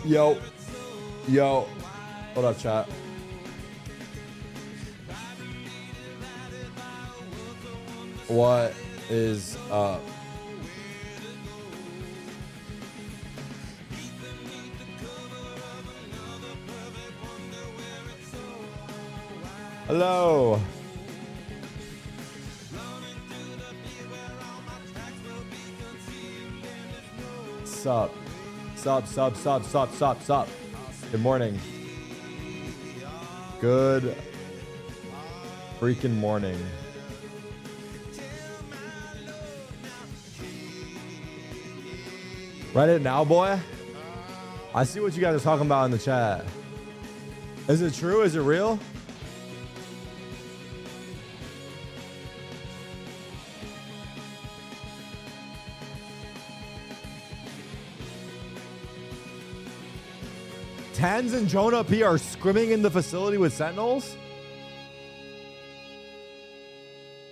Yo. Yo. What up, chat? What is up? Hello. Sup. Sup. Good morning. Good freaking morning. Write it now, boy. I see what you guys are talking about in the chat. Is it true? Is it real? Tans and Jonah P are scrimming in the facility with Sentinels?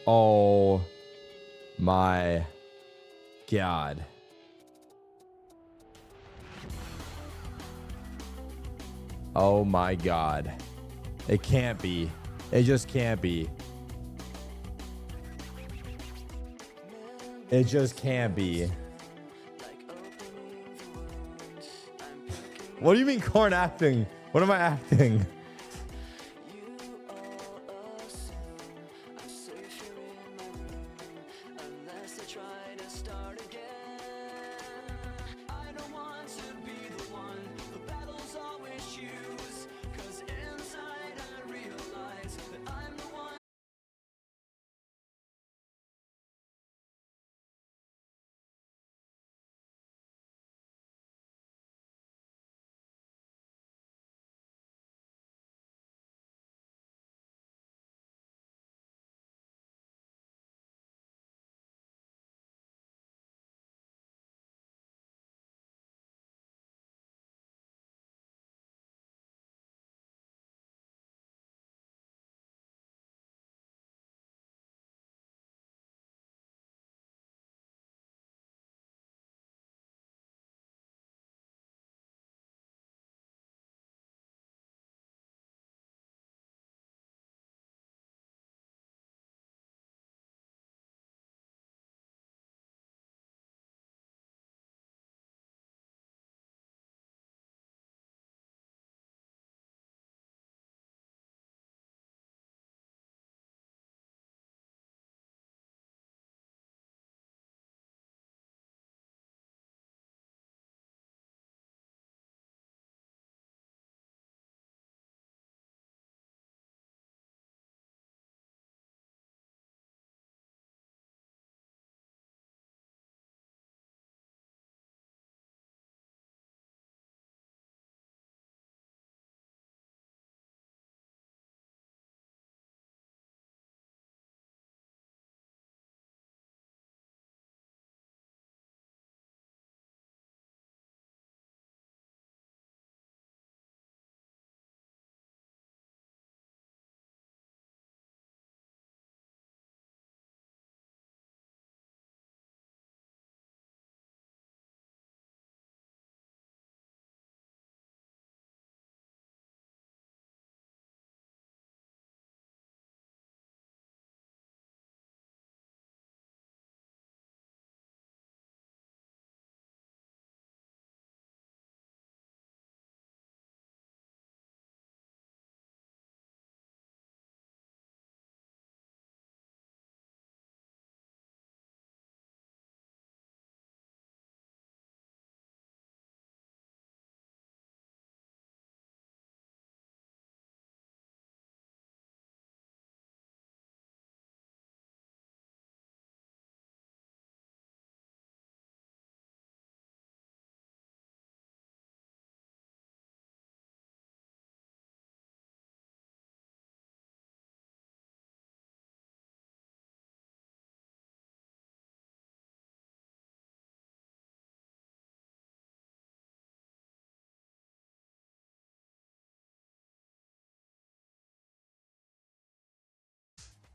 Oh my God. Oh my God. It can't be. It just can't be. It just can't be. What do you mean corn acting? What am I acting?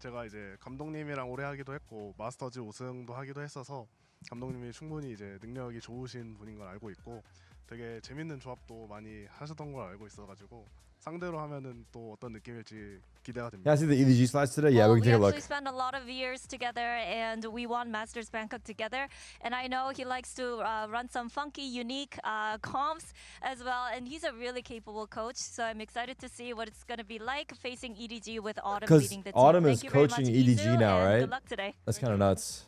제가 이제 감독님이랑 오래 하기도 했고 마스터즈 우승도 하기도 했어서 감독님이 충분히 이제 능력이 좋으신 분인 걸 알고 있고 되게 재밌는 조합도 많이 하셨던 걸 알고 있어가지고 상대로 하면은 또 어떤 느낌일지 기대가 Yeah, 됩니다. I see the EDG slides today. Yeah, we can take a look. actually spent a lot of years together, and we won Masters Bangkok together. And I know he likes to run some funky, unique comps as well. And he's a really capable coach. So I'm excited to see what it's going to be like facing EDG with Autumn Because leading the team. Autumn Thank is you very coaching much, EDG Izu, now, and right? Good luck today. That's kind of nuts.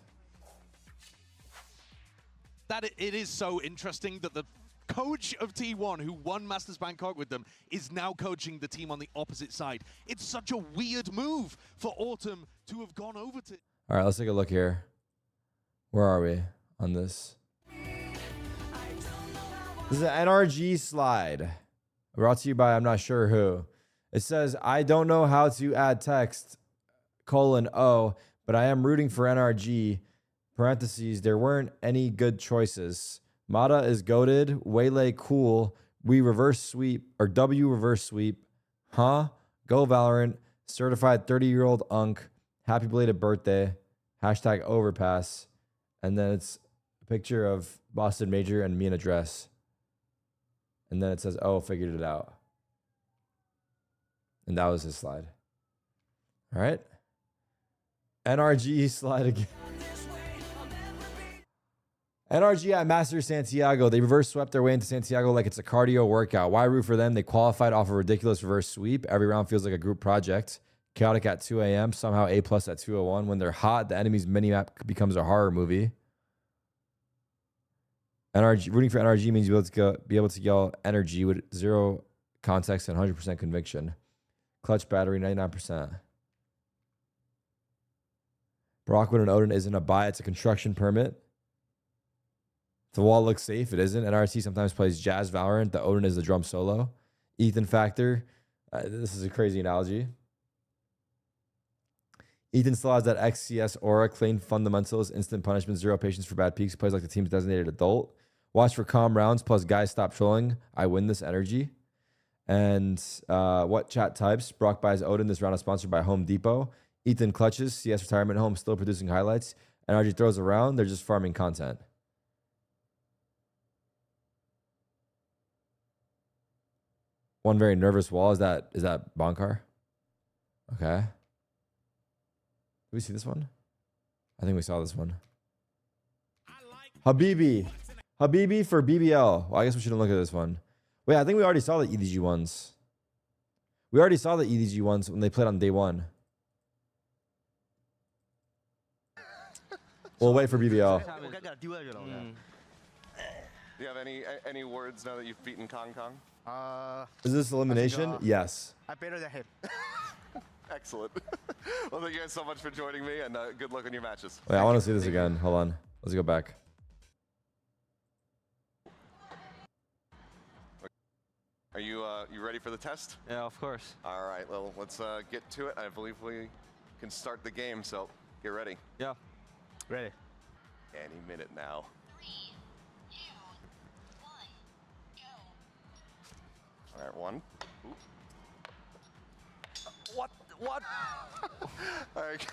That it is so interesting that the coach of T1 who won Masters Bangkok with them is now coaching the team on the opposite side. It's such a weird move for Autumn to have gone over to... All right, let's take a look here. Where are we on this? This is an NRG slide brought to you by I'm not sure who. It says, I don't know how to add text, :O, but I am rooting for NRG. Parentheses, there weren't any good choices. Mata is goated. Waylay cool. We reverse sweep, or W reverse sweep. Huh? Go Valorant. Certified 30-year-old unk. Happy belated birthday. Hashtag overpass. And then it's a picture of Boston Major and me in a dress. And then it says, oh, figured it out. And that was his slide. All right. NRG slide again. NRG at Masters Santiago. They reverse swept their way into Santiago like it's a cardio workout. Why root for them? They qualified off a ridiculous reverse sweep. Every round feels like a group project. Chaotic at 2 a.m. Somehow A+ at 2:01. When they're hot, the enemy's minimap becomes a horror movie. NRG, rooting for NRG means you'll be able to yell energy with zero context and 100% conviction. Clutch battery, 99%. Brockwood and Odin isn't a buy, it's a construction permit. The wall looks safe. It isn't. NRT sometimes plays jazz Valorant. The Odin is the drum solo. Ethan Factor. This is a crazy analogy. Ethan still has that XCS aura, clean fundamentals, instant punishment, zero patience for bad peaks. Plays like the team's designated adult. Watch for calm rounds, plus guys stop trolling. I win this energy. And what chat types? Brock buys Odin. This round is sponsored by Home Depot. Ethan clutches. CS retirement home, still producing highlights. NRG throws around. They're just farming content. One very nervous wall. Is that Bonkar? Okay. Did we see this one? I think we saw this one. Habibi for BBL. Well, I guess we shouldn't look at this one. Wait, I think we already saw the EDG ones. We already saw the EDG ones when they played on day one. We'll wait for BBL. Do you have any words now that you've beaten Kong Kong? Is this elimination? Yes. I better than him. Excellent. Well, thank you guys so much for joining me, and good luck on your matches. Wait, I want to see this again. Hold on. Let's go back. Are you ready for the test? Yeah, of course. All right. Well, let's get to it. I believe we can start the game, so get ready. Yeah. Ready. Any minute now. 3, 2, 1, go. All right, one. Ooh. What? All right.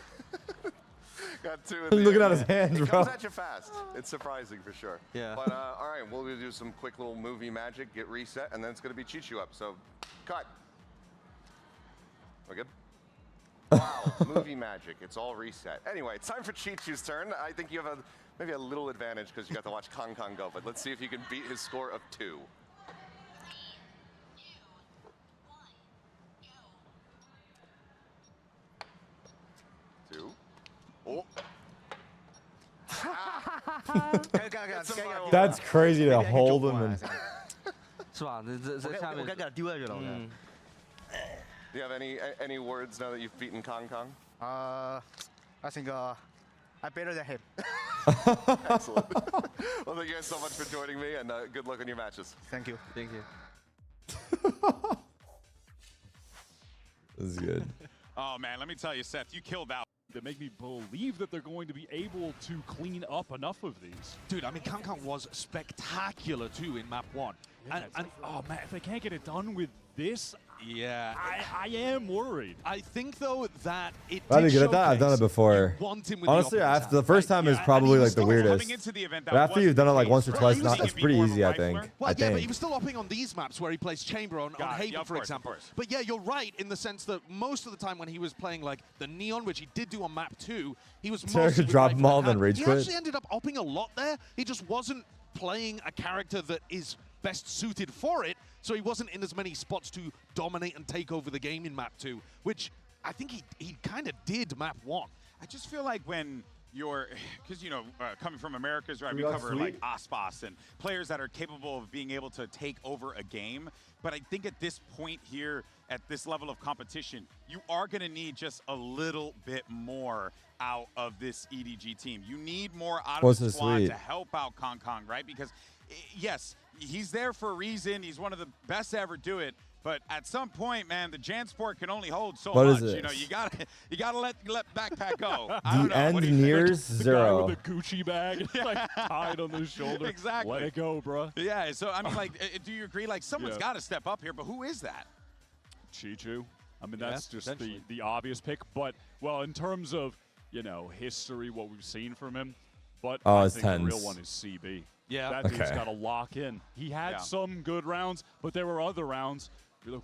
Got two. He's looking at his hands, it bro. comes at you fast. It's surprising for sure. Yeah. But all right, we'll do some quick little movie magic, get reset, and then it's gonna be Chichu up. So, cut. We're good. Wow, movie magic. It's all reset. Anyway, it's time for Chichu's turn. I think you have maybe a little advantage because you got to watch Kong Kong go. But let's see if you can beat his score of 2. 3, 2, 1, go. 2. Oh. That's crazy to hold him. And... 是吧？这下面。Do you have any words now that you've beaten Kong Kong? I think I better than him. Excellent. Well, thank you guys so much for joining me, and good luck on your matches. Thank you. Thank you. This is good. Oh man, let me tell you, Seth, you killed that. That make me believe that they're going to be able to clean up enough of these. Dude, I mean, Kong Kong was spectacular too in map 1. Yeah, and oh man, if they can't get it done with this, Yeah. I am worried. I think though that it I'd be did good at that. I've done it showcase before. you want him with Honestly, the after the first time is probably like the weirdest. Coming into the event, But after you've done it like once or twice, Right. it's pretty easy, I think. Well, yeah, but he was still hopping on these maps where he plays Chamber on Haven, yeah, for example. But yeah, you're right in the sense that most of the time when he was playing like the Neon, which he did do on map 2, he was Tarik mostly dropped right them all, for then hand. rage He quit. actually ended up hopping a lot there. He just wasn't playing a character that is best suited for it, so he wasn't in as many spots to dominate and take over the game in map 2, which I think he kind of did map 1. I just feel like when you're, because, you know, coming from Americas, right, we cover like Aspas and players that are capable of being able to take over a game. But I think at this point here, at this level of competition, you are going to need just a little bit more out of this EDG team. You need more out of the squad to help out Kong, right? Because, yes, he's there for a reason. He's one of the best to ever do it. But at some point, man, the Jansport can only hold so much. You know, you gotta let backpack go. The end nears zero. The guy with the Gucci bag like tied on his shoulder. Exactly. Let it go, bro. Yeah. So I mean, like, do you agree? Like, someone's got to step up here. But who is that? Chichu. I mean, that's just the obvious pick. But well, in terms of history, what we've seen from him, but I think the real one is CB. Yeah. That dude's got to lock in. He had some good rounds, but there were other rounds. You're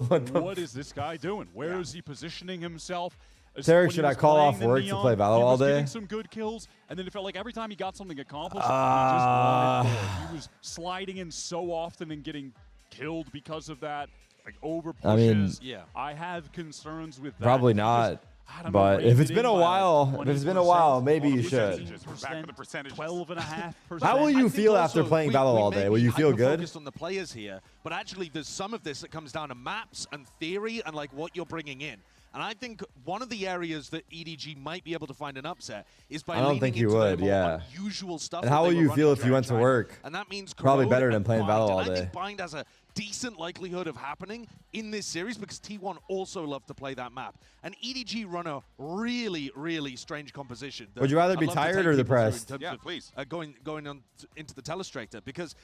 like, what is this guy doing? Where is he positioning himself? Tarik, should I call off work to play Valo all day? He was getting some good kills, and then it felt like every time he got something accomplished, he just wanted more. He was sliding in so often and getting killed because of that, like over pushes. I mean, I have concerns with that. Probably not. But if it's been a while, maybe you should. Back to the percentage. 12.5%. How will you feel after playing Valo all day? Will you feel good? Focused on the players here, but actually there's some of this that comes down to maps and theory and like what you're bringing in. And I think one of the areas that EDG might be able to find an upset is by leaning into the more unusual stuff. And how will you feel if you went to work? And that means probably better than playing Valo all I day. think Bind has a decent likelihood of happening in this series because T1 also love to play that map. And EDG run a really, really strange composition. Would you rather be tired or depressed? Yeah, please. Going on into the Telestrator, because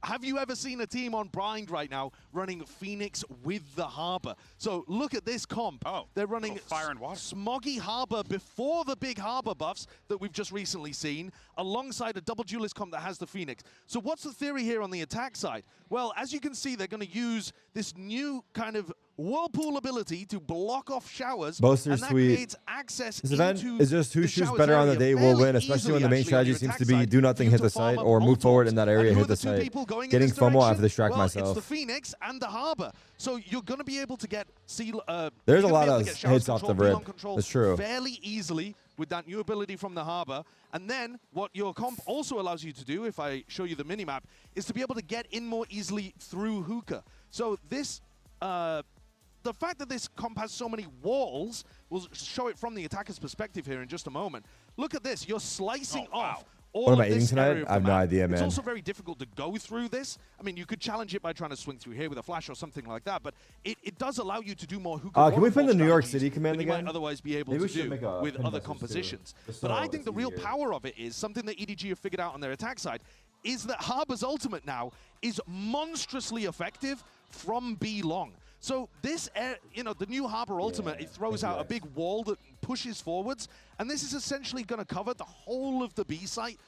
have you ever seen a team on Bind right now running Phoenix with the Harbor? So look at this comp. They're running Fire and Water. Smoggy Harbor before the big Harbor buffs that we've just recently seen, alongside a double duelist comp that has the Phoenix. So what's the theory here on the attack side? Well, as you can see, they're going to use this new kind of whirlpool ability to block off showers. Boaster and that sweet. creates access This event into is just who the shoots showers better on the area day will fairly win, especially when the main easily on strategy your seems attack to be side do nothing, for you hit to the farm site, up or move all forward torps. in that area, And who hit are the two site. people going in Getting this FOMO, I direction? have to distract Well, myself. It's the Phoenix and the Harbor. So you're going to be able to get There's a lot of hits off the rip. That's true. Fairly easily with that new ability from the Harbor. And then what your comp also allows you to do, if I show you the minimap, is to be able to get in more easily through hookah. So this, the fact that this comp has so many walls, we'll show it from the attacker's perspective here in just a moment. Look at this, you're slicing off all What am I of eating this tonight? area of I have the no map. idea, It's man. also very difficult to go through this. I mean, you could challenge it by trying to swing through here with a flash or something like that, but it does allow you to do more hookah. Can we put in the New York strategies City command than you again? might otherwise be able Maybe we to should do make a with pin other buses too. compositions. Just But so I think it's the real easier. power of it is something that EDG have figured out on their attack side, is that Harbor's ultimate now is monstrously effective from B long. So this, the new Harbor ultimate, it throws out a big wall that pushes forwards, and this is essentially going to cover the whole of the B site.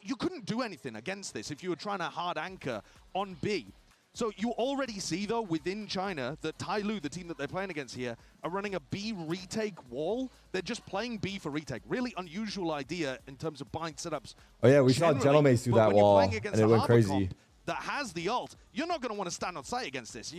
You couldn't do anything against this if you were trying to hard anchor on B. So you already see, though, within China, that Tyloo, the team that they're playing against here, are running a B retake wall. They're just playing B for retake. Really unusual idea in terms of bind setups. Oh yeah, we saw generally, Gentleman through but that when you're wall, playing and against it a went Harbor crazy. comp that has the ult, you're not going to want to stand on site against this.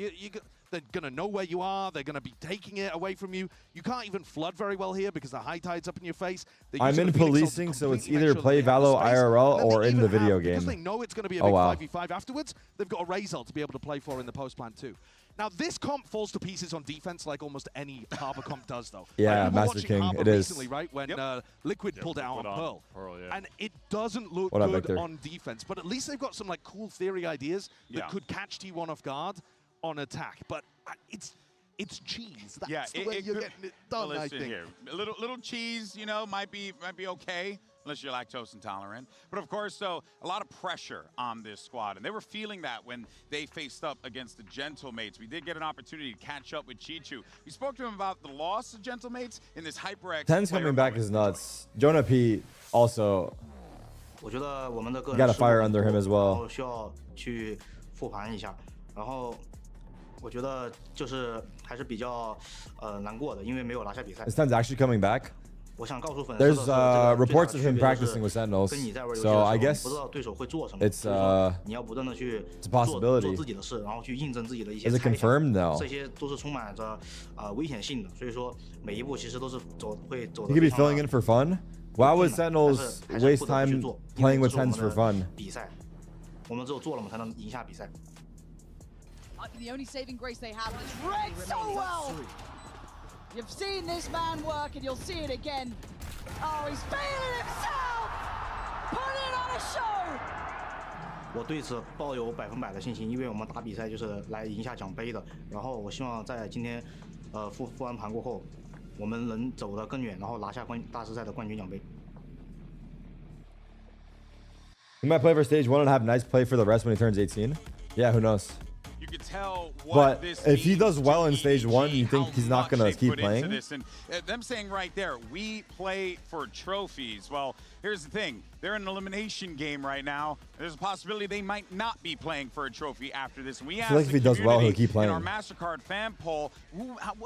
They're going to know where you are. They're going to be taking it away from you. You can't even flood very well here because the high tide's up in your face. I'm in policing, so it's either play Valo IRL or in the video game. Because they know it's going to be a big 5v5 afterwards, they've got a raise ult to be able to play for in the post plan too. Now, this comp falls to pieces on defense like almost any Harbor comp does, though. Yeah, we were Master watching King, Harbor it is. recently, right, when Liquid pulled it out on Pearl. Yeah. And it doesn't look What up, good Victor? on defense, but at least they've got some like cool theory ideas that could catch T1 off guard on attack. But it's cheese. That's the way you're getting it done, well, I listen think. here. A little cheese, might be okay. unless you're lactose intolerant. But of course, though, a lot of pressure on this squad, and they were feeling that when they faced up against the Gentlemates. We did get an opportunity to catch up with Chichu. We spoke to him about the loss of Gentlemates in this HyperX. 10's coming back is nuts. Jonah P also got a fire under him as well. 我觉得就是还是比较难过的，因为没有拿下比赛。This time's actually coming back. 我想告诉粉丝的 There's reports of him practicing with Sentinels, so I guess 不知道对手会做什么。 it's 你要不断的去 it's a possibility. 做自己的事，然后去印证自己的一些 Is it 猜想。 confirmed now? 这些都是充满着危险性的，所以说每一步其实都是会走 He could be filling in for fun. Why would Sentinels waste time playing with 10s for fun? 比赛，我们只有做了，我们才能赢下比赛。 The only saving grace they have is read so well. You've seen this man work and you'll see it again. Oh, he's feeling himself. Putting on a show. 我对此抱有100%的信心，因为我们打比赛就是来赢下奖杯的。然后我希望在今天复完盘过后，我们能走得更远，然后拿下大师赛的冠军奖杯。 He might play for stage 1 and have nice play for the rest when he turns 18. Yeah, who knows? You could tell But if he does well in stage 1, you think he's not going to keep playing? And them saying right there, we play for trophies. Well, here's the thing. They're in an elimination game right now. There's a possibility they might not be playing for a trophy after this. We asked like if he does well, he'll keep playing. In our MasterCard fan poll,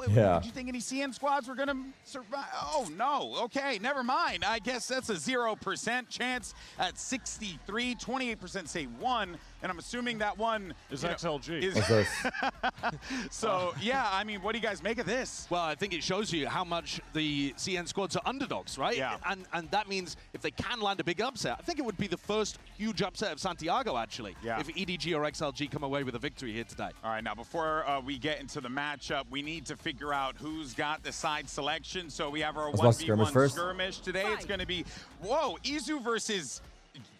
Yeah. did you think any CN squads were going to survive? Oh, no. Okay, never mind. I guess that's a 0% chance at 63. 28% say 1. And I'm assuming that 1 is XLG. What's this? So, yeah, I mean, what do you guys make of this? Well, I think it shows you how much the CN squads are underdogs, right? Yeah. And that means if they can land a big upset, I think it would be the first huge upset of Santiago, actually, if EDG or XLG come away with a victory here today. All right, now before we get into the matchup, we need to figure out who's got the side selection. So we have our 1v1 skirmish today. It's going to be, whoa, Izu versus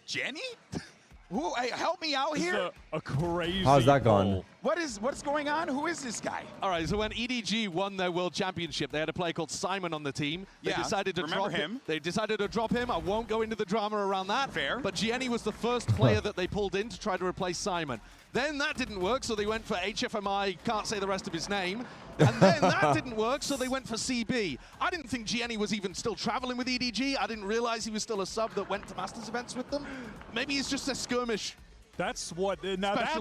Jenny? Who, hey, help me out here. A crazy. How's that going? What's going on? Who is this guy? All right, so when EDG won their world championship, they had a player called Simon on the team. They decided to drop him. They decided to drop him. I won't go into the drama around that. Fair. But Gianni was the first player that they pulled in to try to replace Simon. Then that didn't work, so they went for HFMI, can't say the rest of his name. And then that didn't work, so they went for CB. I didn't think Gianni was even still traveling with EDG. I didn't realize he was still a sub that went to Masters events with them. Maybe he's just a skirmish. That's what I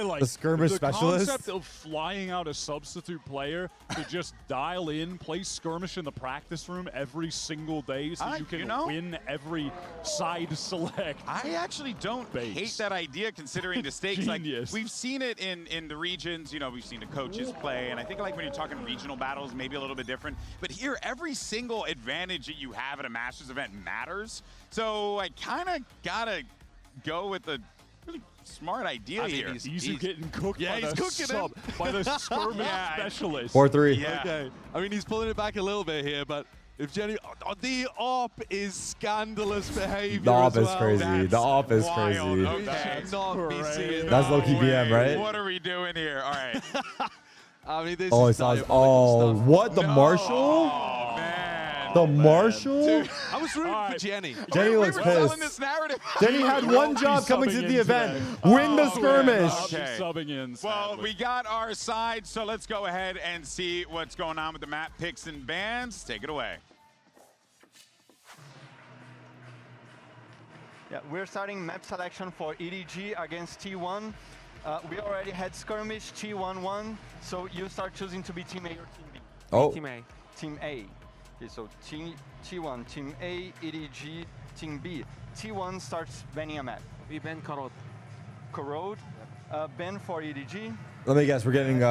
like. The skirmish specialist? The concept of flying out a substitute player to just dial in, play skirmish in the practice room every single day so you can win every side select. I actually don't hate that idea considering the stakes. Like, we've seen it in the regions, you know, we've seen the coaches play, and I think like when you're talking regional battles, maybe a little bit different. But here, every single advantage that you have at a Masters event matters. So I kind of gotta go with the really smart idea here. He's getting cooked by the skirmish specialist. 4-3. Yeah. Okay. I mean, he's pulling it back a little bit here, but if Jenny, the AWP is scandalous behavior. The AWP is well. crazy. The AWP is crazy. We cannot be seeing That's low-key BM, right? What are we doing here? All right. I mean, this is diabolical stuff. What? The Marshall? Oh, man. The Marshall? Dude, I was rooting for Jenny. Jenny looks pissed. This narrative. Jenny had one job coming to the event. Win the skirmish. Okay. Subbing in, well, we got our side, so let's go ahead and see what's going on with the map picks and bans. Take it away. Yeah, we're starting map selection for EDG against T1. We already had skirmish T1-1, so you start choosing to be Team A or Team B. Oh. Team A. Team A. Okay, so T1, Team A, EDG, Team B. T1 starts banning a map. We ban Corrode. Corrode, ban for EDG. Let me guess, we're getting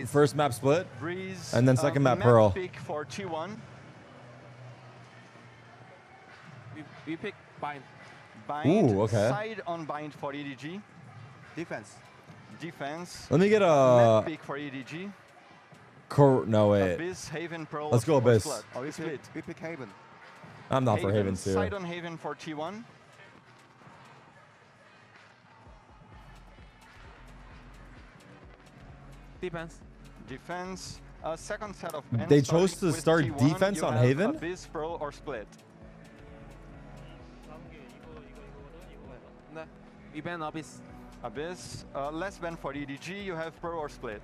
first map split, Breeze, and then second map Pearl. Pick for T1. We pick Bind. Bind, Ooh, okay. side on Bind for EDG. Defense. Let me get map pick for EDG. No, wait. Abyss, Haven, Pearl. Let's go Abyss. Oh, we split. We pick Haven. I'm not for Haven too. Side on Haven for T1. Defense. Second set of bans. They chose to start T1, defense you on have Haven? Abyss, Pearl, or split. We ban Abyss. Abyss. Less ban for EDG. You have Pearl or Split?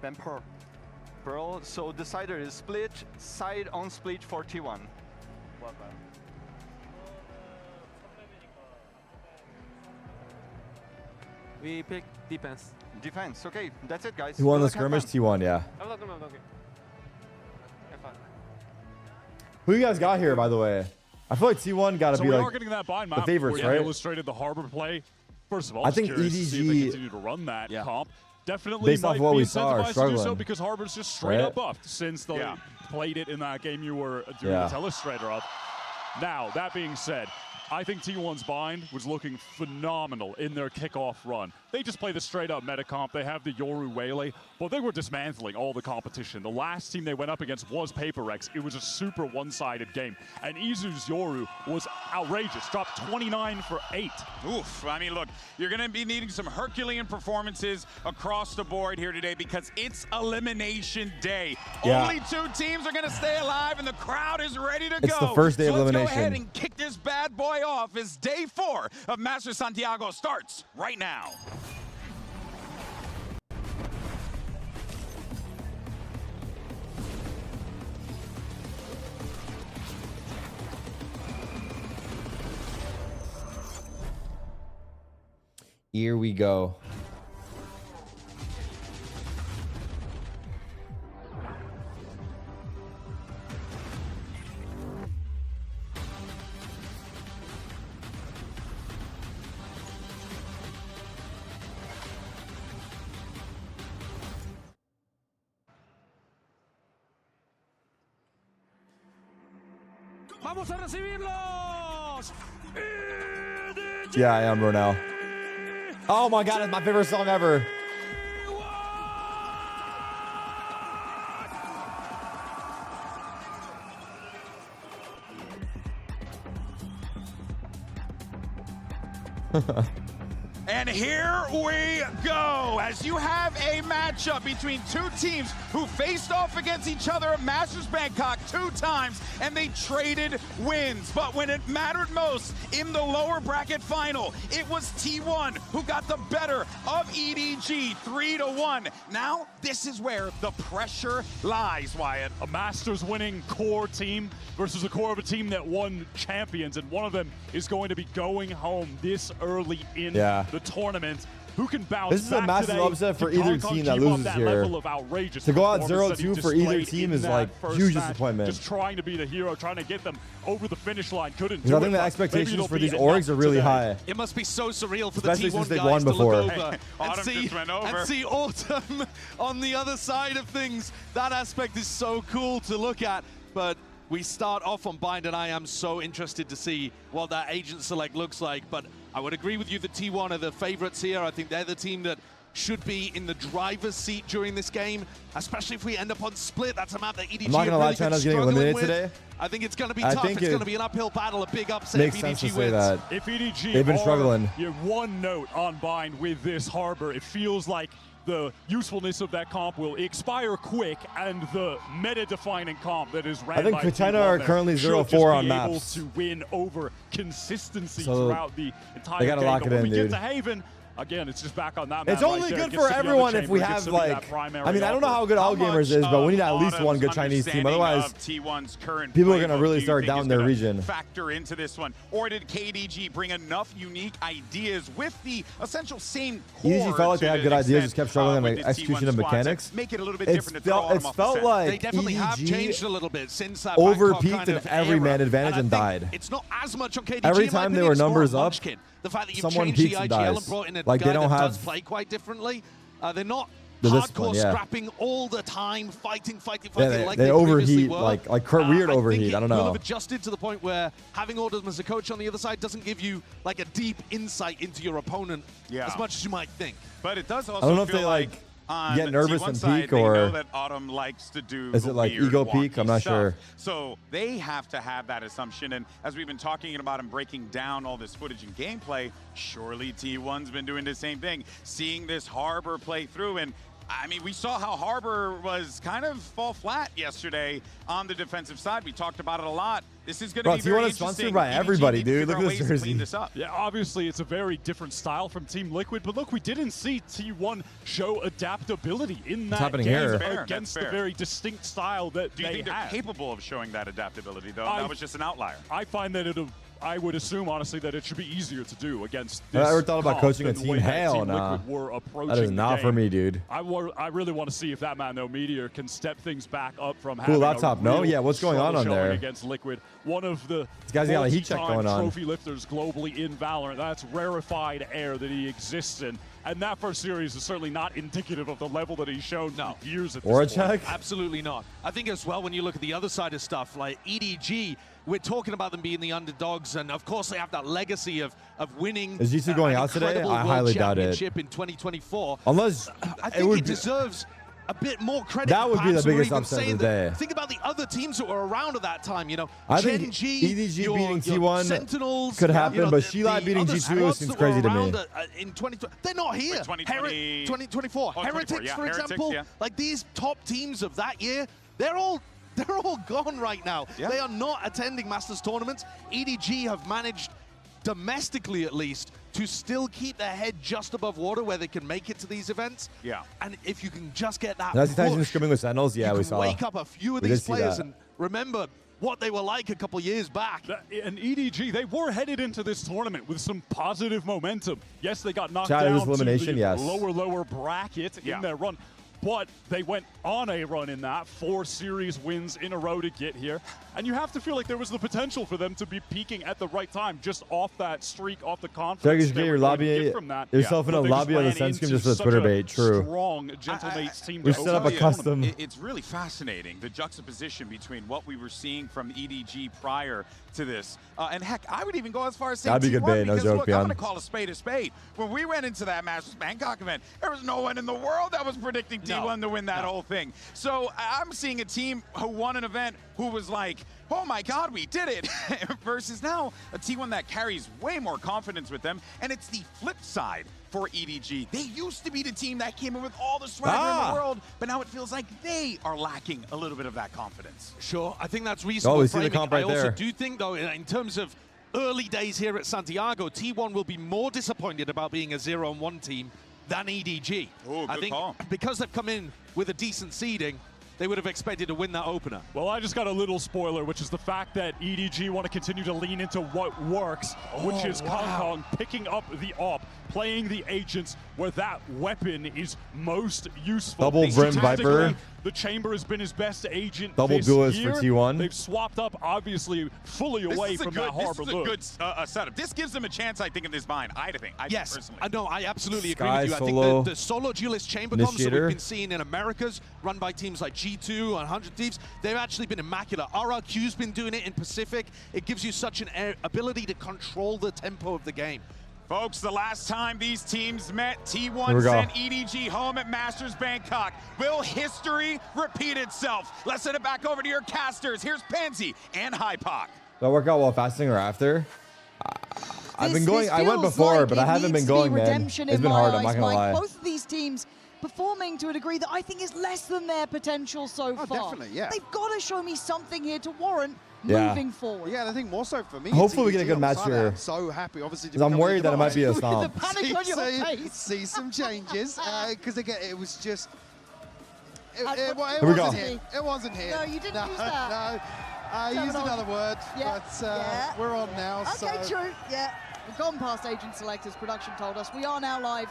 Ban Pearl. Pearl. So decider is Split. Side on Split for T1. We pick defense. Defense. Okay, that's it, guys. Who won Good the luck, have skirmish? fun. T1, yeah. Okay. Have fun. Who you guys got here, by the way? I feel like T1 got to So be we are like getting that bind the map favorites, where you right? illustrated the harbor play. First of all, I just think curious to see if they EDG continue to run that comp. Definitely based off might what be we saw, are incentivized to do so struggling. because Harbor's just straight Right? up buffed since they played it in that game you were doing Yeah. the telestrator of. Now, that being said, I think T1's bind was looking phenomenal in their kickoff run. They just play the straight-up meta comp. They have the Yoru Wele, but they were dismantling all the competition. The last team they went up against was PaperX. It was a super one-sided game, and Izu's Yoru was outrageous. Dropped 29 for 8. Oof. I mean, look, you're going to be needing some Herculean performances across the board here today because it's elimination day. Yeah. Only 2 teams are going to stay alive, and the crowd is ready to go. It's the first day of Let's go elimination. ahead and kick this bad boy off as day 4 of Masters Santiago starts right now. Here we go. Vamos a recibirlos. Yeah, I am Ronell. Oh my god, it's my favorite song ever. And here we go, as you have a matchup between 2 teams who faced off against each other at Masters Bangkok 2 times, and they traded wins. But when it mattered most in the lower bracket final, it was T1 who got the better of EDG 3-1. Now, this is where the pressure lies, Wyatt. A Masters winning core team versus a core of a team that won champions, and one of them is going to be going home this early in the tournament. Who can bounce This is a back massive today? upset for Can either Kong team that keep up loses that here. level of outrageous To go out performance that he 0-2 for either displayed team in is that like first huge match? disappointment. Just trying to be the hero, trying to get them over the finish line. Couldn't Because do I think it, the but expectations maybe for it'll these be orgs enough are really today. high. It must be so surreal for Especially the since T1 they've guys won to look before. over and Autumn see, just went over. and see Autumn on the other side of things. That aspect is so cool to look at, but we start off on bind, and I am so interested to see what that agent select looks like. But I would agree with you that T1 are the favorites here. I think they're the team that should be in the driver's seat during this game, especially if we end up on split. That's a map that EDG I'm not gonna are lie, really China's been getting struggling eliminated with. today. I think it's going to be I tough. think It's it going to be an uphill battle, a big upset Makes if sense EDG to say wins. that. If EDG They've been struggling. You have one note on bind with this harbor, it feels like the usefulness of that comp will expire quick, and the meta-defining comp that is ran I think by China T1 are there currently should 0-4 just be on able maps. to win over consistency So throughout the entire they gotta game. lock But it when in, we dude. get to Haven, again, it's just back on that It's map only right there. good It gets for to the other everyone if we chamber, it gets have to be that like. primary I mean, I don't know offer. how good All Gamers is, but we need to at least one good Chinese team. Otherwise, T1's current people are playbook, gonna really do you start think down is their gonna region. Factor into this one, or did KDG bring enough unique ideas with the essential same core? EDG felt like they to had good an ideas, extent, just kept struggling on with the this execution T1 of squad to mechanics. Make it a little bit different to throw It them off felt the set. like They definitely have EDG changed a little bit since that overpeaked Bangkok kind in of every era. man advantage and I think died. It's not as much on KDG. Every in my time they opinion, were it's more numbers on up, Munchkin. The fact that you've someone changed the peaks and IGL dies. and brought in a Like, they guy don't that have does play quite differently. They're not the hardcore discipline, yeah. scrapping all the time, fighting Yeah, like they they previously overheat, were. like weird I overheat. think I don't it will know. have adjusted to the point where having Autumn as a coach on the other side doesn't give you like a deep insight into your opponent as much as you might think. But it does also I don't know if feel they like on get nervous T1 and side, peak, they or know that Autumn likes to do is the it like weird, ego peak? I'm wonky not stuff. sure. So they have to have that assumption, and as we've been talking about and breaking down all this footage and gameplay, surely T1's been doing the same thing, seeing this harbor play through, and I mean, we saw how Harbor was kind of fall flat yesterday on the defensive side. We talked about it a lot. This is going to be very T1 is interesting. sponsored by everybody, dude. Look at this jersey. Yeah, obviously it's a very different style from Team Liquid, but look, we didn't see T1 show adaptability in that game here? against the very distinct style that Do you think they're capable of showing that adaptability, though? That was just an outlier. I find that I would assume, honestly, that it should be easier to do against this. I ever thought about coaching a team? Hell no. That is not for me, dude. I really want to see if that man, though, Meteor, can step things back up from Cool having laptop, a no? real Yeah, what's going on struggle there? showing against Liquid. One of the This guy's got a heat check going on. trophy lifters globally in Valorant. That's rarefied air that he exists in. And that first series is certainly not indicative of the level that he's shown for years at this point. check? Absolutely not. I think as well, when you look at the other side of stuff, like EDG, we're talking about them being the underdogs, and of course they have that legacy of winning. Is G2 going out today? I highly doubt it. In 2024. Unless I think it deserves a bit more credit. That would be the biggest upset of the day. Think about the other teams that were around at that time. You know, I think Gen.G, EDG beating T1 Sentinels, could happen, you know, but Sheila beating G2 seems crazy to me. In 2020, they're not here. 2024. Oh, Heretics, for example, like these top teams of that year, they're all gone right now. Yeah. They are not attending Masters tournaments. EDG have managed, domestically at least, to still keep their head just above water where they can make it to these events. Yeah. And if you can just get that That's push, scrimming with Sentinels. Yeah, you we can saw. wake up a few of We these did see players that. and remember what they were like a couple years back. And EDG, they were headed into this tournament with some positive momentum. Yes, they got knocked Chad, it down was to elimination, the yes. lower bracket in their run. But they went on a run in that, 4 series wins in a row to get here. And you have to feel like there was the potential for them to be peaking at the right time, just off that streak, off the confidence. Just get your lobby, yourself in a lobby on the Sun Screen just for the Twitter bait. True. Strong Gentlemates team. We set up a custom. It's really fascinating, the juxtaposition between what we were seeing from EDG prior to this. And heck, I would even go as far as saying That'd be good T1 bait, no because joke, look, I'm beyond. going to call a spade a spade. When we went into that Masters Bangkok event, there was no one in the world that was predicting T1 to win that whole thing. So I'm seeing a team who won an event who was like, oh my God, we did it, versus now a T1 that carries way more confidence with them. And it's the flip side for EDG. They used to be the team that came in with all the swagger in the world, but now it feels like they are lacking a little bit of that confidence. Sure, I think that's reasonable. we see the comp right I also there. do think, though, in terms of early days here at Santiago, T1 will be more disappointed about being a 0-1 team than EDG. Ooh, I think call. because they've come in with a decent seeding, they would have expected to win that opener. Well, I just got a little spoiler, which is the fact that EDG want to continue to lean into what works, which is Kong picking up the AWP, playing the agents where that weapon is most useful. Double Brim Viper. The Chamber has been his best agent Double this duelist year. for T1. They've swapped up, obviously, fully away from that Harbor look. This is a good setup. This gives them a chance, I think, in this bind. I think personally. No, I absolutely agree Sky with you. I solo think the solo duelist chamber comps that initiator. we've been seeing in Americas, run by teams like G2 and 100 Thieves, they've actually been immaculate. RRQ's been doing it in Pacific. It gives you such an ability to control the tempo of the game. Folks, the last time these teams met, Here we T1 go. sent EDG home at Masters Bangkok. Will history repeat itself? Let's send it back over to your casters. Here's Pansy and Hypoc. Do I work out while fasting or after? I've been going. This I went feels before, like but I it haven't needs been to be going, man. redemption It's in been my hard. I'm not eyes, gonna Mike. lie. Both of these teams performing to a degree that I think is less than their potential so far. Definitely, yeah. They've got to show me something here to warrant Yeah. moving forward. Yeah, and I think more so for me. Hopefully we get a EDG good on match Sunday. here. I'm so happy, obviously. To 'Cause I'm become worried that it might be a With stomp. the panic on your face. See some changes because again, it was just. It Here we wasn't go. here. It wasn't here. No, you didn't use that. No, I used Terminal. another word, Yeah, but yeah. we're on now. Okay, so. true. Yeah, we've gone past agent selectors. Production told us we are now live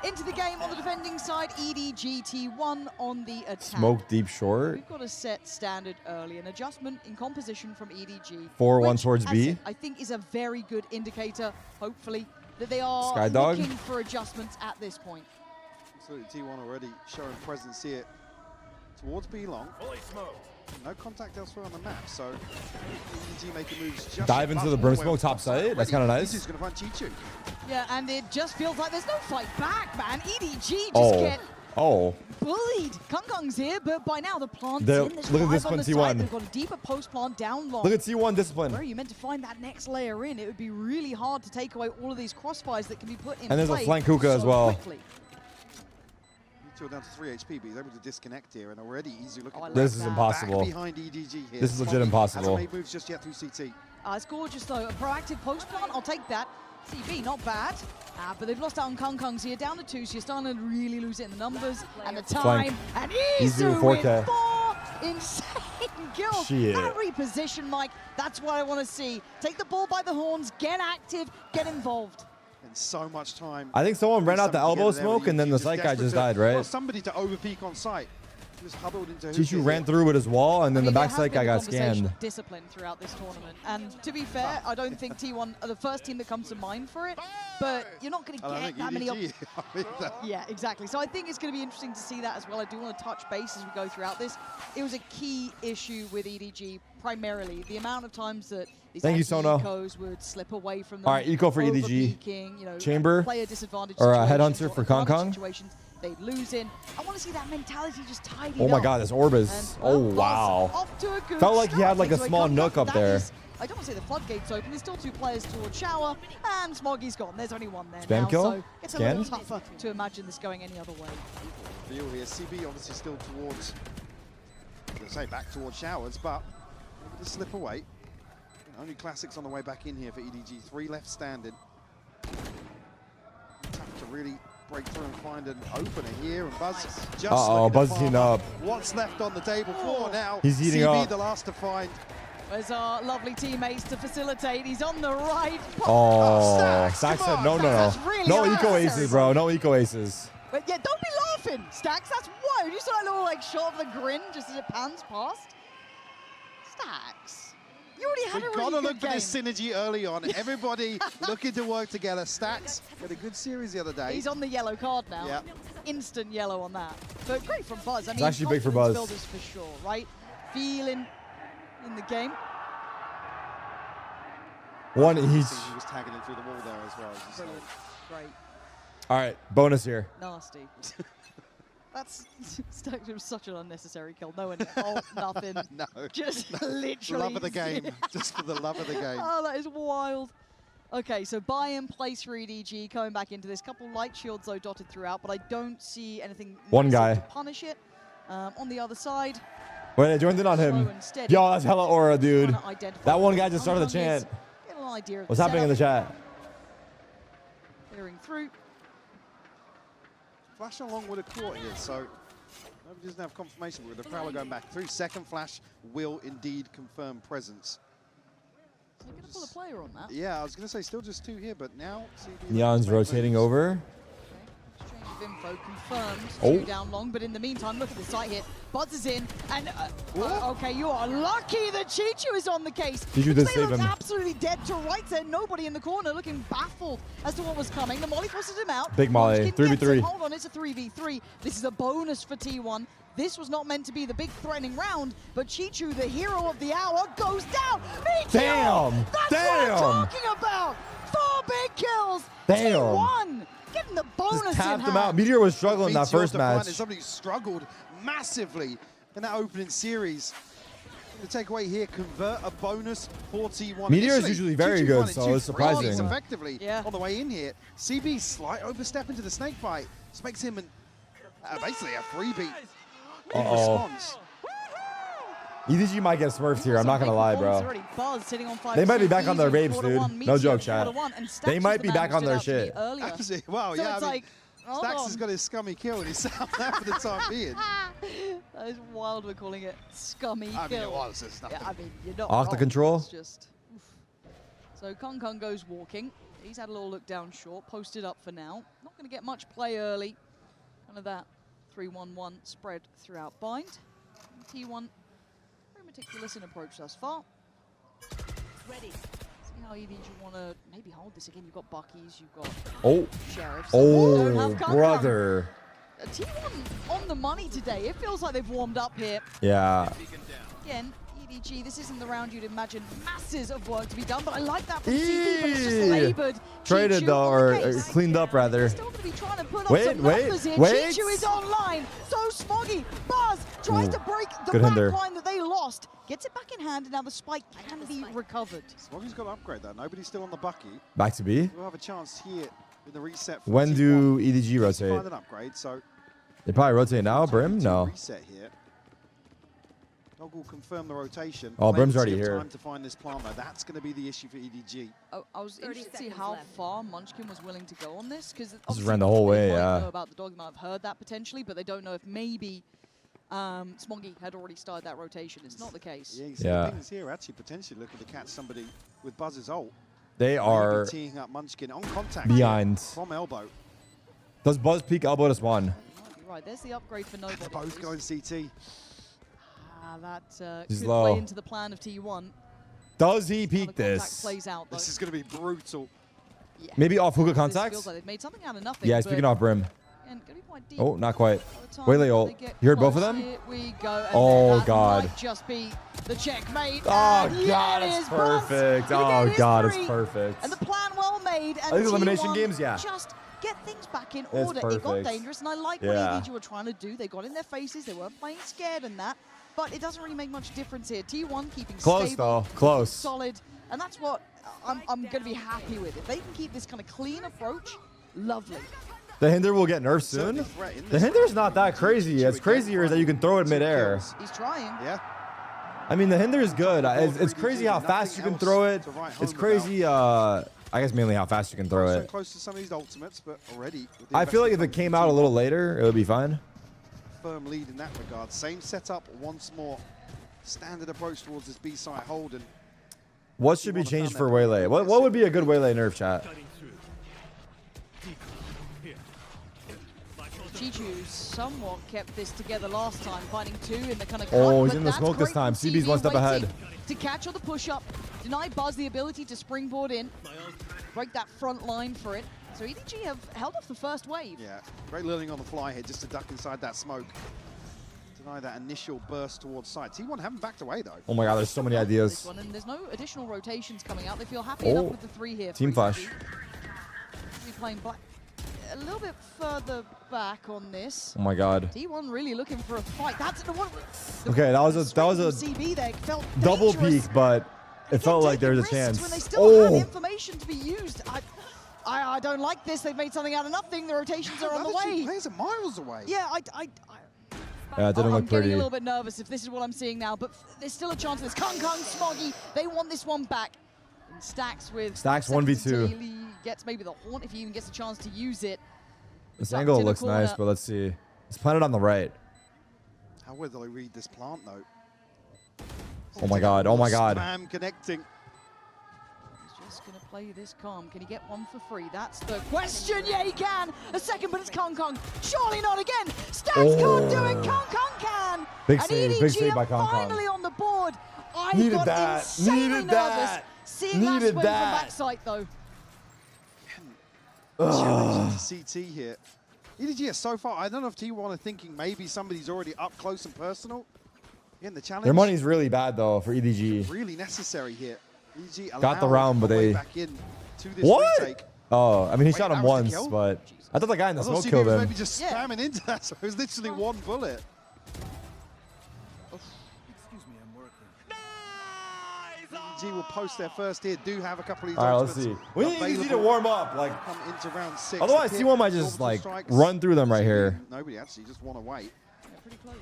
into the game on the defending side. EDGT1 on the attack. Smoke deep short. We've got a set standard early, an adjustment in composition from EDG. 4-1 which, towards as B. I think is a very good indicator, hopefully, that they are Skydog. looking for adjustments at this point. Absolutely, T1 already showing presence here towards B long. No contact elsewhere on the map, so EDG making moves just Dive into the above brim where smoke top already. side. That's kind of nice. This is going to find Chichu. Yeah, and it just feels like there's no fight back, man. EDG just Oh. get Oh. bullied. Kung's here, but by now the plant's The- in. There's look at 5 this on one, the T1. side. They've got a deeper post plant down long. Look at T1 discipline. Where are you meant to find that next layer in? It would be really hard to take away all of these crossfires that can be put in And there's a play flank hookah as so well. quickly. Still down to 3 HP, but he's able to disconnect here, and already easy looking. This is impossible. Back behind EDG here. This is legit impossible. Hasn't made moves just yet through CT. It's gorgeous though. A proactive post plant, I'll take that. CB, not bad. But they've lost out on Kung Kung, so you're down to 2, so you're starting to really lose it in the numbers and the time. And Izu with 4 insane kills. That reposition, Mike, that's what I want to see. Take the bull by the horns, get active, get involved. And so much time. I think someone ran out the elbow smoke, and then the site guy just died, right? Somebody to overpeak on site. He was huddled into Chichu ran through with his wall, and then the back site guy got scanned. Discipline throughout this tournament, and to be fair, I don't think T1 are the first team that comes to mind for it. But you're not going to get that many. Yeah, exactly. So I think it's going to be interesting to see that as well. I do want to touch base as we go throughout this. It was a key issue with EDG, primarily the amount of times that these ecos would slip away from them. All right, eco for EDG. You know, Chamber player disadvantage or headhunter for Kong Kong. They'd lose in. I want to see that mentality just tidied Oh my up. God, this Orbis. Oh wow. Felt like he had like a small nook up there. I don't want to say the floodgates open. There's still 2 players towards Shower, and Smoggy's gone. There's only 1 there Spam now, kill? so it's a little tougher to imagine this going any other way. Feel here, CB obviously still towards, let's say back towards Showers, but able to slip away. Only classics on the way back in here for EDG. 3 left standing. Tough to really break through and find an opener here, and Buzz just Buzz is heating up. What's left on the table for now? He's heating CB up. the last to find. There's our lovely teammates to facilitate. He's on the right. Stacks said no. Really no eco aces, bro. No eco aces. But yeah, don't be laughing, Stacks. That's wild. You saw that little like shot of the grin just as it pans past. Stacks. You already had a really good game. We've got to look for this synergy early on. Everybody looking to work together. Stacks had a good series the other day. He's on the yellow card now. Yeah. Instant yellow on that. But great from Buzz. I mean, it's actually big for Buzz. Builders for sure, right? Feeling in the game. He was tagging in through the wall there as well. Brilliant. Great. All right, bonus here. Nasty. That's such an unnecessary kill. No one, oh, nothing. No. Just literally. Love of the game. Just for the love of the game. Oh, that is wild. Okay, so buy in place for EDG coming back into this. Couple light shields though dotted throughout, but I don't see anything One guy to punish it. On the other side. Wait, I joined in on him. Yo, that's hella aura, dude. That one guy just started the chant. Get an idea of What's happening in the chat? Clearing through. Flash along would have caught here, so nobody doesn't have confirmation, but with the Prowler going back through, second flash will indeed confirm presence. They're going to pull a player on that. Yeah, I was going to say still just 2 here, but now Neon's rotating over. Exchange of info confirmed. Oh. 2 down long, but in the meantime, look at the site hit. Buzz is in, and okay, you are lucky that Chichu is on the case. Chichu did save him. Absolutely dead to rights there. Nobody in the corner looking baffled as to what was coming. The Molly forces him out. Big Molly, 3v3. Hold on, it's a 3v3. This is a bonus for T1. This was not meant to be the big threatening round, but Chichu, the hero of the hour, goes down. Damn! That's what I'm talking about. 4 big kills. Damn! T1 getting the bonus Just tapped in him out. Meteor was struggling that first match. Somebody struggled massively in that opening series. The takeaway here, convert a bonus for T1. Meteor is usually very good, so it's surprising. Effectively on the way in here. CB slight overstep into the snake fight. This makes him basically a freebie. Response. EDG might get smurfed here. I'm not going to lie, bro. Buzz sitting on 5. They might be back on their vapes, dude. No joke, chat. They might be back on their shit. Well, so yeah, it's like, Stacks has got his scummy kill and he's out there for the time being. That is wild. We're calling it scummy kill. I mean, it was. It's nothing. Yeah, I mean, you're not off the control. It's just. Oof. So Kung Kung goes walking. He's had a little look down short, posted up for now. Not going to get much play early. Kind of that 3-1-1 spread throughout bind. And T1 very meticulous in approach thus far. Ready. See how EDG want to maybe hold this again. You've got Bucky's, you've got Sheriffs. Oh, brother. T1 on the money today. It feels like they've warmed up here. Yeah. Again, EDG, this isn't the round you'd imagine masses of work to be done, but I like that from CB, but it's just labored. Traded though, or cleaned up rather. Still going to be trying to put up some numbers here. Chichu is online. So Smoggy. Buzz tries to break the back line that they lost. Gets it back in hand, and now the spike can be recovered. Smoggy's got to upgrade that. Nobody's still on the Bucky. Back to B. We'll have a chance here in the reset. When do EDG rotate? Find an upgrade, so They probably rotate now. Brim? No. Reset here. Dog will confirm the rotation. Oh, Brim's already Plenty of here. Time to find this plant, though. That's going to be the issue for EDG. Oh, I was interested to see how far Munchkin was willing to go on this, because This ran the whole way, they might yeah. know about the dog, they might have heard that potentially, but they don't know if maybe Smoggy had already started that rotation. It's not the case. Yeah. Things here actually potentially looking to catch somebody with Buzz's ult. They are Maybe teeing up Munchkin on contact behind. from elbow. Does Buzz peek elbow to spawn? You're right, there's the upgrade for nobody. They're both going CT. That He's could low. play into the plan of T1. Does he How the peek contact this? plays out, This is going to be brutal. Yeah. Maybe off hookah This contacts? feels like they've made something out of nothing. Yeah, speaking off Brim. And gonna be quite deep Oh, not quite. by the time Waylay ult. they get You heard both of close. them? Here we go. And Oh, that God. might just be the checkmate. Oh, And God, it it's is Buzz. perfect. Gonna Oh, get his God, it's three. perfect. And the plan well made. And I think elimination T1 games, yeah. Just get things back in It's order. It got perfect. dangerous, and I like Yeah. what EDG were trying to do. They got in their faces. They weren't playing scared and that. But it doesn't really make much difference here. T1 keeping Close, stable, though. Close. solid, and that's what I'm going to be happy with. If they can keep this kind of clean approach, lovely. The Hinder will get nerfed soon. The Hinder's not that crazy. It's crazier is that you can throw it midair. He's trying. Yeah. I mean, the Hinder is good. It's crazy how fast you can throw it. It's crazy, I guess mainly how fast you can throw So it. close to some of these ultimates, but already. with the I feel like if it investment came out a little later, it would be fine. firm lead in that regard. Same setup once more. Standard approach towards this B side hold. And What should be changed for Waylay? What would be a good Waylay nerf, chat? Chichu somewhat kept this together last time, finding two in the kind of cut, Oh, he's but in the that's smoke this great time. from CB's one step waiting ahead. to catch on the push-up, deny Buzz the ability to springboard in, break that front line for it. So EDG have held off the first wave. yeah, great learning on the fly here just to duck inside that smoke. Deny that initial burst towards side. T1 haven't backed away though. Oh my God, there's so many This ideas. one, and there's no additional rotations coming out. They feel happy Oh, enough with the three here. Team for flash. EDG. Be playing black a little bit further back on this. Oh my God. T1 really looking for a fight. That's the one. Okay, that was a CB there felt double dangerous. peek, but it felt like there was a Risks chance. when they still have Oh, information to be used. I don't like this. They've made something out of nothing. The rotations are on the way. Players are miles away. Yeah, yeah, it didn't I'm look getting pretty. a little bit nervous if this is what I'm seeing now, but there's still a chance of this. Kung Kung, Smoggy, they want this one back. And Stacks with Stacks seconds 1v2. until he gets maybe the Haunt if he even gets a chance to use it. This Tucked angle in a looks nice, corner. but let's see. It's planted on the right. How will they read this plant though? Oh my God. Oh my God. Spam connecting. He's just going to play this calm. Can he get one for free? That's the question. Yeah, he can. A second, but it's Kung Kung. Surely not again. Stacks can't do it. Kung Kung can. Big and save, EDG big save by are Kung Kung. finally on the board. I Needed got that. insanely Needed nervous that. seeing that Needed swing that. from backside, though. Challenge to CT here. EDG so far, I don't know if T1 are thinking maybe somebody's already up close and personal. Again, the challenge. Their money's really bad, though, for EDG. really necessary here. EDG Got the allowed round, but a way they... back in to this What? retake. Oh, I mean, he Wait, shot that him was the once, kill? but I thought the guy in the I thought smoke CB killed was him. maybe just spamming into that, so it was literally one bullet. EDG will post their first here, do have a couple of these All right, let's see. ultimates We need EDG to available. warm up. Like, Come into round 6. otherwise, The pit, T1 might just, orbital like, strikes. run through them right here. Nobody actually, just one away. Yeah, pretty close.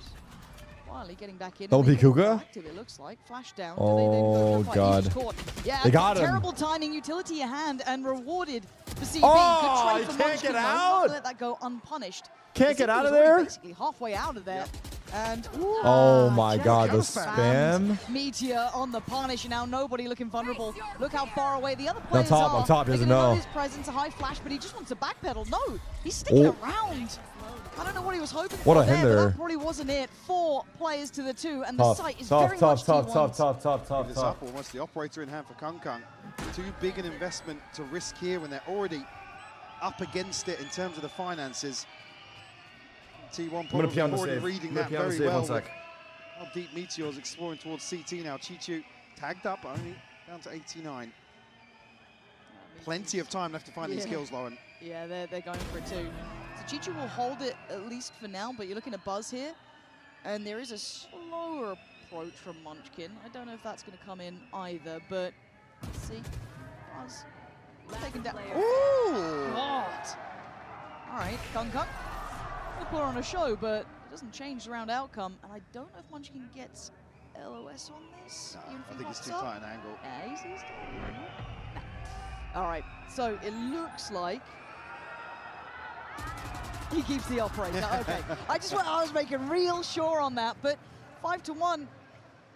Finally getting back in. Double and they peek get hookah? active, it looks like. Flash down. Oh, He's God. caught. Yeah, They got him. terrible timing, utility your hand, and rewarded for CB. Oh, Good he trade for can't Munchkin, get though. out. Not let that go unpunished. Can't get CB out was of already there? Basically halfway out of there. And Oh my God, the spammed spam. Meteor on the punish, and now nobody looking vulnerable. Look how far away the other On players top, are. on top, he They're doesn't gonna know know. his presence, a high flash, but he just wants to backpedal. No, he's sticking Oh. around. I don't know what he was hoping What for a there, but hinder. that probably wasn't it. 4 players to the 2, and the Tough, site is tough, very tough, much tough, T1's. tough, tough, tough, tough, It's tough. up almost the operator in hand for Kung Kung. Too big an investment to risk here when they're already up against it in terms of the finances. T1 I'm gonna probably pee on the already save. reading I'm gonna that pee on the very save, well. one sec. with How deep Meteor's exploring towards CT now. Chichu tagged up, only down to 89. Plenty of time left to find these Yeah. kills, Lauren. Yeah, they're going for it too. So Chichu will hold it at least for now, but you're looking at Buzz here, and there is a slower approach from Munchkin. I don't know if that's going to come in either, but let's see. Buzz taken down. Ooh! What? All right, Kung Kung. They put on a show, but it doesn't change the round outcome. And I don't know if Munchkin gets LOS on this. No, I think it's too tight an angle. Yeah, he's all right, so it looks like he keeps the operator. Okay, I was making real sure on that, but 5-1.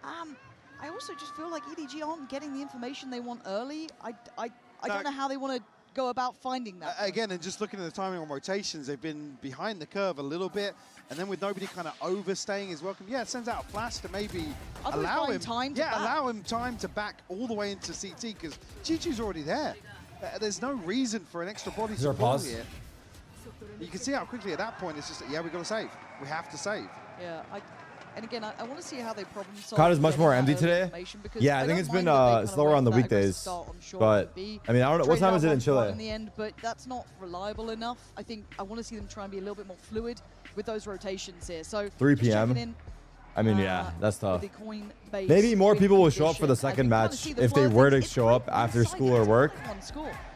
I also just feel like EDG aren't getting the information they want early. I don't know how they want to go about finding that. Again, and just looking at the timing on rotations, they've been behind the curve a little bit, and then with nobody kind of overstaying his welcome, yeah, it sends out a flash to maybe allow him time to back all the way into CT, because Chi-Chu's already there. There's no reason for an extra body to fall here. You can see how quickly at that point it's just, yeah, we've got to save. We have to save. Yeah, and again, I want to see how they problem solve. COD is much more empty today. Yeah, I think it's been slower on the weekdays. But I mean, I don't know. What time is it in Chile? In the end, but that's not reliable enough. I think I want to see them try and be a little bit more fluid with those rotations here. So 3 p.m. I mean, yeah, that's tough. Maybe more people will show up for the second match if they were to show up after school or work.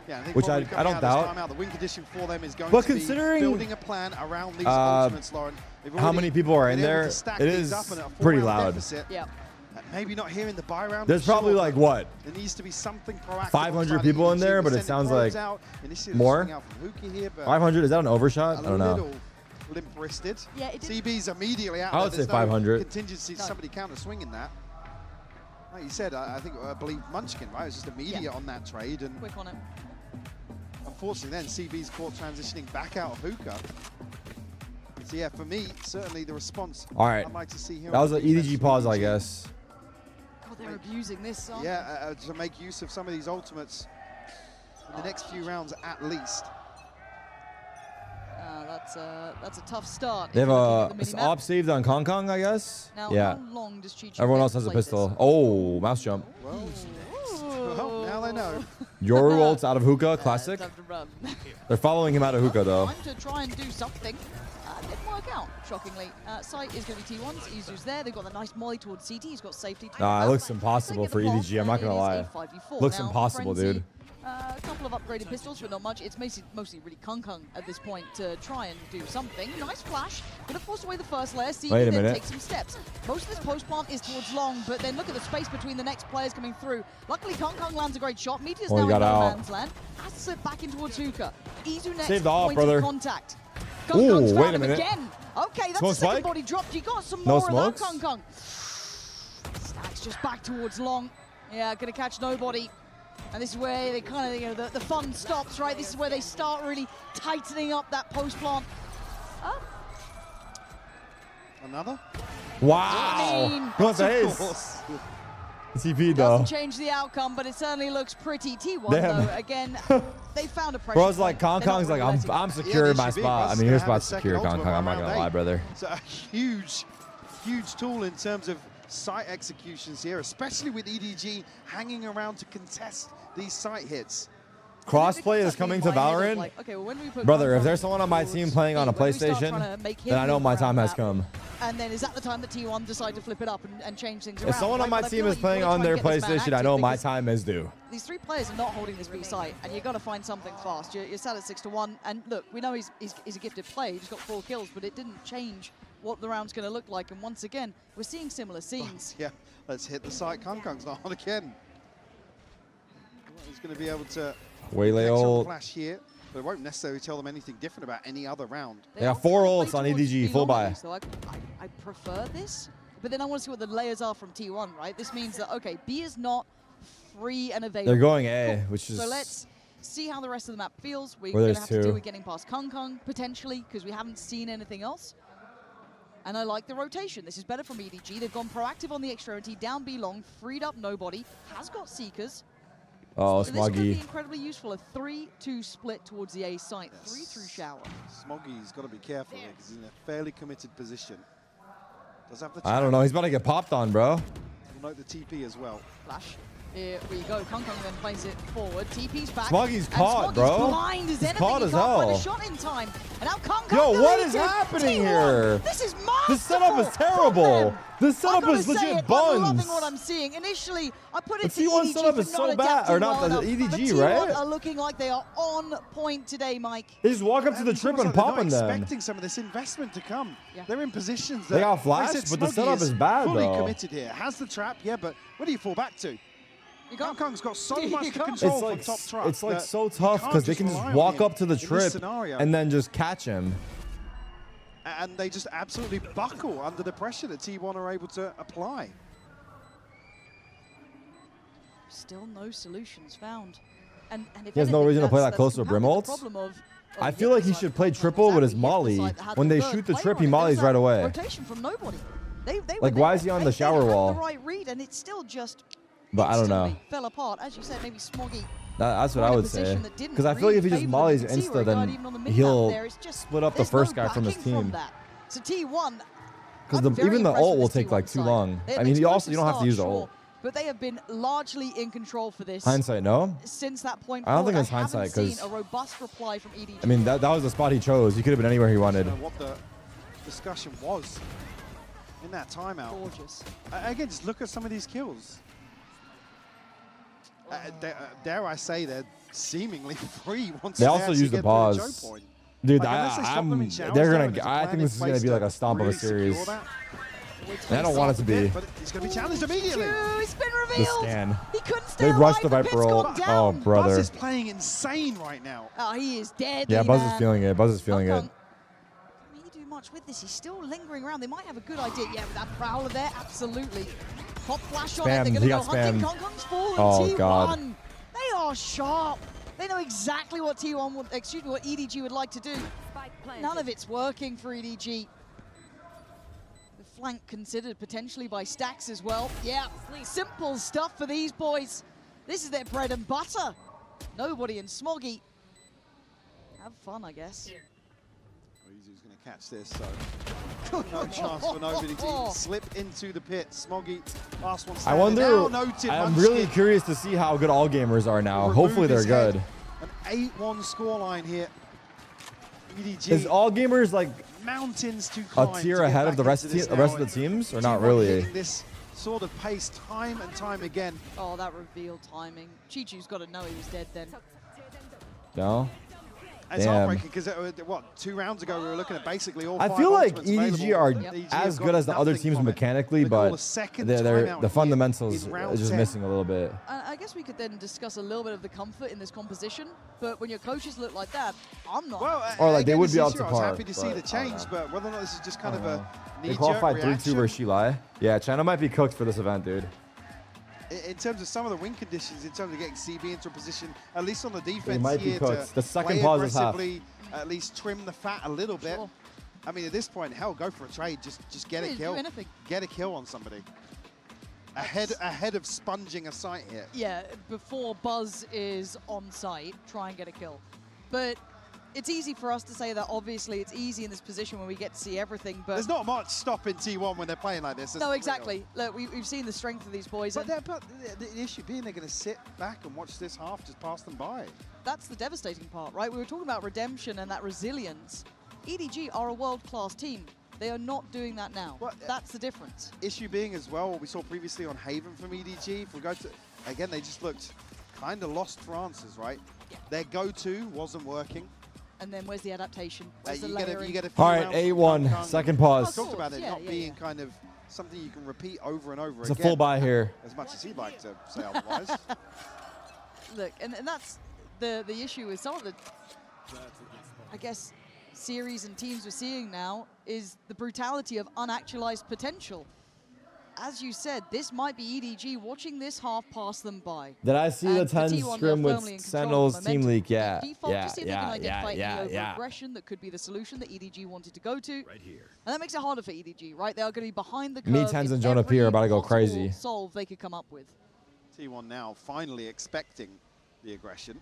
Yeah, I think which I don't doubt. The win condition for them is going but to considering be building a plan around these ultimates, Lauren. How many people are in there? It is pretty loud. Yeah. Maybe not here in the buy round. There's probably like what? There needs to be something proactive. 500 people in there, but it sounds like more. 500? Is that an overshot? I don't know. Limp-wristed. Yeah, CB's immediately out. I would say 500. Contingency, somebody counter swinging that. Like you said, I believe Munchkin, right? It was just immediate on that trade, and quick on it. Unfortunately, then CB's caught transitioning back out of hookah. So yeah, for me, certainly the response. All right. I'd like to see here. That was an EDG pause, I guess. God, they're abusing this. Yeah, to make use of some of these ultimates in the next few rounds at least. That's a tough start. They have a op saved on Kong Kong, I guess. Now, yeah. How long does Chi-Chu Everyone else has a pistol. this? Oh, mouse jump. Well, now they know. Yoru ults out of hookah, classic. Time to run. They're following him out of hookah though. Time to try and do something. Didn't work out, shockingly. Sight is going to be T1's. Izu's there. They've got the nice molly towards CT. He's got safety. Nah, it looks impossible for EDG. I'm not gonna lie. Looks impossible, dude. A couple of upgraded pistols, but not much. It's mostly really Kung at this point to try and do something. Nice flash. Gonna force away the first layer. See Wait a then minute. take some steps. Most of this post plant is towards long, but then look at the space between the next players coming through. Luckily, Kung lands a great shot. Meteor's now in no man's land. Has to slip back in towards hookah. Izu next. Saved off, point brother. of contact. Kung Ooh, wait a found him minute. again. Okay, that's Smoke the second spike? body dropped. You got some No more of that, smokes? Kung. Stacks just back towards long. Yeah, gonna catch nobody. And this is where they kind of, the fun stops, right? This is where they start really tightening up that post plant. Oh. Another? Wow. What's ace? CP though. Doesn't change the outcome, but it certainly looks pretty. T1 Damn. though, again, they found a pressure. Bro's like, point. Kong Kong's like, I'm secure in my spot. I mean, your spot's secure, Kong Kong. I'm not gonna lie, brother. It's a huge tool in terms of site executions here, especially with EDG hanging around to contest these site hits. Crossplay is coming to Valorant. Like, okay, well, when we put Brother, if there's someone on my team playing on a PlayStation, then I know my time has come. And then is that the time that T1 decide to flip it up and change things around? If someone on my But I team feel is like playing you've gotta on try their and get this man PlayStation, I know active my because time is due. These three players are not holding this B site, and you've got to find something fast. You're sat at 6-1, and look, we know he's a gifted player. He's got 4 kills, but it didn't change what the round's going to look like. And once again, we're seeing similar scenes. Yeah, let's hit the site. Kong's not on again. Well, he's going to be able to Waylay ult. flash here, but it won't necessarily tell them anything different about any other round. They got 4 ults on EDG, full buy. So I prefer this, but then I want to see what the layers are from T1, right? This means that, okay, B is not free and available. They're going A, which is... So let's see how the rest of the map feels. We're Where going to there's have to 2. deal with getting past Kong, potentially, because we haven't seen anything else. And I like the rotation. This is better from EDG. They've gone proactive on the extremity, down B long, freed up nobody, has got Seekers. Oh, So this could be Smoggy. incredibly useful. A 3-2 split towards the A site. 3 through shower. Smoggy's got to be careful here because he's in a fairly committed position. Does have the I don't know. He's about to get popped on, bro. We'll note the TP as well. Flash. Here we go. Kung then plays it forward. TP's back. Smoggy's caught, bro. Blind as He's anything. caught He as can't find hell. a shot in time. And now Kung Yo, what is deleted. happening T1, here? This is masterful. This setup is terrible. This setup is legit buns. I'm loving what I'm seeing. Initially, I put it The to T1 EDG setup for is not so bad, adapting or not well the enough, EDG, but T1 right? are looking like they are on point today, Mike. They just walk up to the It's trip almost and like pop they're on not them. expecting some of this investment to come. Yeah. They're in positions that They got flashed, like I said, but the Smoggy setup is bad, fully though. committed here. Has the trap, yeah, but where do you fall back to? Kong's got so You much to can't. control It's from like top trap. it's like that so you tough can't because they can just rely on walk him up to the in this trip scenario. and then just catch him. And they just absolutely buckle under the pressure that T1 are able to apply. Still no solutions found. And if He has no anything, reason to play that's that close to a Brim ult. I feel like he should play triple with his molly. When they shoot the trip, he mollies right away. Rotation from nobody. They Like, why is he on the shower they had wall? the right read, and it's still just But I don't know. instantly fell apart. As you said, maybe Smoggy. That's what were I in a would say. position that didn't Because I feel like if he really just favour them. mollies You can see where insta, he got then even on the mid-map he'll there. It's just- split up the there's first no guy from his backing from team. that. So T1, Because I'm very even the impressed ult with will this take like T1 too side. long. They had I an mean, you don't explosive have to use the start, ult. sure, but they have been largely in control for this. Hindsight, no. Since that point I don't forward, think it's haven't hindsight, seen 'cause- a robust reply from EDG. I mean, that was the spot he chose. He could have been anywhere he wanted. What the discussion was in that timeout. Gorgeous. Again, just look at some of these kills. Dare I say they're seemingly free once They they also actually use the get through the pause. choke point. Dude, Like, unless they stop them in showers they're there gonna. and there's a I plan think in this is gonna place be like to a stomp of a really secure series. that. And I don't want it to be. But it's going to be challenged immediately. It's been The revealed. scan. He couldn't stay They rushed the alive. Viper pit's ult. gone down. Oh, brother. Buzz is playing insane right now. Oh, he is dead. Yeah, Buzz is feeling it. Buzz is feeling it. Can't really do much with this. He's still lingering around. They might have a good idea. Yeah, with that Prowler there, absolutely. Pop flash on it. Spammed. They're He going to go got hunting. spammed. Kong's fallen. Oh, T1. God. They are sharp. They know exactly what T1 would, excuse me, what EDG would like to do. None of it's working for EDG. The flank considered potentially by Stacks as well. Yeah, simple stuff for these boys. This is their bread and butter. Nobody in Smoggy. Have fun, I guess. Who's going to catch this? So no chance for nobody to even slip into the pit. Smoggy, last one I standing. wonder. Now noted I'm Munchkin really curious to see how good all gamers are now. remove Hopefully they're his head. good. An 8-1 scoreline here. EDG. Is all gamers like mountains to a climb tier to get ahead of back the rest into this of the now, rest of the and teams, or not T1 really? hitting this sort of pace time and time again. Oh, that reveal timing. Chi-Chu's got to know he was dead then. No. It's Damn. heartbreaking because, what, 2 rounds ago we were looking at basically all I 5 feel like ultimates EDG available. are EDG as have good got as the other nothing teams from it. mechanically, They call but a second the timeout fundamentals in round is just 10. missing a little bit. I guess we could then discuss a little bit of the comfort in this composition, but when your coaches look like that, I'm not. Well, Or like they again, would this be up issue, to I was par. happy to see the change, but whether or not this is just kind of a They knee-jerk qualified 3-2 reaction. versus Shilai. Yeah, China might be cooked for this event, dude. In terms of some of the win conditions, in terms of getting CB into a position, at least on the defense might be here, cooked. to The second play pause is half. aggressively, at least trim the fat a little bit. Sure. I mean, at this point, hell, go for a trade. Just get a Do kill. anything. Get a kill on somebody. Ahead of sponging a site here. Yeah, before Buzz is on site, try and get a kill. But it's easy for us to say that. Obviously, it's easy in this position when we get to see everything. But There's not much stopping T1 when they're playing like this. no, exactly. Look, we've seen the strength of these boys. But, And the issue being they're going to sit back and watch this half just pass them by. that's the devastating part, right? We were talking about redemption and that resilience. EDG are a world-class team. They are not doing that now. Well, That's the difference. Issue being as well, what we saw previously on Haven from EDG, if we go to, again, they just looked kind of lost for answers, right? Yeah. Their go-to wasn't working. And then where's the adaptation? Where's the You layering? get a few All right, rounds from 8-1, Kong. second We pause. talked about it Yeah, not yeah, being yeah. kind of something you can repeat over and over It's again. a full buy here. As much as he'd like to say otherwise. Look, and that's the issue with some of the, I guess, series and teams we're seeing now is the brutality of unactualized potential. As you said, this might be EDG watching this half pass them by. Did I see the And 10 T1 scrim are with firmly in control of the Sentinel's team momentum. leak? Yeah, Default, yeah, just see if they can identify any yeah. over-aggression that could be the solution that EDG wanted to go to. Right here. And that makes it harder for EDG, right? They are going to be behind the curve. Me, Tens, in and Jonah every P are about to go possible crazy. solve they could come up with. T1 now finally expecting the aggression.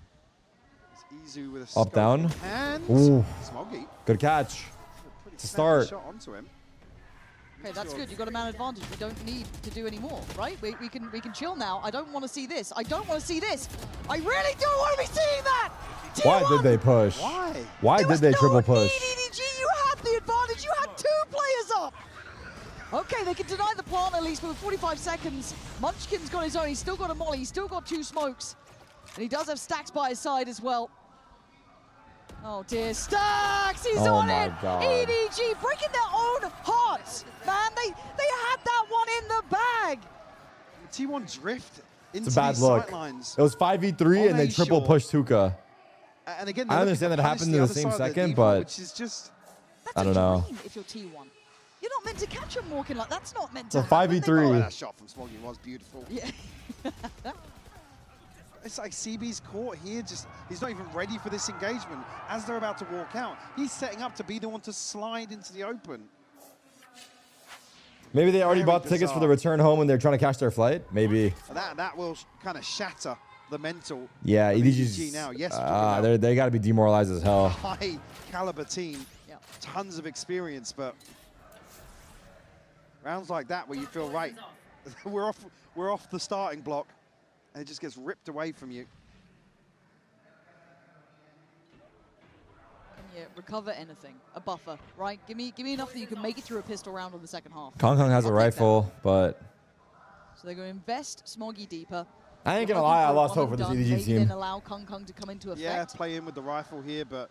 It's Izu with a Up, scope down. in hand. Ooh. Smoggy. Good catch. Pretty To snappy start. shot onto him. Okay, that's good. You got a man advantage. We don't need to do any more, right? We can chill now. I don't want to see this. I don't want to see this. I really don't want to be seeing that. Why did they push? Why? Why did they triple push? EDG, you had the advantage. You had 2 players up. Okay, they can deny the plant at least, but with 45 seconds, Munchkin's got his own. He's still got a molly. He's still got 2 smokes. And he does have Stacks by his side as well. Oh dear, Stacks! He's on it! God. EDG breaking their own hearts! Man, they had that one in the bag! T1 drift into It's a bad these look. sightlines. It was 5v3 and they triple pushed Tuka. And again, I understand that happened in the same second, but which is just, I don't know. If you're T1. You're not meant to catch him walking like that's not meant It's to a happen. 5v3. Oh, that shot from Smoggy was beautiful. Yeah. It's like CB's caught here, just he's not even ready for this engagement. As they're about to walk out, he's setting up to be the one to slide into the open. Maybe they already Very bought tickets for bizarre. the return home when they're trying to catch their flight. Maybe. That will kind of shatter the mental. Yeah, of EDG's EDG now. Yes, they got to be demoralized as hell. high caliber team, tons of experience, but rounds like that where you feel right, we're off the starting block, and it just gets ripped away from you. Can you recover anything? A buffer, right? Give me enough that you can make it through a pistol round in the second half. Kong Kong has a rifle, but So they're going to invest Smoggy deeper. I ain't They're gonna lie, I looking lost one hope for this and EDG done. Maybe team. then allow Kong Kong to come into effect. Yeah, play in with the rifle here, but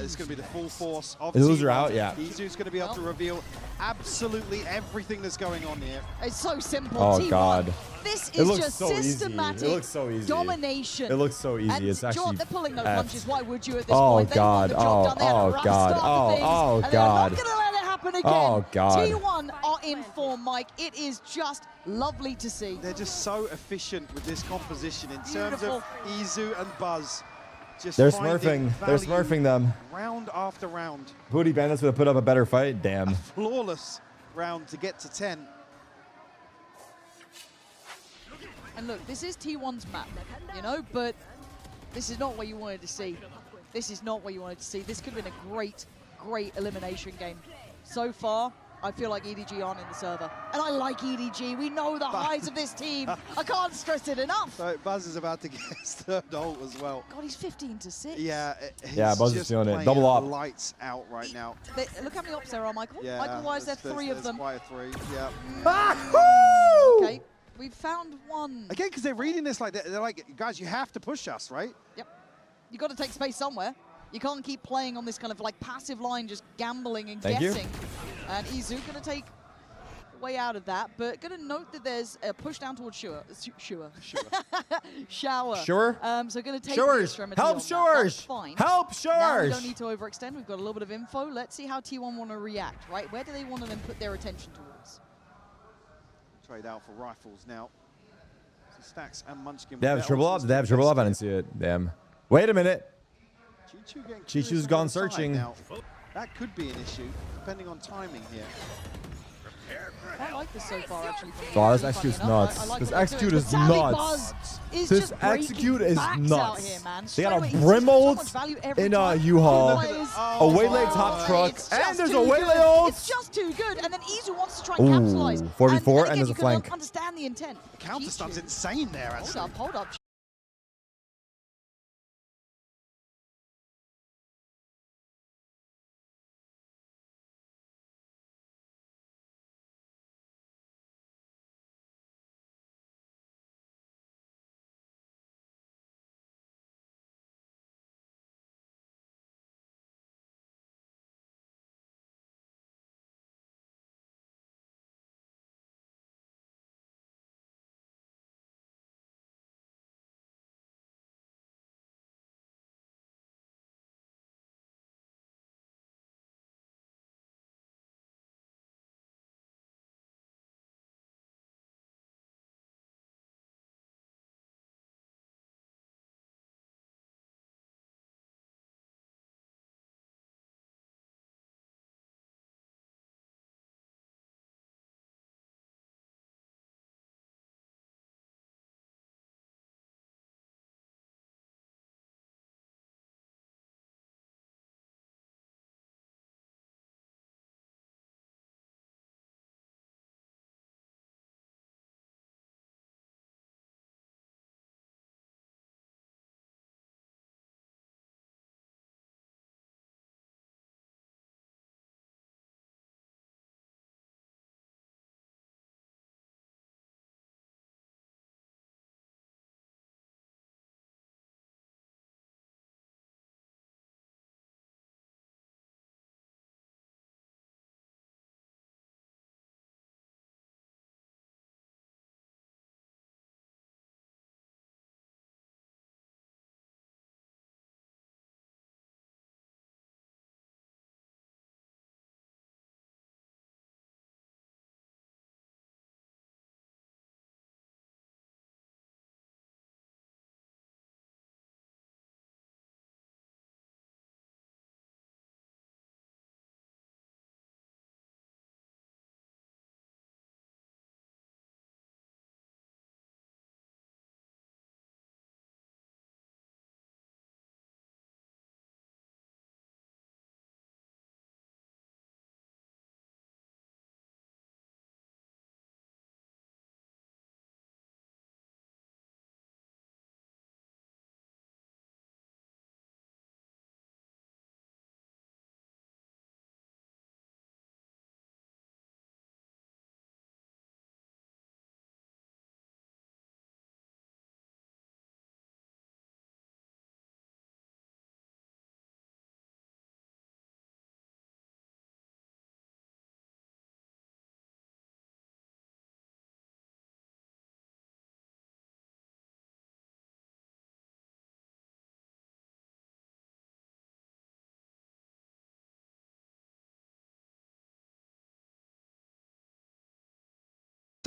it's going to be the full force of Is Loser T1. out? Yeah. Izu's going to be able to reveal absolutely everything that's going on here. It's so simple. Oh, T1. God. This It is looks just so easy. systematic It looks so easy. domination. It looks so easy. And It's do you know what? actually They're pulling no effed. punches. Why would you at this Oh, point? They want God. the job done. They had to Oh, rush God. start the things, Oh, and they're God. not going to let it happen again. Oh, God. T1 are in form, Mike. It is just lovely to see. They're just so efficient with this composition in terms Beautiful. of Izu and Buzz. Just They're finding smurfing. They're value smurfing them. round after round. Booty Bandits would have put up a better fight. Damn. Flawless round to get to 10. And look, this is T1's map, you know, but this is not what you wanted to see. This is not what you wanted to see. This could have been a great, great elimination game. So far, I feel like EDG aren't in the server. And I like EDG. We know the highs of this team. I can't stress it enough. So Buzz is about to get his third ult as well. God, he's 15-6. Yeah, Yeah, Buzz is just feeling it. playing Double up. Lights out right now. Look how many ops there are, Michael. Yeah, Michael, why is there there's- 3 of there's them? quite a 3, yeah. Okay, we've found one. Again, because they're reading this like, they're like, guys, you have to push us, right? Yep. You got to take space somewhere. You can't keep playing on this kind of like passive line, just gambling and Thank you. guessing. And Izu going to take way out of that, but going to note that there's a push down towards Shower. Sure. So going to take Shores. the extremity Help on that. Shores. That's fine. Help Now we Shores. don't need to overextend. We've got a little bit of info. Let's see how T1 want to react, right? Where do they want to then put their attention towards? Trade out for rifles now. So Stacks and Munchkin. They have triple up. They have triple up. I didn't see it. Damn. Wait a minute. Chichu's gone searching. Now. That could be an issue, depending on timing here. I like this so far, actually. Oh, this execute's nuts. This execute is nuts. This execute is nuts. They got a Brimolds in a U-Haul, a Waylay top truck, and there's a Waylay ult. It's just too good, and then Izu wants to try and capitalize. 4v4, and again, there's a you can flank. understand the intent. Counter stun's insane there, actually. Hold up.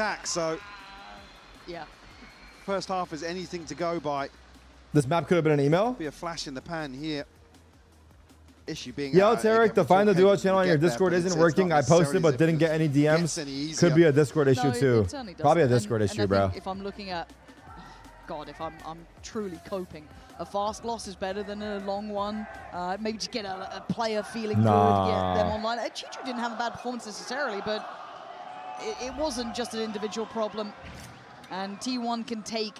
stacks, so yeah. First half is anything to go by. This map could have been an email. Be a flash in the pan here. Issue being Yo, Tarik, the Find the Duo channel on your Discord isn't working. I posted but didn't get any DMs. Could be a Discord issue too. Probably a Discord issue, bro. If I'm looking at, God, if I'm truly coping, a fast loss is better than a long one. Maybe just get a player feeling good, get them online. Chichu didn't have a bad performance necessarily, but it wasn't just an individual problem. And T1 can take,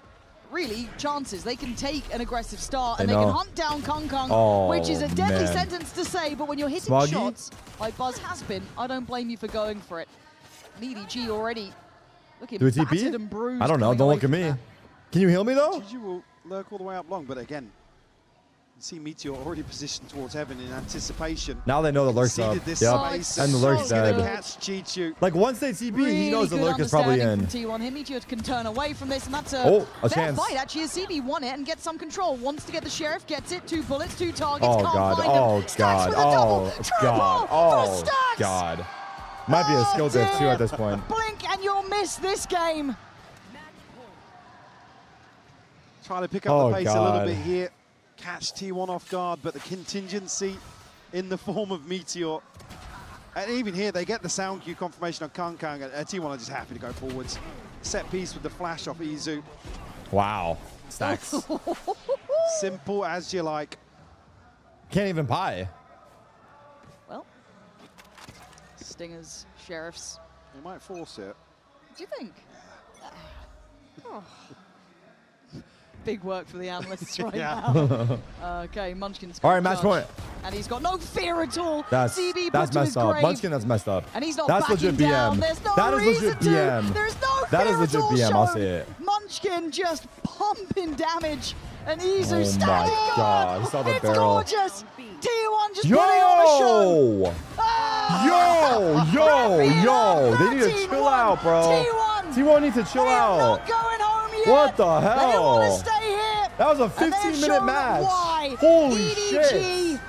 really, chances. They can take an aggressive start and they can hunt down Kung Kung, which is a deadly sentence to say, but when you're hitting shots like Buzz has been, I don't blame you for going for it. And EDG already looking battered and bruised. I don't know. Don't look at me. That. Can you heal me, though? GG will lurk all the way up long, but again, you see Meteor already positioned towards heaven in anticipation. Now they know the lurk's up. And the lurk's dead. Like, once they TP, really he knows the lurk is probably in. T1 here, Meteor can turn away from this, and that's a fair chance. fight, actually, as CB won it and gets some control. Wants to get the Sheriff, gets it, 2 bullets, 2 targets, Oh, can't God. find Oh, him. God. Oh, God. Oh, God. Might be a skill diff, too, at this point. Blink, and you'll miss this game. Trying to pick up the pace a little bit here. Catch T1 off guard, but the contingency in the form of Meteor. And even here, they get the sound cue confirmation on Kung Kung, and T1 are just happy to go forwards. Set piece with the flash off Izu. Wow. Stacks. Simple as you like. Can't even pie. Well, Stingers, Sheriffs. They might force it. Do you think? Oh. Big work for the analysts right now. Okay, Munchkin's all right, match point. And he's got no fear at all. That's messed up. Munchkin, that's messed up. And he's not that's backing legit down. BM. There's no that is reason legit BM. to. There's no that fear is legit at all BM. shown. I'll say it. Munchkin just pumping damage. And Izu Oh standing my God, he saw the it's barrel. gorgeous. T1 just putting on a show. Yo. They need to chill out, bro. T1 needs to chill out. Not going home yet. What the hell? They want to stay here. That was a 15-minute match. Why. Holy EDG shit.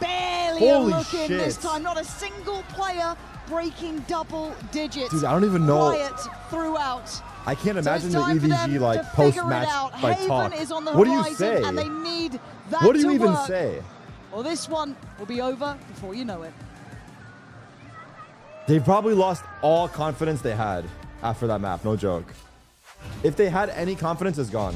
Barely Holy looking shit. this time. Not a single player breaking double digits. Dude, I don't even know. Quiet throughout. I can't imagine so the EDG like post-match like talk. What do you say? And they need that what do you to even work. say? Well, this one will be over before you know it. They probably lost all confidence they had after that map. No joke. If they had any confidence, it's gone.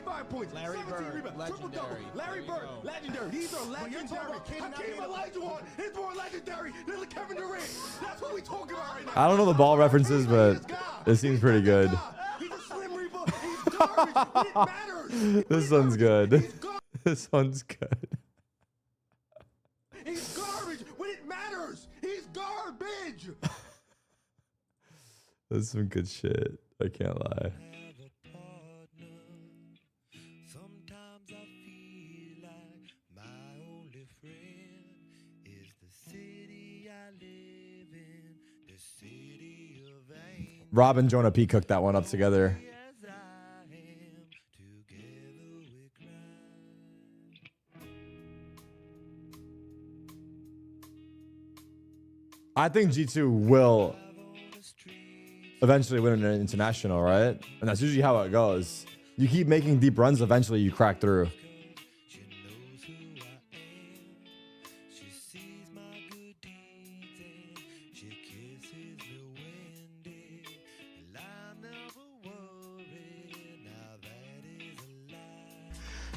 25 points, Larry 17 Bird, rebounds, triple-double. legendary. Larry There you Bird, go. legendary. These are legendary. Hakeem Olajuwon is more legendary than Kevin Durant. That's what we talking about right now. I don't know the ball references, but it seems pretty good. He's a slim reaper. He's garbage when it matters. This one's good. This one's good. He's garbage when it matters. He's garbage. That's some good shit. I can't lie. Rob and Jonah P cooked that one up together. I think G2 will eventually win an international, right? And that's usually how it goes. You keep making deep runs, eventually you crack through.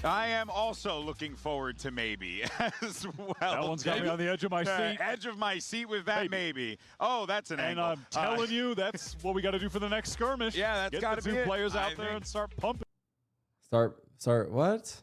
I am also looking forward to maybe as well. That one's got me on the edge of my seat. Edge of my seat with that maybe. Oh, that's an And angle. I'm telling you, that's what we got to do for the next skirmish. Yeah, that's got to Get be the two it. players out I there think. and start pumping. Start what?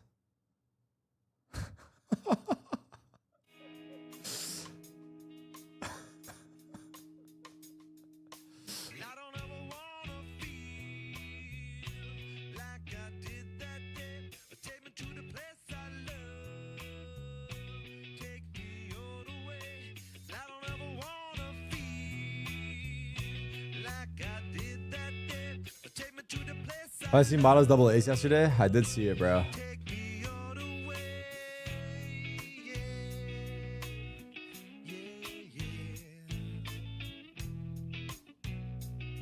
I seen Models double ace yesterday. I did see it, bro.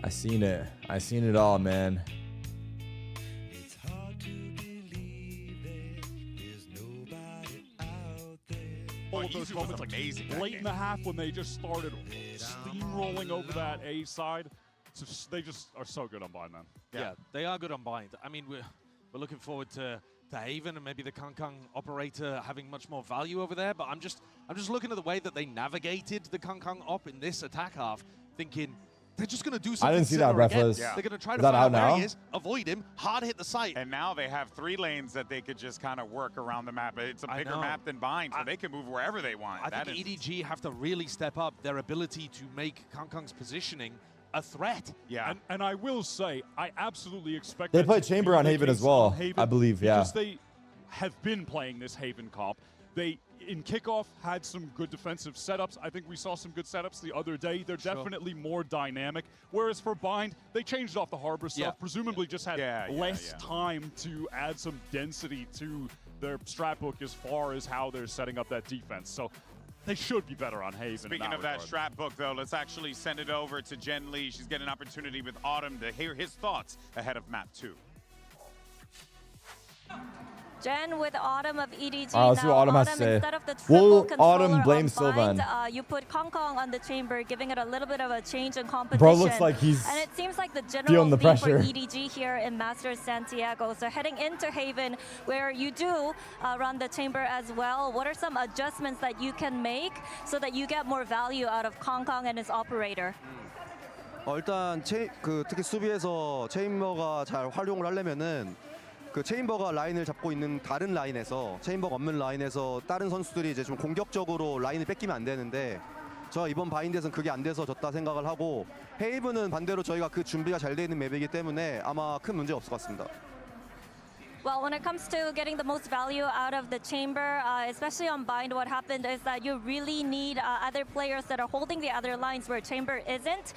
I seen it. I seen it all, man. All of those moments, like late in the half when they just started steamrolling over that A side. They just are so good on bind, man. Yeah, they are good on bind. I mean, we're looking forward to Haven and maybe the Kong operator having much more value over there. But I'm just looking at the way that they navigated the Kong op in this attack half, thinking they're just going to do something. I didn't see that, similar again. Breathless. Yeah. They're going to try Is to that find out out where now? he is, avoid him, hard hit the site. And now they have 3 lanes that they could just kind of work around the map. It's a bigger map than bind, so they can move wherever they want. I think EDG have to really step up their ability to make Kong's positioning a threat. Yeah. And I will say, I absolutely expect They that played to Chamber be on the Haven case as well, on Haven I believe, yeah. Because they have been playing this Haven comp. They, in kickoff, had some good defensive setups. I think we saw some good setups the other day. They're definitely more dynamic. Whereas for bind, they changed off the Harbor stuff, presumably just had less time to add some density to their strat book as far as how they're setting up that defense. So they should be better on Haven. Speaking of that strat book, though, let's actually send it over to Jen Lee. She's getting an opportunity with Autumn to hear his thoughts ahead of map 2. Jen with Autumn of EDG. All right, let's see what Autumn has to say. Instead of the triple Will controller Autumn blame on Sylvan? bind, you put Kong on the chamber, giving it a little bit of a change in competition. Bro looks like he's and it seems like the general feeling the theme pressure. for EDG here in Masters Santiago. So heading into Haven, where you do run the chamber as well, what are some adjustments that you can make so that you get more value out of Kong and his operator? 일단 특히 수비에서 체인버가 잘 활용을 하려면은 그 체인버가 라인을 잡고 있는 다른 라인에서 체인버가 없는 라인에서 다른 선수들이 이제 좀 공격적으로 라인을 뺏기면 안 되는데 저 이번 바인드에서는 그게 안 돼서 졌다 생각을 하고 헤이븐은 반대로 저희가 그 준비가 잘 돼 있는 맵이기 때문에 아마 큰 문제 없을 것 같습니다. Well, when it comes to getting the most value out of the chamber, especially on bind, what happened is that you really need other players that are holding the other lines where chamber isn't,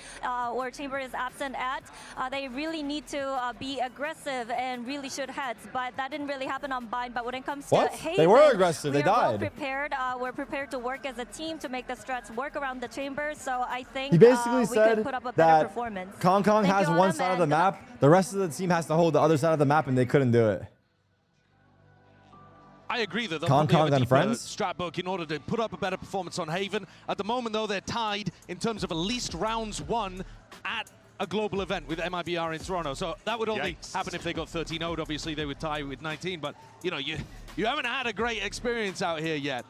or chamber is absent at. They really need to be aggressive and really shoot heads, but that didn't really happen on bind. But when it comes to Haven, they were aggressive. They died. Well prepared. We're prepared to work as a team to make the strats work around the chamber. So I think He basically we said could put up a better that performance. Kong Thank has you, one Autumn, side of the and map. The rest of the team has to hold the other side of the map, and they couldn't do it. I agree that they'll Kong probably have a and deeper friends? strat book in order to put up a better performance on Haven. At the moment, though, they're tied in terms of at least rounds won at a global event with MIBR in Toronto. So that would only happen if they got 13-0'd. Obviously, they would tie with 19. But, you know, you haven't had a great experience out here yet.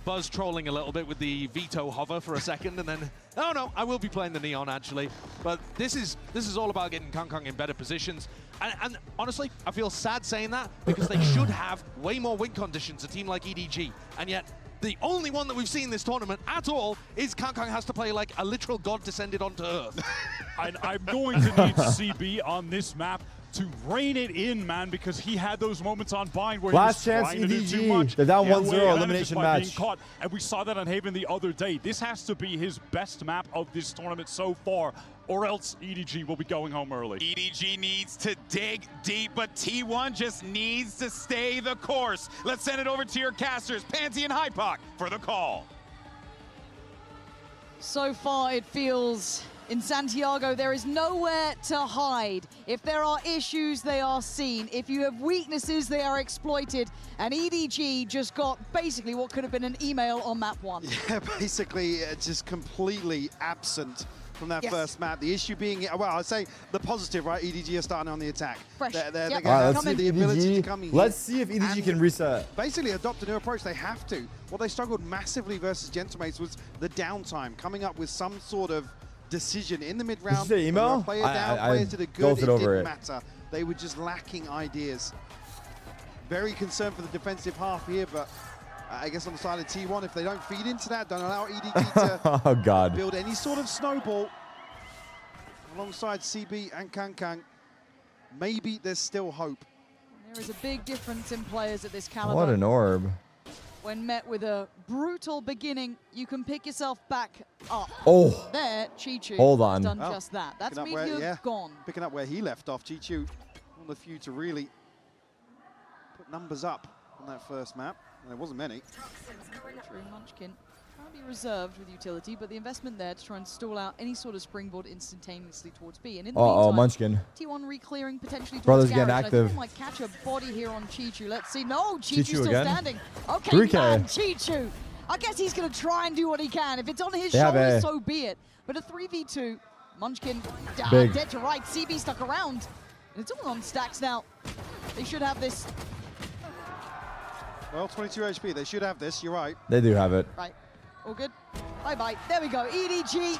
Buzz trolling a little bit with the veto hover for a second, and then, oh no, I will be playing the Neon actually. But this is all about getting Kong in better positions. And honestly, I feel sad saying that because they should have way more win conditions, a team like EDG. And yet, the only one that we've seen this tournament at all is Kong has to play like a literal god descended onto Earth. And I'm going to need CB on this map to rein it in, man, because he had those moments on Bind where last he was chance trying to do too EDG. much. They're down 1-0 away elimination by being match. Caught. And we saw that on Haven the other day. This has to be his best map of this tournament so far, or else EDG will be going home early. EDG needs to dig deep, but T1 just needs to stay the course. Let's send it over to your casters, Pansy and Hypoc, for the call. So far, it feels in Santiago there is nowhere to hide. If there are issues, they are seen. If you have weaknesses, they are exploited. And EDG just got basically what could have been an email on map 1. Yeah, basically just completely absent from that first map. The issue being, well, I'd say the positive, right? EDG are starting on the attack. Fresh. They're Yep. gonna Let's have see the ability to come in. Let's see if EDG and can reset. basically adopt a new approach. They have to. What they struggled massively versus Gentlemates was the downtime, coming up with some sort of decision in the mid-round. Did you say email? Player down, I player to the good, ghosted it over didn't it. matter. They were just lacking ideas. Very concerned for the defensive half here, but I guess on the side of T1, if they don't feed into that, don't allow EDG to Oh God. build any sort of snowball alongside CB and Kang, maybe there's still hope. There is a big difference in players at this caliber. What an orb. When met with a brutal beginning, you can pick yourself back up. Oh. There, Chichu Hold has on. done Oh. just that. That's Picking up mean where- you're gone. Picking up where he left off, Chichu, one of the few to really put numbers up on that first map. And there wasn't many. True, Munchkin trying to be reserved with utility, but the investment there to try and stall out any sort of springboard instantaneously towards B. And in the meantime, Munchkin. T1 re-clearing potentially towards Brother's getting Garage. I think active. they might catch a body here on Chichu. Let's see. No, Chichu's Chichu still again? standing. Okay, 3K. man, Chichu. I guess he's going to try and do what he can. If it's on his They have shoulders, A. so be it. But a 3v2, Munchkin Big. dead to right. CB stuck around. And it's all on stacks now. They should have this. Well, 22 HP, they should have this, you're right. They do have it. Right, all good. Bye-bye. There we go. EDG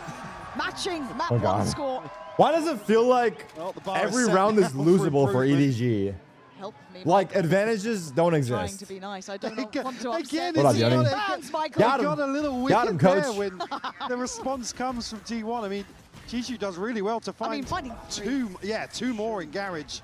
matching map Oh, 1 God. score. Why does it feel like Well, the bar every is set round is now losable for improvement. EDG? Help me, Like Michael. advantages don't Trying exist. to be nice. I don't know, want to Again, upset What up, the Johnny? fans, Michael. Got They him. got a little Got wicked him, there coach. when the response comes from T1. I mean, Chichu does really well to find finding two more in Garage.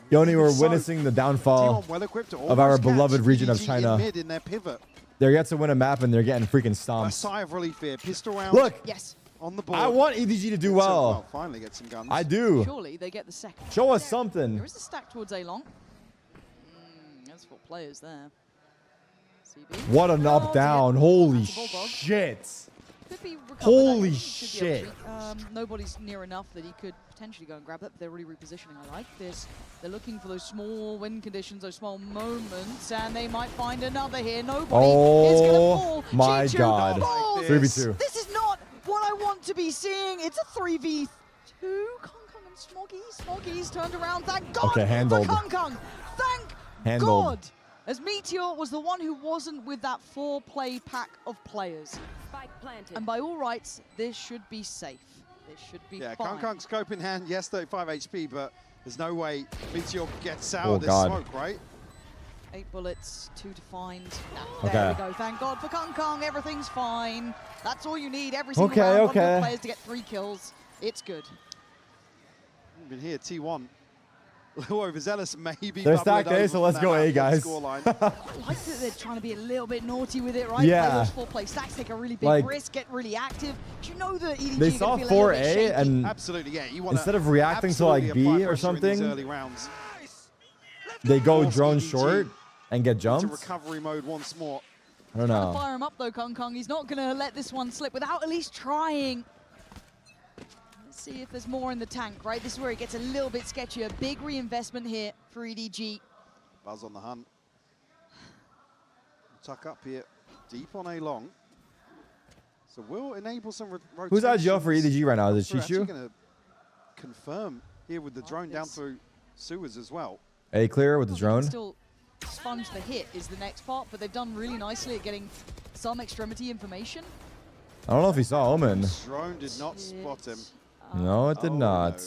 Yoni, we're So, witnessing the downfall T1 well equipped to of our almost catch beloved region of EDG China. in mid in their pivot. They're yet to win a map and they're getting freaking A stomped. sigh of relief here. Pistol round. Look, Yes. On the board. I want EDG to do well. Finally get some guns. I do. Surely they get the second. Show us something. There is a stack towards A-Long. That's for players there. CB. What an up down. Holy shit. Could be recovered. Holy He should be able shit. to nobody's near enough that he could potentially go and grab that, but they're really repositioning. I like this. They're looking for those small win conditions, those small moments, and they might find another here. Nobody is going to fall. My Chichu God. falls. 3v2. This is not what I want to be seeing. It's a 3v2. Kong and Smoggy. Smoggy's turned around. Thank God Okay, handled. for Kong. Thank Handled. God. As Meteor was the one who wasn't with that 4-play pack of players. And by all rights, this should be safe. This should be fine. Kong scope in hand. Yes, 35 HP, but there's no way Meteor gets out Oh, of this God. smoke, right? 8 bullets, 2 to find. Okay. There we go. Thank God for Kong. Everything's fine. That's all you need. Every single Okay, round, one okay. good players to get 3 kills. It's good. Been here, T1. A little overzealous, maybe. They're bubble it stacked A, over so from let's that go A, outfield guys. scoreline. I like that they're trying to be a little bit naughty with it, right? Yeah. Play those 4-play stacks, take a really big Like- risk, get really active. Do you know that EDG They are saw gonna feel a little bit 4A shaky? and Absolutely, yeah. You wanna instead of reacting to like absolutely apply B or pressure in these something, early rounds. they go Force drone EDG short and get into jumped. recovery mode once more. I don't Trying to know. fire him up though, Kong. He's not going to let this one slip without at least trying. Let's see if there's more in the tank, right? This is where it gets a little bit sketchier. Big reinvestment here for EDG. Buzz on the hunt. Tuck up here, deep on A long. So we'll enable some rotation. Who's IGL for EDG right now? Is it We're actually Chichu? gonna confirm here with the drone down through sewers as well. A clear with the drone. Still sponge the hit is the next part, but they've done really nicely at getting some extremity information. I don't know if he saw Omen. Drone did not spot him. No, it did not.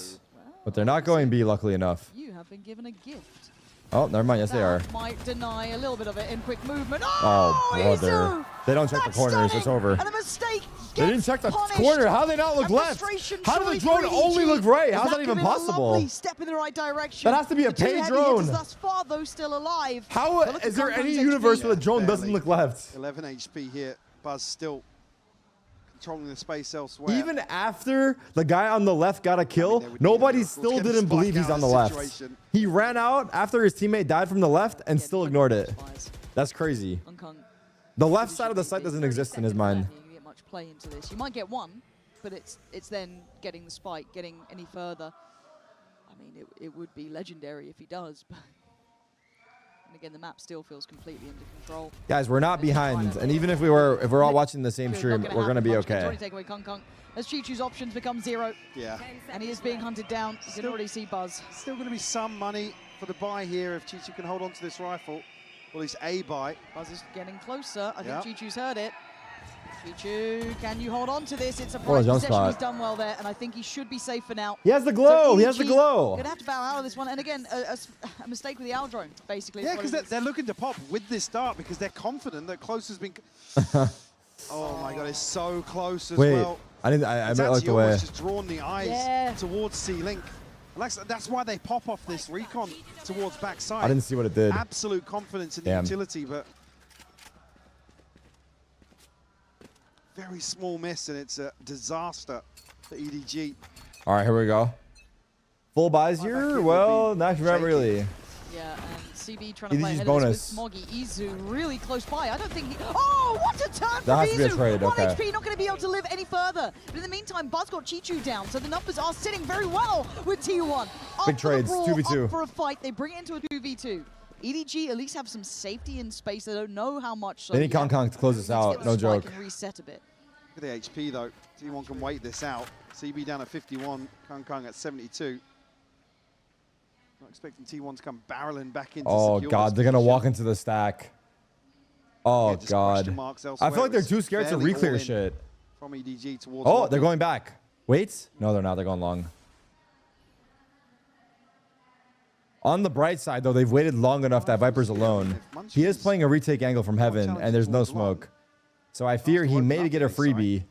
But they're not going B, luckily enough. You have been given a gift. Oh, never mind. Yes, they are. Might deny a little bit of it in quick movement. Oh, brother. They don't check the corners. It's over. And a mistake. They didn't check the corner. How do they not look left? How did the drone only look right? How's that even possible? Step in the right direction. That has to be a paid drone. Thus far, though, still alive. How is there any universe where the drone doesn't look left? 11 HP here. Buzz still controlling the space elsewhere. Even after the guy on the left got a kill, nobody still didn't believe he's on the left. He ran out after his teammate died from the left and still ignored it. That's crazy. The left side of the site doesn't exist in his mind. You get much play into this. You might get one, but it's then getting the spike, getting any further. I mean, it would be legendary if he does, but and again, the map still feels completely under control. Guys, we're not behind, and even if we're all watching the same stream, we're gonna be okay. Take away Kung Kung as Chi-Chu's options become 0. Yeah. And he is being hunted down. You can already see Buzz. Still going to be some money for the buy here if Chi-Chu can hold on to this rifle. Well, it's a buy. Buzz is getting closer. I think Chi-Chu's heard it. Chi-Chu, can you hold on to this? It's a bright possession. He's done well there, and I think he should be safe for now. He has the glow. So he has the glow. Going to have to bow out of this one. And again, a mistake with the owl drone, basically. Yeah, because they're looking to pop with this dart because they're confident that close has been... Oh my God, it's so close as well. I meant like the way. It's just drawn the eyes towards C-Link. That's why they pop off this recon towards backside. I didn't see what it did. Absolute confidence in the utility, but very small miss, and it's a disaster for EDG. All right, here we go. Full buys here? Well, not really. Yeah, and CB trying to play ahead bonus. Of this with Smoggy. Izu really close by. I don't think he... Oh, what a turn from That has to be a Izu. trade, 1 okay. HP, not going to be able to live any further. But in the meantime, Buzz got Chi-Chu down, so the numbers are sitting very well with T1. Big trades, 2v2. Up for a fight. They bring it into a 2v2. EDG at least have some safety in space. They don't know how much. So They need Kong Kong to close this out, no joke. And reset a bit. Look at the HP, though. T1 can wait this out. CB down at 51, Kong Kong at 72. Not expecting T1 to come barreling back into Oh, God, they're going to walk into the stack. Oh, God. I feel like they're too scared to re-clear shit. From EDG towards... Oh, they're going back. Wait. No, they're not. They're going long. On the bright side, though, they've waited long enough that Viper's alone. He is playing a retake angle from heaven, and there's no smoke. So I fear he may get a freebie,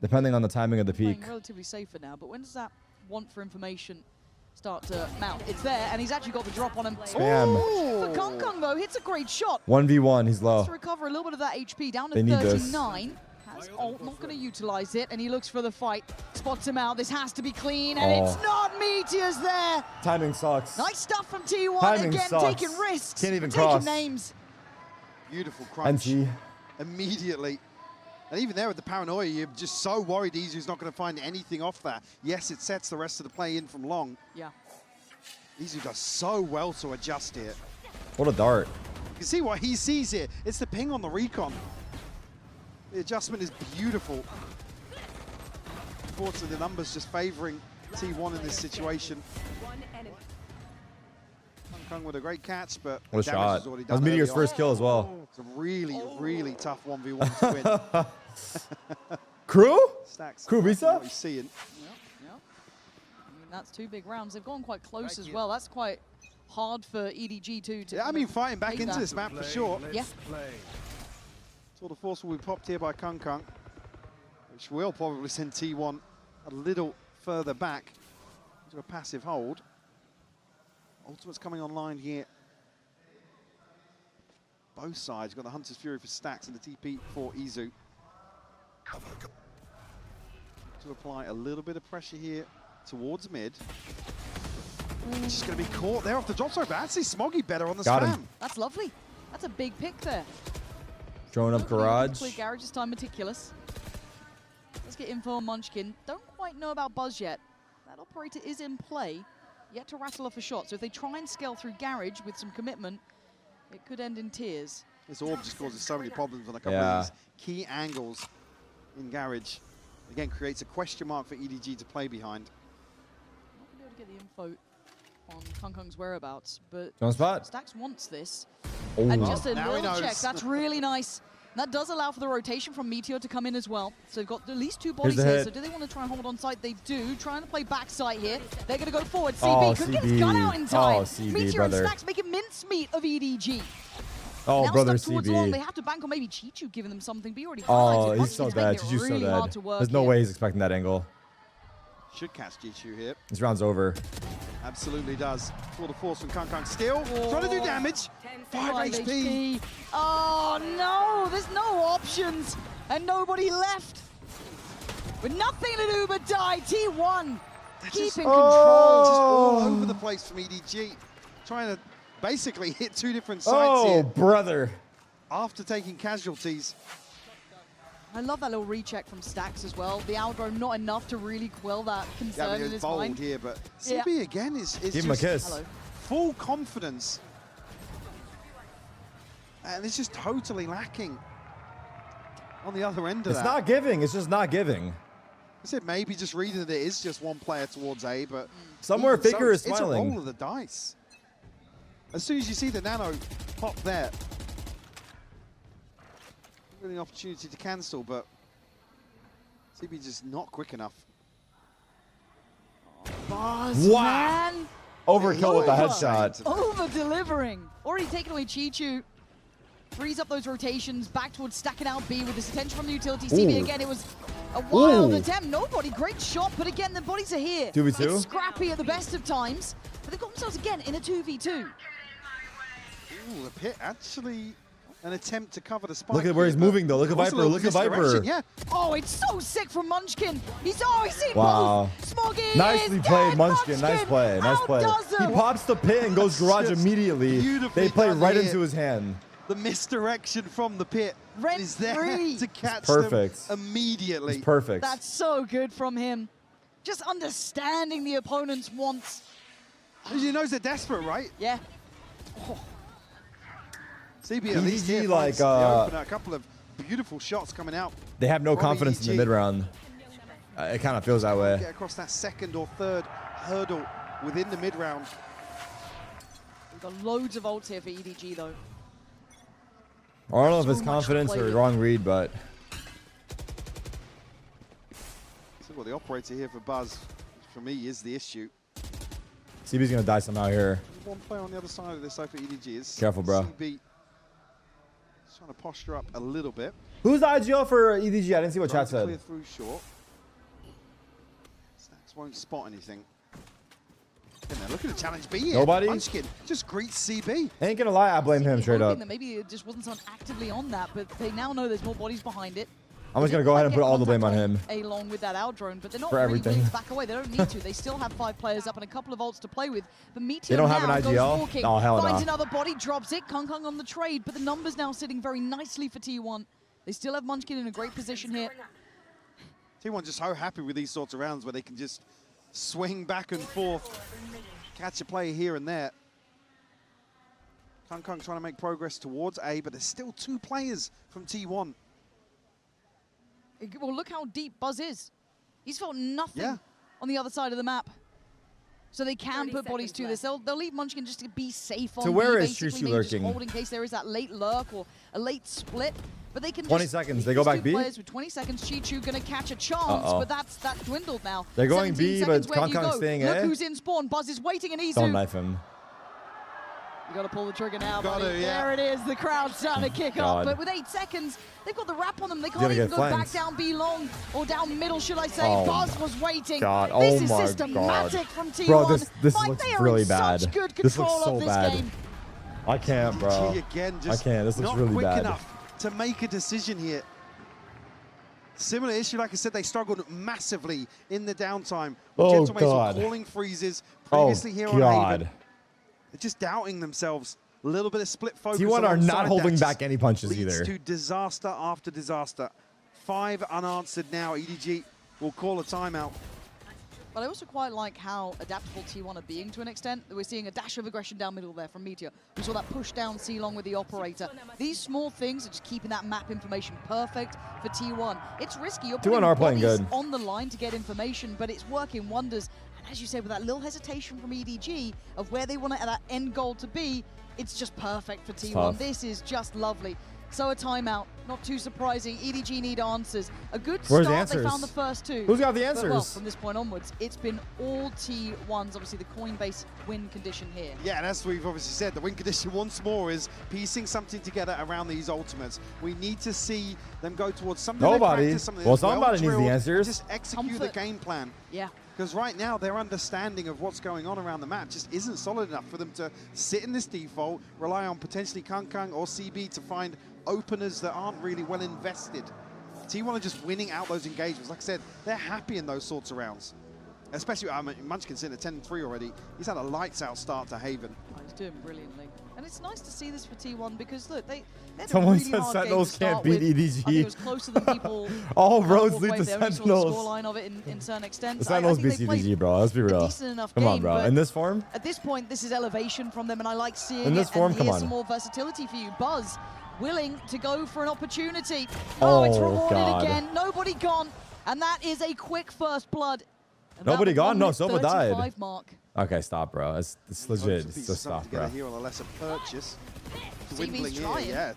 depending on the timing of the peak. Playing relatively safe for now, but when does that want for information start to mount? It's there, and he's actually got the drop on him. Spam. Ooh, for Kong Kong, though, hits a great shot. 1v1, he's low. Has to recover a little bit of that HP, down to They need this. 39. Has ult, not going to utilize it, and he looks for the fight. Spots him out. This has to be clean, and it's not. Meteor's there. Timing sucks. Nice stuff from T1. Timing again, sucks. taking risks. Can't even taking cross. names. Beautiful crunch. NT. Immediately. And even there with the paranoia, you're just so worried Izu's not going to find anything off that. Yes, it sets the rest of the play in from long. Yeah. Izu does so well to adjust here. What a dart. You can see what he sees here. It's the ping on the recon. The adjustment is beautiful. Unfortunately, the numbers just favoring T1 in this situation. Kong Kong with a great catch, but what a shot. That was Meteor's first kill as well. It's a really, really tough 1v1 to win. Crew? Stacks. Crew Visa? What he's seeing. Yep. I mean, that's 2 big rounds. They've gone quite close as well. That's quite hard for EDG to Yeah, I mean, fighting back into this map for sure. Yeah. So the force will be popped here by Kong Kong, which will probably send T1 a little further back into a passive hold. Ultimate's coming online here. Both sides got the Hunter's Fury for Stacks and the TP for Izu. To apply a little bit of pressure here towards mid. Just going to be caught there off the drop. Sorry, but I see Smoggy better on the spam. That's lovely. That's a big pick there. Drone up garage. Clear garage this time, meticulous. Let's get info on Munchkin. Don't quite know about Buzz yet. That operator is in play, yet to rattle off a shot. So if they try and scale through garage with some commitment, it could end in tears. This orb just causes so many problems on a couple of these key angles in garage. Again, creates a question mark for EDG to play behind. get the info on Kung Kung's whereabouts, but On spot. Stacks wants this. Oh. And just a Now he little knows. check. That's really nice. And that does allow for the rotation from Meteor to come in as well. So they've got at least 2 bodies the here. hit. So do they want to try and hold on site? They do. Trying to play backside here. They're going to go forward. Oh, CB could get his gun out in CB. time. Oh, CB, Meteor brother. and Stacks making mincemeat of EDG. Oh, now brother, stuck towards long. They CB. have to bank on maybe Chichu giving them something. But he already Oh, highlighted he's so Munchkin's dead. making it Chichu's really so hard dead. to work There's no here. way he's expecting that angle. Should catch G2 here. This round's over. Absolutely does. Full the force from Kung Kung. Still trying to do damage. 5 HP. Oh no, there's no options and nobody left. With nothing to do but die. T1 keeping control. Just all over the place from EDG. Trying to basically hit 2 different sides Oh, here brother. after taking casualties. I love that little recheck from Stacks as well. The Algro not enough to really quell that Yeah, concern I mean, in it was his bold mind. here, but Yeah. CB again is Give him a just kiss. full confidence. And it's just totally lacking on the other end of It's that. not giving. It's just not giving. I said maybe just reading that it is just one player towards A, but Somewhere even Faker is it's a smiling. roll of the dice. As soon as you see the nano pop there, really an opportunity to cancel, but CB just not quick enough. Buzz, Wow. man. Overkill with the Over. headshot. Over-delivering. Already taking away Chichu. Frees up those rotations, back towards stacking out B with this attention from the utility. CB Ooh. again, it was a wild Ooh. attempt. Nobody, great shot, but again, the bodies are here. 2v2? It's scrappy at the best of times, but they've got themselves again in a 2v2. Ooh, the pit actually an attempt to cover the spike. Look at where here, he's but moving, though. Look at also Viper. a Look at Viper. misdirection, Yeah. Oh, it's so sick from Munchkin. He's seen Wow. both. Smoggy Nicely is played, dead. Munchkin. Nice play. Nice play. outdoes He him. pops the pit and goes That's garage just immediately. beautifully They play done right here. into his hand. The misdirection from the pit is there Rent-free. to catch perfect. them immediately. It's perfect. That's so good from him. Just understanding the opponent's wants. He knows they're desperate, right? Yeah. CB at least here EDG, finds like, the opener. A couple of beautiful shots coming out. They have no from confidence in the EDG. mid-round. It kind of feels that way. Get across that second or third hurdle within the mid-round. We've got loads of ults here for EDG, though. I don't know if So it's much confidence to play or with. wrong read, but So what the operator here for Buzz, for me, is the issue. CB's going to die somehow here. One player on the other side of this side for EDG is Careful, bro. CB. Just trying to posture up a little bit. Who's the IGL for EDG? I didn't see what Trying chat to clear said. through short. Stacks won't spot anything. And then look at the challenge B here. Nobody? Munchkin just greets CB. Ain't going to lie, I blame him straight Hoping up. that maybe it just wasn't someone actively on that, but they now know there's more bodies behind it. I'm just going to go ahead and put all the blame on him. Along with that out drone, but they're not For really everything. willing to back away. They don't need to. They still have 5 players up and a couple of ults to play with. But Meteor They don't have now an goes IGL? walking, Oh, hell finds no. another body, drops it. Kung Kung on the trade, but the numbers now sitting very nicely for T1. They still have Munchkin in a great position here. T1 just so happy with these sorts of rounds where they can just swing back and forth, catch a player here and there. Kung Kung trying to make progress towards A, but there's still 2 players from T1. Well, look how deep Buzz is. He's felt nothing on the other side of the map. So they can put bodies to this. They'll leave Munchkin just to be safe on So where B, is basically, Chichu maybe just lurking? hold in case there is that late lurk or a late split. But they can 20 just seconds. They these go back 2 B? players with 20 seconds. Chichu gonna catch a chance, Uh-oh. but that's dwindled now. They're going 17 B, seconds, but where do Kung you Kung's go? staying Look A. who's in spawn. Buzz is waiting and Izu. Don't knife him. You gotta pull the trigger now, Gotta, buddy. yeah. There it is. The crowd's starting to kick God. up. But with 8 seconds, they've got the wrap on them. They can't gonna even get go back flanked. down B long or down middle, should I say. Oh Buzz was waiting. God. This Oh is my systematic God. from T1. Bro, this Mike, looks they are really in bad. such good This control looks so of this bad. game. I can't, bro. EDG again I just can't. This looks not really quick bad. enough to make a decision here. Similar issue, like I said, they struggled massively in the downtime. Oh, Gentlemen were God. calling freezes Oh, previously here on God. Haven. They're just doubting themselves. A little bit of split focus. T1 are alongside not holding that back any punches leads either. to disaster after disaster. 5 unanswered now. EDG will call a timeout. But I also quite like how adaptable T1 are being to an extent. We're seeing a dash of aggression down middle there from Meteor. We saw that push down C-Long with the operator. These small things are just keeping that map information perfect for T1. It's risky. You're T1 putting are playing bodies good. on the line to get information, but it's working wonders. And as you said, with that little hesitation from EDG of where they want that end goal to be, it's just perfect for T1. Tough. This is just lovely. So a timeout, not too surprising. EDG need answers. A good Where's the start, answers? they found the first two. Who's got the But, well, answers? from this point onwards, it's been all T1s, obviously the Coinbase win condition here. Yeah, and as we've obviously said, the win condition once more is piecing something together around these ultimates. We need to see them go towards something. Nobody. Well, somebody needs the well-drilled, answers. Just execute the game plan. Yeah. Because right now, their understanding of what's going on around the map just isn't solid enough for them to sit in this default, rely on potentially Kang or CB to find openers that aren't really well invested. T1 are just winning out those engagements. Like I said, they're happy in those sorts of rounds. Especially, Munchkin's sitting at 10-3 already. He's had a lights-out start to Haven. Oh, he's doing brilliantly. And it's nice to see this for T1 because, look, they had Someone a really said hard Sentinels game to can't start beat with. EDG. I think it was closer than people All thought roads walk lead away. to They only saw the Sentinels. scoreline of it in certain extent. The So I Sentinels think beat they played CDG, bro. Let's be a real. decent enough Come on, game, bro. but In this form? At this point, this is elevation from them, and I like seeing In this it. form, And come here's on. some more versatility for you. Buzz willing to go for an opportunity. Oh, it's rewarded God. again. Nobody gone. And that is a quick first blood. And Nobody that gone? No, 1:35 Sova died. mark. Okay, stop, bro. It's legit. It's just stop, bro. Here on a lesser purchase. CB's Dwindling here, trying. yeah.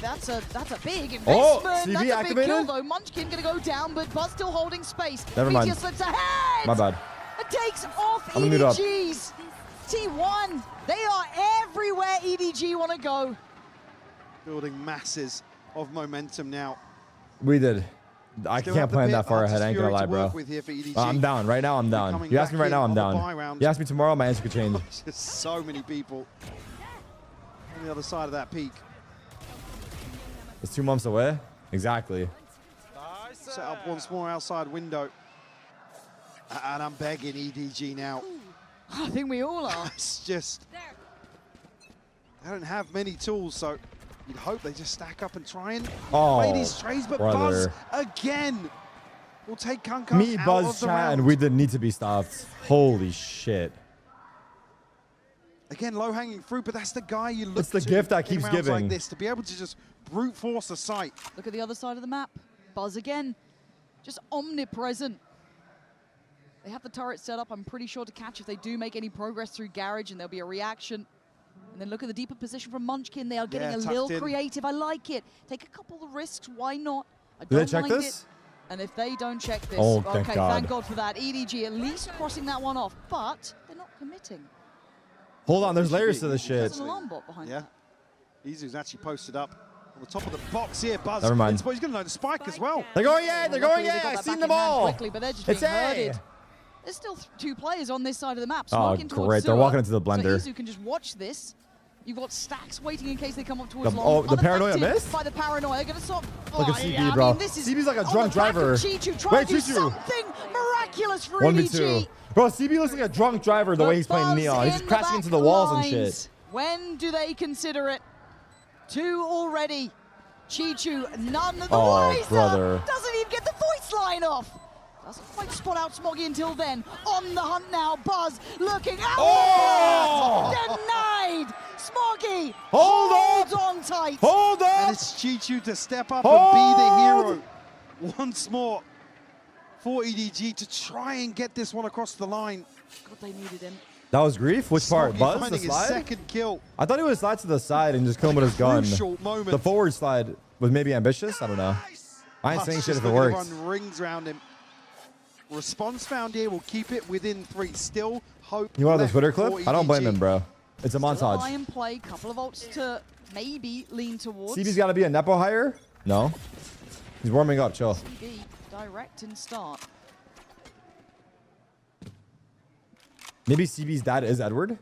That's a big investment. Oh, CB that's a big kill activated? though. Munchkin gonna go down, but Buzz still holding space. Never mind. Meteor slips ahead. My bad. It takes off I'm gonna mute up. EDG's. T1, they are everywhere EDG want to go. Building masses of momentum now. We did. I Still can't have the plan pit, that far Artis ahead. I ain't gonna Fury lie, to bro. work with here for EDG. I'm down. Right now, I'm down. Coming You ask me back right now, in I'm on the buy down. round. You ask me tomorrow, my answer could change. Just so many people on the other side of that peak. It's 2 months away. Exactly. Set up once more outside window. And I'm begging EDG now. I think we all are. It's just, they don't have many tools, so you'd hope they just stack up and try and play these trades, but brother. Buzz again will take Kang Me, out Buzz, of the chat, round. and we didn't need to be stopped. Holy shit. Again, low-hanging fruit, but that's the guy you look It's the to gift that in keeps rounds giving. like this, to be able to just brute force the site. Look at the other side of the map. Buzz again, just omnipresent. They have the turret set up, I'm pretty sure, to catch if they do make any progress through Garage, and there'll be a reaction. And then look at the deeper position from Munchkin. They are getting a little creative. I like it. Take a couple of risks. Why not? I Do they don't check mind this? it. And if they don't check this, Oh, okay, thank God. thank God for that. EDG at least crossing that one off, but they're not committing. Hold on, there's layers to this shit. There's an alarm bot behind Yeah. Izu's actually posted up on the top of the box here. Buzz. Never mind. He's going to know the spike as well. They're going A, they're going Luckily, they A. got I've that seen back them in hand all. Quickly, but they're just It's being A. herded. There's still 2 players on this side of the map. Oh, Smoking towards great. They're Sewer. walking into the blender. So Izu can just watch this. You've got stacks waiting in case they come up towards The- long. oh, the paranoia Unaffected missed? by the paranoia. Gonna stop. Look Oh, at CB, yeah, bro. I mean, this is CB's like a on drunk the back of driver. Chichu trying to do Chichu. something miraculous for 1v2. EDG. Bro, CB looks like a drunk driver the way he's playing Buzz Neon. He's in just crashing the into the back walls and lines. shit. When do they consider it? 2 already. Chichu, none of the Oh, wiser. brother. Doesn't even get the voice line off. Doesn't quite spot out Smoggy until then. On the hunt now, Buzz looking out. Oh! Denied. Smoggy Hold holds on tight. Hold And up! it's Chichu to step up Hold! and be the hero once more for EDG to try and get this one across the line. God, they needed him. That was Grief? Which part? Smoggy Buzz? The finding his slide? second kill. I thought he would slide to the side and just kill him with his gun. Crucial moment. The forward slide was maybe ambitious? I don't know. I ain't Buzz saying shit just if it looking to works. run rings around him. Response found here will keep it within 3. Still hope. You want the left Twitter for clip? I don't blame EDG. him, bro. It's a Still montage. eye and play. Couple of ults to maybe lean towards. CB's got to be a Nepo hire? No. He's warming up. Chill. CB direct and start. Maybe CB's dad is Edward?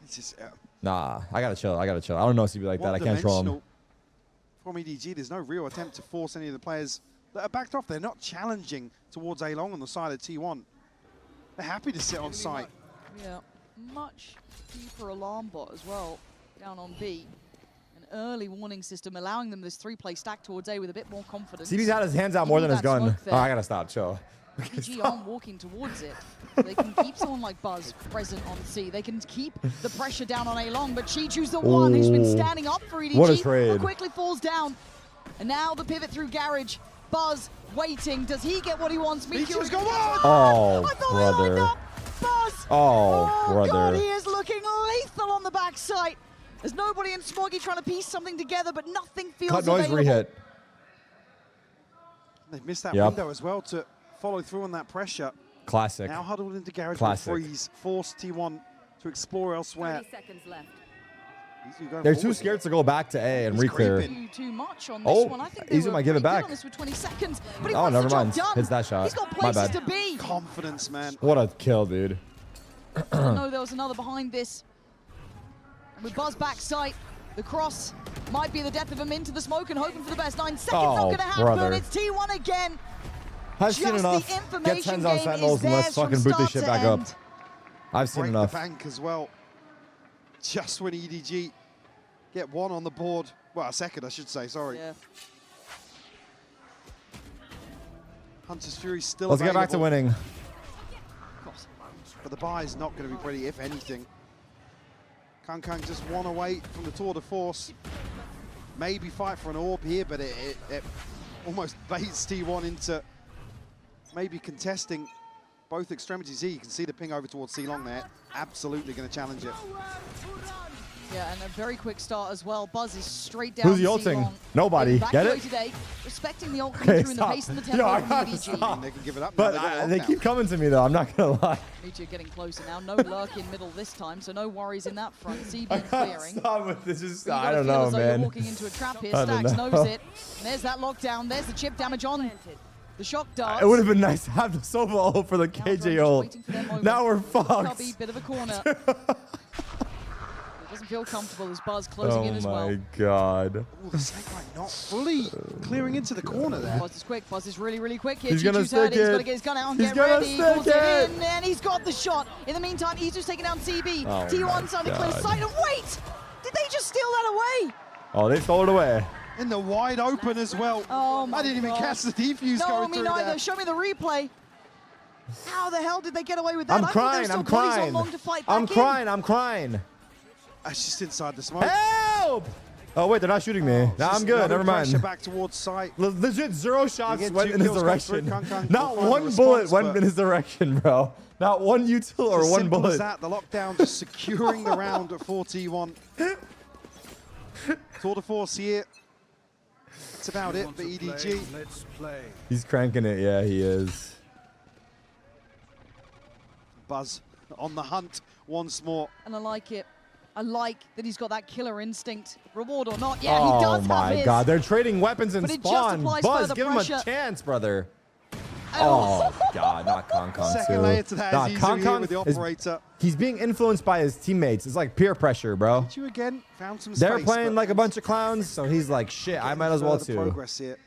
It's just, Nah, I gotta chill. I gotta chill. I don't know CB like that. I can't troll him. one-dimensional from EDG. There's no real attempt to force any of the players that are backed off. They're not challenging towards A-Long on the side of T1. They're happy to sit on site. Yeah, much deeper alarm bot as well down on B. An early warning system allowing them this 3-play stack towards A with a bit more confidence. CB's had his hands out more You than need his that gun. smoke Oh, there. I gotta stop. Chill. EDG aren't walking towards it. They can keep someone like Buzz present on C. They can keep the pressure down on A-Long, but Chichu's the one who's been Ooh. standing up for EDG. What a trade. But quickly falls down. And now the pivot through Garage. Buzz waiting. Does he get what he wants? Meteor's go on! Oh, I thought we lined brother. up. Buzz! Oh, God, brother. he is looking lethal on the backside. There's nobody in Smoggy trying to piece something together, but nothing feels Cut noise available. rehit. They've missed that Yep. window as well to follow through on that pressure. Classic. Now huddled into garage Classic. will freeze, force T1 to explore elsewhere. 30 seconds left. They're too scared to go back to A and re-clear. Too much on this Oh, one. I think they Easy were might give it pretty good back. on this with 20 seconds, but he Oh, wants never the job mind. done. Hits that shot. He's got My places bad. to be. Confidence, man. What a kill, dude. I know there was another behind this. And with Buzz backside, the cross might be the death of him into the smoke and hoping for the best. 9 seconds not Oh, going to happen. brother. It's T1 again. I've seen Just enough. the Get information 10s on game Sentinels is and let's theirs from fucking boot this start shit to back up. end. I've seen Break enough. the bank as well. Just when EDG get one on the board. Well, a second, I should say. Sorry. Yeah. Hunter's Fury still Let's get back to available, winning. but the buy is not going to be pretty, if anything. Kang just one away from the tour de force. Maybe fight for an orb here, but it almost baits T1 into maybe contesting both extremities here. You can see the ping over towards C-Long there. Absolutely going to challenge it. Yeah, and a very quick start as well. Buzz is straight down. Who's the ulting? Nobody. Get it? Today, respecting the ult Okay, coming through in the stop. pace and the Yo, tempo I from gotta EDG. stop. They can give it up. But now. they keep coming to me, though. I'm not going to lie. Meteor getting closer now. No lurk in middle this time, so no worries in that front. CB I gotta clearing. stop with this. Just, But you I gotta don't feel know, as though you're man. walking into a trap here. I don't Stacks know. knows it. And there's that lockdown. There's the chip damage on the shock darts. It would have been nice to have the Sova ult for the KJ ult. Now we're fucked. Cubby, bit of a corner. Doesn't feel comfortable as Buzz closing in as well. Oh my god. Oh, the snake line not fully clearing into the corner there. Buzz is quick. Buzz is really, really quick here. He's gonna Chichu's heard stick it. He's got to it. get his gun out and He's get gonna ready. He stick pulls it it. in, and he's got the shot. In the meantime, Izu's taking down CB. Oh T1 my starting to clear God. sight. And wait! Did they just steal that away? Oh, they stole it away. In the wide open as well. Oh my I didn't even God. catch the defuse No, going me through neither. there. Show me the replay. How the hell did they get away with that? I'm I thought crying. there I'm were still bodies crying. on long to fight I'm back in. crying. I'm crying. That's just inside the smoke. Help! Oh, wait, they're not shooting me. Nah, I'm Just good. no Never pressure mind. back towards sight. Legit 0 shots get went 2 in his kills come direction. through. Kang Not will find one a bullet response, went but in his direction, bro. Not one util or as one simple bullet. as that, the lockdown just securing the round at 4T1. Tour de force here. That's about it for EDG. Let's play. He's cranking it. Yeah, he is. Buzz on the hunt once more. And I like it. I like that he's got that killer instinct. Reward or not, yeah, Oh he does my have his. god, they're trading weapons and But it just spawn. applies Buzz, further give him pressure. a chance, brother. Oh god, not Kong Kong Second too. layer to that Nah, is Kong Izu here Kong with the is- operator. he's being influenced by his teammates. It's like peer pressure, bro. You again found some They're space, playing but like a bunch of clowns, so he's like, shit, I might as well further too. progress here.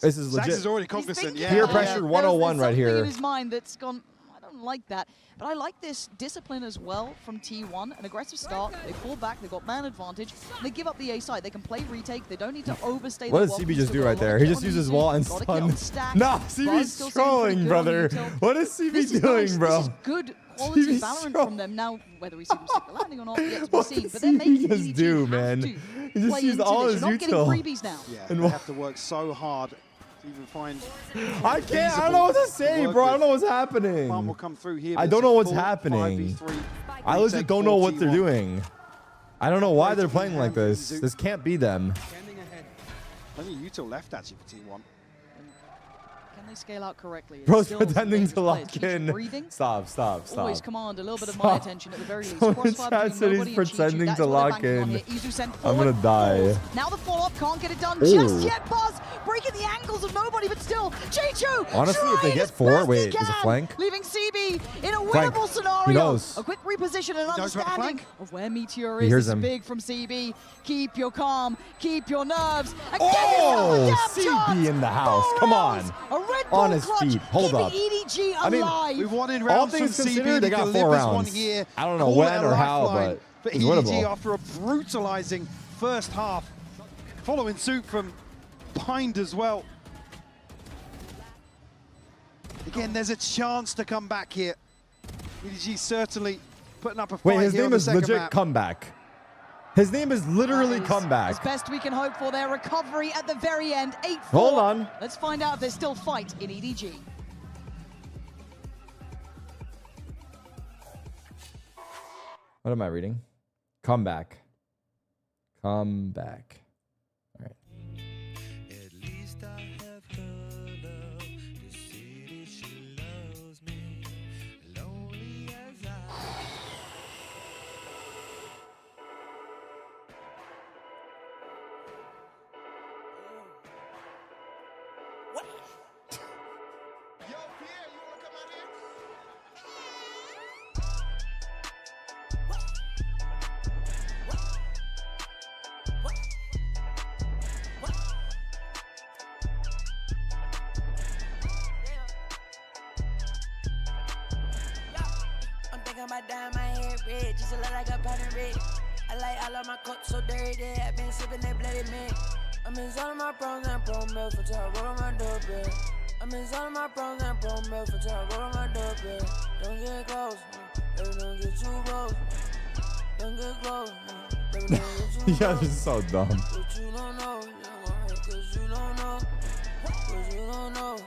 This is Stacks legit. is already cognizant, yeah. Peer pressure 101 right There's here. something in his mind that's gone, I don't like that. But I like this discipline as well from T1. An aggressive start, they fall back, they've got man advantage, and they give up the A side. They can play retake, they don't need to overstay What the does wall. CB just do right there? He just uses wall and stun. Nah, CB's trolling, brother. What is CB doing, bro? This is good quality CB's Valorant troll- from them. Now, whether we see them stick the landing or not, yet to be What seen. does But they're CB making just EDG do, have man? to He just play used into all this. his You're not getting util. freebies now. Yeah, And they wha- have to work so hard to even find. I can't. I don't know what to say, bro. I don't know what's happening. One will come through here. I but don't it's know a what's full happening. 5v3 I legit retake don't know what they're 4T1. doing. I don't know why they're playing like this. This can't be them. Only util left actually for T1. Can they scale out correctly? It's Bro's still some pretending to dangerous lock players. Keeps in. breathing. Stop, stop, stop. Always command a little bit of my Stop. attention at the very least. Someone Crossfire chat between said he's nobody and Chichu. pretending That's to what they're lock banking on in. here. Izu sent I'm forward. gonna die. Now the follow-up can't get it done Ooh. just yet. Buzz breaking the angles of nobody, but still, Chichu. Honestly, if they trying get as four, best he wait, is it can, flank? leaving CB in a Flank. winnable scenario. He knows. A quick reposition and knows about the understanding flank. of where Meteor He is. hears This is him. big from CB. Keep your calm, keep your nerves. And Oh, get yourself a damn CB in the house. Four Come on. rounds. A Red Bull On his clutch, feet. Hold keeping up. EDG I mean, alive. We won in All rounds from things CB. considered, they got delivers 4 one rounds. here. I don't know Call when it a or how, lifeline but for it's EDG winnable. after a brutalizing first half. Following suit from behind as well. Again, there's a chance to come back here. EDG certainly putting up a fight Wait, his here on name the is second legit map. Comeback. His name is literally Comeback. As best we can hope for their recovery at the very end. 8-4. Hold on. Let's find out if there's still fight in EDG. What am I reading? Comeback. Comeback. All right. At least I have her love. The city, she loves me. Lonely as I. What? Yo, Pierre, you wanna come out here? I'm thinking about dyeing my hair red, just to look like a pattern red. I like all of my cups so dirty, I've been sipping that bloody mint. I'm in all of my pros and pro milk until I roll on my doorbell. I'm in all of my pros and pro milk until I roll on my doorbell. Don't get close, baby, don't get too close. Don't get close, baby, don't get too close. Yeah, this is so dumb. But you don't know, cause you don't know. Cause you don't know,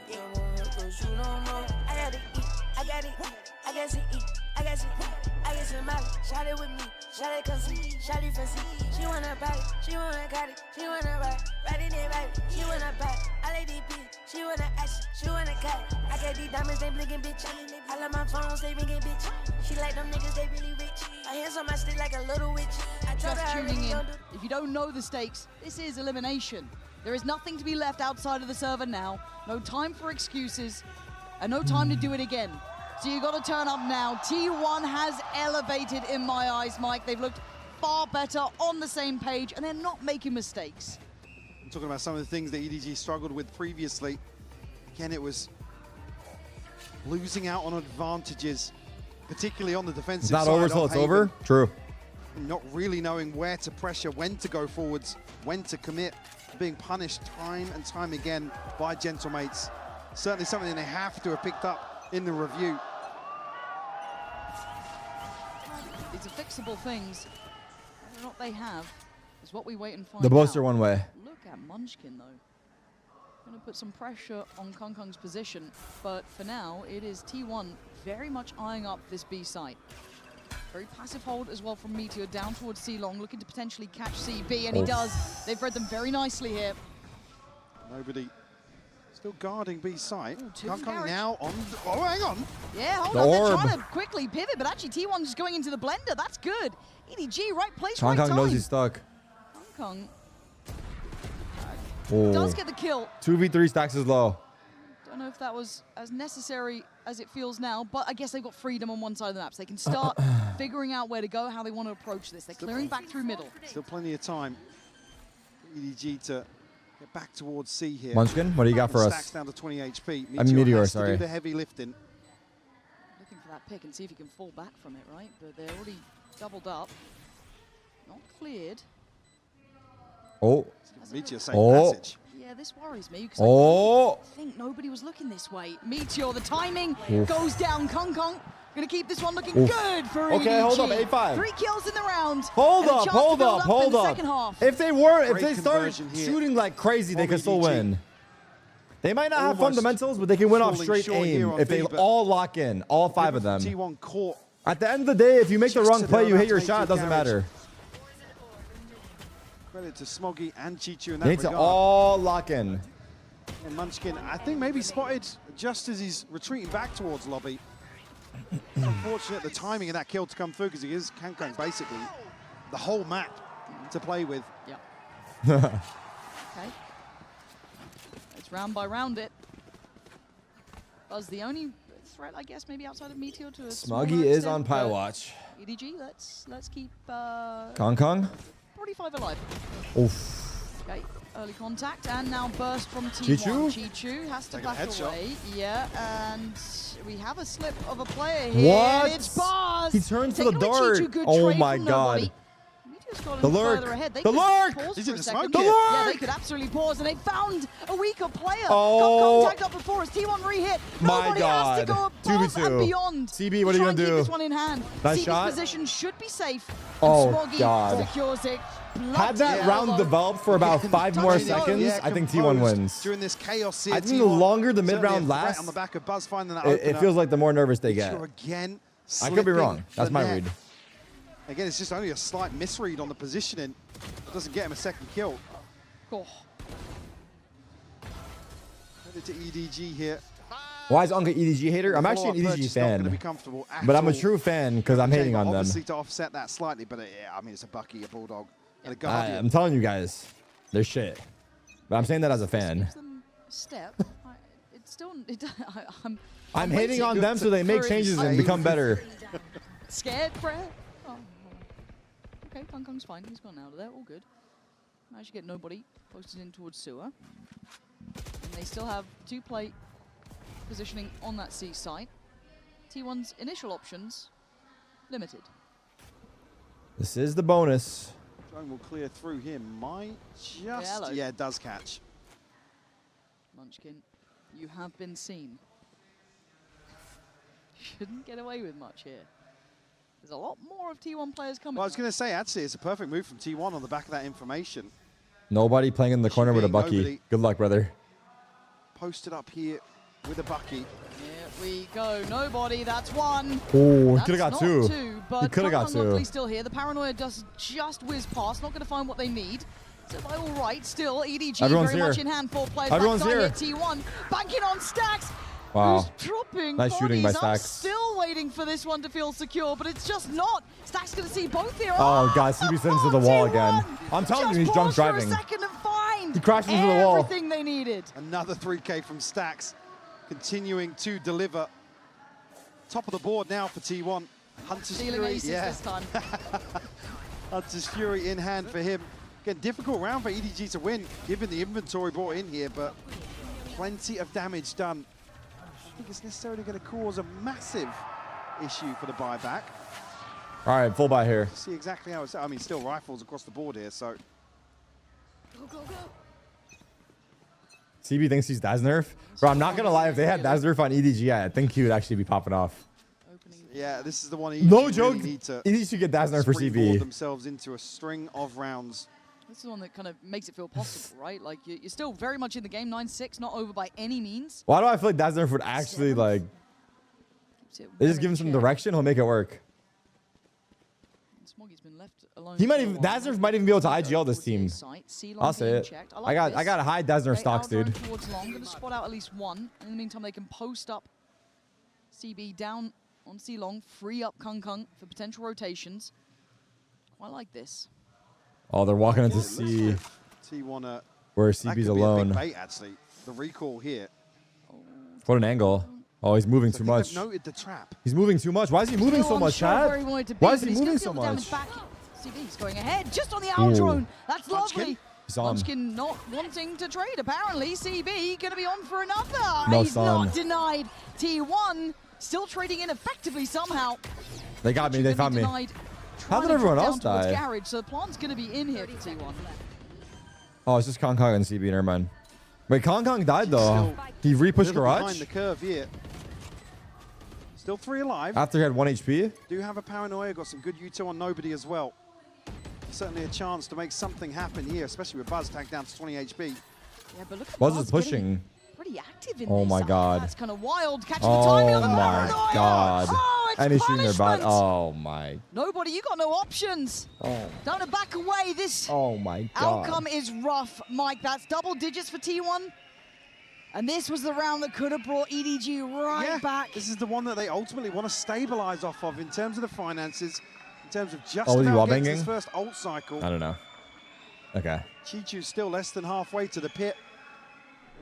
cause you don't know. I gotta eat, I gotta eat, I gotta eat, I gotta eat. I get some money, shot it with me, shot it come see, shot it fancy. She wanna buy it, she wanna cut it, she wanna ride it in right, she wanna buy it. I like these beats, she wanna action, she wanna cut it. I got these diamonds, they blinking, bitch. I love my phones, they ringing, bitch. She like them niggas, they really rich. My hands on my stick like a little witch. I told Just her I tuning really in. don't do. If you don't know the stakes, this is elimination. There is nothing to be left outside of the server now. No time for excuses, and no time to do it again. So you got to turn up now. T1 has elevated in my eyes, Mike. They've looked far better, on the same page, and they're not making mistakes. I'm talking about some of the things that EDG struggled with previously. Again, it was losing out on advantages, particularly on the defensive It's not side. over till of it's Haven. over. True. Not really knowing where to pressure, when to go forwards, when to commit, being punished time and time again by Gentlemates. Certainly something they have to have picked up in the review. These are fixable things. Whether or not they have is what we wait and find The boasts out. are one way. Look at Munchkin, though. Going to put some pressure on Kong Kong's position, but for now, it is T1 very much eyeing up this B site. Very passive hold as well from Meteor down towards C Long, looking to potentially catch CB, and he does. They've read them very nicely here. Nobody still guarding B site. Two Kong from Kong Garage. now on. Oh, hang on. Yeah, hold The on. orb. They're trying to quickly pivot, but actually T1 is going into the blender. That's good. EDG, right place, Hong right Kong time. knows he's stuck. Hong Kong Oh. does get the kill. 2v3 stacks is low. Don't know if that was as necessary as it feels now, but I guess they've got freedom on one side of the map, so they can start figuring out where to go, how they want to approach this. They're clearing back through middle. Still plenty of time for EDG to get back towards C here. Munchkin, what do you got for us? Stacks down to 20 HP. I'm Meteor, has to sorry. do the heavy lifting. Looking for that pick and see if he can fall back from it, right? But they're already doubled up. Not cleared. Oh. Meteor safe Oh. passage. Yeah, this worries me because Oh. I think nobody was looking this way. Meteor, the timing Oof. goes down. Kong Kong gonna keep this one looking Oof. good for Okay, EDG. hold up, 8-5. 3 kills in the round. Hold and a up, chance to hold build up, in hold the up. second half. If they were, if Great they started conversion here shooting like crazy, they from could still EDG. win. They might not have Almost fundamentals, but they can win off falling straight short here aim on if they B, but all lock in, all 5 of them. T1 caught. At the end of the day, if you make the Just wrong to play, the you hit your advantage shot, it of doesn't Garage. matter. Credit to Smoggy and Chichu in They that need to regard. all lock in. And Munchkin, I think maybe spotted just as he's retreating back towards lobby. It's unfortunate the timing of that kill to come through because he is Kong basically the whole map to play with. Yeah. Okay. It's round by round it. Buzz the only threat, I guess, maybe outside of Meteor to a smaller Smoggy is extent, on Pie but Watch. EDG, let's keep Kong Kong? 45 alive. Oof. Okay, early contact, and now burst from T1. Chichu? Chichu has to Taking a back headshot. away. Yeah, and we have a slip of a player here. What? It's Buzz. He turned to Taking the away dart. Chichu, good Oh trade my from God. nobody. Meteor's got The him lurk. further ahead. They The could lurk. pause He's for in a the second. smoke The here. Yeah, lurk. they could absolutely pause, and they found a weaker player. Oh. Kong tagged up before as T1 re-hit. My Nobody has to God. go above 2v2. and beyond. CB, what are you Try gonna and keep do? this one in hand. Nice CB's shot. position should be safe. Oh, Smoggy God. secures it. Had that round developed for about 5 more seconds, I think T1 wins. During this chaos here, I think the longer the mid-round lasts, on the back of Buzz finding that it feels like the more nervous they get. Again, I could be wrong. That's my read. Again, it's just only a slight misread on the positioning. Doesn't get him a second kill. Oh. Headed to EDG here. Why is Uncle EDG hater? I'm actually an EDG fan, but I'm a true fan because I'm hating on them. Obviously to offset that slightly, but yeah, I mean, it's a Bucky, a Bulldog, and a Guardian. I'm telling you guys, they're shit. But I'm saying that as a fan. Step. It's still. I'm hating on them so they make changes and become better. Scared, Fred? Oh. Okay, Kung Kung's fine. He's gone out of there. All good. Managed to get nobody posted in towards sewer. And they still have 2 plate positioning on that C site. T1's initial options limited. This is the bonus. Drone will clear through here. Might just... Yeah, it does catch. Munchkin, you have been seen. Shouldn't get away with much here. There's a lot more of T1 players coming. Well, I was going to say, actually, it's a perfect move from T1 on the back of that information. Nobody playing in the corner with a Bucky. Nobody. Good luck, brother. Posted up here with a Bucky. Here we go. Nobody. That's 1. Oh, he could have got Not 2. 2, but He could have got 2. Luckily still here. The paranoia does just whiz past. Not going to find what they need. So by all right, still EDG Everyone's very here. much in hand. 4 players. Everyone's here. T1 banking on Stacks. Wow. Who's dropping Nice shooting by bodies. I'm Stacks. still waiting for this one to feel secure, but it's just not. Stacks going to see both here. Oh, God. CB sends to the wall again. I'm telling you, he's drunk driving. For a second and find He crashes into the wall. everything they needed. Another 3K from Stacks, continuing to deliver. Top of the board now for T1. Hunter's Fury, this time. Hunter's Fury in hand for him. Again, difficult round for EDG to win, given the inventory brought in here, but plenty of damage done. I don't think it's necessarily going to cause a massive issue for the buyback. All right, full buy here. See exactly how it's. I mean, still rifles across the board here, so. CB thinks he's Daznerf. Bro, I'm not going to lie. If they had Daznerf on EDG, I think he would actually be popping off. Yeah, this is the one. No joke. Really need to EDG should get Daznerf for CB. themselves into a string of rounds. This is the one that kind of makes it feel possible, right? Like, you're still very much in the game. 9-6, not over by any means. Why do I feel like Daznerf would actually, like... They just give him some direction, he'll make it work. Smoggy's been left alone. He might even... Daznerf might even be able to IGL this team. I'll say it. I got high Daznerf stocks, dude. Towards long, going to spot out at least 1. In the meantime, they can post up CB down on C long, free up Kung Kung for potential rotations. Quite like this. Oh, they're walking into C. T1 where CB's alone. Big bait, actually. The recall here. What an angle. Oh, he's moving too much. Noted the trap. He's moving too much. Why is he moving so much, Chad? Why is he moving so much? CB's going ahead, just on the out drone. That's lovely. Saw him. Munchkin not wanting to trade, apparently. CB going to be on for another. No He's sun. not denied. T1 still trading in effectively somehow. They got me. They found me. How did everyone else die? Garage, so the plant's going to be in here for T1. Oh, it's just Kong Kong and CB. Never mind. Wait, Kong Kong died though. He repushed garage behind the curve here. Still 3 alive. after he had 1 HP. Do have a paranoia. Got some good util on nobody as well. Certainly a chance to make something happen here, especially with Buzz tagged down to 20 HP. Yeah, but look at Buzz is pushing. Pretty active in Oh this. my God. That's kind of wild. Catching the timing Oh of the my paranoia. God. Oh, it's And he's shooting their butt. punishment. Oh my. Nobody, you got no options. Oh. Don't to back away. This Oh my God. outcome is rough, Mike. That's double digits for T1. And this was the round that could have brought EDG right back. This is the one that they ultimately want to stabilize off of in terms of the finances, in terms of just Oh, was he about wall getting to banging? this first ult cycle. I don't know. Okay. Chichu's still less than halfway to the pit.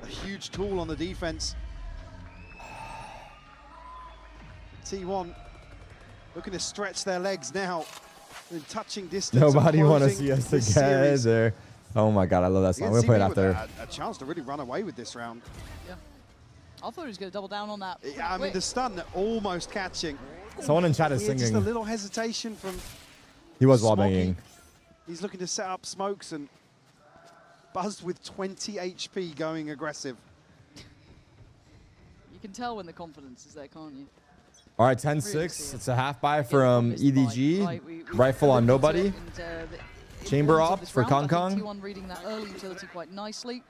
A huge tool on the defense. T1 looking to stretch their legs now. In touching distance. Nobody want to closing see us the series. together. Oh my God, I love that song. We'll play it after. A chance to really run away with this round. Yeah. I thought he was going to double down on that. Yeah, I mean, the stun almost catching. Someone in chat is Yeah, just a singing. little hesitation from He was wall Smoggy. banging. He's looking to set up smokes and Buzz with 20 HP going aggressive. You can tell when the confidence is there, can't you? All right, 10-6. It's a half buy from EDG. Rifle on nobody. Chamber ops for Kong Kong. T1 reading that early utility quite nicely.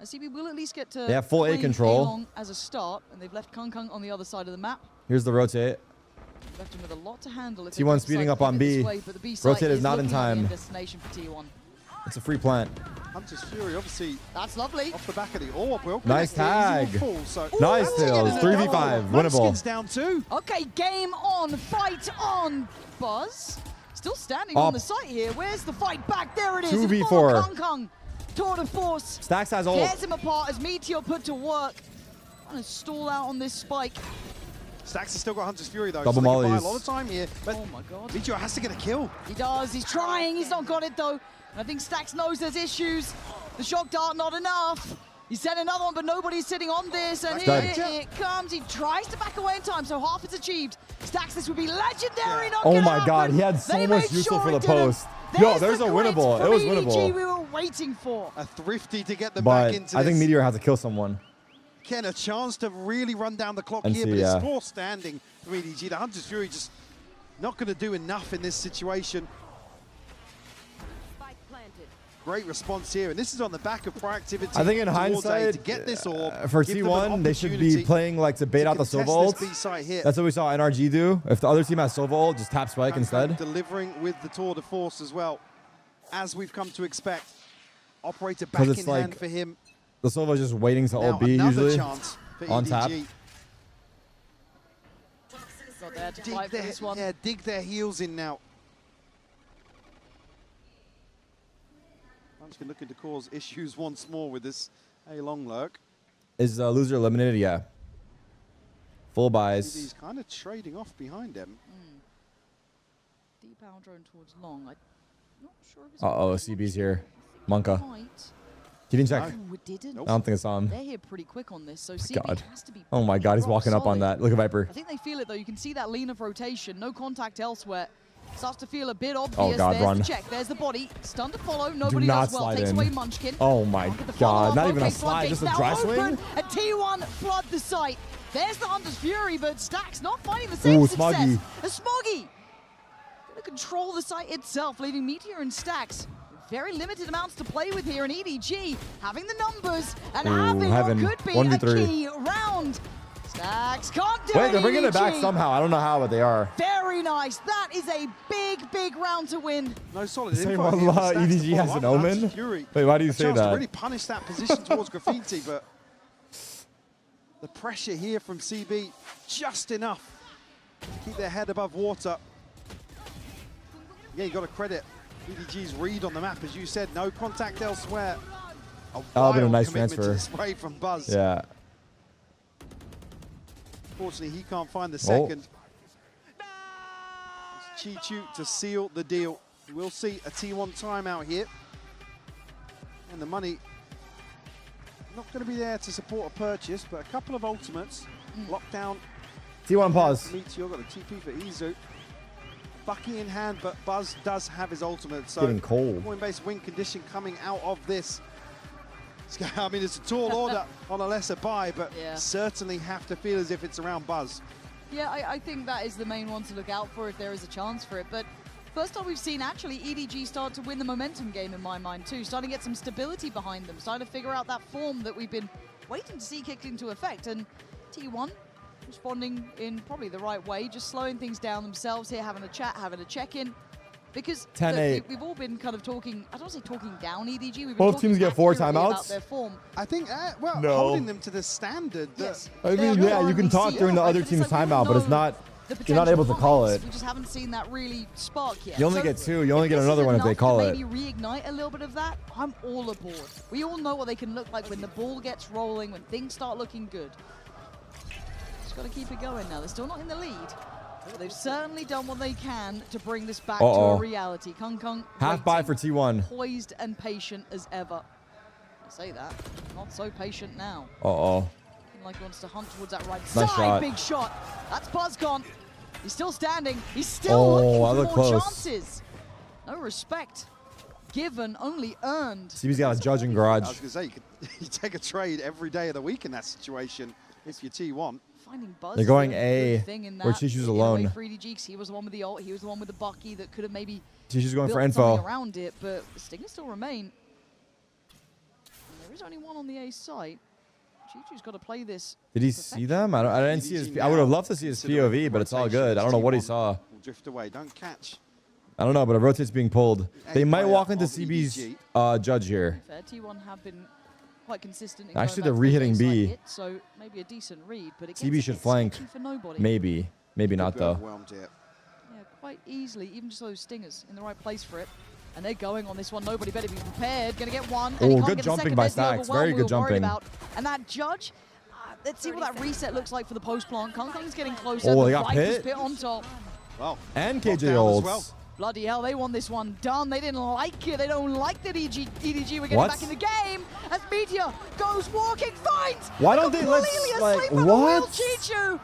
CB will at least get to they have full A control as a start, and they've left Kong Kong on the other side of the map. Here's the rotate. Left him with a lot to handle. If T1 speeding up on B. Rotate is not in time. Destination for T1. It's a free plant. Hunter's Fury, obviously. That's lovely. Off the back of the orb. Nice tag. So nice tails. 3v5. Winnable. Down 2. Okay, game on. Fight on. Buzz. Still standing on the site here. Where's the fight back? There it is. 2v4. Kong Kong. Tour de force. Stacks has ult. Tears him apart as Meteor put to work. Trying to stall out on this spike. Stacks has still got Hunter's Fury though. Double so mollies. a lot of time here. But oh my god. Meteor has to get a kill. He does. He's trying. He's not got it though. And I think Stacks knows there's issues. The shock dart not enough. He sent another one, but nobody's sitting on this. And here it comes. He tries to back away in time, so half is achieved. Stacks, this would be legendary. Not oh gonna my god, happen. he had so They much made useful sure for the it didn't. post. Yo, there's a winnable. It was EDG winnable. we were waiting for. A thrifty to get them But back into I think this. Meteor has to kill someone. Ken, a chance to really run down the clock And here, see, but it's yeah. still standing for EDG. The Hunter's Fury just not going to do enough in this situation. Great response here, and this is on the back of proactivity. I think in towards A hindsight, to get this orb, for give them an T1, they should be opportunity playing like to bait out the contest Sova this ult. B-site here. That's what we saw NRG do. If the other team has Sova ult, just tap spike instead. Delivering with the tour de force as well, as we've come to expect. Operator back in hand for him. The Sova is just waiting to Now ult B another usually. chance for On EDG. tap. Got there to fight for this one. Yeah, dig their heels in now. Munchkin looking to cause issues once more with this A long lurk. Is loser eliminated? Yeah. Full buys. He's kind of trading off behind him. Deep power drone towards long. I'm not sure if it's Uh-oh, CB's here. Monka. quite. He didn't check. Oh, it didn't. I don't think I saw him. They're here pretty quick on this, so CB God. has to be. Oh my god, he's walking up on that. Look at Viper. I think they feel it though. You can see that lean of rotation. No contact elsewhere. Starts to feel a bit obvious. Oh god, There's run. the check. There's the body. Stun to follow. Do Nobody not does well. slide Takes in. away Munchkin. Oh my god, not even a slide, just a dry swing? And T1 flood the site. There's the Hunter's Fury, but Stacks not finding the same success. Smoggy. A Smoggy. Gonna control the site itself, leaving Meteor and Stacks. Very limited amounts to play with here, and EDG having the numbers and having heaven. what could be 1v3. a key round. Stacks can't do Wait, it. they're bringing it back EDG. somehow. I don't know how, but they are. Very nice. That is a big, big round to win. No solid Same info one, here for Stacks to EDG has follow an up. omen? Hunter's Fury. Wait, why do you A say chance to that? really punish that position towards Graffiti, but the pressure here from CB just enough to keep their head above water. Yeah, you got to credit EDG's read on the map, as you said. No contact elsewhere. That would have been a wild nice commitment to transfer. the spray from Buzz. Yeah. Fortunately, he can't find the second. It's Chichu to seal the deal. We'll see a T1 timeout here. And the money not going to be there to support a purchase, but a couple of ultimates. Lockdown. T1 pause. Meteor got a TP for Izu. Bucky in hand, but Buzz does have his ultimate. So Getting cold. Point-based win condition coming out of this. I mean, it's a tall order on a lesser buy, but Yeah. certainly have to feel as if it's around Buzz. Yeah, I think that is the main one to look out for if there is a chance for it. But first time we've seen actually EDG start to win the momentum game in my mind too. Starting to get some stability behind them. Starting to figure out that form that we've been waiting to see kicked into effect. And T1 responding in probably the right way, just slowing things down themselves here, having a chat, having a check-in. Because 10-8. look, we've all been kind of talking, I don't want to say talking down EDG, we've been Both talking teams get 4 accurately about timeouts? their form. I think, well, No. holding them to the standard. Yes. I They mean, are yeah, you can currently talk during the seeing other it, team's it's like we timeout, but it's know not. the You're not able to call potential it. We just haven't seen that really spark yet. You only So get 2. You only get this another is one if they enough call to it. maybe reignite a little bit of that. I'm all aboard. We all know what they can look like when the ball gets rolling, when things start looking good. Just got to keep it going now. They're still not in the lead. But they've certainly done what they can to bring this back to a reality. Kung Kung Half buy for waiting, T1. poised and patient as ever. I say that, not so patient now. Uh-oh. Looking like he wants to hunt towards that right Nice side. shot. Big shot. That's BuzzCon. He's still standing. He's still looking I for look more close. chances. No respect given, only earned. CB's got a judge in I garage. was going to say, you take a trade every day of the week in that situation if you're T1. finding Buzz. They're going is a A, good thing in where that. Chichu's Get away alone. for EDG, 'cause he was the one with the ult. He was the one with the Bucky that could have maybe Chichu's going for built info. something around it, but Stingers still remain. And there is only one on the A site. Chichu's got to play this. Did he see them? I didn't see his. I would have loved to see his POV, but it's all good. I don't know what he saw. Will drift away. Don't catch. I don't know, but a rotate's being pulled. They might walk into CB's judge here. Fair, T1 have been quite consistent. In Actually, going they're back to re-hitting the B. baseline hit, so maybe a decent read, but it CB should flank. for nobody. Maybe not though. Yeah, quite easily, even just those Stingers in the right place for it. And they're going on this one. Nobody better be prepared. Gonna get one. And he can't Good get jumping the by second. Stacks. Very good jumping. And that judge, let's see what that reset looks like for the post plant. Kong's getting closer. Oh, The they got Viper's pit. pit on top. Wow. And KJ ults. Bloody hell, they want this one done. They didn't like it. They don't like that EDG were getting What? back in the game. As Meteor goes walking, finds. Why don't they let completely like asleep on the wheel, what? Chichu.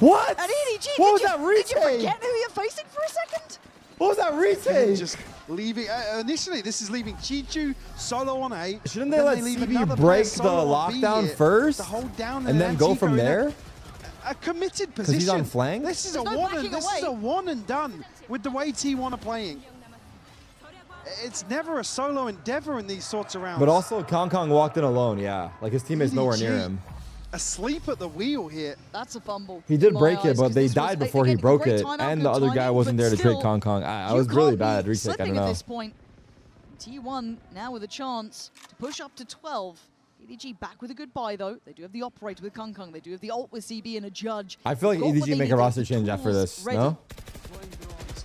What? And EDG, What was did that you retake? forget who you're facing for a second? What was that retake? Just leaving. Initially, this is leaving Chichu solo on A. Shouldn't they Then let leave CB another break player the solo on B lockdown here first to hold down and then go Antico from in there? A committed 'Cause position. he's on flank? This is There's no backing this is a one and done with the way T1 are playing. It's never a solo endeavor in these sorts of rounds. But also, Kong walked in alone. Yeah, like his teammate's nowhere near EDG him. Asleep at the wheel here. That's a fumble. He did in my break it, eyes, but 'cause they this was, died before he again, broke great it, timeout, and good the other guy timing, wasn't but there to trade still, Kong. I you was really can't bad be retake. I slipping don't at know. this point. T1 now with a chance to push up to 12. EDG back with a good buy though. They do have the operator with Kong. They do have the ult with CB and a judge. I feel like Got what EDG they make a needed. roster change after this. Ready. No?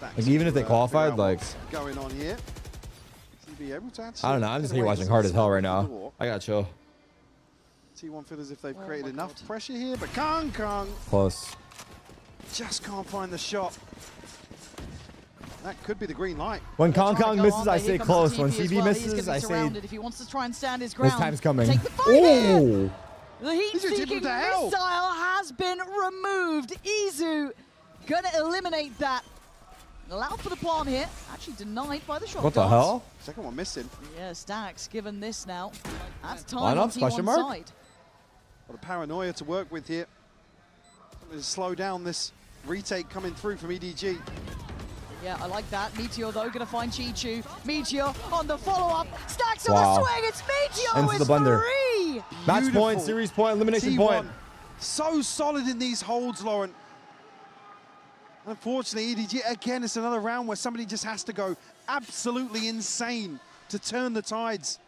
Like even if they qualified, like going on here. Be able to I don't know. I'm just here watching hard as hell right now. I got chill. T1 feel as if they've created enough pressure here, but Kong Close. just can't find the shot. That could be the green light. When Kong Trying to go misses, on, I but here say comes close. the When TP as CB well. He's misses, gonna I be say surrounded if he wants to try and stand his his ground. time's coming. Take the fight here. Ooh. The heat-seeking missile has been removed. Izu gonna eliminate that. Allowed for the plant here. Actually denied by the shot. What the hell? Second one missing. Yeah, Stacks given this now. That's time Lineups, on T1 question mark? side. Got a paranoia to work with here. Something to slow down this retake coming through from EDG. Yeah, I like that. Meteor, though, going to find Chichu. Meteor on the follow-up. Stacks on Wow. the swing. It's Meteor Into the with blender. 3. Match Beautiful. point, series point, elimination T1 point. so solid in these holds, Lauren. Unfortunately, EDG, again, it's another round where somebody just has to go absolutely insane to turn the tides.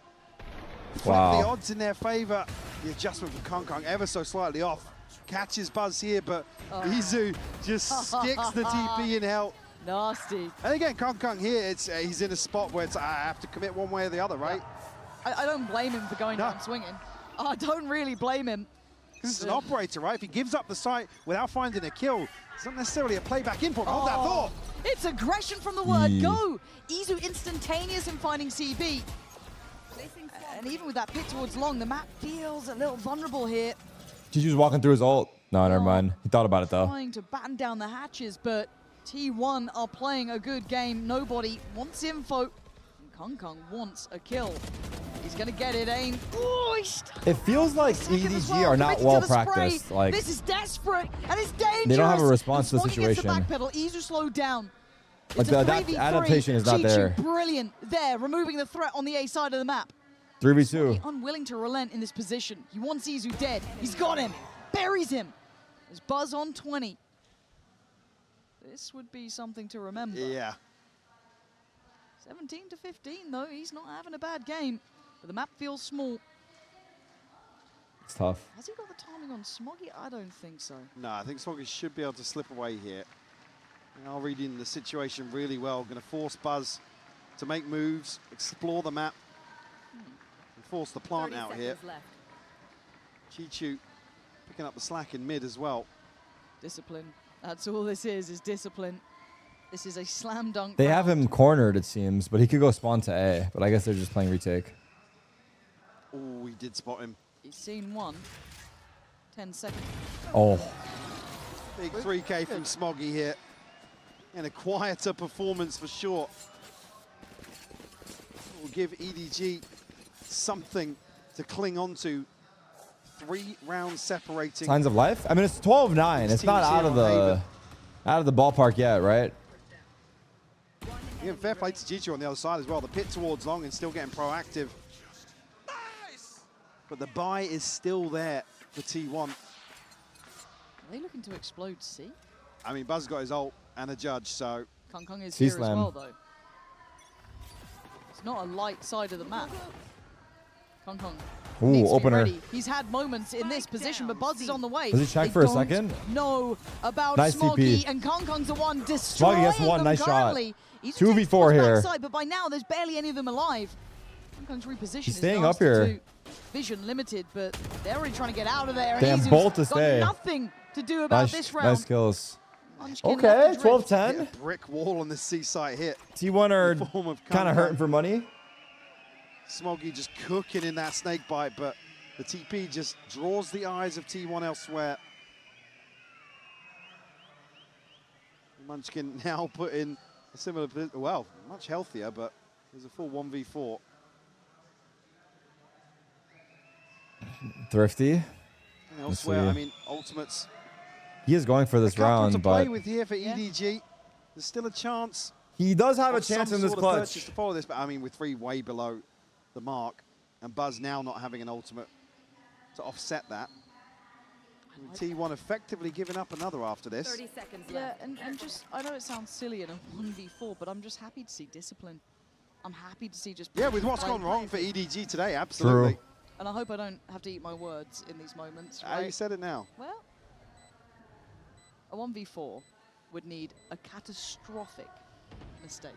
Flip Wow. the odds in their favor. The adjustment from Kong ever so slightly off. Catches Buzz here, but Izu just sticks the TP in hell. Nasty. And again, Kong here, he's in a spot where it's, I have to commit one way or the other, right? I don't blame him for going down swinging. I don't really blame him. Because it's an operator, right? If he gives up the site without finding a kill, it's not necessarily a playback input. Hold that thought. It's aggression from the word go. Izu instantaneous in finding CB. And even with that pit towards long, the map feels a little vulnerable here. Chichu's walking through his ult. No, never mind. He thought about it though. Trying to batten down the hatches, but T1 are playing a good game. Nobody wants info. And Kong wants a kill. He's gonna get it, Aim. Oh, It feels like EDG are not well practiced. Like this is desperate and it's dangerous. they don't have a response to the And Smoggy gets situation. the backpedal. Izu slowed down. Like It's a the 3v3. adaptation is not Chichu, there. Brilliant there, removing the threat on the A side of the map. 3v2. Unwilling to relent in this position. He wants Izu dead. He's got him. Buries him. There's Buzz on 20. This would be something to remember. Yeah. 17 to 15 though. He's not having a bad game. But the map feels small. It's tough. Has he got the timing on Smoggy? I don't think so. No, I think Smoggy should be able to slip away here. They are reading the situation really well. Going to force Buzz to make moves, explore the map, and force the plant out here. Chichu picking up the slack in mid as well. Discipline. That's all this is discipline. This is a slam dunk. They round. have him cornered, it seems, but he could go spawn to A. But I guess they're just playing retake. Oh, he did spot him. He's seen one. 10 seconds. Oh. Big 3K from Smoggy here. And a quieter performance for sure. Will give EDG something to cling on to 3 rounds separating. Signs of life? I mean, it's 12-9. It's not out of the ballpark yet, right? Yeah, fair play to Chichu on the other side as well. The pit towards long and still getting proactive. Nice! But the buy is still there for T1. Are they looking to explode C? I mean, Buzz got his ult and a judge, so... Kong is here as well, though. It's not a light side of the map. Kong needs to be ready. He's had moments in this position, but Buzz is on the way. Does he check for a second? No, about nice Smoggy, TP. and Kong's the one destroying Smoggy gets one, nice currently. shot. He's 2v4 here. Backside, but by now, there's barely any of them alive. Kong's reposition He's is staying up here. Vision limited, but they're already trying to get out of there. Damn, He's Bolt to got stay. nothing to do about this round. Nice kills. Munchkin Okay, left adrift. 12-10. Brick wall on the C site hit. T1 are kind of hurting for money. Smoggy just cooking in that snake bite, but the TP just draws the eyes of T1 elsewhere. Munchkin now put in a similar, well, much healthier, but there's a full 1v4. Thrifty. And elsewhere, I mean, ultimates. He is going for this round, to but play with here for EDG. There's still a chance. he does have a chance in this clutch. To follow this, but I mean, with 3 way below the mark, and Buzz now not having an ultimate to offset that. And T1 effectively giving up another after this. 30 seconds left. Yeah, and just, I know it sounds silly in a 1v4, but I'm just happy to see discipline. I'm happy to see just... Yeah, with what's gone wrong for EDG today, absolutely. True. And I hope I don't have to eat my words in these moments, Right? You said it now. Well, a 1v4 would need a catastrophic mistake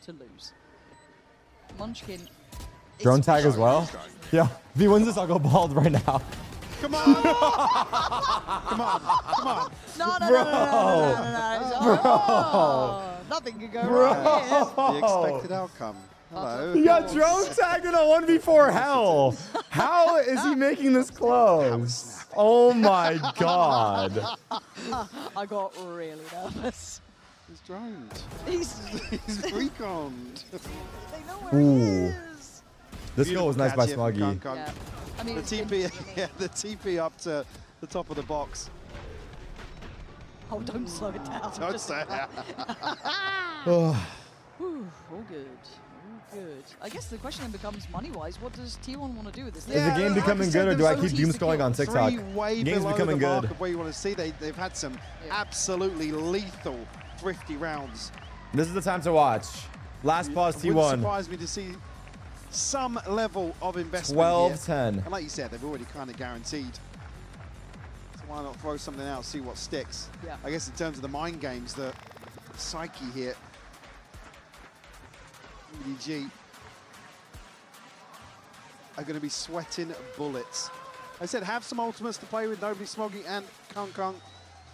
to lose. Munchkin... Drone tag as well? Yeah. If he wins this, I'll go bald right now. Come on! Come on! Come on! No, Bro! Oh, nothing could go wrong here. The expected outcome. Hello. He got drone tagged in a 1v4 hell. How is he making this close? Oh my god. I got really nervous. He's droned. He's reconned. They know where he is. This goal was nice by Smoggy. Yeah. I mean, the TP, yeah, the TP up to the top of the box. Oh, don't slow it down. Don't say that. All good. All good. I guess the question then becomes, money-wise, what does T1 want to do with this? Is the game becoming good, or do I keep doom scrolling on TikTok? Way Game's below becoming the mark good. of where you want to see. They've had some absolutely lethal, thrifty rounds. This is the time to watch. Last pause It wouldn't T1. surprise me to see some level of investment 12-10. here. And like you said, they've already kind of guaranteed. So why not throw something out, see what sticks? Yeah. I guess in terms of the mind games, the psyche here. EDG are going to be sweating bullets. I said have some ultimates to play with. Nobody Smoggy and Kong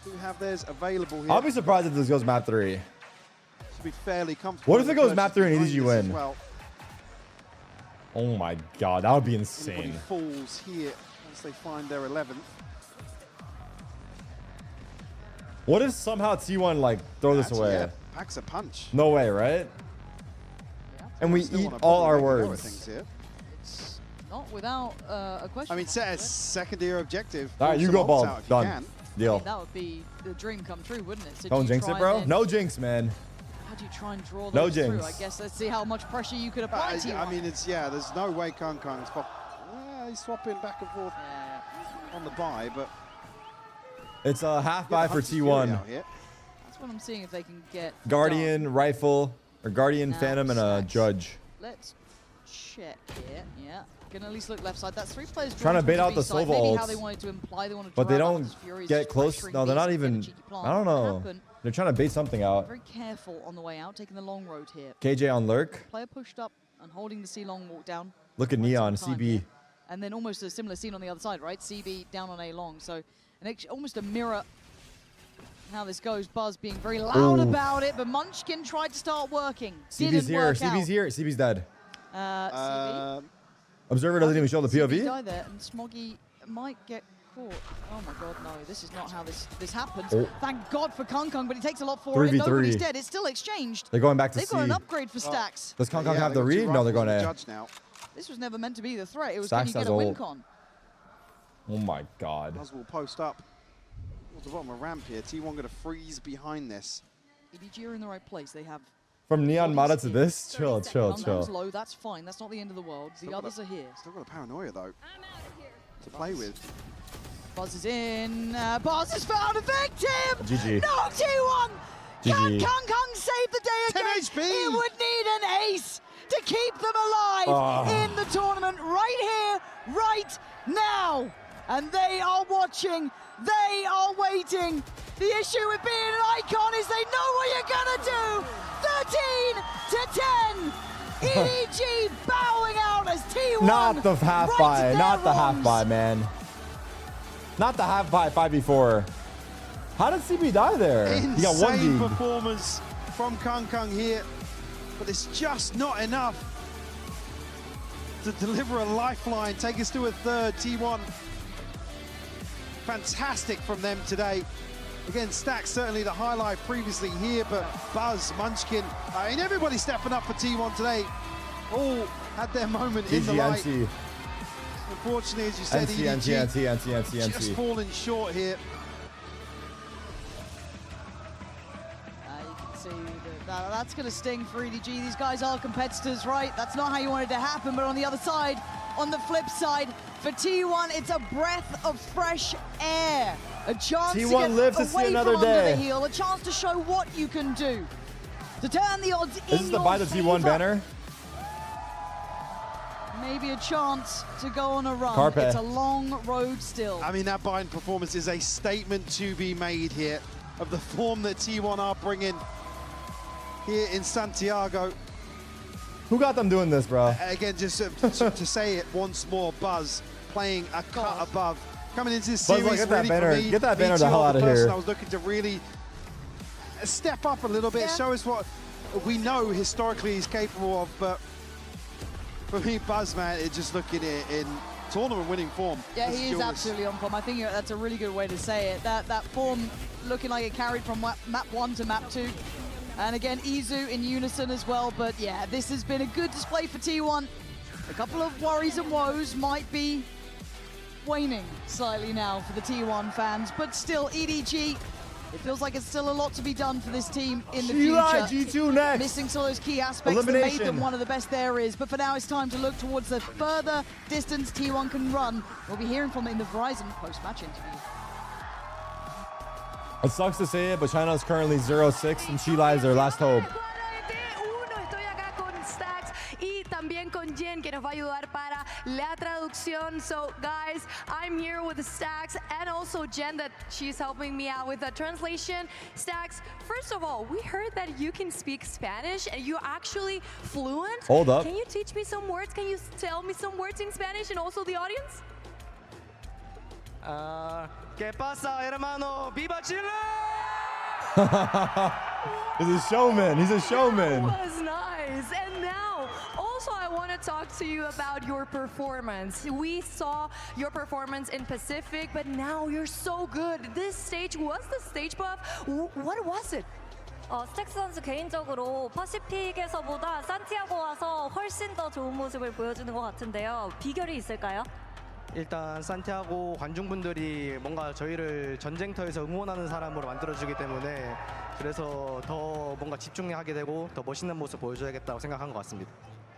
who have theirs available here. I'll be surprised if this goes map 3. Should be fairly comfortable. What if it goes map 3 and behind EDG this win? as well. Oh my god, that would be Anybody insane. falls here once they find their 11th. What if somehow T1 like throw this away? Yeah, packs a punch. No way, right? And we Still eat wanna all probably our make a go of words. things here. It's not without a question. I mean, set a second-year objective. All right, Pull you some go ults bald. out if you Done. can. I mean, Deal. that would be the dream come true, wouldn't it? So Don't do you jinx try it, bro. and then- No jinx, man. How do you try and draw No those through? jinx. I guess let's see how much pressure you could apply to you. I mean, it's, yeah, there's no way Kong's he's swapping back and forth on the buy, but... It's a half Yeah, buy for Hunter's Fury T1. out here. That's what I'm seeing if they can get Guardian, rifle, or Guardian, Now, Phantom, and a Stacks. Judge. Let's check here. Yeah, can at least look left side. That's 3 players Trying to drawn bait towards out the B side. Sova Maybe how ults. they wanted to imply they wanted to But they draw out don't Hunter's Fury is get just close. pressuring No, they're B not to get a even. cheeky plant. I don't What know. happened? They're trying to bait something out. Very careful on the way out, taking the long road here. KJ on lurk. Player pushed up and holding the C long walk down. Look at Neon, time CB. here. And then almost a similar scene on the other side, right? CB down on A long. So almost a mirror how this goes. Buzz being very loud Ooh. about it, but Munchkin tried to start working. CB's Didn't here. work CB's out. here. CB's dead. CB. Observer doesn't even show the CB POV. died there, and Smoggy might get caught. Oh my god, no. This is not how this happens. Oh. Thank God for Kong, but he takes a lot for it. 3v3. Nobody's dead. It's still exchanged. They're going back to They've C. got an upgrade for Stacks. Does Kong have the read? No, they're going to. Judge now. This was never meant to be the threat. It was Stacks can you has get a win ult. con? Oh my God. Buzz will post up towards the bottom of ramp here. T1 going to freeze behind this. EDG are in the right place. They have From Neon Mata to this? Chill. Conkan's low. That's fine. That's not the end of the world. The others are here. Still got a paranoia though to play with. Buzz is in. Buzz has found a victim. GG. No, T1. Can GG. Kankang save the day again? 10 HP. It would need an ace to keep them alive in the tournament right here, right now. And they are watching. They are waiting. The issue with being an icon is they know what you're gonna do. 13 to 10. EDG bowing out as T1. Not the half buy. Not the half buy, man. Not the half buy 5v4. How did CB die there? He got one Insane lead. performance from Kankang here, but it's just not enough to deliver a lifeline, take us to a third. T1, fantastic from them today. Again, Stack certainly the highlight previously here, but Buzz, Munchkin, I mean, everybody stepping up for T1 today. All had their moment in the light. NC. Unfortunately, as you said, NC. just falling short here. You can see that's going to sting for EDG. These guys are competitors, right? That's not how you want it to happen, but on the other side, on the flip side, for T1, it's a breath of fresh air. A chance to get lives to see away another from under day. the heel, a chance to show what you can do. To turn the odds in This is the your buy the T1 favor. banner. Maybe a chance to go on a run. Carpe. It's a long road still. I mean, that buying performance is a statement to be made here of the form that T1 are bringing here in Santiago. Who got them doing this, bro? Again, just to say it once more, Buzz playing a cut above. Coming into this Buzz, series, get that really banner. for me, Get that banner BTO, the hell out of person here. I was looking to really step up a little bit, show us what we know historically he's capable of, but for me, Buzz, man, it's just looking in tournament-winning form. Yeah, This he is duelist. absolutely on form. I think that's a really good way to say it. That form looking like it carried from map 1 to map 2. And again, Izu in unison as well. But yeah, this has been a good display for T1. A couple of worries and woes might be waning slightly now for the T1 fans. But still, EDG, it feels like it's still a lot to be done for this team in the future. G2 next. Missing some of those key aspects that made them Elimination. one of the best there is. But for now, it's time to look towards the further distance T1 can run. We'll be hearing from them in the Verizon post-match interview. It sucks to say it, but China is currently 0-6, and She Lies their last hope. Estoy acá con Stacks y también con Jen, que nos va a ayudar para la traducción. So, guys, I'm here with Stacks and also Jen, that she's helping me out with the translation. Stacks, first of all, we heard that you can speak Spanish and you're actually fluent. Hold up. Can you teach me some words? Can you tell me some words in Spanish and also the audience? ¿Qué pasa, hermano? ¡Viva Chile! He's a showman. He's a showman. That was nice. And now, also I want to talk to you about your performance. We saw your performance in Pacific, but now you're so good. This stage was the stage buff. What was it? 스택스 선수 개인적으로 퍼시픽에서보다 산티아고 와서 훨씬 더 좋은 모습을 보여주는 것 같은데요. 비결이 있을까요? 일단 산티아고 관중분들이 뭔가 저희를 전쟁터에서 응원하는 사람으로 만들어주기 때문에 그래서 더 뭔가 집중하게 되고 더 멋있는 모습 보여줘야겠다고 생각한 것 같습니다.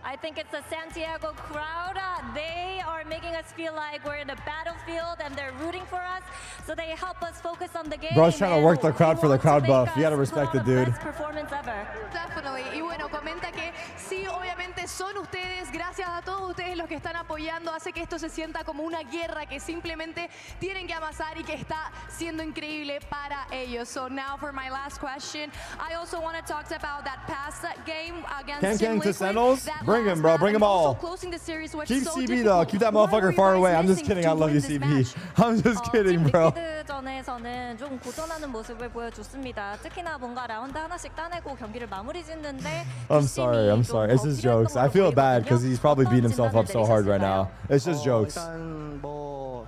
I think it's the Santiago crowd. They are making us feel like we're in a battlefield and they're rooting for us. So they help us focus on the game. Bro's trying to work the crowd for the crowd buff. You gotta Put respect on it, the dude. best performance ever. Definitely. Y bueno, comenta que sí, obviamente son ustedes, gracias a todos ustedes los que están apoyando, hace que esto se sienta como una guerra que simplemente tienen que amasar y que está siendo increíble para ellos. So now for my last question, I also want to talk about that past game against King to Liquid. Sentinels? That Bring him, last bro. map Bring and them all. also closing the series was Keep so CB though. difficult. Keep that What were motherfucker you far guys away. I'm just missing kidding. to I love you, win this CB. match? I'm just kidding, bro. 리퀴드전에서는 좀 고전하는 모습을 보여줬습니다. 특히나 뭔가 라운드 하나씩 따내고 경기를 마무리 짓는데 I'm sorry. It's just jokes. I feel bad because he's probably beating himself up so hard right now. It's just jokes. 일단 뭐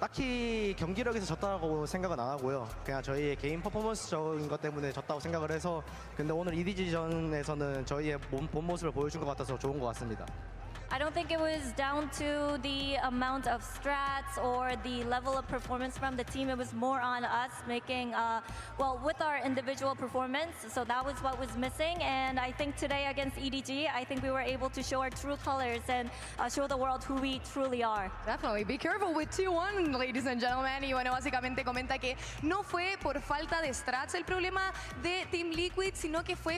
딱히 경기력에서 졌다고 생각은 안 하고요. 그냥 저희의 개인 퍼포먼스적인 것 때문에 졌다고 생각을 해서 근데 오늘 EDG전에서는 저희의 본 모습을 보여준 것 같아서 좋은 것 같습니다. I don't think it was down to the amount of strats or the level of performance from the team. It was more on us making, well, with our individual performance. So that was what was missing. And I think today against EDG, I think we were able to show our true colors and show the world who we truly are. Definitely. Be careful with T1, ladies and gentlemen. Y bueno, básicamente comenta que no fue por falta de strats el problema de Team Liquid, sino que fue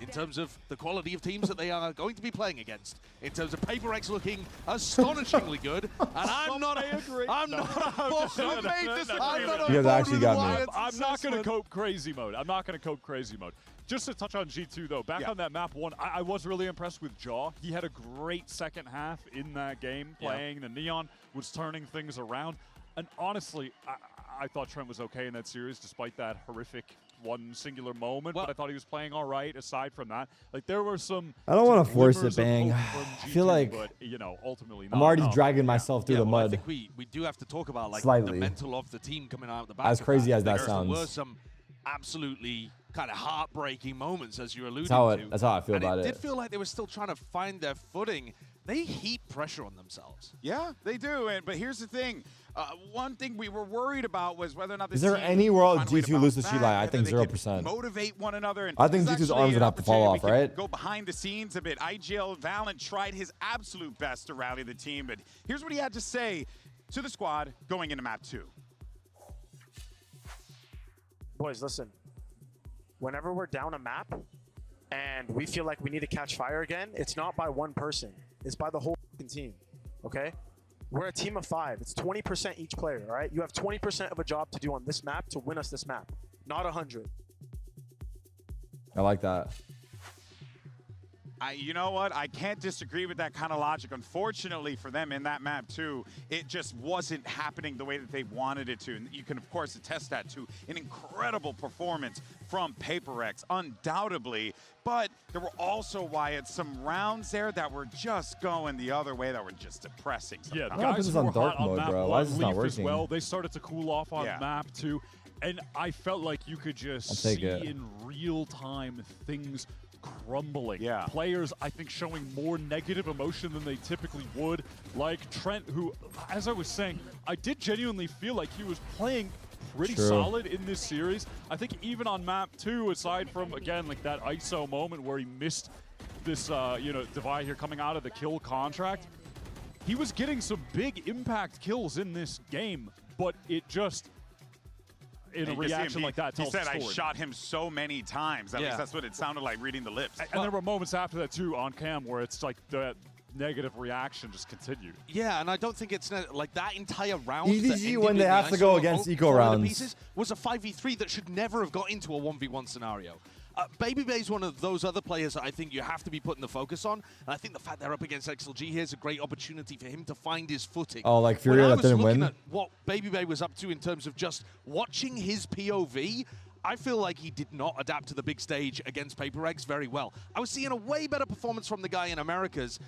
In terms of the quality of teams that they are going to be playing against, in terms of Paper X looking astonishingly good, and I'm not a You guys actually got me. I'm not going to cope crazy mode. I'm not going to cope crazy mode. Just to touch on G2 though, back on that map 1, I was really impressed with Jaw. He had a great second half in that game playing. The Neon was turning things around. And honestly, I thought Trent was okay in that series despite that horrific one singular moment, but I thought he was playing all right aside from that. Like there were some I don't want to force it, Bang. I feel like but, you know, ultimately I'm already dragging myself through the mud. I think we do have to talk about like Slightly. the mental of the team coming out the back. As crazy as that There sounds. were some absolutely kind of heartbreaking moments, as you alluded to. That's how I feel about it. it. It did feel like they were still trying to find their footing. They heap pressure on themselves. Yeah, they do. But here's the thing. One thing we were worried about was whether or not Is there any world G2 loses G-Line? I think 0%. Motivate one another. And I think G2's arms would have to fall off, right? Go behind the scenes a bit. IGL Valent tried his absolute best to rally the team, but here's what he had to say to the squad going into map 2. Boys, listen. Whenever we're down a map and we feel like we need to catch fire again, it's not by one person. It's by the whole team, okay? We're a team of 5. It's 20% each player, all right? You have 20% of a job to do on this map to win us this map, not 100. I like that. You know what? I can't disagree with that kind of logic. Unfortunately for them in that map too, it just wasn't happening the way that they wanted it to. And you can, of course, attest that to an incredible performance from Paper X, undoubtedly. But there were also, Wyatt, some rounds there that were just going the other way that were just depressing. Yeah, sometimes. guys were hot on map bro? 1, Why is this not Leaf as working? well. They started to cool off on map 2. And I felt like you could just see in real time things crumbling. Yeah. Players, I think, showing more negative emotion than they typically would. Like Trent, who, as I was saying, I did genuinely feel like he was playing pretty solid in this series. I think even on map 2, aside from, again, like that ISO moment where he missed this, divide here coming out of the kill contract, he was getting some big impact kills in this game, but it just, in a reaction like that, tells he said, the I story. shot him so many times. At least that's what it sounded like reading the lips. And there were moments after that, too, on cam where it's like the negative reaction just continued. Yeah, and I don't think it's like that entire round. EDG when they have to go against eco rounds was a 5v3 that should never have got into a 1v1 scenario. Baby Bay is one of those other players that I think you have to be putting the focus on. And I think the fact they're up against XLG here is a great opportunity for him to find his footing. Oh, like Furia that didn't win? At what Baby Bay was up to in terms of just watching his POV, I feel like he did not adapt to the big stage against Paper X very well. I was seeing a way better performance from the guy in Americas.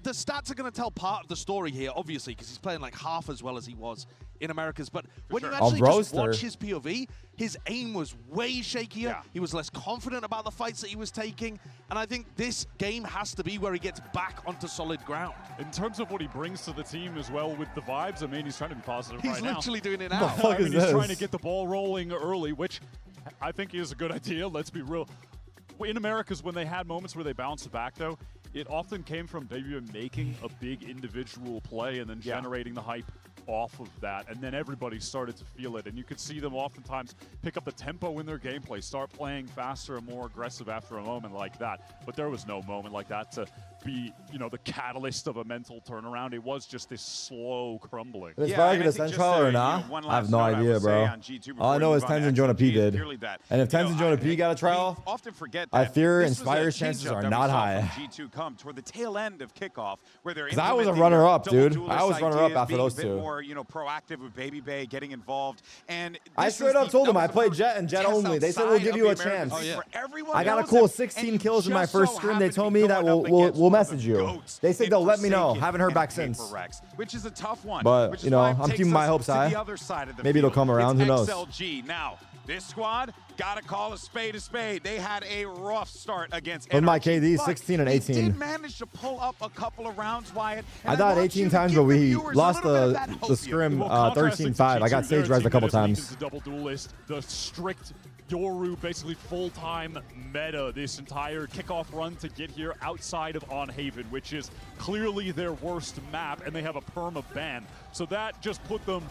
The stats are going to tell part of the story here, obviously, because he's playing like half as well as he was in Americas. But when you actually just watch his POV, his aim was way shakier. He was less confident about the fights that he was taking. And I think this game has to be where he gets back onto solid ground. In terms of what he brings to the team as well with the vibes, I mean, he's trying to be positive right now. He's literally doing it now. I mean, he's trying to get the ball rolling early, which I think is a good idea. Let's be real. In Americas, when they had moments where they bounced back, though, it often came from Baby making a big individual play and then generating the hype off of that, and then everybody started to feel it, and you could see them oftentimes pick up the tempo in their gameplay, start playing faster and more aggressive after a moment like that. But there was no moment like that to be, the catalyst of a mental turnaround. It was just this slow crumbling. Is Fire going to Central or not? I have no idea, bro. All I know is Tens and Jonah P did. And if Tens and Jonah P got a trial, often forget I fear Inspire's chances are not high. G2 come toward the tail end of kickoff, where they're I was a runner-up, dude. I was runner-up after those two. More, proactive with Baby Bay, getting involved. And I straight up told them I played Jet and Jet only. They said we'll give you a chance. I got a cool 16 kills in my first scrim. They told me that we'll message you. They said they'll let me know. Haven't heard back since. Which is a tough one. But, I'm keeping my hopes high. Maybe it'll come around. Who knows? XLG. Now, this squad, gotta call a spade a spade. They had a rough start against With my KD, 16 and 18. They did manage to pull up a couple of rounds, Wyatt. I died 18 times, but we lost the scrim 13-5. I got stage res a couple times. Double duelist, the strict Yoru, basically full-time meta this entire kickoff run to get here outside of On Haven, which is clearly their worst map, and they have a perma ban. So that just put them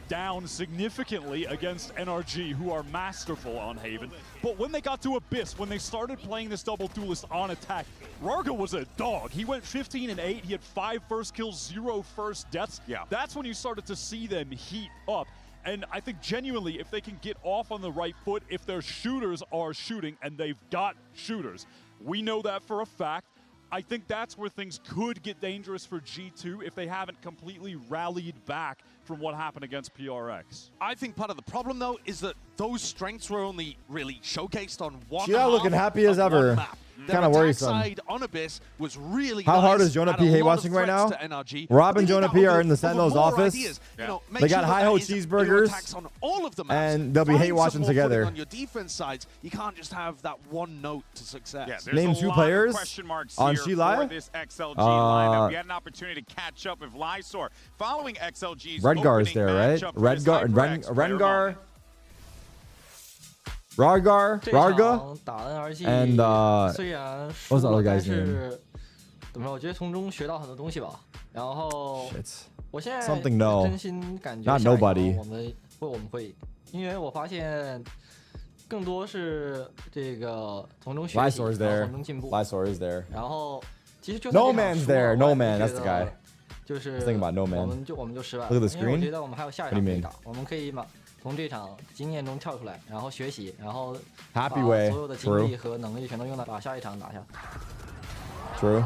down significantly against NRG, who are masterful on Haven. But when they got to Abyss, when they started playing this double duelist on attack, Rarga was a dog. He went 15 and 8. He had 5 first kills, 0 first deaths. Yeah. That's when you started to see them heat up. And I think genuinely, if they can get off on the right foot, if their shooters are shooting, and they've got shooters, we know that for a fact. I think that's where things could get dangerous for G2 if they haven't completely rallied back from what happened against PRX. I think part of the problem, though, is that those strengths were only really showcased on one Sheila looking happy as ever. Kind of worrisome. Side on Abyss was really How nice. hard is Jonah P hate watching right now? Rob and Jonah P are in the Sentinel's office. They got hi-ho cheeseburgers, on all of the maps. and they'll be hate watching together. On your defense sides, you can't just have that one note to success. Yeah, Name 2 players question marks on here Sheila. for this XLG lineup. We had an opportunity to catch up with Lysor following XLG's Redgar's there, right? Rengar. Rarga, and what was the other guy's name? 怎么说？我觉得从中学到很多东西吧。然后我现在 Something no. 真心感觉 Not nobody. 我们会，因为我发现更多是这个从中学习， Lysor's 然后 there. 从中进步。 Lysor is there. 然后其实就算 No man's there. No man. That's the guy. 就是 Think about no man. 我们就失败了。 Look at the 因为我 screen. 觉得我们还有下一 What do 场 you 可以 mean? 打，我们可以嘛从这场经验中跳出来，然后学习，然后 Happy 把 way. 所有的精力和能力全都用到把下一场打下。 True.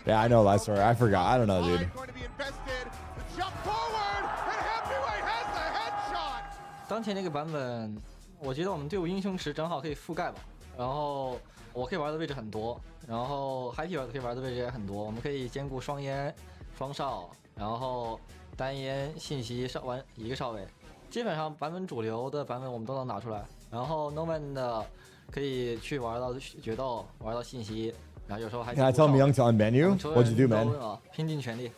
Yeah, I know Lysor. I forgot. I don't know, dude. 当前这个版本，我觉得我们队伍英雄池正好可以覆盖吧。然后我可以玩的位置很多，然后 Happy 可以玩的位置也很多。我们可以兼顾双烟、双哨，然后单烟、信息玩一个哨位。基本上版本主流的版本我们都能拿出来。然后 No Man 的可以去玩到决斗，玩到信息，然后有时候还。Can I tell Myung to unban you? What'd you do, man? 拼尽全力。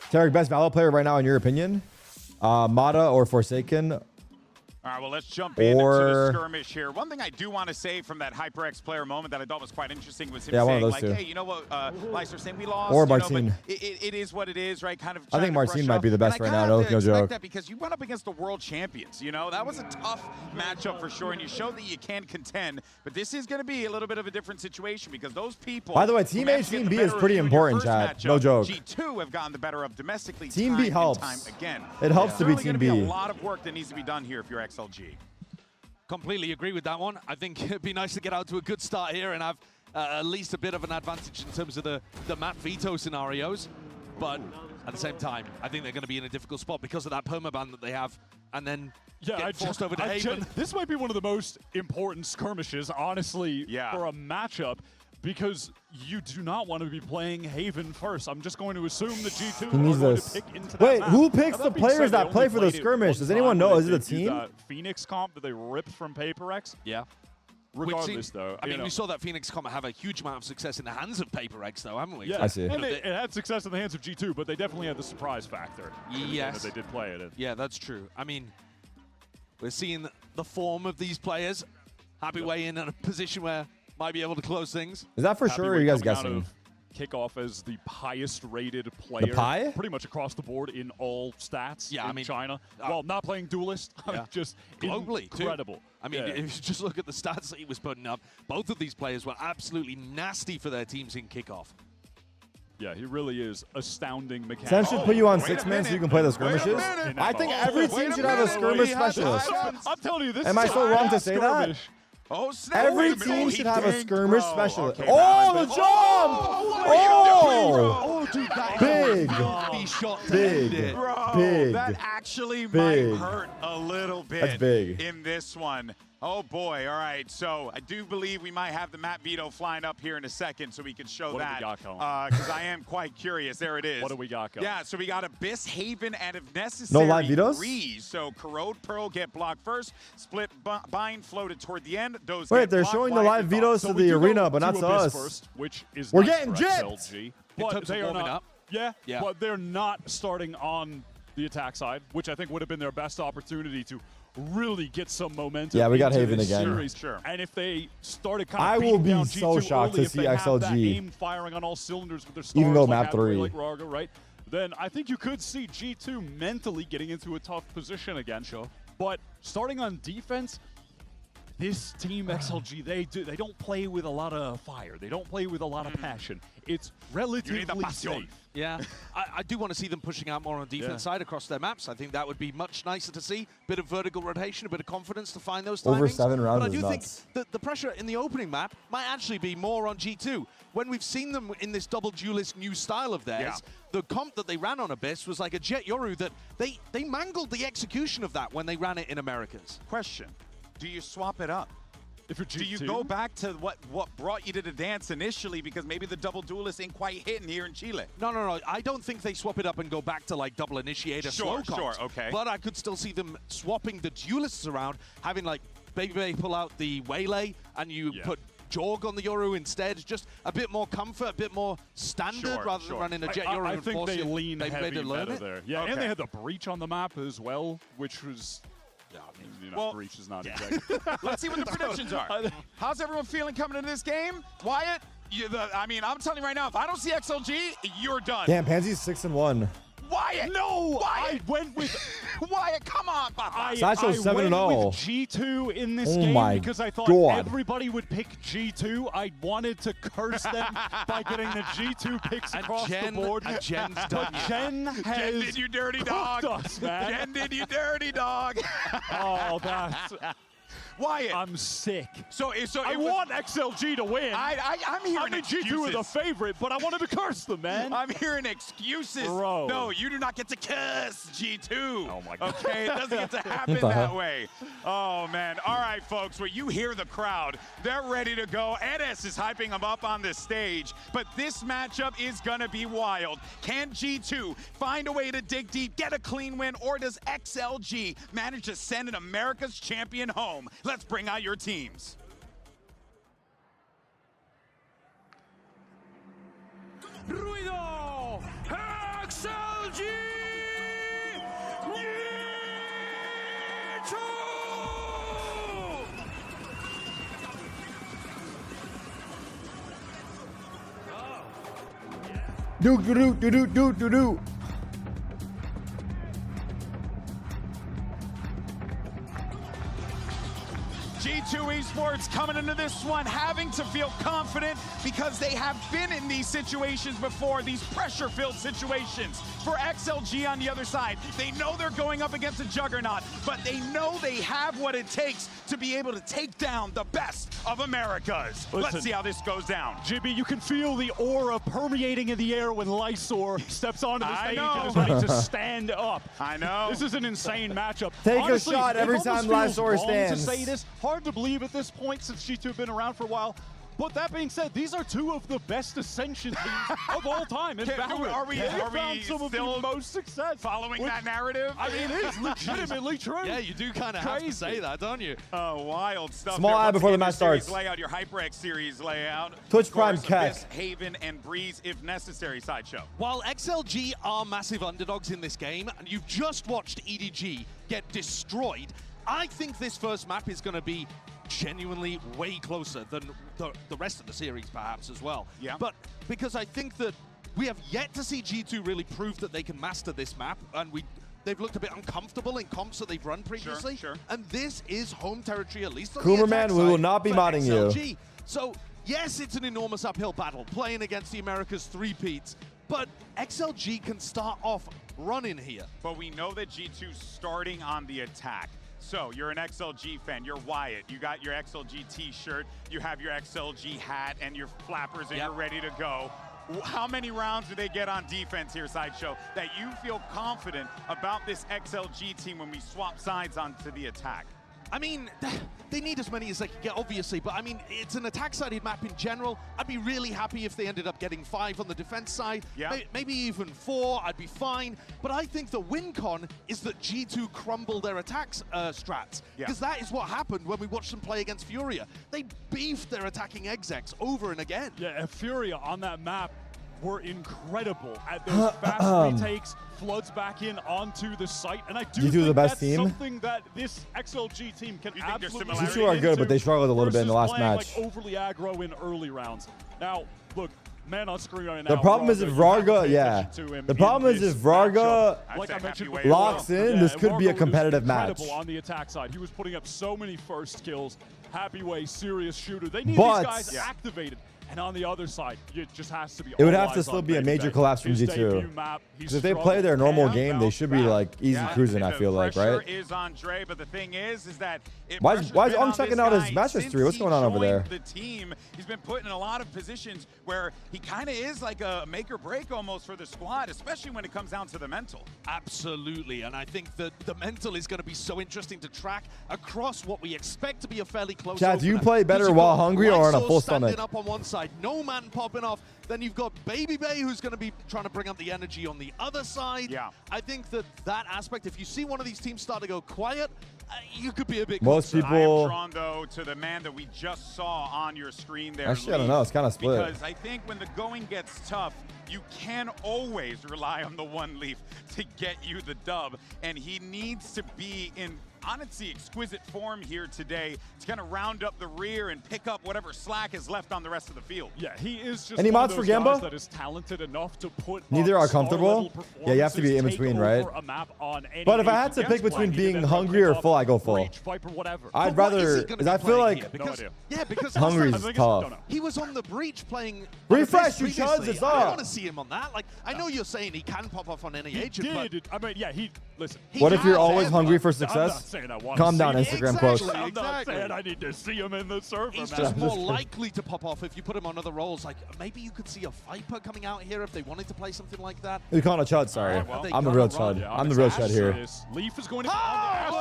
Tarik, best Valor player right now in your opinion? Mata or Forsaken? All right, well, let's jump into the skirmish here. One thing I do want to say from that HyperX player moment that I thought was quite interesting was him saying, like, hey, you know what, Lysor saying we lost. Or Martin. You know, but it is what it is, right? Kind of. I think Martin might be the best right now. No joke. That because you went up against the world champions. You know, that was a tough matchup for sure, and you showed that you can contend. But this is going to be a little bit of a different situation because those people. By the way, Team A, Team B is pretty important, chat. No joke. G2 have gotten the better of domestically. Team B helps. Again. It helps to be Team B. There's a lot of work that needs to be done here if you're XLG. Completely agree with that one. I think it'd be nice to get out to a good start here and have at least a bit of an advantage in terms of the map veto scenarios. But at the same time, I think they're going to be in a difficult spot because of that permaban that they have, and then get forced over to Haven. This might be one of the most important skirmishes, honestly, for a matchup, because you do not want to be playing Haven first. I'm just going to assume that G2 He needs are going this. to pick into Wait, that who map. picks Now, the that being players said, that they play only for the played it skirmish? one Does anyone time know? when Is it they a did team? that Phoenix comp that they ripped from PaperX? Yeah. Regardless, though. I mean, we saw that Phoenix Comet have a huge amount of success in the hands of PaperX, though, haven't we? Yeah, I see. And it had success in the hands of G2, but they definitely had the surprise factor. Yes. That they did play it in. Yeah, that's true. I mean, we're seeing the form of these players. Happy way in a position where might be able to close things. Is that for Happy sure, or are Way you guys coming out guessing? of Kickoff as the highest rated player. Pie? Pretty much across the board in all stats in China. Uh, well, not playing Duelist. Just globally, incredible. Too. I mean, if you just look at the stats that he was putting up, both of these players were absolutely nasty for their teams in Kickoff. Yeah, he really is astounding mechanic. Sen should put you on 6-man so you can play the skirmishes. I think every team should have a skirmish specialist. I'm telling you, this Am I so wrong to say that? Oh, snap. Every team should have a skirmish specialist. Okay, oh, the jump! Oh, dude, that big, shot big, Bro, big. That actually big. might hurt a little bit. That's big. In this one. Oh boy! All right, so I do believe we might have the map veto flying up here in a second, so we can show that. Because I am quite curious. There it is. What do we got going? Yeah, so we got Abyss, Haven, and if necessary, no live vetoes? Breeze. So Corrode, Pearl get blocked first. Split Bind floated toward the end. Those Wait, they're showing the live vetoes to the arena, but not to us. First, which is We're nice getting for gypped! XLG, but they are not. Yeah, but they're not starting on the attack side, which I think would have been their best opportunity to really get some momentum. Yeah, we got into Haven this again. series. Sure. And if they started kind of I will beating be down so G2 shocked early, to if see they have that XLG. aim firing on all cylinders with their stars, Even though like map Admiral, 3. like Raga, right? Then I think you could see G2 mentally getting into a tough position again. Sure. But starting on defense, this team XLG, they don't play with a lot of fire. They don't play with a lot of passion. It's relatively safe. Yeah, I do want to see them pushing out more on the defense side across their maps. I think that would be much nicer to see. Bit of vertical rotation, a bit of confidence to find those timings. Over 7 rounds But I is do nuts. think that the pressure in the opening map might actually be more on G2. When we've seen them in this double duelist new style of theirs, the comp that they ran on Abyss was like a Jet Yoru that they mangled the execution of that when they ran it in Americas. Question, do you swap it up? If you're G2? Do you go back to what brought you to the dance initially, because maybe the double duelist ain't quite hitting here in Chile? No. I don't think they swap it up and go back to like double initiator slow comps. Okay. But I could still see them swapping the duelists around, having like Baby pull out the Waylay and you put Jorg on the Yoru instead. Just a bit more comfort, a bit more standard rather than running a Jet Yoru. I and think they forcing lean Baby heavy to learn better it. there. Yeah, and they had the breach on the map as well, which was... breach is not exactly... Let's see what the predictions are. How's everyone feeling coming into this game? Wyatt, I mean, I'm telling you right now, if I don't see XLG, you're done. Damn, Pansy's 6-1. Wyatt! No! Wyatt! I went with... Wyatt, come on, Papa! Satchel's I went 7-0. with G2 in this Oh game my because I thought God. everybody would pick G2. I wanted to curse them by getting the G2 picks across the board. And Jen's done But Jen has Jen did you dirty dog. us, man. Jen did you dirty dog. Oh, that's... Wyatt. I'm sick. So I want XLG to win. I'm hearing I mean, G2 are the favorite, but I wanted to curse them, man. I'm hearing excuses. Bro. No, you do not get to curse G2. Oh, my God. Okay, it doesn't get to happen What the that hell? way. Oh, man. All right, folks, well, you hear the crowd. They're ready to go. Enes is hyping them up on the stage, but this matchup is going to be wild. Can G2 find a way to dig deep, get a clean win, or does XLG manage to send an America's champion home? Let's bring out your teams. Ruido! XLG! Do. G2 Esports coming into this one having to feel confident because they have been in these situations before, these pressure-filled situations. For XLG on the other side, they know they're going up against a juggernaut, but they know they have what it takes to be able to take down the best of Americas. Listen, let's see how this goes down. Jibby, you can feel the aura permeating in the air when Lysor steps onto the stage know. and is ready to stand up. I know. This is an insane matchup. Take a Honestly, shot every it almost time feels Lysor wrong stands. to say this. Hard to believe at this point since G2 have been around for a while. But that being said, these are two of the best Ascension teams of all time in Valorant. Are we found some of still the most success following that narrative? I mean, it is legitimately true. Yeah, you do kind of have to say that, don't you? Oh, wild stuff. Small there. ad Once before the again, match your series starts. Layout, your HyperX series layout. Twitch Of course, Prime Abyss, Keck. Haven, and Breeze if necessary. Sideshow. While XLG are massive underdogs in this game, and you've just watched EDG get destroyed, I think this first map is going to be genuinely way closer than the rest of the series, perhaps, as well. Yeah. But because I think that we have yet to see G2 really prove that they can master this map, and they've looked a bit uncomfortable in comps that they've run previously. Sure. And this is home territory, at least on Coomer the man, attack we will side not be for modding you. XLG. So, yes, it's an enormous uphill battle, playing against the Americas three-peats, but XLG can start off running here. But we know that G2's starting on the attack. So you're an XLG fan, you're Wyatt, you got your XLG t-shirt, you have your XLG hat and your flappers, and you're ready to go. How many rounds do they get on defense here, Sideshow, that you feel confident about this XLG team when we swap sides onto the attack? I mean, they need as many as they can get, obviously, but I mean, it's an attack-sided map in general. I'd be really happy if they ended up getting 5 on the defense side, maybe even 4, I'd be fine. But I think the win con is that G2 crumble their attacks strats, because that is what happened when we watched them play against Furia. They beefed their attacking execs over and again. Yeah, Furia on that map, were incredible at those fast retakes, floods back in onto the site, and I do G2 think the best that's team. something that this XLG team can absolutely G2 are good, but they struggled a little bit in the last match. Like overly aggro in early rounds. Now, look, man on screen right now. The problem is if Varga, the problem is if Varga locks in, this could be a competitive match. On the attack side, he was putting up so many first kills. Happy way, serious shooter. They need But these guys activated. And on the other side, it just has to be. It would have to still be a major collapse from G2. Because if they play their normal game, they should be like easy cruising, I feel like, right? Is on Dre, but the thing is that why is I'm checking out his match history? What's going on over there? The team, he's been put in a lot of positions where he kind of is like a make or break almost for the squad, especially when it comes down to the mental. Absolutely, and I think that the mental is going to be so interesting to track across what we expect to be a fairly close. Chad, do you play better while hungry or on a full stomach? Up on one side, no man popping off. Then you've got Baby Bay, who's going to be trying to bring up the energy on the other side. Yeah, I think that aspect, if you see one of these teams start to go quiet, you could be a bit. Most people. I am drawn though to the man that we just saw on your screen there. Actually, I don't know. It's kind of split. Because I think when the going gets tough, you can always rely on the one Leaf to get you the dub, and he needs to be in honestly exquisite form here today to kind of round up the rear and pick up whatever slack is left on the rest of the field. Yeah, he is just any one mods of for those Gamba? guys that is talented enough to put neither are comfortable. Yeah, you have to be in between, right? But if I had to pick between being hungry or full, I go full. I'd rather, because I feel like because hungry is tough. He was on the breach playing. Refresh, you chuds, it's I up. want to see him on that. Like, I know you're saying he can pop off on any agent, but I mean, yeah, listen. What if you're always hungry for success? Calm down, Instagram quotes. I'm not saying I need to see him in the server. He's just more likely to pop off if you put him on other roles. Like, maybe you could see a Viper coming out here if they wanted to play something like that. You're calling a chud, sorry. I'm the real chud. Yeah, I'm the real chud here. Leaf is going to be on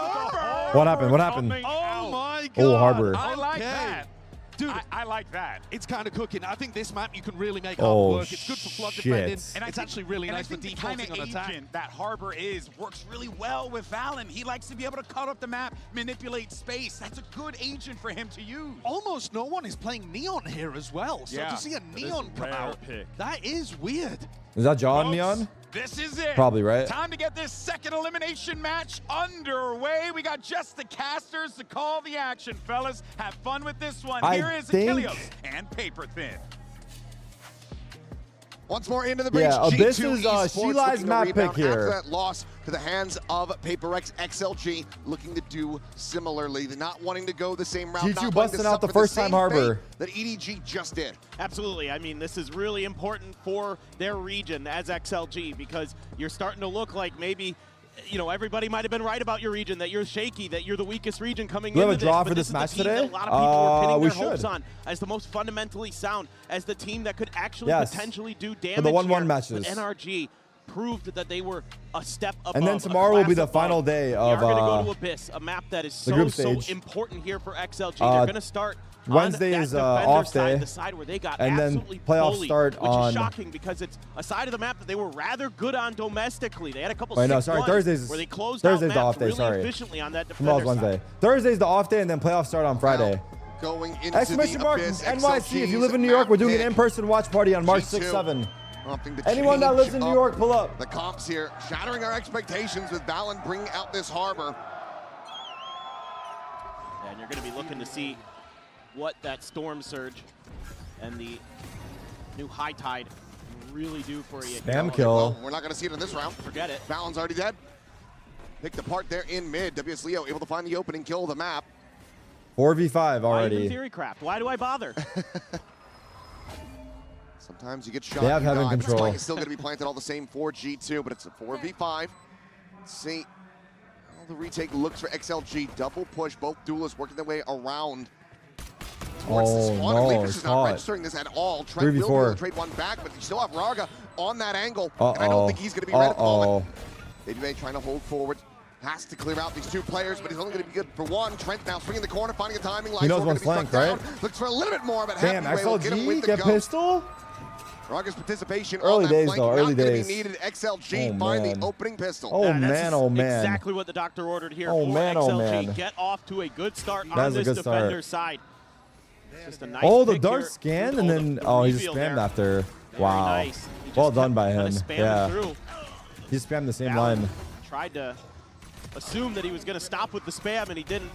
the What happened? What happened? Oh my god. Oh, Harbor. I like that. Dude, I like that. It's kind of cooking. I think this map you can really make Oh, work. It's good for flood defending, shit. and it's actually really nice for the kind defaulting of on attack. agent that Harbor is works really well with Valen. He likes to be able to cut up the map, manipulate space. That's a good agent for him to use. Almost no one is playing Neon here as well. So to see a Neon come out, that is weird. Is that John Neon? This is it. Probably, right? Time to get this second elimination match underway. We got just the casters to call the action, fellas. Have fun with this one. Here is Achilles and Paper Thin. Once more into the breach. Yeah, Abyss G2 is Esports Sheli's looking to map rebound pick here. after that loss to the hands of PaperX. XLG looking to do similarly. They're not wanting to go the same route. G2 busting out the first time Harbor. That EDG just did. Absolutely. I mean, this is really important for their region as XLG because you're starting to look like maybe, you know, everybody might have been right about your region, that you're shaky, that you're the weakest region coming into have a this. draw but for this is match the team today? that a lot of people are pinning their We hopes should. on as the most fundamentally sound, as the team that could actually Yes. potentially do damage For the 1-1 here. matches. But NRG proved that they were a step above. And then tomorrow will be the final day We of are going to go to Abyss, a map that is the group so stage. important here for XLG. They're going to start Wednesday on is that off defender day, side, the side where they got and then absolutely playoffs bullied, start which on. is shocking because it's a side of the map that they were rather good on domestically. They had a couple. Wait, no, 6-1s sorry. Thursday's where they closed Thursday's out the maps off day. really Sorry. efficiently on that Tomorrow's defender Wednesday. side. Thursday's the off day, and then playoffs start on Friday. Going into Exclamation the mark Abyss, NYC. If you live in New XLG's York, we're doing an map in-person watch party on March G2. 6-7. Opting to Anyone that change lives in New up York, pull up. The comps here, shattering our expectations with Valen bringing out this Harbor. And you're going to be looking to see what that Storm Surge and the new High Tide really do for you. Spam kill. Well, we're not going to see it in this round. Forget it. Valen's already dead. Picked apart there in mid. WS Leo able to find the opening, kill the map. 4v5 Why even already. theory craft? Why do I bother? Sometimes you get shot. They have you heaven die, but control. Spike is still going to be planted all the same for G2, but it's a 4v5. Let's see. Well, the retake looks for XLG. Double push. Both duelists working their way around towards the spawn. no, Leafus it's is not caught. registering this at all. Trent will be 3v4. able to trade one back, but you still have Raga on that angle, and I don't think he's going to be ready at the moment. AJ trying to hold forward. Has to clear out these two players, but he's only going to be good for one. Trent now swinging the corner, finding a timing. He knows one's flank, right? Looks for a little bit more, but Damn, Happy Way will get him with XLG the get ghost. pistol? Raga's participation Early on that days, flank, though, not early gonna days. be needed. XLG Oh, find man. the opening pistol. Oh, man, oh, man. Exactly what the doctor ordered here Oh, for man, XLG. oh, man. Get off to a good start That on was a this good start. defender side. Just a nice Oh, the pick dart here. scanned, and then, oh, he just reveal spammed there. after. Wow. Nice. Well done by him. Spammed Yeah. through. He spammed the same Fallon line. tried to assume that he was going to stop with the spam, and he didn't.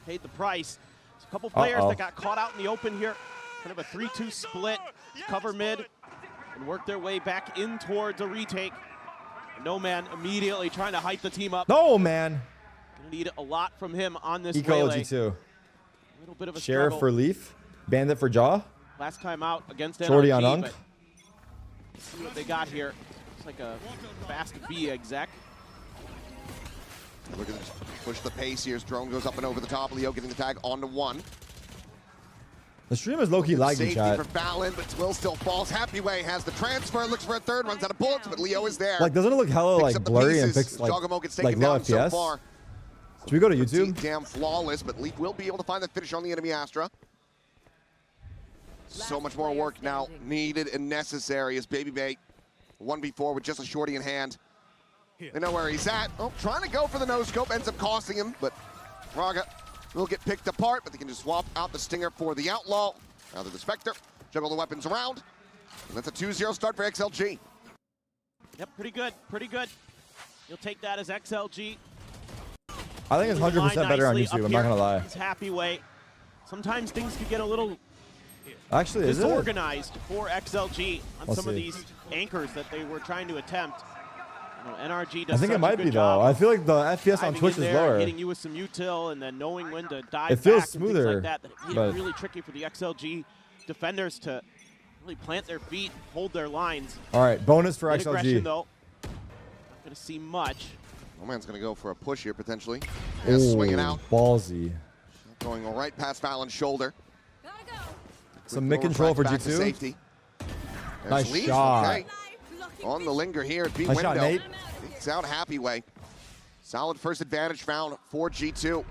Paid the price. There's a couple players that got caught out in the open here. Kind of a 3-2 split. Cover mid and work their way back in towards a retake. No Man immediately trying to hype the team up. No Man. Gonna need a lot from him on this Eco waylay. OG2. A little bit of a Sheriff struggle. for Leaf. Bandit for Jaw. Last time out against NRG. Shorty on Unk. But see what they got here. It's like a fast B exec. Look at this. Push the pace here as Drone goes up and over the top. Leo getting the tag onto one. The stream is low-key lagging, Safety chat. for Fallon, but Twill still falls. Happy Way has the transfer, looks for a third, runs out of bullets, but Leo is there. Like, doesn't it look hella Picks like up the blurry and pieces. picks like Jogamo gets low taken down so FPS? far. Should we go to YouTube? Damn flawless, but Leaf will be able to find the finish on the enemy Astra. So much more work now needed and necessary as Baby Bay 1v4 with just a shorty in hand. They know where he's at. Oh, trying to go for the no-scope, ends up costing him, but Raga will get picked apart, but they can just swap out the Stinger for the Outlaw. Now the Spectre, juggle the weapons around. And that's a 2-0 start for XLG. Yep, pretty good, pretty good. You'll take that as XLG. I think it's 100% better on YouTube, I'm not gonna lie. It's Happy Way. Sometimes things could get a little Actually, is it? disorganized for XLG on We'll some of see. these anchors that they were trying to attempt. You know, NRG I does think such it might a good be job though. I of feel like the FPS on diving Twitch in is there, lower. hitting you with some util and then knowing when to dive It feels back smoother, and things like that. That made but- it really tricky for the XLG defenders to really plant their feet, hold their lines. All right, bonus for Good aggression, XLG. though. Not gonna see much. No Man's gonna go for a push here potentially. Yeah, swinging out, Ballsy. going right past Fallon's shoulder. Some mid control for Back to G2. safety. There's Nice Leaf, shot. okay. On the linger here at B Nice window. shot, Nate. Takes out Happy Way. Solid first advantage found for G2.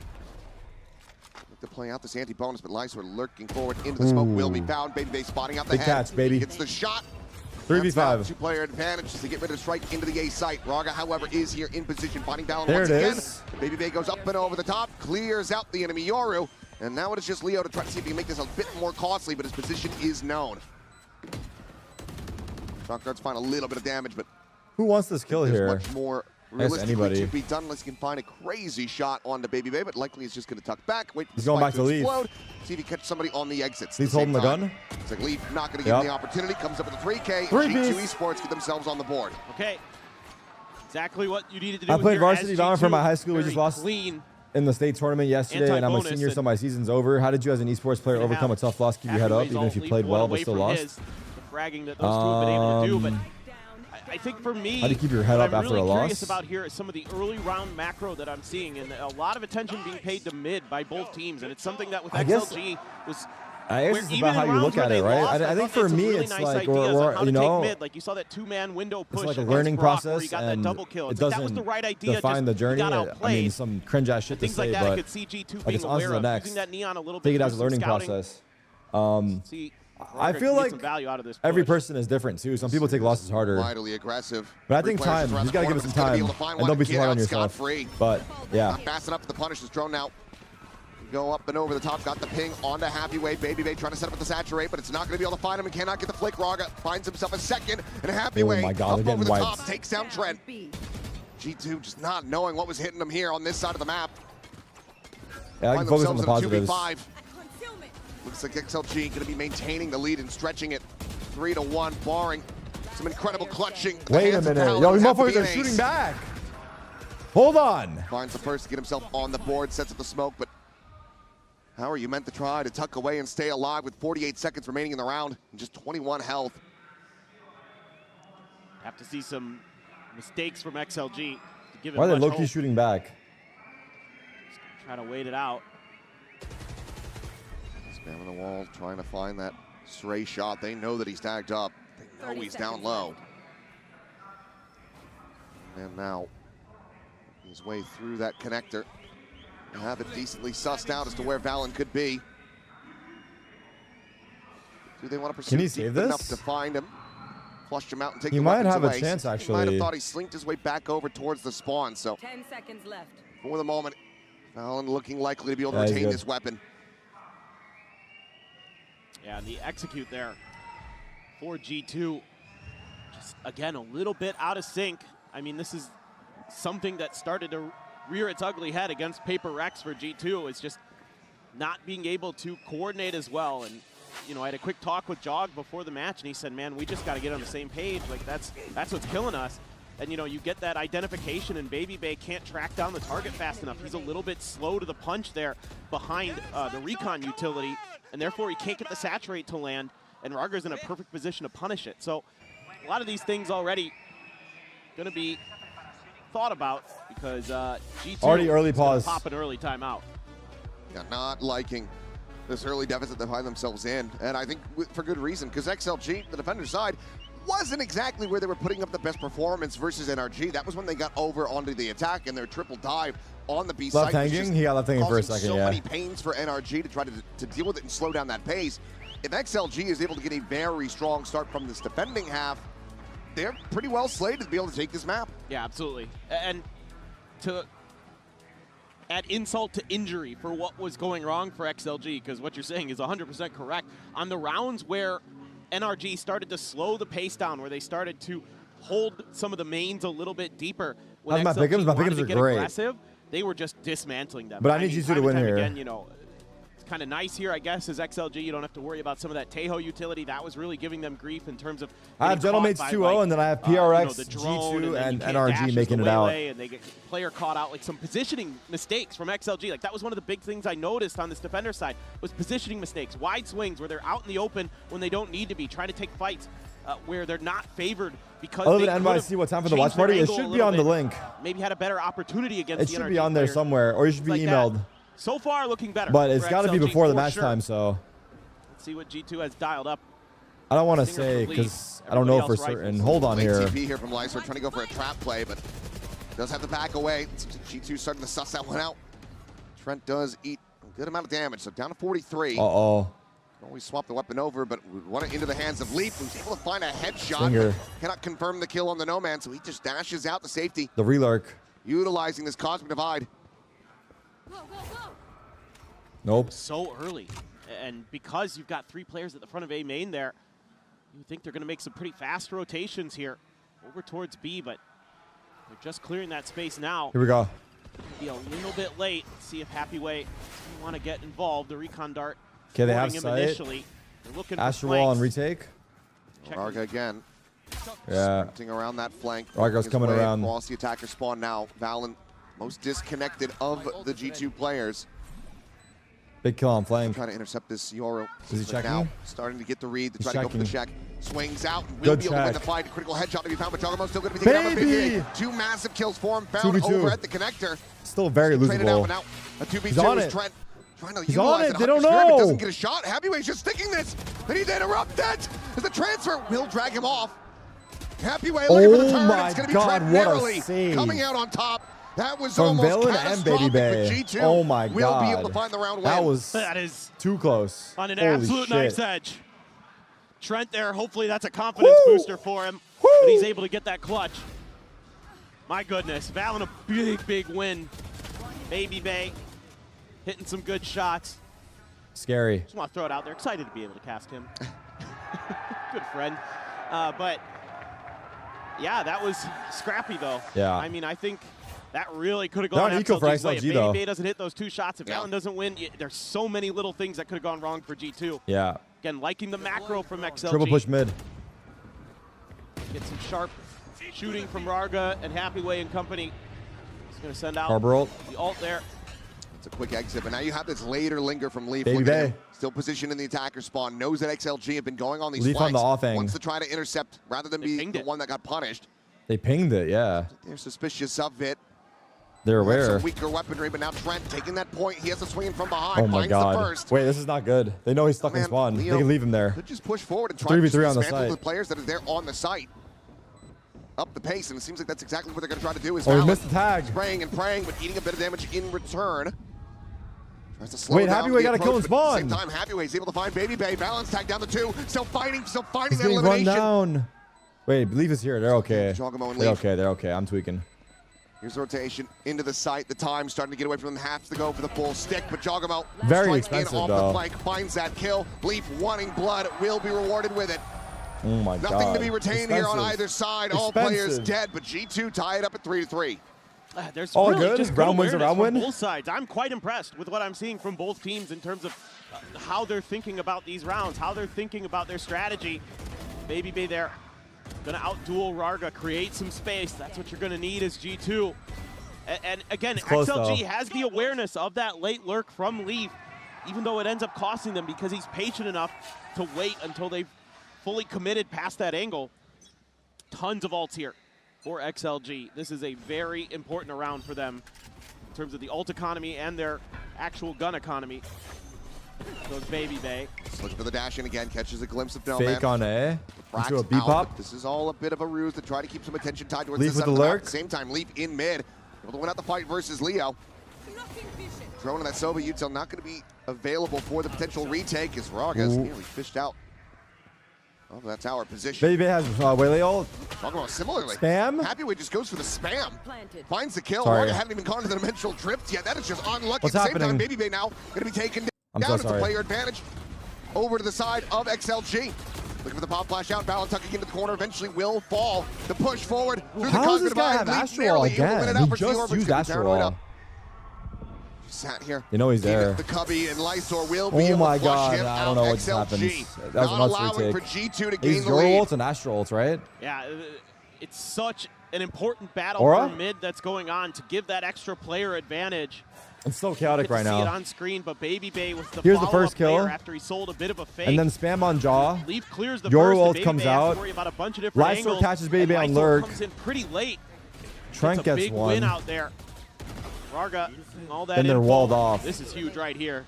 Look to play out this anti-bonus, but Lysor lurking forward into the smoke will be found. Baby Bay spotting out the Big head. catch, baby. Gets the shot. 3v5. Two-player advantage to get rid of strike into the A site. Raga, however, is here in position, finding Fallon There once it again. is. Baby Bay goes up and over the top, clears out the enemy Yoru, and now it is just Leo to try to see if he can make this a bit more costly, but his position is known. Shockguards find a little bit of damage, but Who wants this kill there's here? much more I guess realistically anybody. to be done unless he can find a crazy shot onto Baby Bay, but likely he's just going to tuck back, wait for He's the going spike back to Leaf. explode, see if he catches somebody on the exits. Leaf's holding the gun. It's like Leaf not going to give him the opportunity, comes up with a 3K, Three G2 piece. Esports get themselves on the board. Okay. Exactly what you needed to do. I played here varsity as Dom for G2. my high school. We Very just lost clean. in the state tournament yesterday, and I'm a Anti-bonus senior, so and- my season's over. How did you, as an esports player, Gonna overcome a have tough loss, keep your head up, Happy even if you Ways played all well leave but one still away from lost? his. The fragging that those two have been able to do, but I think for me, How do you keep your head what up I'm after really a curious loss? about here is some of the early round macro that I'm seeing, and a lot of attention being paid to mid by both teams, and it's something that with I guess- XLG was. I guess where it's even about how in you rounds look where at they it, right? lost, I think thought for some me, really it's nice like, ideas on or how you to know, take mid. Like you saw that two-man window push it's like a against learning Brock, where process, he got that and double kill. it It's like, that was doesn't the right idea. define the just journey. got I mean, outplayed. some cringe ass shit to Things like say, that, I but could see G2 like being it's on to aware the of, next. using that neon a little Take bit it as for a some learning scouting. process. See, I Roger feel can get like some value out of this every push. person is different too. Some people take losses harder. Mightily aggressive. But I Three think players time. around You the gotta give corner, it some but he's gonna be time, able to find and one don't be to too get hard out on yourself. scot-free. But yeah, Not fast enough for the punish. Is thrown out. Go up and over the top. Got the ping onto Happy Way. Baby Bay trying to set up with the saturate, but it's not going to be able to find him and cannot get the flick. Raga finds himself a second, and Happy Oh Way my God, up they're over the getting top wiped. takes down Trent. G2 just not knowing what was hitting them here on this side of the map. yeah, I can Find focus on the themselves in a positives. 2v5. Looks like XLG going to be maintaining the lead and stretching it 3-1, barring some incredible clutching. at the Wait a hands of minute, Fallon. yo, these Has to be motherfuckers an are ace. shooting back. Hold on. Finds the first to get himself on the board, sets up the smoke, but how are you meant to try to tuck away and stay alive with 48 seconds remaining in the round and just 21 health? Have to see some mistakes from XLG to give it Why are they much low-key hope. shooting back? Try to wait it out. Spamming the wall, trying to find that stray shot. They know that he's tagged up. They know he's down low. And now his way through that connector. Have it decently sussed out as to where Valen could be. Do they want to pursue Can he deep save enough this? to find him? Flush him out and take He the might weapons have a away. chance, He might have actually. thought he slinked his way back over towards the spawn. So 10 seconds left. for the moment, Valen looking likely to be able to Yeah, he's retain good. this weapon. Yeah, and the execute there for G2. Just, again, a little bit out of sync. I mean, this is something that started to rear its ugly head against Paper Rex for G2. It's just not being able to coordinate as well. And, you know, I had a quick talk with Jog before the match, and he said, man, we just got to get on the same page. Like, that's what's killing us. And, you know, you get that identification, and Baby Bay can't track down the target fast enough. He's a little bit slow to the punch there behind the recon utility, and therefore he can't get the saturate to land, and Ragar's in a perfect position to punish it. So a lot of these things already going to be thought about because G2 already early pause. Pop an early timeout. Yeah, not liking this early deficit they find themselves in, and I think for good reason, because XLG, the defender side, wasn't exactly where they were putting up the best performance versus NRG. That was when they got over onto the attack and their triple dive on the B side. Left hanging? He got left hanging for a second, so yeah. many pains for NRG to try to deal with it and slow down that pace. If XLG is able to get a very strong start from this defending half, they're pretty well slated to be able to take this map. Yeah, absolutely. And to add insult to injury for what was going wrong for XLG, because what you're saying is 100% correct. On the rounds where NRG started to slow the pace down, where they started to hold some of the mains a little bit deeper. When my pickups? My pickups are great. Aggressive, they were just dismantling them. But I need G2 to win here. Again, you know, it's kind of nice here, I guess, as XLG. You don't have to worry about some of that Tejo utility. That was really giving them grief in terms of. I have Gentlemates 2-0, like, and then I have PRX, G2, and NRG making it out. And they get player caught out, like some positioning mistakes from XLG. Like that was one of the big things I noticed on this defender side was positioning mistakes, wide swings where they're out in the open when they don't need to be, trying to take fights where they're not favored because. Other than NYC, what time for the watch party? It should be on the link. Maybe had a better opportunity against. It should be on there somewhere, or you should be emailed. So far, looking better. But it's got to be before the match time, so. Let's see what G2 has dialed up. I don't want to say because I don't know for certain. Hold on here. TP here from Lyser trying to go for a trap play, but does have to back away. G2 starting to suss that one out. Trent does eat a good amount of damage, so down to 43. Uh-oh. Always swap the weapon over, but we want it into the hands of Leap, who's able to find a headshot. Stinger. Cannot confirm the kill on the No Man, so he just dashes out to safety. The relurk. Utilizing this Cosmic Divide. Nope. So early. And because you've got 3 players at the front of A main there, you think they're going to make some pretty fast rotations here over towards B, but they're just clearing that space now. Here we go. Be a little bit late. See if Happy Way want to get involved. The recon dart. Okay, they have him sight. Initially. They're looking Astro for Wall on flanks. retake. Raga again. Yeah. Sprinting around that flank. Raga's coming around. Across the attacker spawn now. Valen, most disconnected of the G2 players. Big kill on flank. Trying to intercept this Yoro. Is he checking? Now starting to get the read. To try to go for the check. Swings out and will Good be able to win the check. fight. Critical headshot to be found, but Jogamo's still going to be taking out a big 2 massive kills for him. Found 2v2. over at the connector. Still very Traded out, losable. but now a 2v2 He's on is it. Trent trying to He's utilize on it. They don't Hunter's grip, but know. doesn't get a shot. Happyway's just sticking this. They need to interrupt that. As the transfer will drag him off. Happyway looking for the turn. my It's going to be God, Trent what a narrowly save. coming out on top. That was From almost Villain and Baby catastrophic, Bay. but G2 Oh my will God. be able to find the round That win. was That is too close. on an Holy absolute shit. knife's edge. Trent there, hopefully that's a confidence booster for him. But he's able to get that clutch. My goodness, Valen a big, big win. Baby Bay hitting some good shots. Scary. Just want to throw it out there. Excited to be able to cast him. Good friend. But yeah, that was scrappy though. Yeah. I mean, I think that really could have They're gone on eco for XLG's way. XLG, If Baby though. Bay doesn't hit those 2 shots, if Valen doesn't win, there's so many little things that could have gone wrong for G2. Yeah. Again, liking the macro from XLG. Triple push mid. Get some sharp shooting from Rarga and Happyway and company. He's going to send out Harbor ult. the ult there. It's a quick exit, but now you have this later linger from Leaf. Baby Look at Bay. him. Still positioned in the attacker spawn. Knows that XLG have been going on these Leaf on flanks. the offing. Wants to try to intercept rather than be the one that got punished. They pinged it, yeah. They're suspicious of it. They're Have aware. some weaker weaponry, but now Trent taking that point. He has to swing in from behind. Oh my Finds God. the first. Wait, this is not good. They know he's stuck in spawn. Leo They can leave him there. Could just push forward and try to 3v3 on the dismantle site. the players that are there on the site. Up the pace, and it seems like that's exactly what they're going to try to do. Is Oh, he Valen missed the tag. spraying and praying, but eating a bit of damage in return. Tries to slow Wait, down Happyway the got a kill approach, in but at the spawn. same time, Happyway's able to find Baby Bay. Balance tag down the 2. Still fighting He's that getting run elimination. down. Wait, Leaf is here. They're okay. Jogamo and They're Leaf. okay. They're okay. I'm tweaking. Here's the rotation into the site. The time starting to get away from them. Has to go for the full stick, but Jogamo Very strikes expensive, in off though. the flank, finds that kill. Leaf wanting blood will be rewarded with it. Oh my God. Nothing to be retained here on either side. All players dead, but G2 tie it up at 3-3. There's all really good. just Round wins awareness a round from win. both sides. I'm quite impressed with what I'm seeing from both teams in terms of how they're thinking about these rounds, how they're thinking about their strategy. Baby Bay there, gonna outduel Rarga, create some space. That's what you're gonna need as G2. And again, close, XLG though. has the awareness of that late lurk from Leaf, even though it ends up costing them because he's patient enough to wait until they've fully committed past that angle. Tons of ults here for XLG. This is a very important round for them in terms of the ult economy and their actual gun economy. Goes Baby Bay. Looking for the dash in again, catches a glimpse of Fake on A. Into a B out, pop. but this is all a bit of a ruse to try to keep some attention tied towards Leaf this with the side of map. lurk. At the same time, Leaf in mid, able to win out the fight versus Leo. Drone on that Sova util not going to be available for the potential retake as Raga's nearly fished out of that tower position. Baby has Waylay ult. Talking about similarly. Spam? Happyway just goes for the spam. Finds the kill. Sorry. Raga hadn't even gone to the dimensional drift yet. That is just unlucky. What's At the same time, happening? Baby Bay now going to be taken I'm down. so It's a sorry. player advantage over to the side of XLG. Looking for the pop flash out. Balon tucking into the corner. Eventually will fall. The push forward through the How does this cosmic guy divide. have Leaf Astral nearly able to win again? it out He for just Seorba. used It's gonna be paranoid Astral. up. Sat here. You know he's there. The Cubby and Lysor will be Oh able my to flush God, him I out. don't know what just XLG happened. That was a not nuts allowing retake. for G2 to gain He's the your lead. ult and Astral ult, right? Yeah, it's such an important battle Aura? for mid that's going on to give that extra player advantage. It's so chaotic Get to right see it now. on screen, but Baby Bay was the Here's the follow-up first kill. player after he sold a bit of a fake. And then spam on Jaw. Leaf clears the Your first, and ult Baby comes Bay has out. to worry about a bunch of different Lysor angles. catches Baby and on Lysor lurk. comes in pretty late. Trent It's a gets big one. win out there. Rarga, all that Then they're info. walled off. This is huge right here.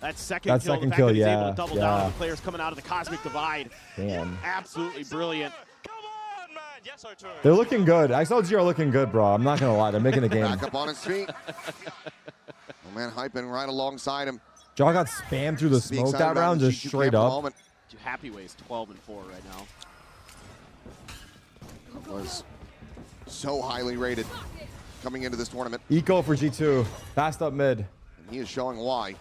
That second That kill, second the fact kill, that he's able yeah, to double yeah. down on the players coming out of the Cosmic Divide. Damn. Absolutely brilliant. They're looking good. XLG are looking good, bro. I'm not going to lie. They're making a game. Back up on his feet. Oh man, hyping right alongside him. Jaw got spammed through the Be smoke excited that about round, the just G2 straight camp at the up. moment. Happyway is 12-4 right now. Was so highly rated coming into this tournament. Eco for G2. Fast up mid. And he is showing why.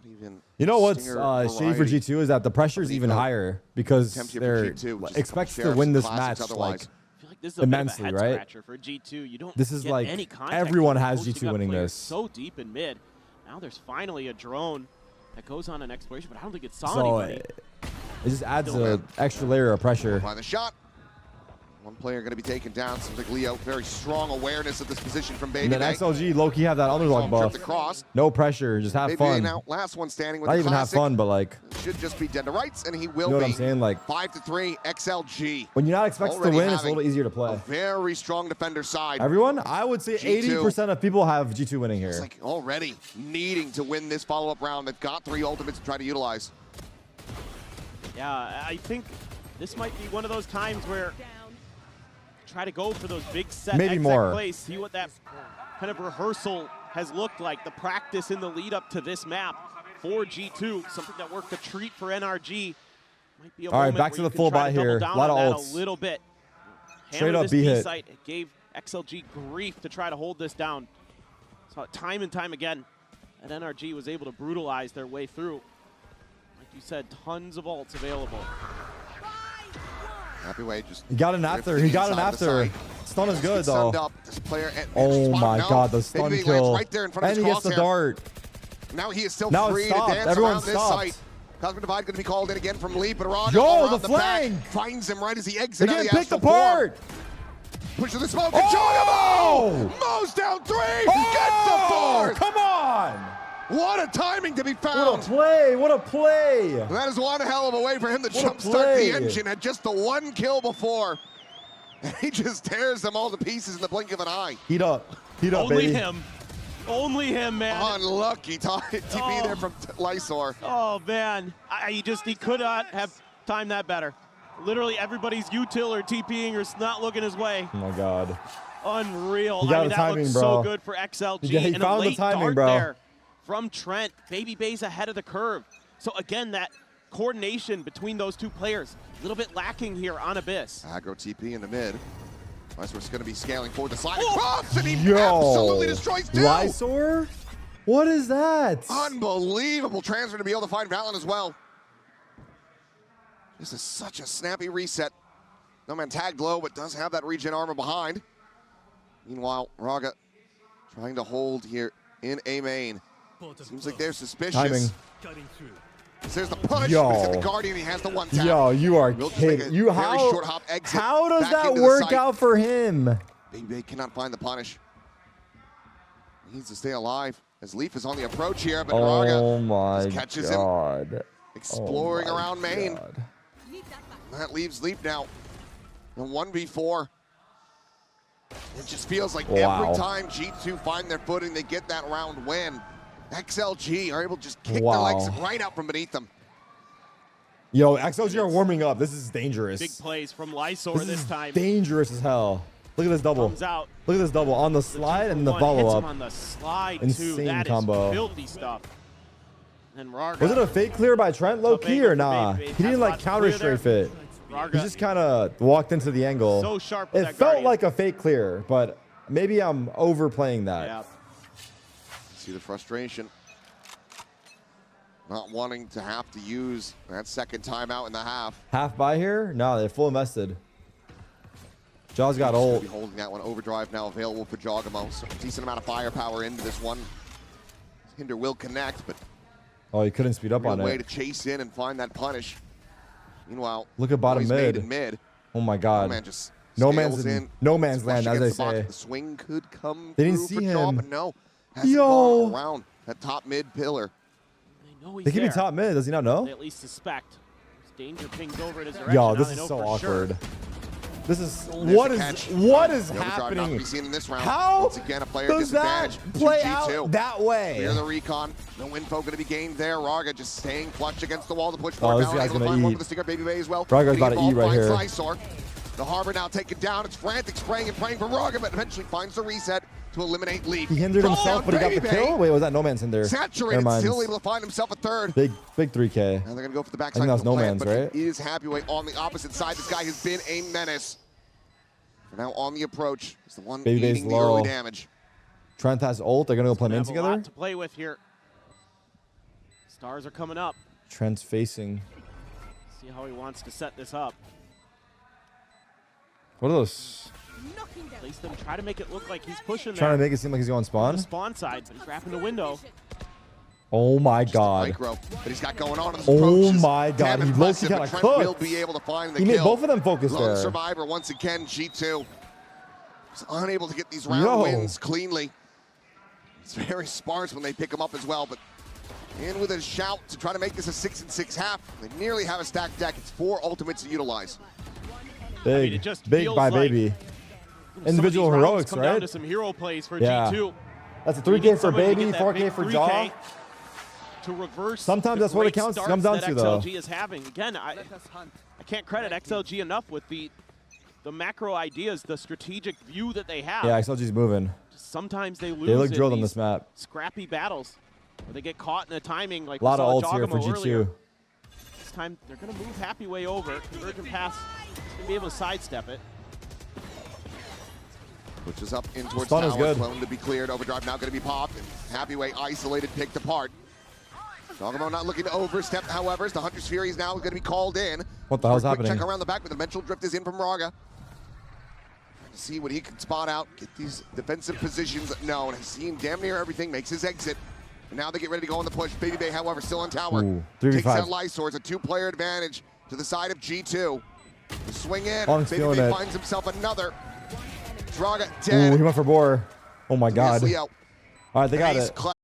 Not even You know what's Stinger shady for variety. G2 is that the pressure is even higher because Attempt here for they're G2, just expects to shares win this classics match otherwise. like I feel like this is a immensely, bit of a right? head-scratcher for G2. You don't This is get like any context everyone from has posting G2 up winning players this. so deep in mid. Now there's finally a drone that goes on an exploration, but I don't think it saw So anybody. it just adds Still an extra layer of pressure. By the shot. One player going to be taken down. Seems like Leo, very strong awareness of this position from Baby And then Bay. XLG low-key have that underdog Trip buff. the cross. No pressure, just have Baby Bay fun. now, last one standing with Not the even have classic. fun, but like Should just be dead to rights, and he will You know what be. I'm saying? Like 5-3 XLG. when you're not expected to Already win, it's a having little easier to play. A very strong defender side. Everyone, I would say G2. 80% of people have G2 winning here. It's like already needing to win this follow-up round. They've got 3 ultimates to try to utilize. Yeah, I think this might be one of those times where try to go for those big set Maybe exec more. plays, see what that kind of rehearsal has looked like, the practice in the lead up to this map for G2, something that worked a treat for NRG. Might be a All right, moment back where to you the can full try buy to double here. down A lot on of that ults. a little bit. Straight Hammer up this B B hit. site. It gave XLG grief to try to hold this down. So time and time again, that NRG was able to brutalize their way through. Like you said, tons of ults available. Happy way just. He got an after. He got an after. Stun is good though. Up. This player Oh my no. God, the stun Baby Bay kill. lands right there in front of And his he gets the crosshair. dart. Now he is still Now it's free to stopped. dance Everyone around this stopped. site. Cosmic Divide going to be called in again from Lee, but Raga Yo, all around the the back, flank! finds him right as he They're exits out of getting the picked astral form. apart. Push to the smoke. Oh! Geronimo! Mo's down 3. Oh! Gets the 4th. Come on! What a timing to be What found. a play! What a play! That is one hell of a way for him to What a jumpstart play. the engine. Had just the 1 kill before. And he just tears them all to pieces in the blink of an eye. Heat up. Heat up, Only baby. him. Only him, man. Unlucky TP there from Lysor. Oh, man. He could not have timed that better. Literally everybody's util or TPing or not looking his way. Oh my God. Unreal. He got I mean, the that timing, looks bro. so good for XLG. He and a found the late timing, dart bro. there from Trent. Baby Bay's ahead of the curve. So again, that coordination between those two players, a little bit lacking here on Abyss. Aggro TP in the mid. Lysor's going to be scaling forward the sliding Oh! cross, and he Yo. absolutely destroys 2. Lysor? What is that? Unbelievable transfer to be able to find Valen as well. This is such a snappy reset. No man tagged low, but does have that regen armor behind. Meanwhile, Raga trying to hold here in A main. Seems like they're suspicious. Timing. There's the push. Yo. He's got the Guardian. He has the one tap. Yo, you are Will just make kidding. a You very how? short hop exit How does back that into the work site. out for him? Baby cannot find the punish. He needs to stay alive as Leaf is on the approach here, but Raga Oh my just catches god. him exploring Oh my around main. God. That leaves Leaf now in 1v4. It just feels like Wow. every time G2 find their footing, they get that round win. XLG are able to just kick Wow. their legs right out from beneath them. Yo, XLG are warming up. This is dangerous. Big plays from Lysor This this is time. dangerous as hell. Look at this double. Comes out. Look at this double on the slide and the One follow hits him up. on the slide too. Insane That is combo. filthy stuff. And Raga. Was it a fake clear by Trent low key or nah? He didn't like counter strafe it. He just kind of walked into the angle. So sharp with It that felt Guardian. like a fake clear, but maybe I'm overplaying that. Yeah. See the frustration. Not wanting to have to use that second timeout in the half. Half by here? No, they're full invested. Jaws got He's gonna ult. be holding that one. Overdrive now available for Jogamo. So decent amount of firepower into this one. Hinder will connect, but Oh, he couldn't speed up real on way it. to chase in and find that punish. Meanwhile, Look at bottom he's mid. made in mid. Oh my god. Man just No scales man's in. no man's Flush land, as they against the box. say. The swing could come They didn't through see for Jaw, him. but no. Hasn't Yo. gone around that top mid pillar. know he's They could be there. top mid. Does he not know? They at least suspect. Danger pings over in his direction. Yo, Now this they is know so for awkward. sure. This is There's what the is catch. what is The overdrive not to happening? be seen in this round. How Once again, a player does that disadvantage to play G2. out that way? Clear the recon. No info going to be gained there. Raga just staying flush against the wall to push Oh, forward. this Now guy's able to gonna find one eat. for the stinger. Baby Bay as well. Raga's about to Getting eat right involved, here. finds Lysor. The Harbor now taken down. It's frantic, spraying and praying for Raga, but eventually finds the reset to eliminate Leaf. He hindered Call himself, out but he got the Baby kill. Bay. Wait, was that no man's hinder? Saturated, Never mind. still able to find himself a third. Big 3K. Now they're going to go for the I backside think that of was the no plant, man's, but right? he is Happyway on the opposite side. This guy has been a menace. Now on the approach. It's the one Baby Bay's eating the low. early damage. Trent has ult. They're gonna go play main Have a lot together. to play with here. Stars are coming up. Trent's facing. See how he wants to set this up. What are those? Place them. Try to make it look like he's pushing Trying there. to make it seem like he's going On spawn. the spawn side, but he's wrapping the window. Oh my god. Micro, but he's got going on. This Oh approach is my god. damn He impressive, low-key but kinda Trent will cooked. be able to find the He kill. made both of them focus Lone there. survivor once again. G2 is unable to get these round Yo. wins cleanly. It's very sparse when they pick him up as well, but in with a shout to try to make this a 6-6 half. They nearly have a stacked deck. It's 4 ultimates to utilize. Big, it just big feels by like baby. Some of Individual these rounds heroics, come down right? to some hero plays for Yeah. G2. That's a We 3K need for somebody to baby, get that 4K big for 3K jaw. to reverse Sometimes the that's what it great comes starts down that to, though. XLG is having. Again, I can't credit XLG enough with the macro ideas, the strategic view that they have. Yeah, XLG's moving. Sometimes they lose. They look in drilled on these this map. Scrappy battles where they get caught in a timing like A lot we of saw ults here for Jogamo G2. earlier. This time they're going to move Happy way over. Convergent pass. He's going to be able to sidestep it. Pushes up in towards Stun is tower. good. Clone to be cleared. Overdrive now going to be popped. And Happyway isolated, picked apart. Dogamo not looking to overstep, however, as the Hunter's Fury is now going to be called in. What the hell's Quick happening? check around the back, but the Dimensional Drift is in from Raga. See what he can spot out, get these defensive positions known. Has seen damn near everything, makes his exit. And now they get ready to go on the push. Baby Bay, however, still on tower. Ooh, Takes 3v5. out Lysor. It's a 2-player advantage to the side of G2. The swing in. Onyx Baby feeling Bay it. finds himself another. Draga Ooh, dead. he went for Boar. Oh my god. Leo. All right, they got Nice it. clutch.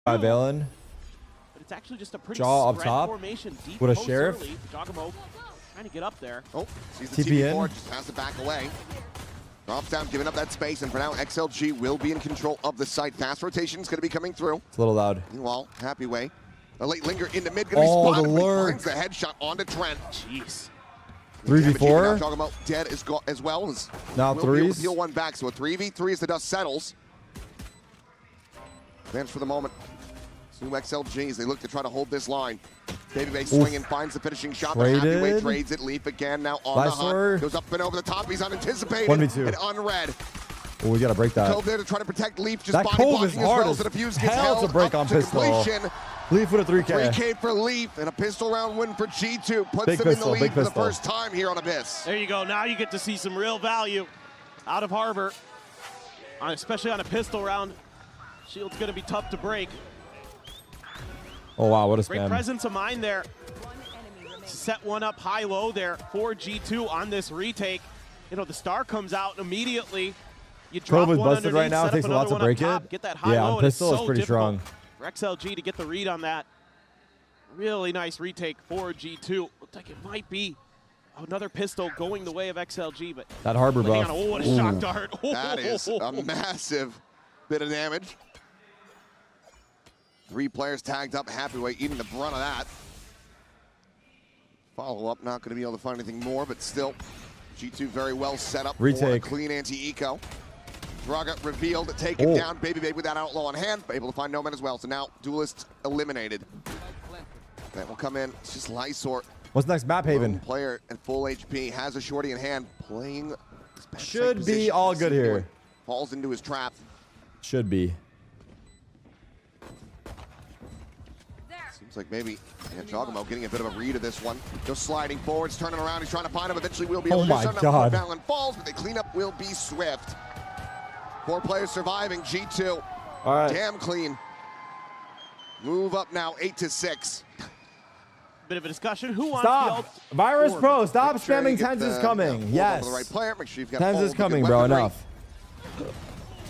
By Valen. But it's actually just a pretty Jaw up spread top formation. Deep with a post sheriff. early. Giacomo trying to get up there. Oh, sees the TP TP4, in. just has to back away. Drops down, giving up that space, and for now, XLG will be in control of the site. Fast rotation is going to be coming through. It's a little loud. Meanwhile, Happy Way. A late linger into mid, going to be Oh, spotted. the But he lurk. finds the headshot onto Trent. Jeez. 3v4. Now talking about dead as well. Now will be able to threes. Peel one back, so a 3v3 as the dust settles. Advance for the moment. Zoom XLGs, they look to try to hold this line. Baby swinging, finds the finishing shot, but Happy Way Traded. trades it. Leaf again, now on the Lysor. hunt. Goes up and over the top, he's unanticipated 1v2. and unread. Oh, we gotta break that. Cove there to try to protect Leaf, just That body Cove blocking is as hard well as as the Fuse gets hell held to break up on to pistol. completion. Leaf with a 3K. 3K for Leaf, and a pistol round win for G2. Puts Big them pistol, in the big lead for the pistol. first time here on Abyss. There you go. Now you get to see some real value out of Harbor, especially on a pistol round. Shield's going to be tough to break. Oh wow, what a Great spam. presence of mind there. Set one up high-low there for G2 on this retake. You know, the star comes out immediately. You drop Cove is one busted right underneath, now. set It up takes a lot another to one up break top, it. Get that Yeah, high-low, on and it's pistol it's so pretty difficult strong. for XLG to get the read on that. Really nice retake for G2. Looked like it might be another pistol going the way of XLG, but That Harbor hang buff. on. Oh, what a shock dart. That is a massive bit of damage. 3 players tagged up, Happy Way eating the brunt of that. Follow-up, not going to be able to find anything more, but still, G2 very well set up Retake. for a clean anti-eco. Draga revealed, taken down, Baby with that outlaw on hand, but able to find No Man as well, so now Duelist eliminated. That will come in, it's just Lysor. What's next? Map Haven. Lone player at full HP, has a shorty in hand, playing his backside Should be position. all good here. Falls into his trap. Should be. Seems like maybe Giacomo getting a bit of a read of this one. Just sliding forwards, turning around, he's trying to find him. Eventually we'll be able to do my something. God. Fallon falls, but the cleanup will be swift. 4 players surviving, G2. All right. Damn clean. Move up now, 8-6. Bit of a discussion. Who wants Stop. Virus Or Pro, stop make sure you spamming get Tens is the- coming. hold Yes. on to the right player. Make sure you've got Tens all is the good coming, bro. weaponry. Enough.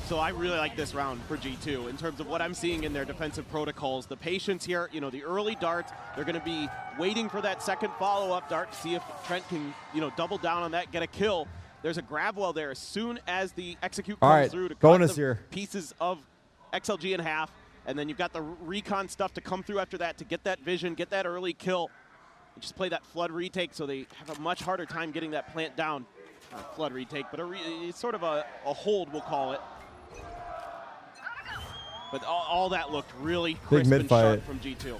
So I really like this round for G2 in terms of what I'm seeing in their defensive protocols. The patience here, you know, the early darts, they're going to be waiting for that second follow-up dart to see if Trent can, you know, double down on that, get a kill. There's a grab well there as soon as the execute All comes right, through to cut bonus the here. pieces of XLG in half. And then you've got the recon stuff to come through after that to get that vision, get that early kill. And just play that flood retake so they have a much harder time getting that plant down. Not flood retake, but it's sort of a hold, we'll call it. But all that looked really crisp and sharp from G2.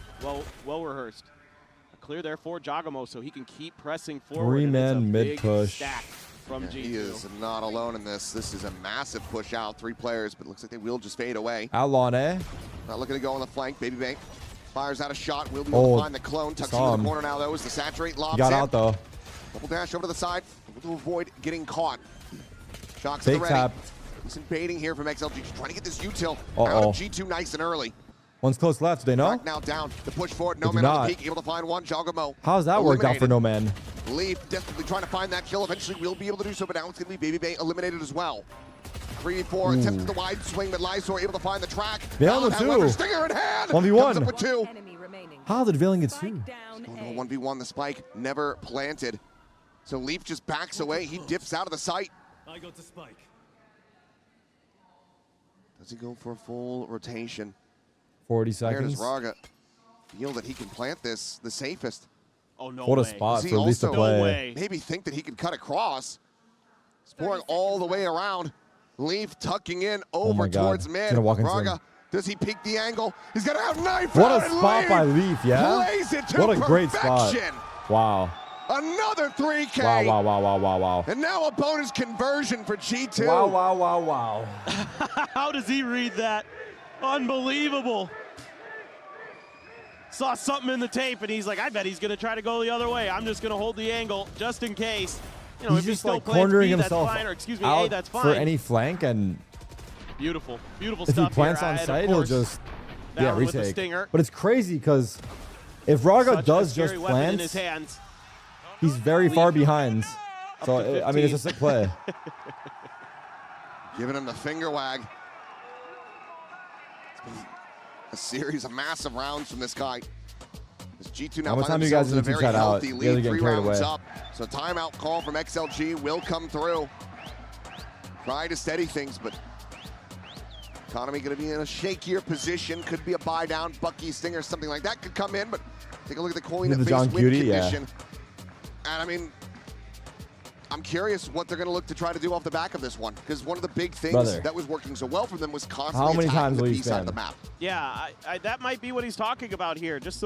Well rehearsed. A clear there for Giacomo so he can keep pressing forward. 3-man mid big push. stack from G2. He is not alone in this. This is a massive push out. 3 players, but looks like they will just fade away. Outlaw, eh? Not looking to go on the flank. Baby Bank fires out a shot. Will be able to Oh, find the clone. Tucks saw into the him. corner now, though, as the saturate lobs He got in. out, though. Double dash over to the side. Able to avoid getting caught. Shocks Big to the ready. tap. Decent baiting here from XLG. Just trying to get this util Uh-oh. out of G2 nice and early. One's close left. Do they know? Rock now down. The push forward. No They do man on the not. peak. Able to find one. Giacomo. How's that worked out for No Man? Leaf desperately trying to find that kill. Eventually will be able to do so, but now it's going to be Baby Bay eliminated as well. 3-4 Ooh. attempts at the wide swing, but Lysor able to find the track. Valen However, two. Stinger in hand. 1v1. Comes up with 2. How did Valen get 2? Oh, 1v1, the spike never planted. So Leaf just backs away. He dips out of the sight. I got the spike. Does he go for a full rotation? 40 Where does seconds. Raga feel that he can plant this the safest? Oh, no What a way. spot Does for he at least to also play. maybe think that he could cut across? He's pouring all the way around. Leaf tucking in over my God. towards He's mid. gonna walk into Raga, him. does he peek the angle? He's gonna have knife What out a and spot by Leaf, yeah? Plays it to What a great spot. perfection. Wow. Another 3K. Wow, wow, wow, wow, wow, wow. And now a bonus conversion for G2. Wow, wow, wow, wow. How does he read that? Unbelievable. Saw something in the tape, and he's like, I bet he's going to try to go the other way. I'm just going to hold the angle just in case. You know, He's if he just still like plans cornering B, that's himself fine, or excuse me, A, out that's fine. for any flank, and Beautiful, beautiful if he stuff plants here. on And of site, he'll course, just Valen with the retake. stinger. But it's crazy because if Raga Such does a scary just weapon in his plant, hands. he's very far behind. So to I mean, it's a sick play. Giving him the finger wag. A a series of massive rounds from this guy. This G2 now How much find time do you guys themselves in a need to very chat out? healthy You guys lead, are getting 3 carried rounds away. up. So a timeout call from XLG will come through. Try to steady things, but Economy going to be in a shakier position. Could be a buy down, Bucky, Stinger, something like that could come in, but take a look at the coin at face win condition. And I mean, I'm curious what they're going to look to try to do off the back of this one, because one of the big things that was working so well for them was constantly attacking the B side of the map. Yeah, that might be what he's talking about here. Just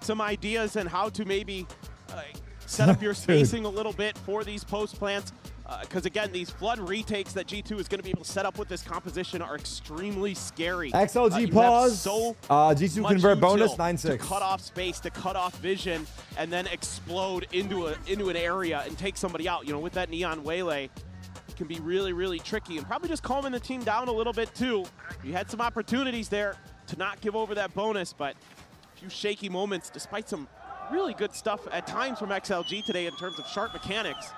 some ideas on how to maybe set up your spacing a little bit for these post plants. Because again, these flood retakes that G2 is going to be able to set up with this composition are extremely scary. XLG pause. G2 convert bonus 9-6. To cut off space, to cut off vision, and then explode into an area and take somebody out. You know, with that Neon Waylay, it can be really, really tricky, and probably just calming the team down a little bit too. You had some opportunities there to not give over that bonus, but a few shaky moments, despite some really good stuff at times from XLG today in terms of sharp mechanics.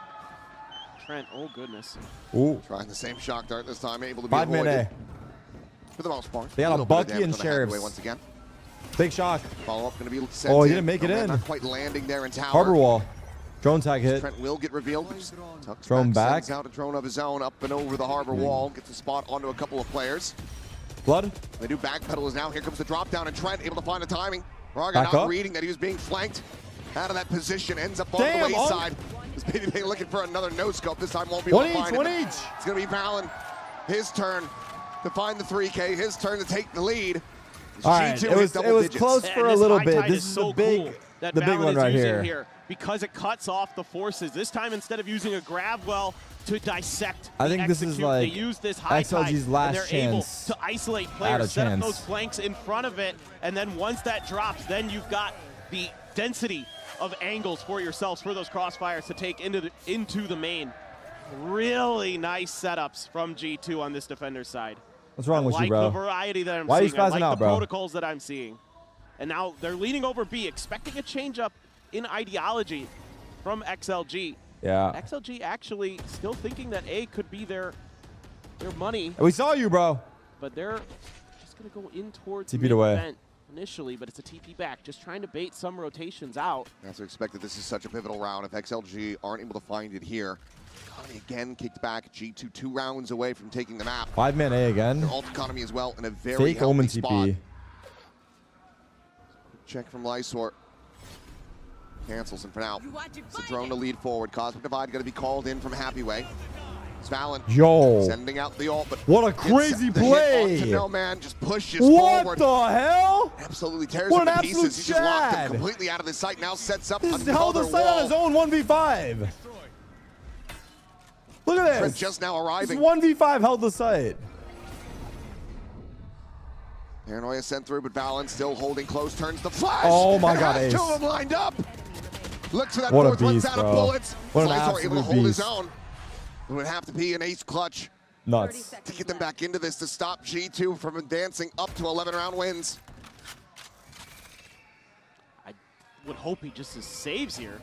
Trent, oh goodness. Ooh. Trying the same shock dart this time, able to be 5 avoided. minute. For the most part. They got a Bucky and Sheriffs. Once again. Big shock. Follow-up going to be sent Oh, he didn't make it in. Not quite landing there in tower. Harbor wall. Drone tag hit. Trent will get revealed. Drone back. Sends out a drone of his own up and over the harbor wall. Gets a spot onto a couple of players. Blood. They do backpedal as now. Here comes the drop down, and Trent able to find the timing. Raga not reading that he was being flanked. Out of that position, ends up on the wayside. This baby Bay looking for another no-scope. This time won't be able to find it. It's going to be Valen. His turn to find the 3K. His turn to take the lead. All right, it was close for a little bit. This is the big, the big one right here. Because it cuts off the forces. This time, instead of using a grab well to dissect, I think this is like they use this high XLG's last chance. Able to isolate players, set up those flanks in front of it, and then once that drops, then you've got the density of angles for yourselves for those crossfires to take into the main. Really nice setups from G2 on this defender's side. What's wrong with you, bro? I like the variety that I'm seeing. Are you spazzing out, the bro? protocols that I'm seeing. And now they're leaning over B, expecting a change up in ideology from XLG. Yeah. XLG actually still thinking that A could be their money. We saw you, bro. But they're just going to go in towards TP'd away. Event initially, but it's a TP back, just trying to bait some rotations out. As we expected, this is such a pivotal round. If XLG aren't able to find it here, Economy again kicked back. G2 2 rounds away from taking the map. 5-man A again. Their ult Economy as well in a very fake healthy Omen spot. TP. Check from Lysor. Cancels him for now. It's a drone to lead forward. Cosmic Divide going to be called in from Happy Way. It's Valen. Yo. Sending out the ult, but what a crazy play. No man just pushes what forward. What the hell? Absolutely tears what him to pieces. He just locked him completely out of the sight. Now sets up this another held the sight on his own 1v5. Look at this. Trent just now arriving. 1v5 held the sight. Paranoia sent through, but Valen still holding close. Turns the flash. Oh my God, Ace. Two of them lined up. Looks for that what fourth, a beast, runs out bro. of bullets. What an Lysor absolute able to hold his beast. own. It would have to be an ace clutch. Nuts. To get them back into this, to stop G2 from advancing up to 11-round wins. I would hope he just saves here.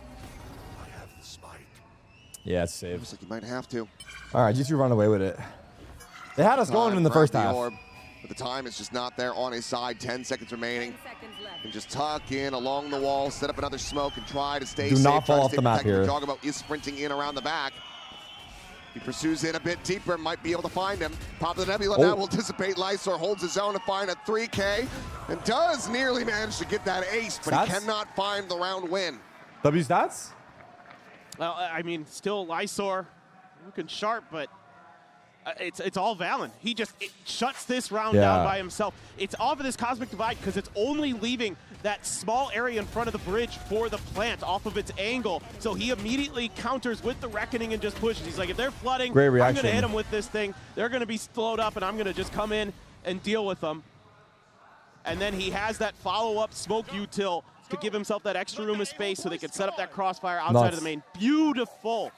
Yeah, it's saved. Looks like he might have to. All right, G2 run away with it. They had us going in the first half. Orb, but the time is just not there on his side. 10 seconds remaining. And just tuck in along the wall, set up another smoke, and try to stay safe. Do not fall off the map here. Jogabot is sprinting in around the back. He pursues in a bit deeper, might be able to find him. Pop of the Nebula now will dissipate. Lysor holds his own to find a 3K and does nearly manage to get that ace, but he cannot find the round win. W stats? Well, I mean, still Lysor looking sharp, but it's all Valen. He just shuts this round down by himself. It's off of this Cosmic Divide because it's only leaving that small area in front of the bridge for the plant off of its angle. So he immediately counters with the Reckoning and just pushes. He's like, if they're flooding, I'm going to hit them with this thing. They're going to be slowed up, and I'm going to just come in and deal with them. And then he has that follow-up smoke util to give himself that extra room of space so they can set up that crossfire outside of the main. Beautiful.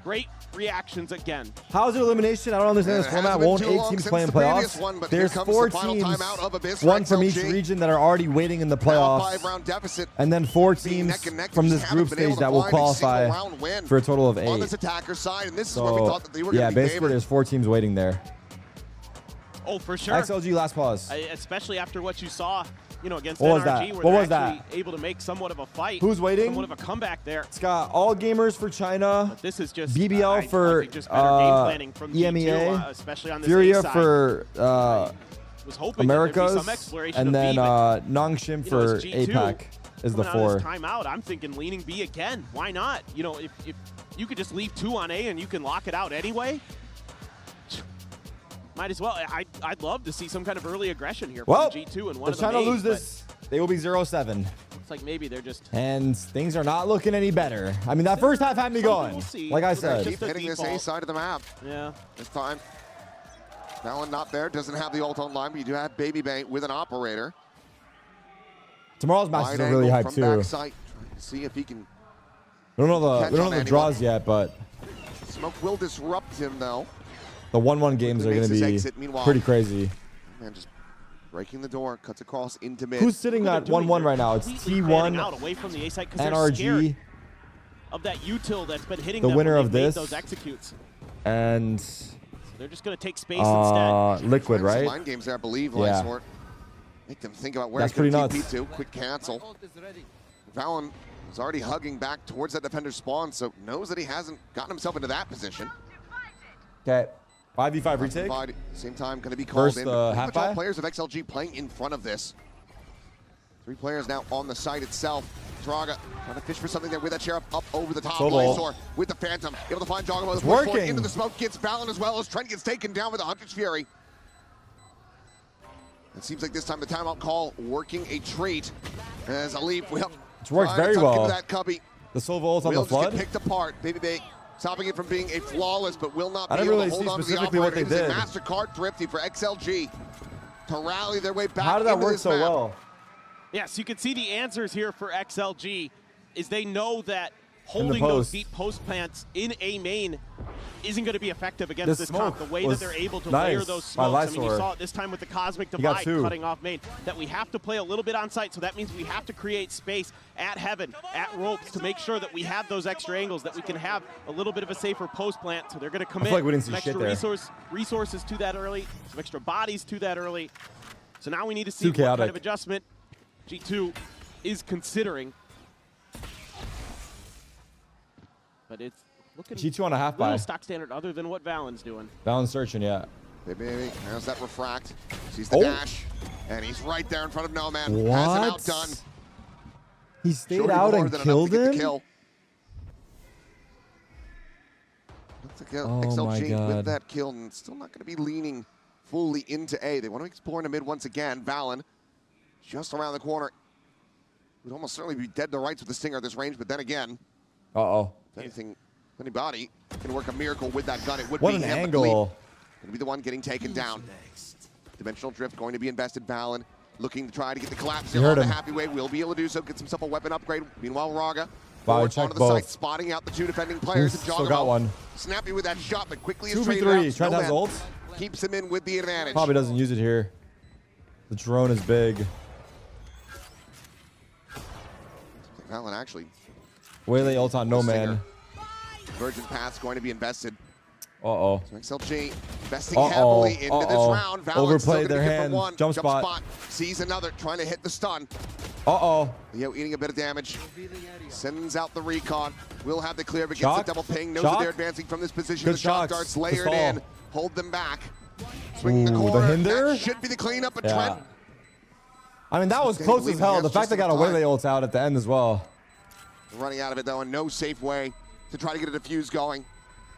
Great reactions again. How's it elimination? I don't understand this format. Won't 8 teams play in playoffs? There's 4 teams, one from each region that are already waiting in the playoffs, and then 4 teams from this group stage that will qualify for a total of 8. On this attacker side, and this is where we thought that they were yeah, going to be basically there's 4 teams waiting there. Oh, for sure. XLG last pause. Especially after what you saw, against What was NRG, that? where What they're was actually able to make somewhat of a fight. Who's waiting? Somewhat of a comeback there. It's got all gamers for China. But this is just BBL for just better game planning from EMEA. G2, especially on this Furia A side. for Was hoping that there'd be Americas, some exploration and of then B, but, Nongshim as for G2 APAC is the coming out of 4. this timeout, I'm thinking leaning B again. Why not? If you could just leave 2 on A and you can lock it out anyway, might as well. I'd love to see some kind of early aggression here from G2 and one they're of trying them to lose this. They will be 0-7. It's like maybe they're just... And things are not looking any better. I mean, that first half had me going. Like I said. Keep hitting this A side of the map. Yeah. This time, Valen not there. Doesn't have the ult online, but you do have Baby Bay with an operator. Tomorrow's matches Wide are really angle hyped from too. backside, trying to see if he can. We don't know catch the on anyone. draws yet, but Smoke will disrupt him though. the 1-1 games are going to Makes his be exit. Meanwhile, pretty crazy. Man, just breaking the door, cuts across into mid. Who's sitting at 1-1 right now? It's Fanning out T1, away from the A side 'cause they're scared NRG, of that util that's been hitting the them winner when of they've made this, those executes. and They're just going to take space instead. Liquid, Some right? line games there, I believe, Yeah. Lysort. Make them think about where That's it's going to pretty TP to. Quick cancel. Valen is already hugging back towards that defender's spawn, so knows that he hasn't gotten himself into that position. Okay. 5v5 retake. Same time, going to be called Versus in. the Pretty half much all buy? players of XLG playing in front of this. 3 players now on the site itself. Draga trying to fish for something there with that sheriff up over the top. Sobol. Lysor with the Phantom, able to find Jogamo. It's working. Into the smoke, gets Valen as well as Trent gets taken down with the Hunter's Fury. It seems like this time the timeout call working a treat as Alif will. It's worked very tuck well. into that cubby. The Silva ult on Will the just flood. get picked apart. Baby Bay stopping it from being a flawless, but will not be I didn't able really to hold see on to the specifically what operator. they It is did. a MasterCard thrifty for XLG to rally their way back. How did that into work this so map. well? Yes, you can see the answers here for XLG is they know that holding those post. deep post plants in A main isn't going to be effective against This this comp. smoke The way that was they're able to nice layer those by smokes. I mean, you Lysor. saw it this time with the Cosmic He got Divide 2. cutting off main. That we have to play a little bit on site, so that means we have to create space at Heaven, at Ropes, to make sure that we have those extra angles, that we can have a little bit of a safer post plant. So they're going to commit like we didn't see some extra shit there. resources to that early, some extra bodies to that early. So now we need to see Too what kind chaotic. of adjustment G2 is considering. But it's looking G2 on a half little buy. stock standard other than what Valen's doing. Balance searching, yeah. Baby, there's that refract. Sees the Oh. dash, and he's right there in front of No Man. Has him What? outdone. He stayed Shorty out more and than enough killed to get the him? kill. That's the kill. Oh my XLG God. with that kill, and still not going to be leaning fully into A. They want to explore in the mid once again. Valen just around the corner. Would almost certainly be dead to rights with the Stinger at this range, but then again, Uh-oh. if anything, anybody can work a miracle with that gun. It would What be an him. angle. Going to be the one getting taken down. Dimensional Drift going to be invested. Valen looking to try to get the collapse You on heard the him. happy way. Will be able to do so. Gets himself a weapon upgrade. Meanwhile, Raga Wow, forward check onto the both. site, spotting out the 2 defending players. And Still got Jogamo one. snappy with that shot, but quickly is 2v3. traded out. Trent has Snowman ult. keeps him in with the advantage. Probably doesn't use it here. The drone is big. Valen actually. Waylay ult on No Stinger. Man. Virgin Path's going to be invested. Uh-oh. So XLG investing heavily into this round. Valen's still Overplayed gonna their be good for hand. one. Jump spot. Sees another, trying to hit the stun. Uh-oh. Leo eating a bit of damage. Sends out the recon. Will have the clear, but Shock. gets the double ping. Knows Shock. that they're advancing from this position. Good the shock shocks. darts Good layered stall. in. Hold them back. Swing the Ooh, the corner. hinder? That should be the cleanup, but Yeah. Trent. I mean, that was Dang, close believe as he hell. has The fact just they got a enough time. Waylay ult out at the end as well. Running out of it, though, and no safe way to try to get a defuse going.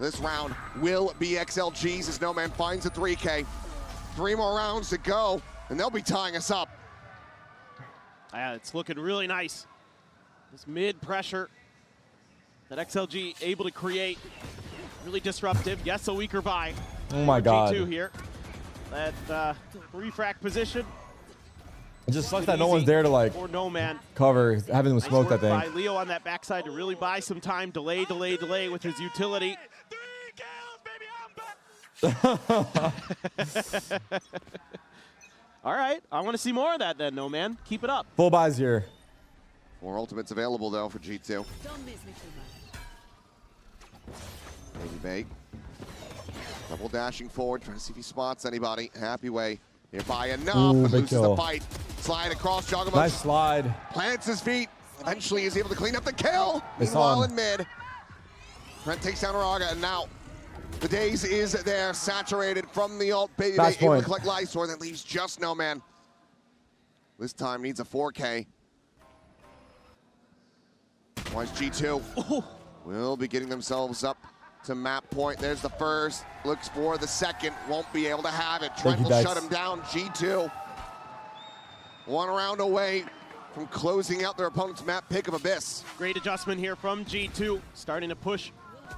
This round will be XLG's as No Man finds a 3K. 3 more rounds to go, and they'll be tying us up. Yeah, it's looking really nice. This mid pressure that XLG able to create, really disruptive. Yes, a weaker buy. Oh my for God. G2 here. That refract position. It just sucks Good that no easy one's there to, like, for No Man. cover. Having them Nice smoked, I work by think. Leo on that backside to really buy some time. Delay with his utility. All right, I want to see more of that then, No Man. Keep it up. Full buys here. 4 ultimates available, though, for G2. Baby Bay. Double dashing forward, trying to see if he spots anybody. Happy way nearby enough, Ooh, but big loses kill. the fight. Slide across, Jogamo. Nice slide. Plants his feet. Eventually is able to clean up the kill. They saw Meanwhile him. in mid, Trent takes down Raga, and now the daze is there, saturated from the ult. Baby Fast able to point. collect Lysor, that leaves just No Man. This time needs a 4K. Wise G2 will be getting themselves up to map point. There's the first, looks for the second, won't be able to have it. Trent will shut him down. G2, 1 round away from closing out their opponent's map pick of Abyss. Great adjustment here from G2, starting to push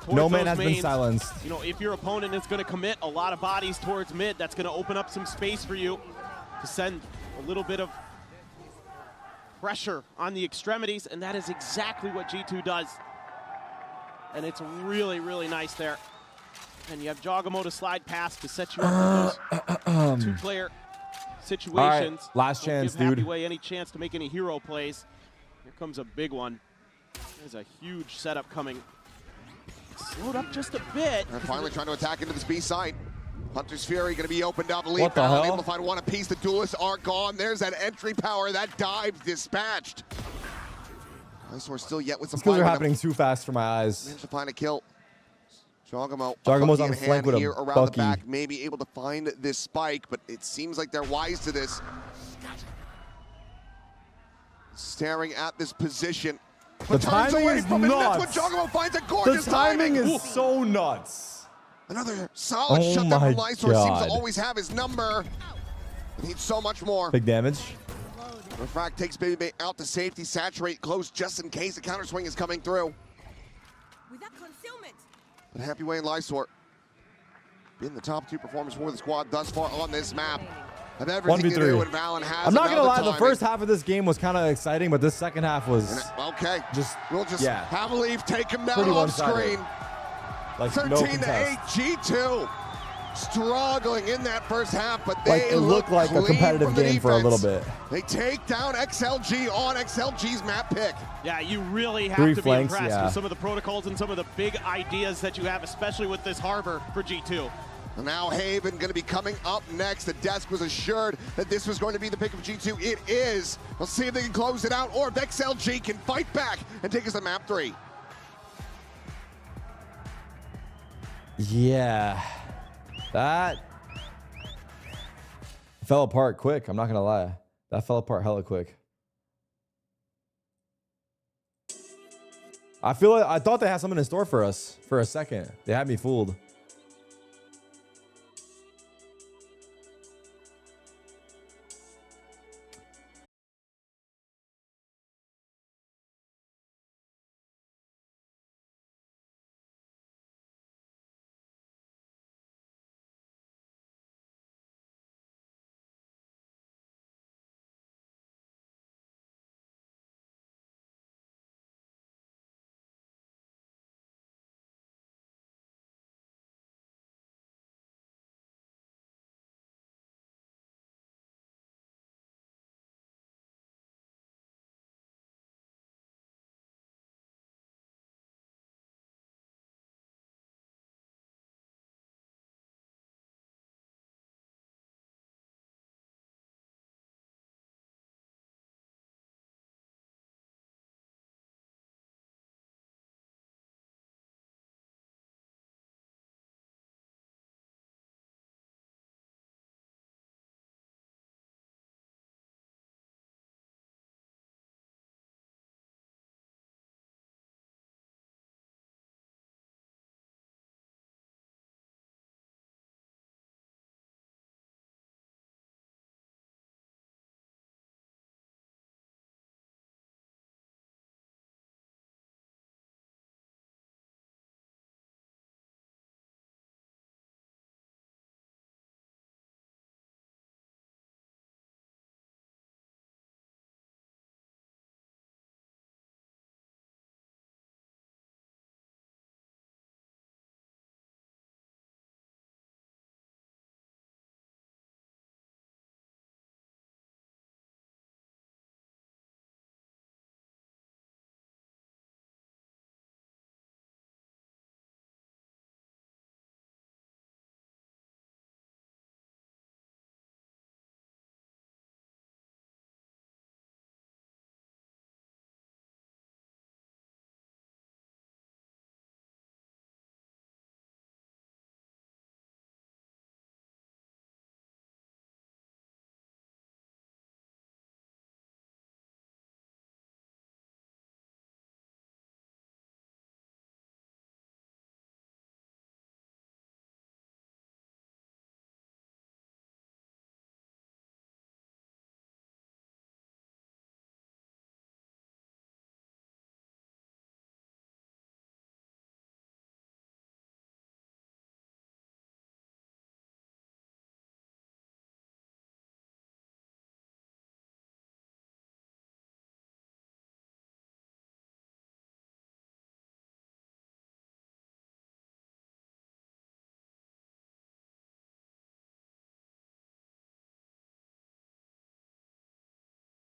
towards No Man those has been mains. silenced. You know, if your opponent is going to commit a lot of bodies towards mid, that's going to open up some space for you to send a little bit of pressure on the extremities, and that is exactly what G2 does. And it's really, really nice there. And you have Jogamo to slide past to set you up with those two-player situations. All right, last Don't chance, give Happy dude. Way any chance to make any hero plays. Here comes a big one. There's a huge setup coming. Slowed up just a bit. They're finally trying to attack into this B site. Hunter's Fury going to be opened up. Lead What the battle, hell? able to find one apiece. The duelists are gone. There's that entry power. That dive dispatched. Lysor still yet with some These kills are fire. happening too fast for my eyes. Managed to find a kill. Jogamo. Jogamo's on in the flank hand with a here around Bucky. the back, maybe able to find this spike, but it seems like they're wise to this. Staring at this position. The But turns timing away is from it, and nuts. that's when Jogamo finds a The gorgeous timing timing. is so nuts. Another solid Oh shutdown my from Lysor. Seems God. to always have his number. Needs so much more. Big damage. Refract takes Baby Bay out to safety. Saturate close just in case the counter swing is coming through. But Happy Way and Lysor been the top 2 performers for the squad thus far on this map. Of everything to 1v3. do, and Valen has I'm not gonna lie, the timing. first half of this game was kind of exciting, but this second half was Okay, we'll just yeah. have a leaf, take him down Pretty off one-sided. screen. Like 13 no to 8, contest. G2 struggling in that first half, but Like they it looked like a clean competitive from the game for a little defense. bit. They take down XLG on XLG's map pick. Yeah, you really have 3 to flanks, be impressed yeah. with some of the protocols and some of the big ideas that you have, especially with this harbor for G2. And now Haven going to be coming up next. The desk was assured that this was going to be the pick of G2. It is. We'll see if they can close it out or if XLG can fight back and take us to map 3. Yeah, that fell apart quick. I'm not gonna lie, that fell apart hella quick. I feel like I thought they had something in store for us for a second. They had me fooled.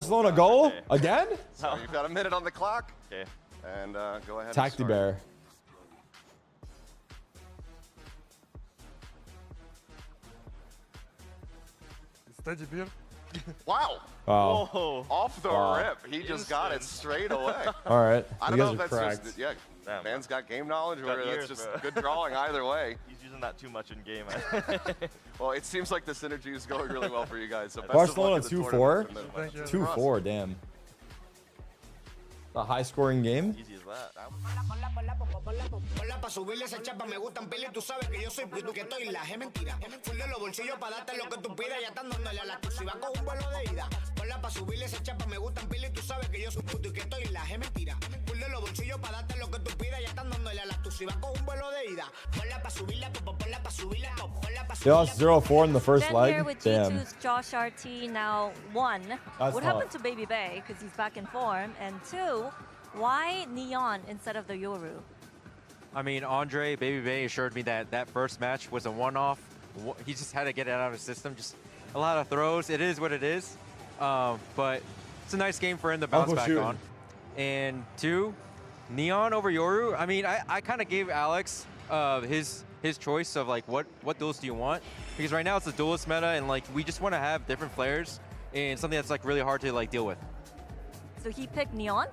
Barcelona goal again? So you've got a minute on the clock. Okay. And go ahead. Tacti Bear. Wow. Wow. Whoa. Off the Wow. rip. He just got it straight away. All right. I You don't know guys if are that's cracked. just, yeah, Damn, man's got game knowledge or Got that's ears, just bro. good drawing either way. He's using that too much in game. Well, it seems like the synergy is going really well for you guys. So best Barcelona of luck in the 2-4. tournament. 2-4, damn. A high scoring game. Easy as that. Ponla pa' subirle esa chapa, me gustan pila y tú sabes que yo soy puto que estoy la es mentira. Full de los bolsillos pa' darte lo que tú pidas, ya están dándole a la tu si va con un vuelo de ida. Ponla pa' subirle esa chapa, me gustan pila y tú sabes que yo soy puto y que estoy la es mentira. Full de los bolsillos pa' darte lo que tú pidas, ya están dándole a la tu si va con un vuelo de ida. Ponla pa' subirla, ponla pa' subirla, ponla pa' They lost 0-4 in the first Then leg. here with Damn. G2's Josh RT now 1. That's What tough. happened to Baby Bay? Because he's back in form. And 2, why Neon instead of the Yoru? I mean, Andre, Baby Bay assured me that that first match was a one-off. He just had to get it out of his system. Just a lot of throws. It is what it is. But it's a nice game for him to bounce back on. And 2, Neon over Yoru. I mean, I kind of gave Alex his choice of like what duels do you want, because right now it's a duelist meta and like we just want to have different players and something that's like really hard to like deal with. So he picked Neon?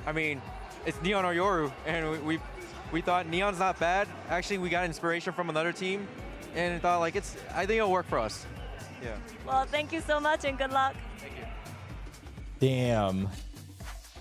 I mean, it's Neon or Yoru, and we thought Neon's not bad. Actually, we got inspiration from another team, and thought like I think it'll work for us. Yeah. Well, thank you so much and good luck. Thank you. Damn.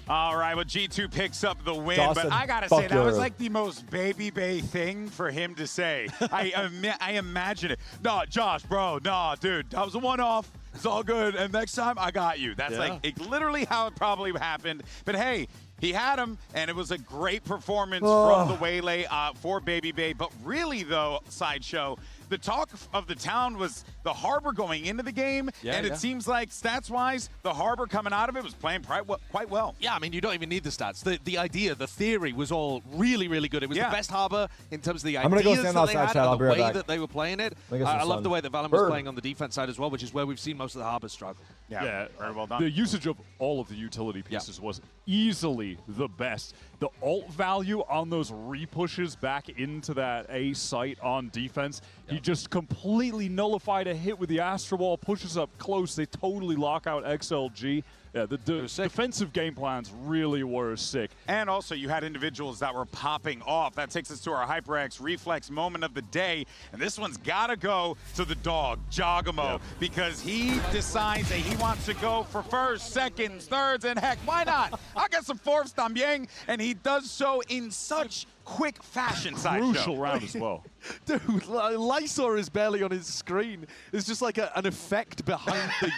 All right, well, G2 picks up the win, Dawson, but I gotta fuck say, that was Yoru. like the most Baby Bay thing for him to say. I imagine it. No, Josh, bro, no, dude, that was a one-off. It's all good, and next time, I got you. That's like literally how it probably happened. But hey, he had him, and it was a great performance from the Waylay for Baby Bay. But really, though, Sideshow, the talk of the town was the Harbor going into the game, and it seems like stats-wise, the Harbor coming out of it was playing quite well. Yeah, I mean, you don't even need the stats. The idea, the theory was all really, really good. It was the best Harbor in terms of the I'm gonna go ideas stand that they outside, had chat. I'll and be the right way back. that they were playing it. Let me get some I love sun. the way that Valen was Bird. playing on the defense side as well, which is where we've seen most of the Harbor struggle. Yeah, very well done. The usage of all of the utility pieces was easily the best. The ult value on those repushes back into that A site on defense, he just completely nullified a hit with the Astro Ball, pushes up close, they totally lock out XLG. Yeah, the defensive game plans really were sick. And also, you had individuals that were popping off. That takes us to our HyperX Reflex moment of the day. And this one's got to go to the dog, Jogamo, because he decides that he wants to go for first, seconds, thirds, and heck, why not? I'll get some fourths también. And he does so in such quick fashion, Sideshow. Crucial round as well. Dude, Lysor is barely on his screen. It's just like an effect behind the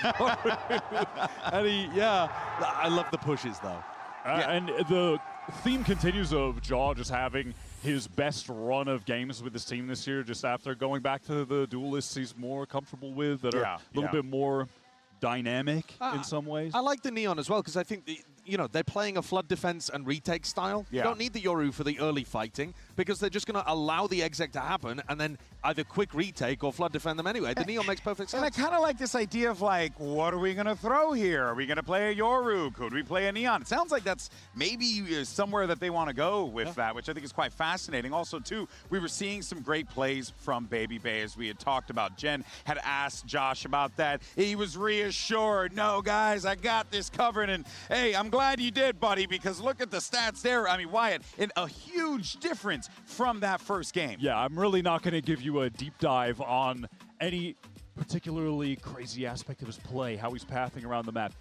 and I love the pushes though. And the theme continues of Jaw just having his best run of games with his team this year, just after going back to the duelists he's more comfortable with that are a little bit more dynamic in some ways. I like the Neon as well because I think they're playing a flood defense and retake style. You don't need the Yoru for the early fighting because they're just going to allow the exec to happen and then either quick retake or flood defend them anyway. The Neon makes perfect sense. And I kind of like this idea of like, what are we going to throw here? Are we going to play a Yoru? Could we play a Neon? It sounds like that's maybe somewhere that they want to go with that, which I think is quite fascinating. Also, too, we were seeing some great plays from Baby Bay as we had talked about. Jen had asked Josh about that. He was reassured, no, guys, I got this covered. And, hey, I'm glad you did, buddy, because look at the stats there. I mean, Wyatt, a huge difference from that first game. Yeah, I'm really not going to give you a deep dive on any particularly crazy aspect of his play, how he's pathing around the map.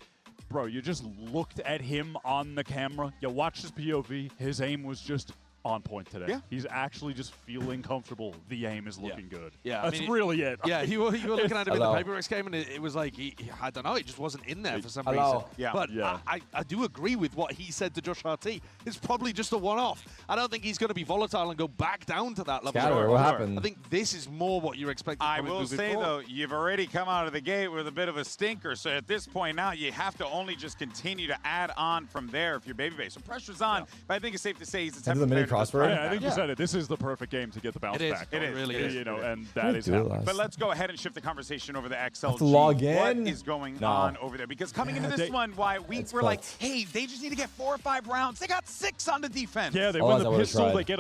Bro, you just looked at him on the camera. You watched his POV. His aim was just on point today. Yeah. He's actually just feeling comfortable. The aim is looking good. Yeah, That's I mean, really it. Yeah, you were looking at him in the PaperX game, and it was like, I don't know, he just wasn't in there for some reason. Yeah. But I do agree with what he said to Josh RT. It's probably just a one-off. I don't think he's going to be volatile and go back down to that level. Scatter, what happened? I think this is more what you're expecting. I will say, though, you've already come out of the gate with a bit of a stinker. So at this point now, you have to only just continue to add on from there if you're Baby Bay. So pressure's on, but I think it's safe to say he's the type of player to Crossword? Yeah, I think you said it. This is the perfect game to get the bounce back. It really is. You know, and that is happening. But let's go ahead and shift the conversation over to XLG. To log in? What is going on over there? Because coming into this one, why we were like, hey, they just need to get 4 or 5 rounds. They got 6 on the defense. Yeah, they win the pistol. They get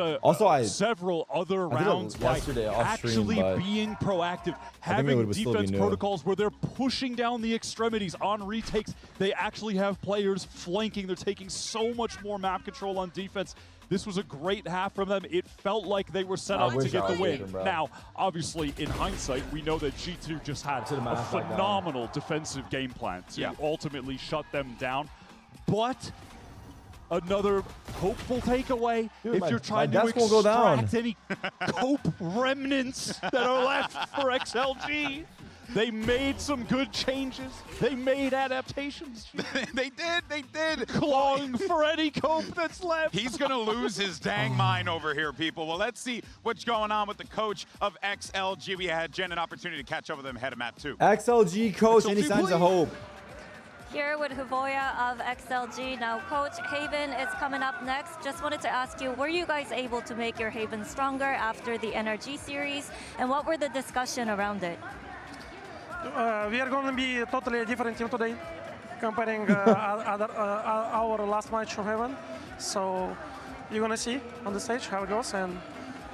several other rounds by actually being proactive, having defense protocols where they're pushing down the extremities on retakes. They actually have players flanking. They're taking so much more map control on defense. This was a great half from them. It felt like they were set up to get the win. Now, obviously, in hindsight, we know that G2 just had a phenomenal defensive game plan to ultimately shut them down. But another hopeful takeaway, if you're trying to extract any cope remnants that are left for XLG. They made some good changes. They made adaptations. They did. Clawing for any cope that's left. He's going to lose his dang mind over here, people. Well, let's see what's going on with the coach of XLG. We had Jen an opportunity to catch up with him ahead of map 2. XLG coach, XLG, any signs of hope? Here with Huvoya of XLG. Now, Coach, Haven is coming up next. Just wanted to ask you, were you guys able to make your Haven stronger after the NRG series? And what were the discussion around it? We are going to be a totally different team today, comparing our last match of Heaven. So you're going to see on the stage how it goes, and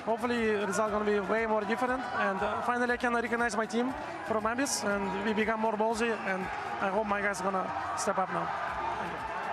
hopefully the result going to be way more different. And finally I can recognize my team from Abyss, and we become more ballsy, and I hope my guys are going to step up now.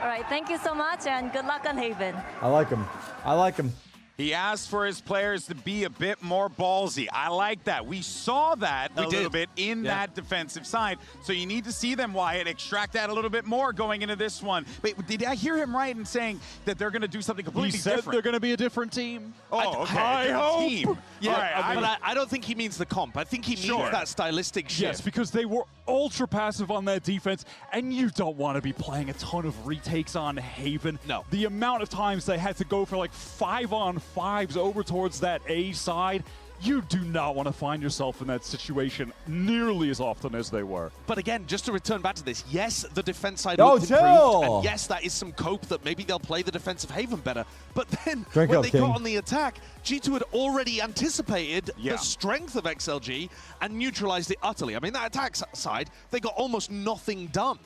All right, thank you so much, and good luck on Haven. I like him. I like him. He asked for his players to be a bit more ballsy. I like that. We saw that a little bit in that defensive side. So you need to see them, Wyatt, extract that a little bit more going into this one. But did I hear him right in saying that they're going to do something completely different? He said they're going to be a different team. Oh, okay. I hope. Team. Yeah, but I don't think he means the comp. I think he means that stylistic shift. Yes, because they were ultra passive on that defense, and you don't want to be playing a ton of retakes on Haven. No. The amount of times they had to go for like 5-on-5s over towards that A side, you do not want to find yourself in that situation nearly as often as they were. But again, just to return back to this, yes, the defense side looked improved, and yes, that is some cope that maybe they'll play the defensive Haven better. But then when they got on the attack, G2 had already anticipated the strength of XLG and neutralized it utterly. I mean, that attack side, they got almost nothing done.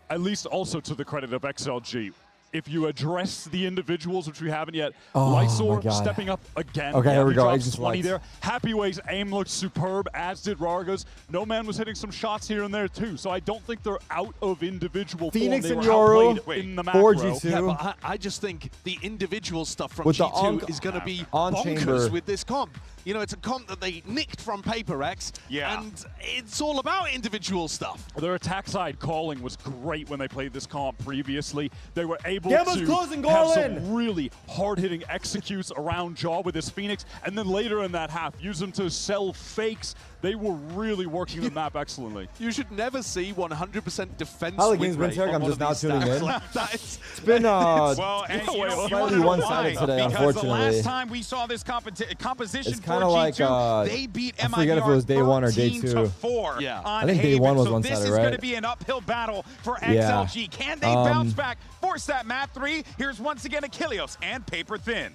At least also to the credit of XLG. If you address the individuals, which we haven't yet, Oh Lysor stepping up again. Okay, here we go. Drops 20 there. Happy Way's aim looked superb, as did Rarga's. No Man was hitting some shots here and there too, so I don't think they're out of individual Phoenix form. and Yoru, in the macro. 4G2. Yeah, but I just think the individual stuff from With the G2 is going to be on-chamber. bonkers with this comp. You know, it's a comp that they nicked from PaperX, and it's all about individual stuff. Their attack side calling was great when they played this comp previously. They were able Gamma's to closing, have Garland. some really hard-hitting executes around Jaw with this Phoenix, and then later in that half, use them to sell fakes. They were really working the map excellently. You should never see 100% defense How the win game's been rate Tarik, on I'm one just of now these tuning stats. in. Like, that is, It's been well, and slightly one-sided today, because unfortunately. the last time we saw this composition It's for kind of like G2, they beat I forget if it was day 1 or day 2. 13-4 on I think day 1 was so one-sided, this is right? going to be an uphill battle for XLG. Can they bounce back, force that map 3? Here's once again Achilleos and Paper Thin.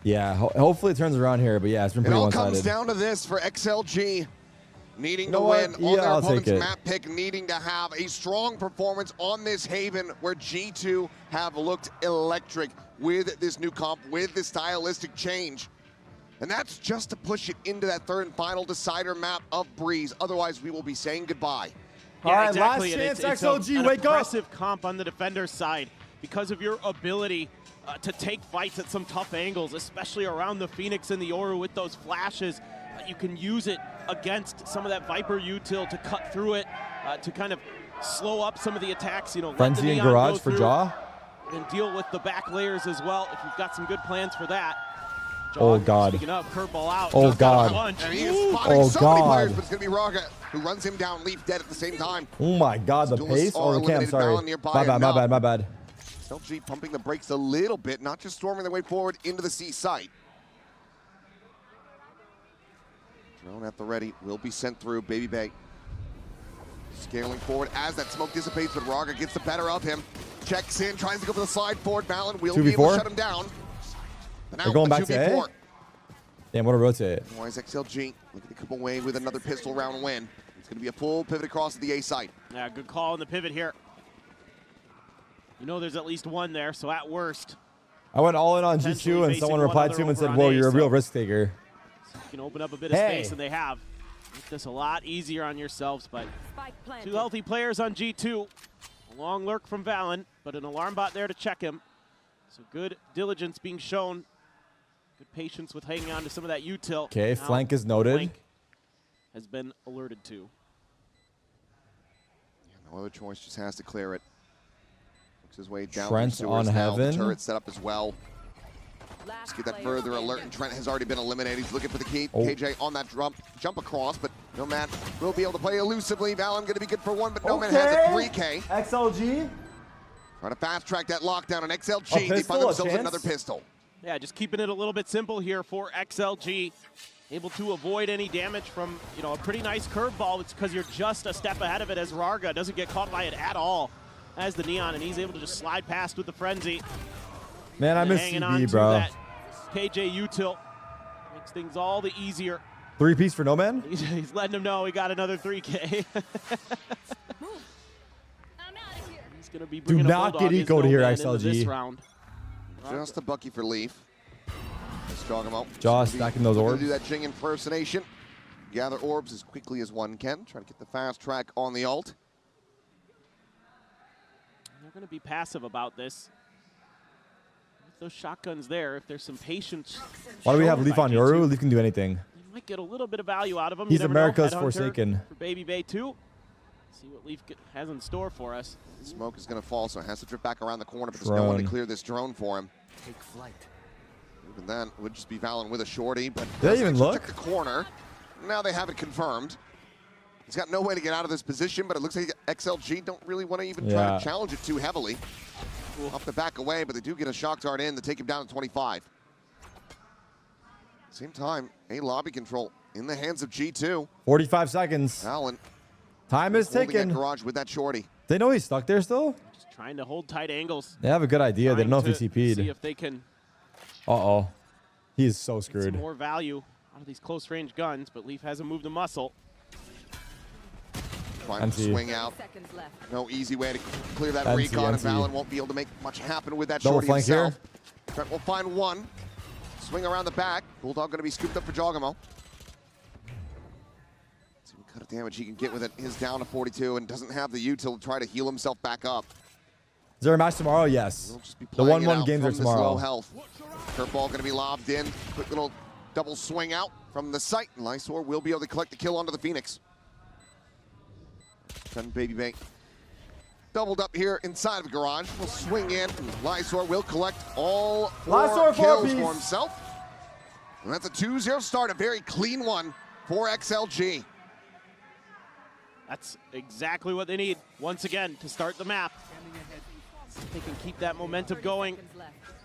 Yeah, hopefully it turns around here, but yeah, it's been pretty It all one-sided. comes down to this for XLG. Needing to what? win Yeah, on their I'll opponent's take it. map pick, needing to have a strong performance on this Haven where G2 have looked electric with this new comp, with this stylistic change. And that's just to push it into that third and final decider map of Breeze. Otherwise, we will be saying goodbye. All right, exactly. last chance, it's XLG, an wake up. aggressive comp on the defender's side because of your ability to take fights at some tough angles, especially around the Phoenix and the Yoru with those flashes. You can use it against some of that Viper util to cut through it, to kind of slow up some of the attacks. You know, let the Frenzy and Neon Garage go for through Jaw. and deal with the back layers as well. If you've got some good plans for that. Oh, God. Speaking of, curveball out. Oh, Just got a God. punch. And he is spotting Oh, so many players, God. but it's going to be Raga who runs him down, Leaf dead at the same time. Oh my God, the Duelists pace. Oh, are okay, I'm eliminated, sorry. Balin nearby My bad, my enough. bad, my bad. XLG pumping the brakes a little bit, not just storming their way forward into the C site. Drone at the ready, will be sent through. Baby Bay scaling forward as that smoke dissipates, but Raga gets the better of him. Checks in, tries to go for the slide forward. Balin will be able to 2v4? shut him down. They're going back to A? Damn, what a rotate. Otherwise, XLG looking to come away with another pistol round win. It's going to be a full pivot across to the A side. Yeah, good call on the pivot here. You know there's at least one there, so at worst. I went all in on G2 and someone replied to him and said, whoa, you're a real risk taker. So you can open up a bit of space, and they have. Make this a lot easier on yourselves, but two healthy players on G2. A long lurk from Valen, but an alarm bot there to check him. So good diligence being shown. Good patience with hanging on to some of that util. Okay, flank is noted. Flank has been alerted to. Yeah, no other choice, just has to clear it. Looks his way down. Trent on heaven. The turret set up as well. Let's get that further alert, and Trent has already been eliminated. He's looking for the key. KJ on that jump across, but Nomad will be able to play elusively. Valen going to be good for one, but Nomad has a 3K. XLG. Trying to fast track that lockdown on XLG. They find themselves another pistol. Yeah, just keeping it a little bit simple here for XLG. Able to avoid any damage from, you know, a pretty nice curveball. It's because you're just a step ahead of it, as Rarga doesn't get caught by it at all as the Neon, and he's able to just slide past with the Frenzy. Man, I miss CB, bro. That KJ util makes things all the easier. 3-piece for Nomad? He's letting him know he got another 3K. He's going to be bringing Do not get ecoed here, XLG. This round. Just a Bucky for Leaf. Let's jog him out. Josh stacking those orbs. Do that Jing impersonation. Gather orbs as quickly as one can. Try to get the fast track on the ult. They're going to be passive about this. With those shotguns there, if there's some patience. Why do we have Leaf on Yoru? Leaf can do anything. You might get a little bit of value out of him. He's America's Forsaken. For Baby Bay 2. See what Leaf has in store for us. Smoke is going to fall, so it has to drift back around the corner, but there's no one to clear this drone for him. Take flight. Even then, it would just be Valen with a shorty, but did they even look? Check the corner. Now they have it confirmed. He's got no way to get out of this position, but it looks like XLG don't really want to even try to challenge it too heavily. Off the back away, but they do get a shock dart in to take him down to 25. Same time, a lobby control in the hands of G2. 45 seconds. Valen. Time is ticking. Garage with that shorty. They know he's stuck there still? Just trying to hold tight angles. They have a good idea. They don't know if he TP'd. See if they can. Uh-oh. He is so screwed. Some more value out of these close range guns, but Leaf hasn't moved a muscle. Trying to swing out. No easy way to clear that recon, and Valen won't be able to make much happen with that shorty himself. Trent will find one. Swing around the back. Bulldog going to be scooped up for Jogamo. See what kind of damage he can get with it. He's down to 42 and doesn't have the util to try to heal himself back up. Is there a match tomorrow? Yes. The 1-1 games are tomorrow. Low health. Curveball going to be lobbed in. Quick little double swing out from the site. Lysor will be able to collect the kill onto the Phoenix. Then Baby Bank doubled up here inside of Garage. Will swing in. Lysor will collect all 4 kills for himself. And that's a 2-0 start, a very clean one for XLG. That's exactly what they need, once again, to start the map. See if they can keep that momentum going.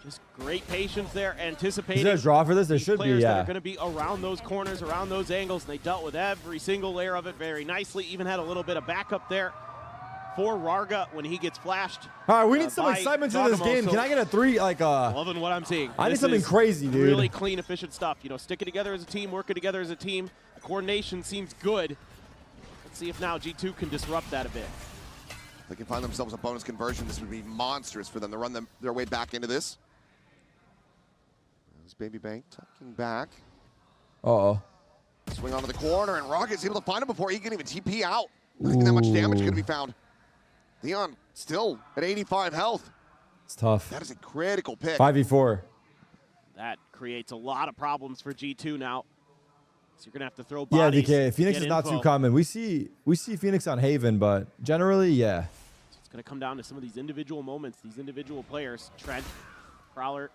Just great patience there, anticipating. Is there a draw for this? There should be, yeah. That are going to be around those corners, around those angles, and they dealt with every single layer of it very nicely. Even had a little bit of backup there for Rarga when he gets flashed. All right, we need some excitement to this game. Can I get a 3, like loving what I'm seeing. I need something crazy, dude. Really clean, efficient stuff. You know, sticking together as a team, working together as a team. The coordination seems good. Let's see if now G2 can disrupt that a bit. If they can find themselves a bonus conversion, this would be monstrous for them to run their way back into this. There's Baby Bank tucking back. Uh-oh. Swing onto the corner, and Rocket's able to find him before he can even TP out. Not even that much damage going to be found. Leon still at 85 health. It's tough. That is a critical pick. 5v4. That creates a lot of problems for G2 now. So you're going to have to throw bodies. Yeah, DK. Phoenix is not too common. We see Phoenix on Haven, but generally, yeah. So it's going to come down to some of these individual moments, these individual players. Trent, Prowler,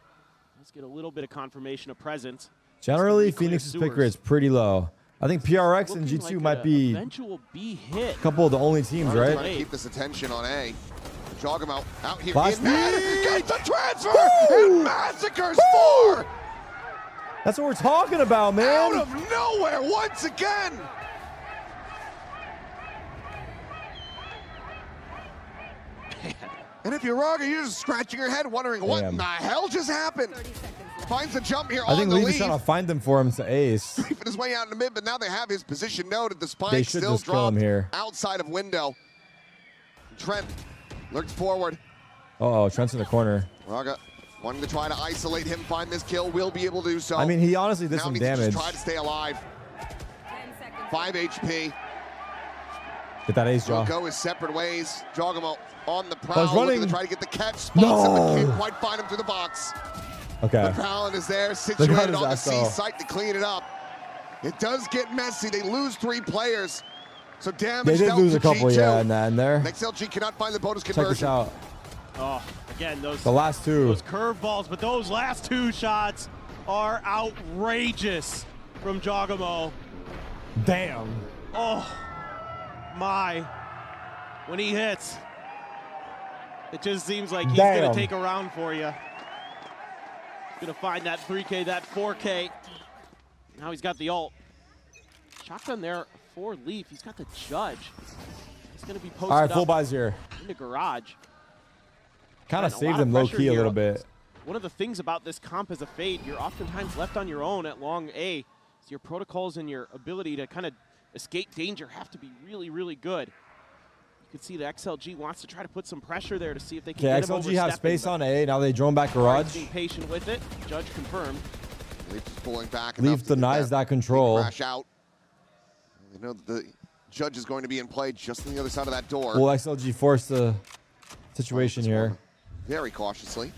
let's get a little bit of confirmation of presence. Generally, Phoenix's pick rate is pretty low. I think PRX and G2 like might be a couple of the only teams, right? Trying to keep this attention on A. Jog him out here. Gets the transfer and massacres 4. That's what we're talking about, man. Out of nowhere once again. And if you're Raga, you're just scratching your head wondering what in the hell just happened. finds the jump here I think on the Leaf lead. is trying to find them for him to ace. Leafing his way out in the mid, but now they have his position noted. The They spike should still just kill him dropped here. outside of window. Trent lurks forward. Oh, Trent's in the corner. Raga wanting to try to isolate him, find this kill, will be able to do so. I mean, he honestly did now some needs to damage. just try to stay alive. 5 HP. Get that ace, We'll Jaw. go his separate ways. Jogamo on the he's prowl, looking running. to try to get the catch. Spots him, but No. can't quite find him through the box. Okay. The Prowler is there, Look at situated his on the ass, C though. site to clean it up. It does get messy. They lose 3 players. So damage They did dealt lose to a couple, G2. yeah, in there. XLG cannot find the bonus Check conversion. this out. Oh, again, those The last 2. those curveballs, but those last 2 shots are outrageous from Jogamo. Damn. Oh my! When he hits, it just seems like he's gonna take a round for you. He's gonna find that 3K, that 4K. Now he's got the ult. Shotgun there for Leaf. He's got the judge. He's gonna be posted All right, full up buys here. in the garage. Kind of Man, a saved lot him low pressure key a here. little bit. One of the things about this comp as a fade, you're oftentimes left on your own at long A. So your protocols and your ability to kind of escape danger have to be really, really good. You can see the XLG wants to try to put some pressure there to see if they can Okay, get him XLG have overstepping, space but on A. Now they drone back Tarek's garage. being patient with it. Judge confirmed. Leaf is pulling back. Leaf denies that control. Crash out. They know that the judge is going to be in play just on the other side of that door. Will XLG force the situation here? Very cautiously.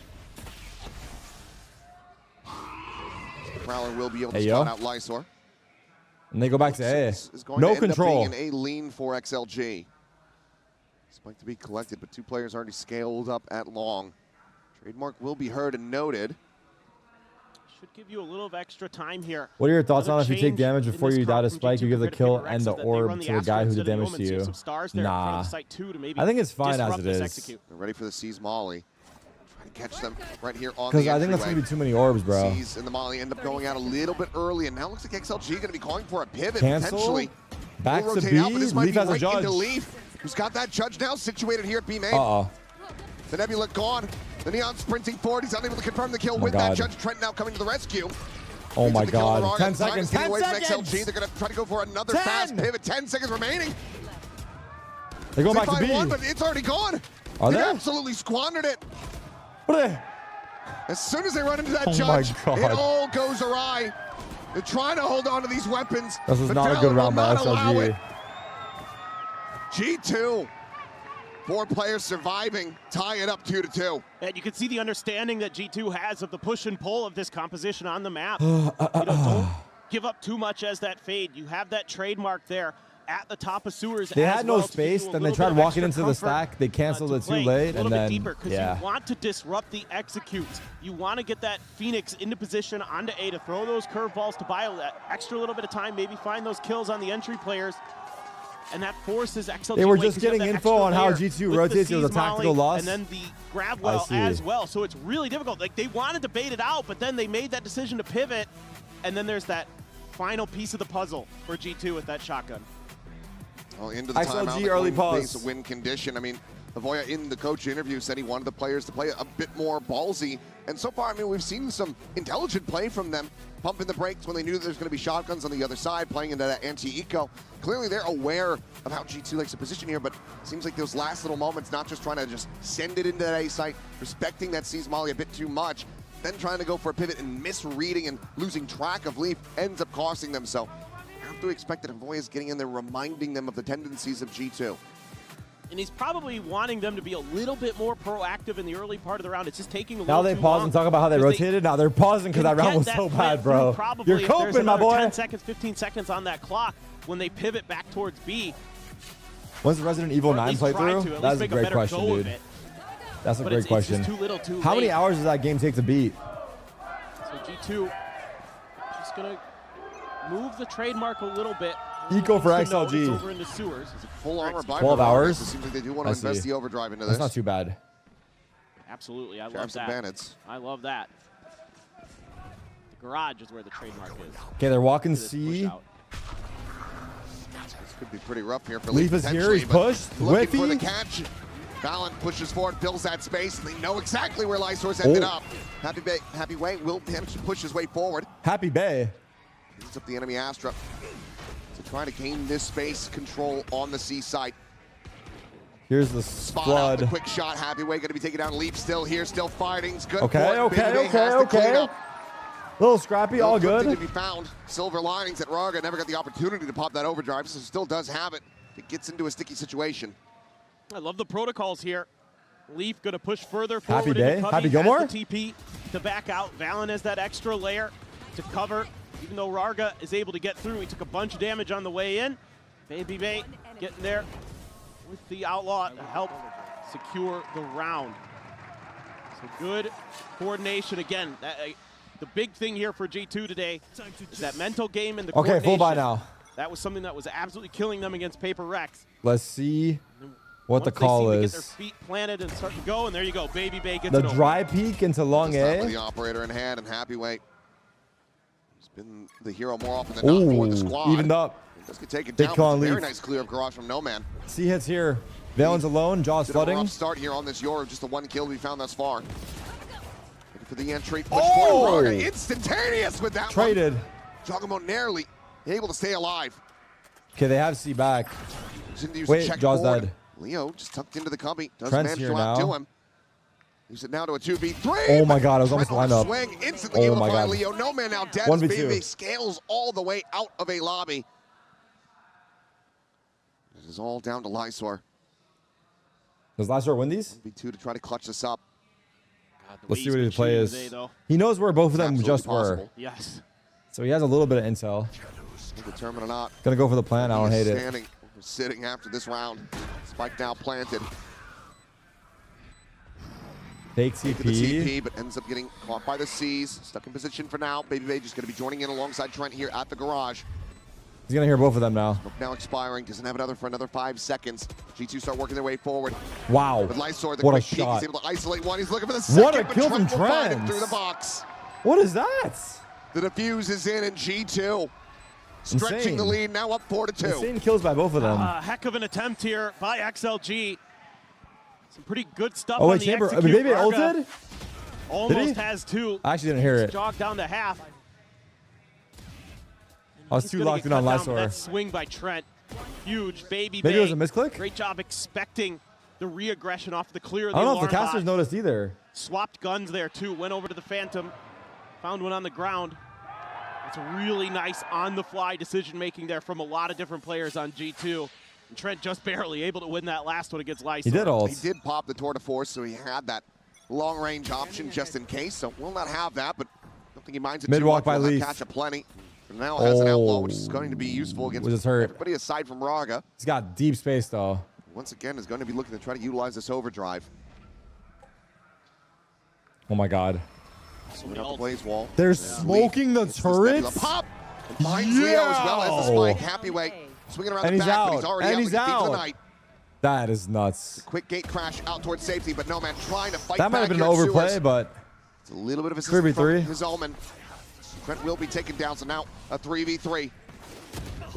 The Prowler will be able to Hey, spot yo. out Lysor. And they go back to A. Is going No to end control. Up being an A lean for XLG. Spike to be collected, but 2 players already scaled up at long. Trademark will be heard and noted. Should give you a little of extra time here. What are your thoughts Another on if you take change damage in before this you die comp to from spike, G2 you give the compared to kill Paper and the Rex, that they run orb the to the guy who Astro did damage instead to of the you? Omen, so some stars there in front Nah. of site 2 to maybe I think it's fine as disrupt it this is. execute. They're ready for the C's Molly. Trying to catch them right here on the Because I think that's going to be too many orbs, bro. C's and the Molly end up going out a little bit early, and now looks like XLG going to be calling for a pivot Cancel? potentially. Back Will to rotate B? out, but this might Leaf be has a right judge. into Leaf, who's got that judge now situated here at B main. Uh-oh. The Nebula gone. The Neon sprinting forward. He's unable to confirm the kill my with that God. judge. Trent now coming to the rescue. Oh my The kill on the God. Raga. 10 Time is seconds. getting 10 away from seconds. XLG. They're going to try to go for another 10. fast pivot. 10 seconds remaining. They go back to find B. one, but it's already gone. Are they they? absolutely squandered it. What are they? As soon as they run into that Oh judge, my God. it all goes awry. They're trying to hold on to these weapons. This was but not a Valor good will round by not allow XLG. it. G2, 4 players surviving, tie it up 2-2. And you can see the understanding that G2 has of the push and pull of this composition on the map. Don't give up too much as that fade. You have that trademark there at the top of sewers. They as had no well to give space, you a then they little tried bit of walking extra into the comfort, stack. They canceled to it too play late, a and little bit then, deeper, 'cause yeah. you want to disrupt the executes. You want to get that Phoenix into position onto A to throw those curveballs to buy that extra little bit of time, maybe find those kills on the entry players. And that forces XLG. They were away just 'cause you have getting that info extra on how layer G2 with the rotates. It was a C's tactical Molly loss. And then the grab I well see. as well. So it's really difficult. Like, they wanted to bait it out, but then they made that decision to pivot. And then there's that final piece of the puzzle for G2 with that shotgun. Well, into the XLG timeout, early going pause. base win condition. I mean, Avoya in the coach interview said he wanted the players to play a bit more ballsy. And so far, I mean, we've seen some intelligent play from them, pumping the brakes when they knew there's going to be shotguns on the other side, playing into that anti-eco. Clearly, they're aware of how G2 likes to position here, but it seems like those last little moments, not just trying to just send it into that A site, respecting that C's Molly a bit too much, then trying to go for a pivot and misreading and losing track of Leaf ends up costing them. So I have to expect that Avoya is getting in there, reminding them of the tendencies of G2. And he's probably wanting them to be a little bit more proactive in the early part of the round. It's just taking a Now little they too pause long and talk about how they 'cause rotated. Now they're pausing because that round was so bad, bro. You're If there's coping, my another boy. 10 seconds, 15 seconds on that clock when they pivot back towards B. When's the Resident Evil Or at 9 least try playthrough? to, at That's least a make a great better question, go of dude. it. That's a But great it's question. just too little, too How many late. hours does that game take to beat? So G2 just going to move the trademark a little bit. Eco for Needs to know it's XLG. over into sewers. Full armor by 12 hours? It seems like they do want I to invest see. the overdrive into That's this. not too bad. Absolutely, I love Traps and that. bandits. I love that. The garage is where the trademark is. Okay, they're walking Look at this push C. out. This could be pretty rough here for Leaf Leaf is here. He's potentially, but pushed. looking for the Whiffy. catch. Valen pushes forward, fills that space, and they know exactly where Lysor's ended up. Happy Way will manage to push his way forward. Happy Bay. Picks up the enemy Astra to try to gain this space control on the C site. Here's the Spot flood. out the quick shot. Happy Way going to be taken down. Leaf still here, still fighting. It's good. Okay, okay. Little scrappy, all good. To be found. Silver linings at Raga. Never got the opportunity to pop that overdrive, so still does have it. It gets into a sticky situation. I love the protocols here. Leaf going to push further forward. Happy Day. Happy Gilmore. Has the TP to back out. Valen has that extra layer to cover. Even though Raga is able to get through, he took a bunch of damage on the way in. Baby Bay getting there with the Outlaw to help secure the round. So good coordination again. The big thing here for G2 today is that mental game and the coordination. Full buy now. That was something that was absolutely killing them against Paper Rex. Let's see what the call they is. get their feet planted and start to go, and there you go. Baby Bay gets the dry peek into long A. The operator in hand, and Happy Way has been the hero more often than not for the squad. Evened up. Does get taken down. Very nice clear of Garage from No Man. C hits here. Valen's alone. Jaws flooding. Rough start here on this Yoru. Just the one kill we found thus far. Looking for the entry. Push forward. Raga instantaneous with that Traded. one. Jogamo narrowly able to stay alive. Okay, they have C back. Wait, Jaws dead. Leo just tucked into the cubby. Does Trent's manage here to now. outdo him. Use it now to a 2v3. Oh my God, I was almost lined up. Swing instantly able to find Leo. No Man now dead. 1v2. Baby scales all the way out of a lobby. It is all down to Lysor. Does Lysor win these? 1v2 to try to clutch this up. Let's see what his play is. He knows where both of them just were. Yes. So he has a little bit of intel. Determined or not. Gonna go for the plan. I don't hate it. Sitting after this round. Spike now planted. Fake The TP. TP, but ends up getting caught by the C's. Stuck in position for now. Baby Bay just going to be joining in alongside Trent here at the garage. He's gonna hear both of them now. Now expiring. Doesn't have another for another 5 seconds. G2 start working their way forward. Wow. With Lysor, the what a quick peek, shot. he's able to isolate one. He's looking for the second. What a kill from Trent will find him Trent. through the box. What is that? The defuse is in G2. Stretching Insane. the lead, now up 4-2. Insane kills by both of them. Heck of an attempt here by XLG. Some pretty good stuff Oh on wait, the Chamber. execute. Baby Raga ulted? almost has 2. I actually didn't hear it. Jogged down to half. I was He's too gonna locked get in on cut down with Lysor. That swing by Trent. Huge. Baby Maybe Bay. it was a misclick? Great job expecting the re-aggression off the clear of I the don't know if the alarm casters bot. noticed either. Swapped guns there too. Went over to the Phantom. Found one on the ground. It's a really nice on-the-fly decision-making there from a lot of different players on G2. And Trent just barely able to win that last one against Lysor. He did ult. He did pop the tour de force, so he had that long-range option just in case. So will not have that, but I don't think he minds it Mid too walk much. by Will have Leaf. catch a plenty. And now has an outlaw, which is going to be useful against Was hurt. everybody aside from Raga. He's got deep space though. Once again, is going to be looking to try to utilize this overdrive. Oh my God. Swinging out the blaze wall. They're smoking the turrets. Pop. And finds Leo as well as the spike. Happy Way swinging around And the he's back, out. but he's already And out he's with the thief of the out. night. That is nuts. Quick gate crash out towards safety, but No Man trying to fight That might back have been an here at overplay, Sewers. but It's a little bit of assistance 3v3. from his Omen. Trent will be taken down, so now a 3v3.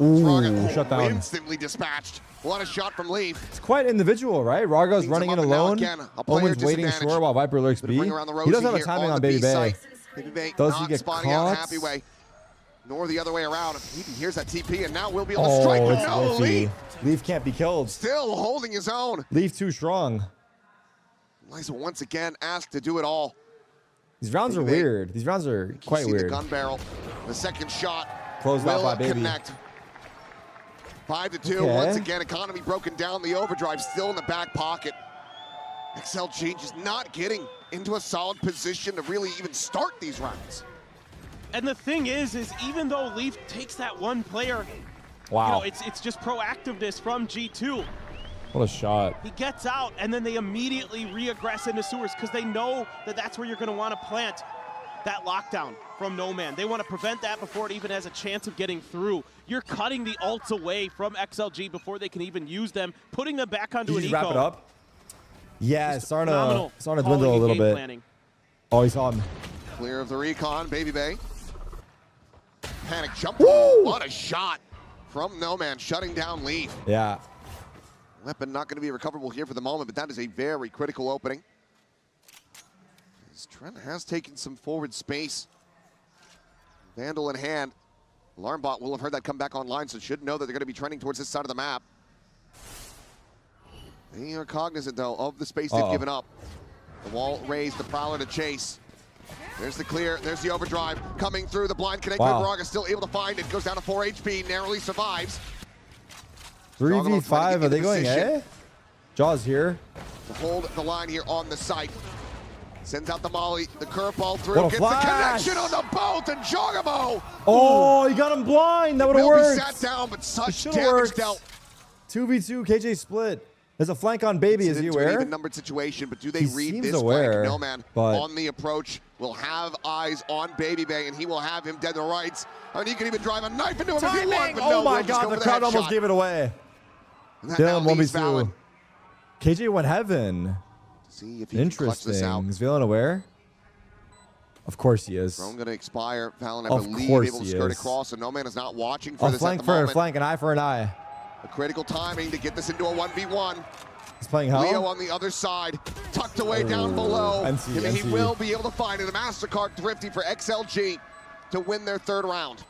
ooh, shut down. Instantly dispatched. What a shot from Leaf. It's quite individual, right? Raga's Cleans running him in up, and now alone. again, a player Omen's waiting disadvantage. short while Viper lurks Gonna B. bring around the He doesn't have a Rosie timing here on the Baby B Bay. site. Baby Bay Does not he get spotting out caught? Happy Way, nor the other way around. He hears that TP, and now will be able to Oh, strike, but it's no, Leafy. Leaf Leaf can't be killed. still holding his own. Leaf too strong. Lysa once again asked to do it all. These rounds are Baby Bay. weird. These rounds are quite See the weird. gun barrel. The second shot Closed out will by Baby. connect. 5-2. Okay. Once again, economy broken down. The overdrive still in the back pocket. XLG just not getting into a solid position to really even start these rounds. And the thing is even though Leaf takes that one player, Wow. you know, it's just proactiveness from G2. What a shot. He gets out, and then they immediately re-aggress into Sewers because they know that that's where you're going to want to plant that lockdown from No Man. They want to prevent that before it even has a chance of getting through. You're cutting the ults away from XLG before they can even use them, putting them back onto Did an you eco. just wrap it up? Yeah, it's starting phenomenal to dwindle calling a and little game bit. planning. Oh, he saw him. Clear of the recon, Baby Bay. Panic jump. Woo! What a shot from No Man, shutting down Leaf. Yeah. Weapon not going to be recoverable here for the moment, but that is a very critical opening. As Trent has taken some forward space. Vandal in hand. Alarmbot will have heard that come back online, so should know that they're going to be trending towards this side of the map. They are cognizant, though, of the space they've given up. The wall raised, the Prowler to chase. There's the clear, there's the overdrive. Coming through, the blind connect, Braga still able to find it. Goes down to 4 HP, narrowly survives. 3v5, are they going A? Jaws here. To hold the line here on the site. Sends out the molly, the curveball through, What a gets flash. the connection on the both, and Jogamo! Oh, you got him blind. That would have worked. He sat down, but such damage worked. dealt. 2v2, KJ split. There's a flank on Baby. Is he aware? Even numbered situation, but do they read seems this aware, flank? No, man. but- On the approach, will have eyes on Baby Bay, and he will have him dead to rights. And he can even drive a knife into him if he wants, but no, Oh my we'll just God, go the for crowd headshot. almost gave it away. And that now Dylan leaves 1v2. Valen. KJ went heaven. See if he can clutch this out. Interesting. Is Valen aware? Of course he is. Drone going to expire. Valen, I Of believe, course able to he skirt is. across, and no man is not watching for A this flank at the for a moment. flank, an eye for an eye. A critical timing to get this into a 1v1. He's playing hell. Leo on the other side, tucked away down below. NC, He NC. will be able to find it. A MasterCard thrifty for XLG to win their third round.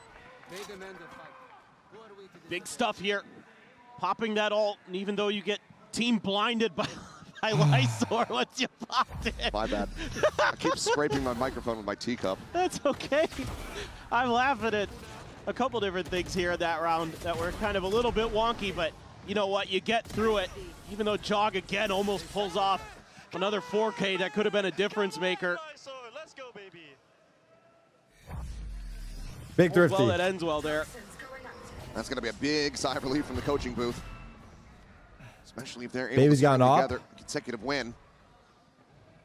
Big stuff here. Popping that ult, and even though you get team blinded by Lysor once you popped it. My bad. I keep scraping my microphone with my teacup. That's okay. I'm laughing at a couple different things here in that round that were kind of a little bit wonky, but you know what? You get through it. Even though Jog again almost pulls off another 4K, that could have been a difference maker. Let's go, baby. Big All's thrifty. well that ends well there. That's going to be a big sigh of relief from the coaching booth. Especially if they're able Baby's to gotten string off. together a consecutive win.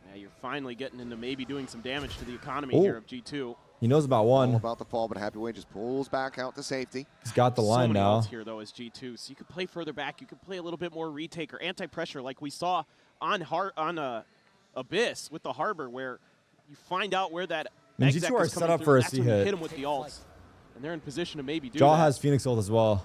Yeah, you're finally getting into maybe doing some damage to the economy Oh. here of G2. He knows about one. All about the fall, but Happyway just pulls back out to safety. He's got the line so many now. ults here though as G2, so you could play further back. You could play a little bit more retake or anti-pressure, like we saw on Abyss with the Harbor, where you find out where that And exec G2 are is set coming up through, for a that's when you C-hit. hit him with the ults, and they're in position to maybe do Jaw that. has Phoenix ult as well.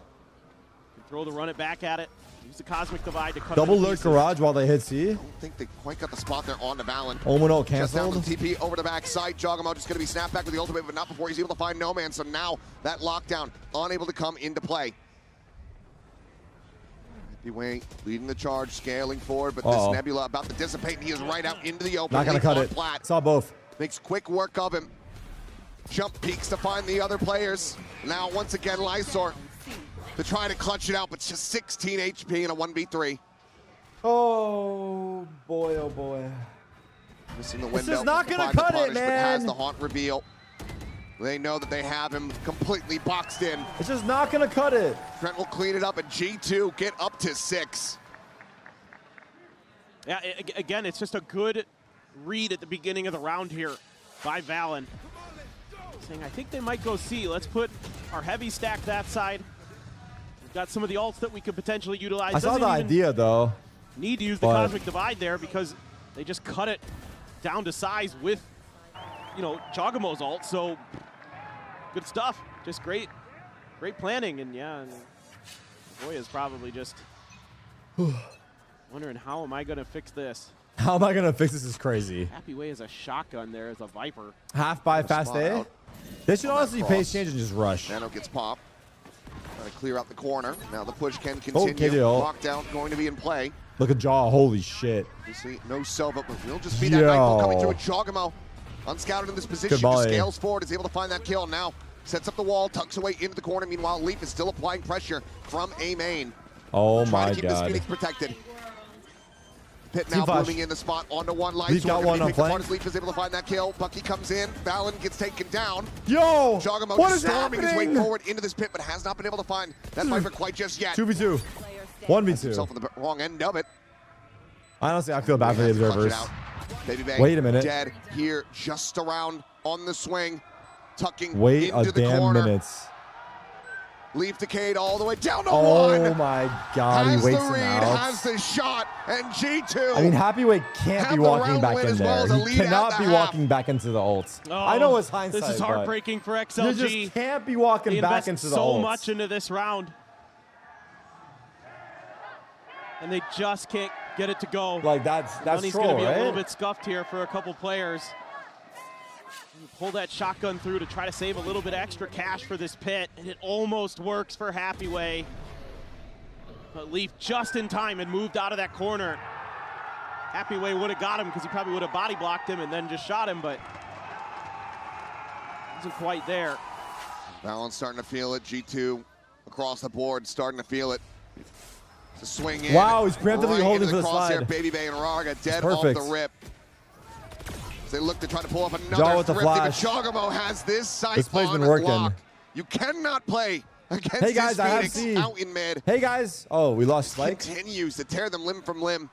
You can throw the run it back at it. Use the Cosmic Divide to cut Double it to lurk pieces. garage while they hit C. I don't think they quite got the spot there on the Valen. Omen ult Just down to canceled. the TP over the back side. Jogamo just going to be snapped back with the ultimate, but not before he's able to find No Man. So now that lockdown unable to come into play. Happyway leading the charge, scaling forward, but this Nebula about to dissipate. He is right out into the open. Not gonna cut it. Flat. Saw both. Makes quick work of him. Jump peaks to find the other players. Now once again Lysor to try to clutch it out, but just 16 HP in a 1v3. Oh boy, oh boy. Missing the This window. is not gonna Finds the cut it, punish, but has man. the haunt reveal. They know that they have him completely boxed in. It's just not gonna cut it. Trent will clean it up, and G2 get up to 6. Yeah, again, it's just a good read at the beginning of the round here by Valen. Saying, I think they might go C. Let's put our heavy stack that side. We've got some of the ults that we could potentially utilize. I saw Doesn't the even idea though. need to use the Cosmic Divide there because they just cut it down to size with, you know, Jogamo's ult. So good stuff. Just great planning. And yeah, Boy is probably just wondering, how am I going to fix this? How am I gonna fix this? Is crazy. Happyway is a shotgun there as a Viper. Half by fast A. They should honestly pace change and just rush. Nano gets popped. Trying to clear out the corner. Now the push can Oh, continue. KDL. Lockdown going to be in play. Look at Jaw. Holy shit. Obviously, no Sova, but we'll just be that Nightfall coming through with Jogamo. Unscouted in this position, just scales forward, is able to find that kill. Now sets up the wall, tucks away into the corner. Meanwhile, Leaf is still applying pressure from A main. Oh Trying my to keep this god. Phoenix protected. Pit Team now flash. moving in the spot onto one light. Leaf got one on flank. Leaf is able to find that kill. Bucky comes in. Valen gets taken down. Yo! Jogamo What is storming his way happening? forward into this pit, but has not been able to find that Viper quite just yet. 2v2. Finds himself 1v2. on the wrong end of it. Honestly, I feel bad for the Has to clutch it observers. out. Baby Bay Wait a minute. dead here, just around on the swing, tucking Wait into a the damn corner. minutes. Leaf decayed all the way down to Oh one. my god, Has he waits the him read, out. has the shot, and G2. I mean, Happyway can't have be the walking round back win in as well there. as a He lead at cannot the be half. walking back into the ults. I know it's hindsight. This is but heartbreaking for XLG. You just can't be walking They back invest into the so ults. much into this round. and they just can't get it to go. Like that's Money's troll, gonna be right? a little bit scuffed here for a couple players. Pull that shotgun through to try to save a little bit extra cash for this pit, and it almost works for Happy Way. But Leaf just in time and moved out of that corner. Happy Way would have got him because he probably would have body blocked him and then just shot him, but wasn't quite there. Balance starting to feel it. G2 across the board starting to feel it. To swing in. Wow, he's preemptively right holding into for the the crosshair. slide. Baby Bay and Raga dead Perfect. off the rip. As they look to try to pull up Jaw another with the thrifty, but flash. Jogamo has this sight This play's on been working. lock. You cannot play against Hey guys, this I have Phoenix C. out in mid. Hey guys. Oh, we lost Spike. Continues to tear them limb from limb.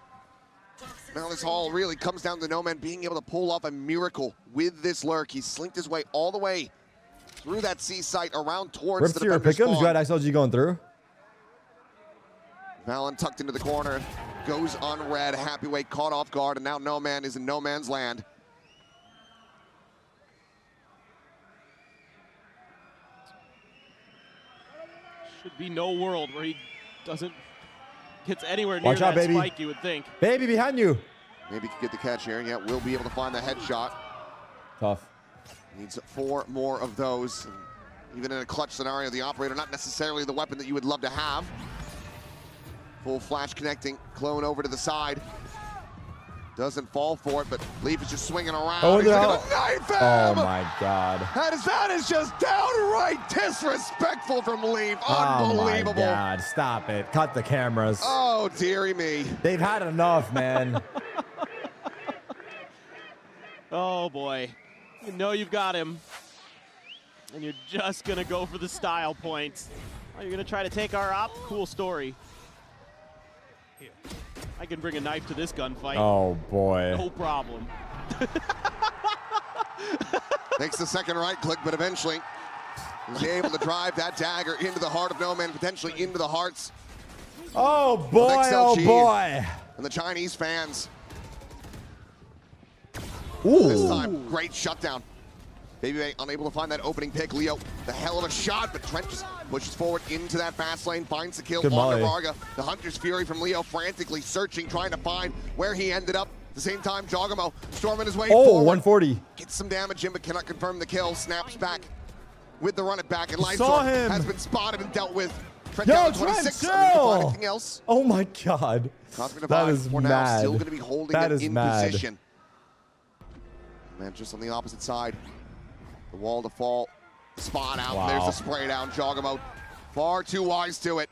Now this all really comes down to Noman being able to pull off a miracle with this lurk. He slinked his way all the way through that C site around towards Rip the to your defender's pick'ems. You spawn. got XLG going through. Valen tucked into the corner, goes unread. Happy Way caught off guard, and now No Man is in no man's land. Should be no world where he doesn't gets anywhere near Watch out, that baby. spike, you would think. Baby behind you. Maybe can get the catch here, and yet will be able to find the headshot. Tough. Needs 4 more of those. Even in a clutch scenario, the operator, not necessarily the weapon that you would love to have. Full flash connecting, clone over to the side. Doesn't fall for it, but Leaf is just swinging around. Oh, He's no. gonna knife him! Oh my God. That is just downright disrespectful from Leaf. Oh Unbelievable. my God. Stop it. Cut the cameras. Oh, dearie me. They've had enough, man. Oh boy. You know you've got him. And you're just gonna go for the style points. Oh, you're gonna try to take our op? Cool story. I can bring a knife to this gunfight. Oh boy. No problem. Makes the second right click, but eventually is able to drive that dagger into the heart of No Man, potentially into the hearts Oh of boy. Oh XLG boy. and the Chinese fans. Ooh. This time, great shutdown. Baby Bay unable to find that opening pick. Leo, the hell of a shot, but Trent just pushes forward into that fast lane, finds the kill Good on molly. Raga. The Hunter's Fury from Leo frantically searching, trying to find where he ended up. At the same time, Jogamo storming his way Oh, forward. 140. Gets some damage in, but cannot confirm the kill. Snaps back with the run it back, and Saw Lysor him. has been spotted and dealt with. Trent Yo, down to Trent, 26. chill. Anything else? Oh my God. Cosmic That Divide is for now mad. still going to be holding That them is in mad. position. Man, just on the opposite side. The wall to fall, spot out. Wow. There's the spray down. Jogamo far too wise to it.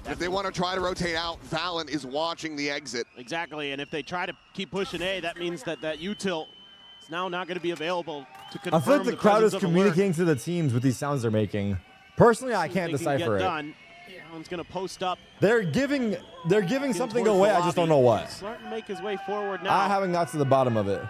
If they want to try to rotate out, Valen is watching the exit. Exactly, and if they try to keep pushing A, that means that that U-tilt is now not going to be available to confirm I feel like the crowd presence is of a lurk. communicating to the teams with these sounds they're making. Personally, I can't They can decipher get it. done. Alan's going to post up. They're giving something towards away. the I just don't lobby. know what. Starting to make his way forward now. I haven't got to the bottom of it.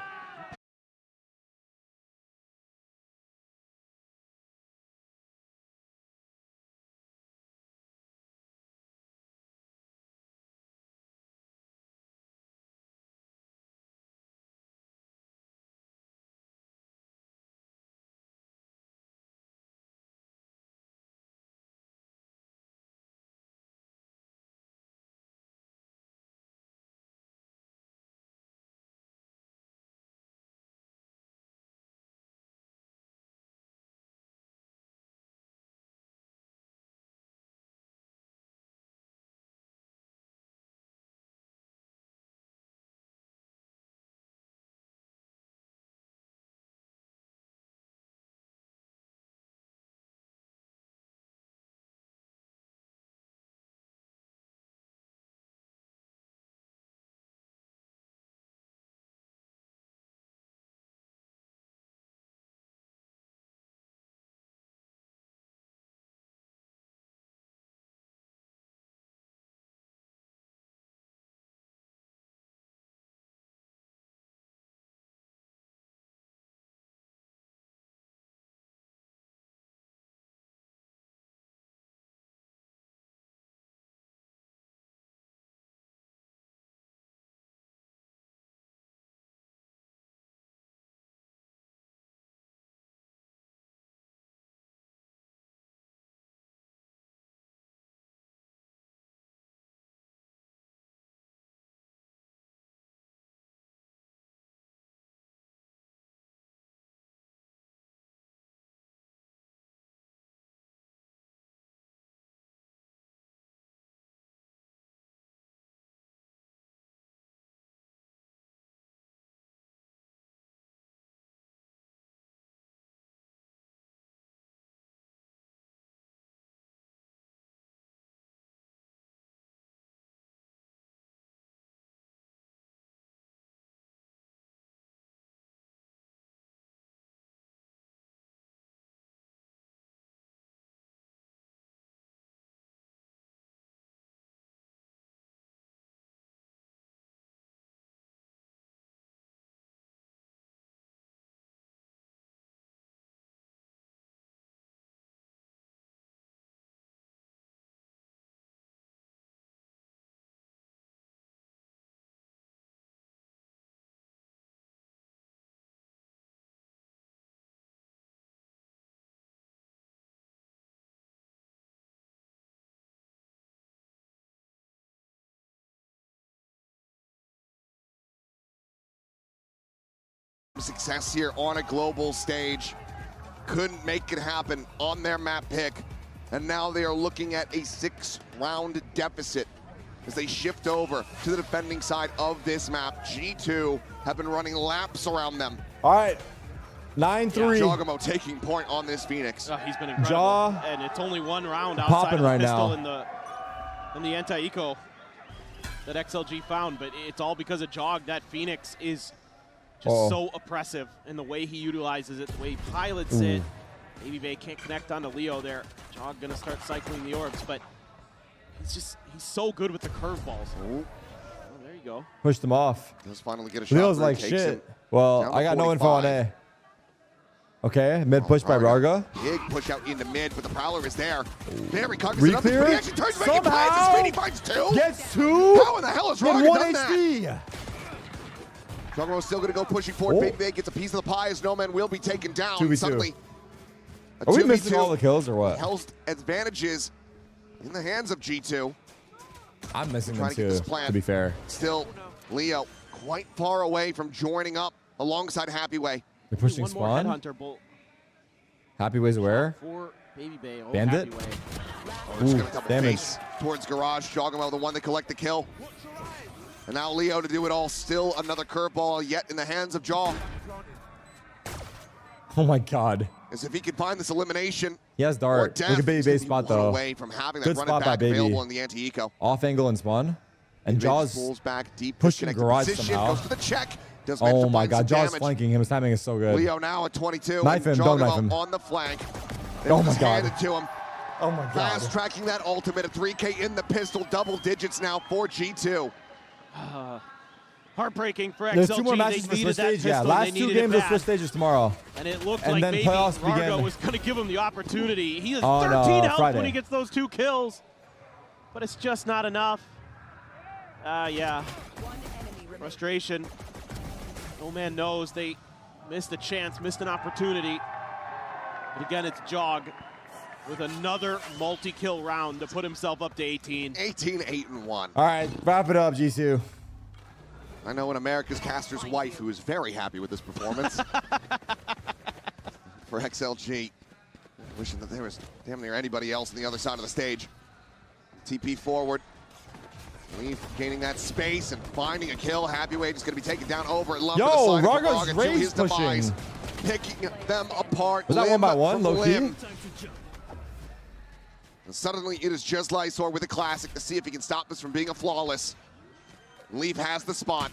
success here on a global stage. Couldn't make it happen on their map pick. And now they are looking at a 6-round deficit as they shift over to the defending side of this map. G2 have been running laps around them. All right, 9-3. Jogamo taking point on this Phoenix. He's been incredible. Jaw and it's only one round outside popping of the right pistol now. in the anti-eco that XLG found, but it's all because of Jog. That Phoenix is just so oppressive in the way he utilizes it, the way he pilots it. Maybe they can't connect onto Leo there. Jog gonna start cycling the orbs, but he's so good with the curveballs. Oh, there you go. Pushed them off. Does finally get a shot. Leo's like shit. Well, I got no info on A. Okay, mid push by Rarga. Big push out into mid, but the Prowler is there. Very cognizant Re-clear? of it. He actually turns back and plans. Speedy finds 2. Gets 2. How in the hell is Rarga 1 done HP. that? Jogmo's still going to go pushing forward. Big Big gets a piece of the pie as No Man will be taken down. 2v2. Suddenly, Are we missing all the kills or what? Hell's advantages in the hands of G2. I'm missing them Trying to get this too, plan. to be fair. Still, Leo quite far away from joining up alongside Happyway. They're pushing One more spawn. Headhunter bolt Happy Ways aware. for Baby Bay. Oh, Bandit. Happyway. Just gonna double damage. face towards Garage. Jogamo the one to collect the kill. And now Leo to do it all. Still another curveball yet in the hands of Jaw. Oh my god. As if he could find this elimination. He has dart. Look at Baby Bay spot though. Away from having that Good run spot it by back Baby. available in the anti-eco. Off angle and spawn. And Baby Jaws pulls back deep, pushing disconnected Garage position, somehow. goes for the check. Does Oh my find god, some Jaws damage. flanking him. His timing is so good. Leo now at 22. Knife and him, don't Jogamo knife him. on the flank. Oh my Just god. handed to him. Oh my god. Fast tracking that ultimate at 3K in the pistol. Double digits now for G2. Heartbreaking for XLG. There's 2 more matches They for needed Swiss that stage. Yeah, pistol, last they 2 needed games it are bad. Swiss stages tomorrow. And it looked And like then maybe playoffs Rargo begin. was going to give him the opportunity. He has On, 13 health Friday. when he gets those 2 kills. But it's just not enough. Yeah. Frustration. No Man knows they missed a chance, missed an opportunity. But again, it's Jog with another multi-kill round to put himself up to 18. 18, 8-1. All right, wrap it up, G2. I know an America's caster's wife who is very happy with this performance. For XLG, wishing that there was damn near anybody else on the other side of the stage. TP forward. Leaf gaining that space and finding a kill. Happyway just going to be taken down over at lump. Yo, the side of Rargo's Rarga to his raise demise, pushing. picking them apart. Was that 1 by 1, from low key? limb. And suddenly it is just Lysor with a classic to see if he can stop this from being a flawless. Leaf has the spot.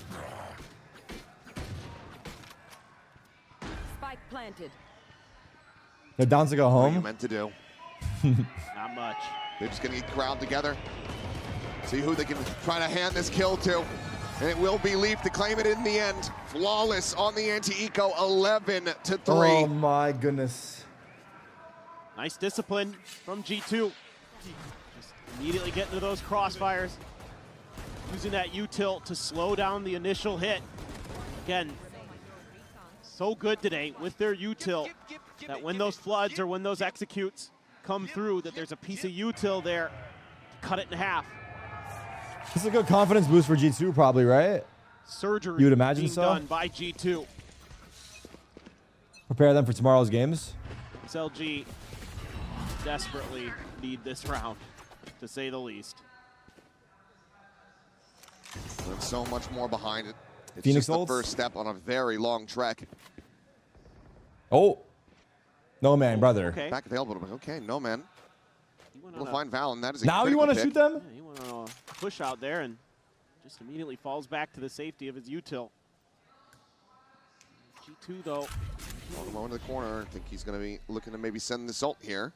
Spike planted. They're down to go What are you home. meant to do? Not much. They're just going to get crowd together. See who they can try to hand this kill to. And it will be Leaf to claim it in the end. Flawless on the anti-eco, 11-3. Oh my goodness. Nice discipline from G2. Just immediately getting to those crossfires. Using that U-tilt to slow down the initial hit. Again, so good today with their U-tilt that when those floods or when those executes come through, that there's a piece of U-tilt there to cut it in half. This is a good confidence boost for G2 probably, right? Surgery You would imagine being so? done by G2. Prepare them for tomorrow's games. XLG desperately need this round, to say the least. There's so much more behind it. It's Phoenix just the ults? first step on a very long trek. Oh. No man, brother. Okay. Back available. Okay, No Man. We'll find Val, and that is a Now you want to shoot them? Yeah, he went on a push out there and just immediately falls back to the safety of his U-tilt. G2 though. Low into the corner. I think he's going to be looking to maybe send this ult here.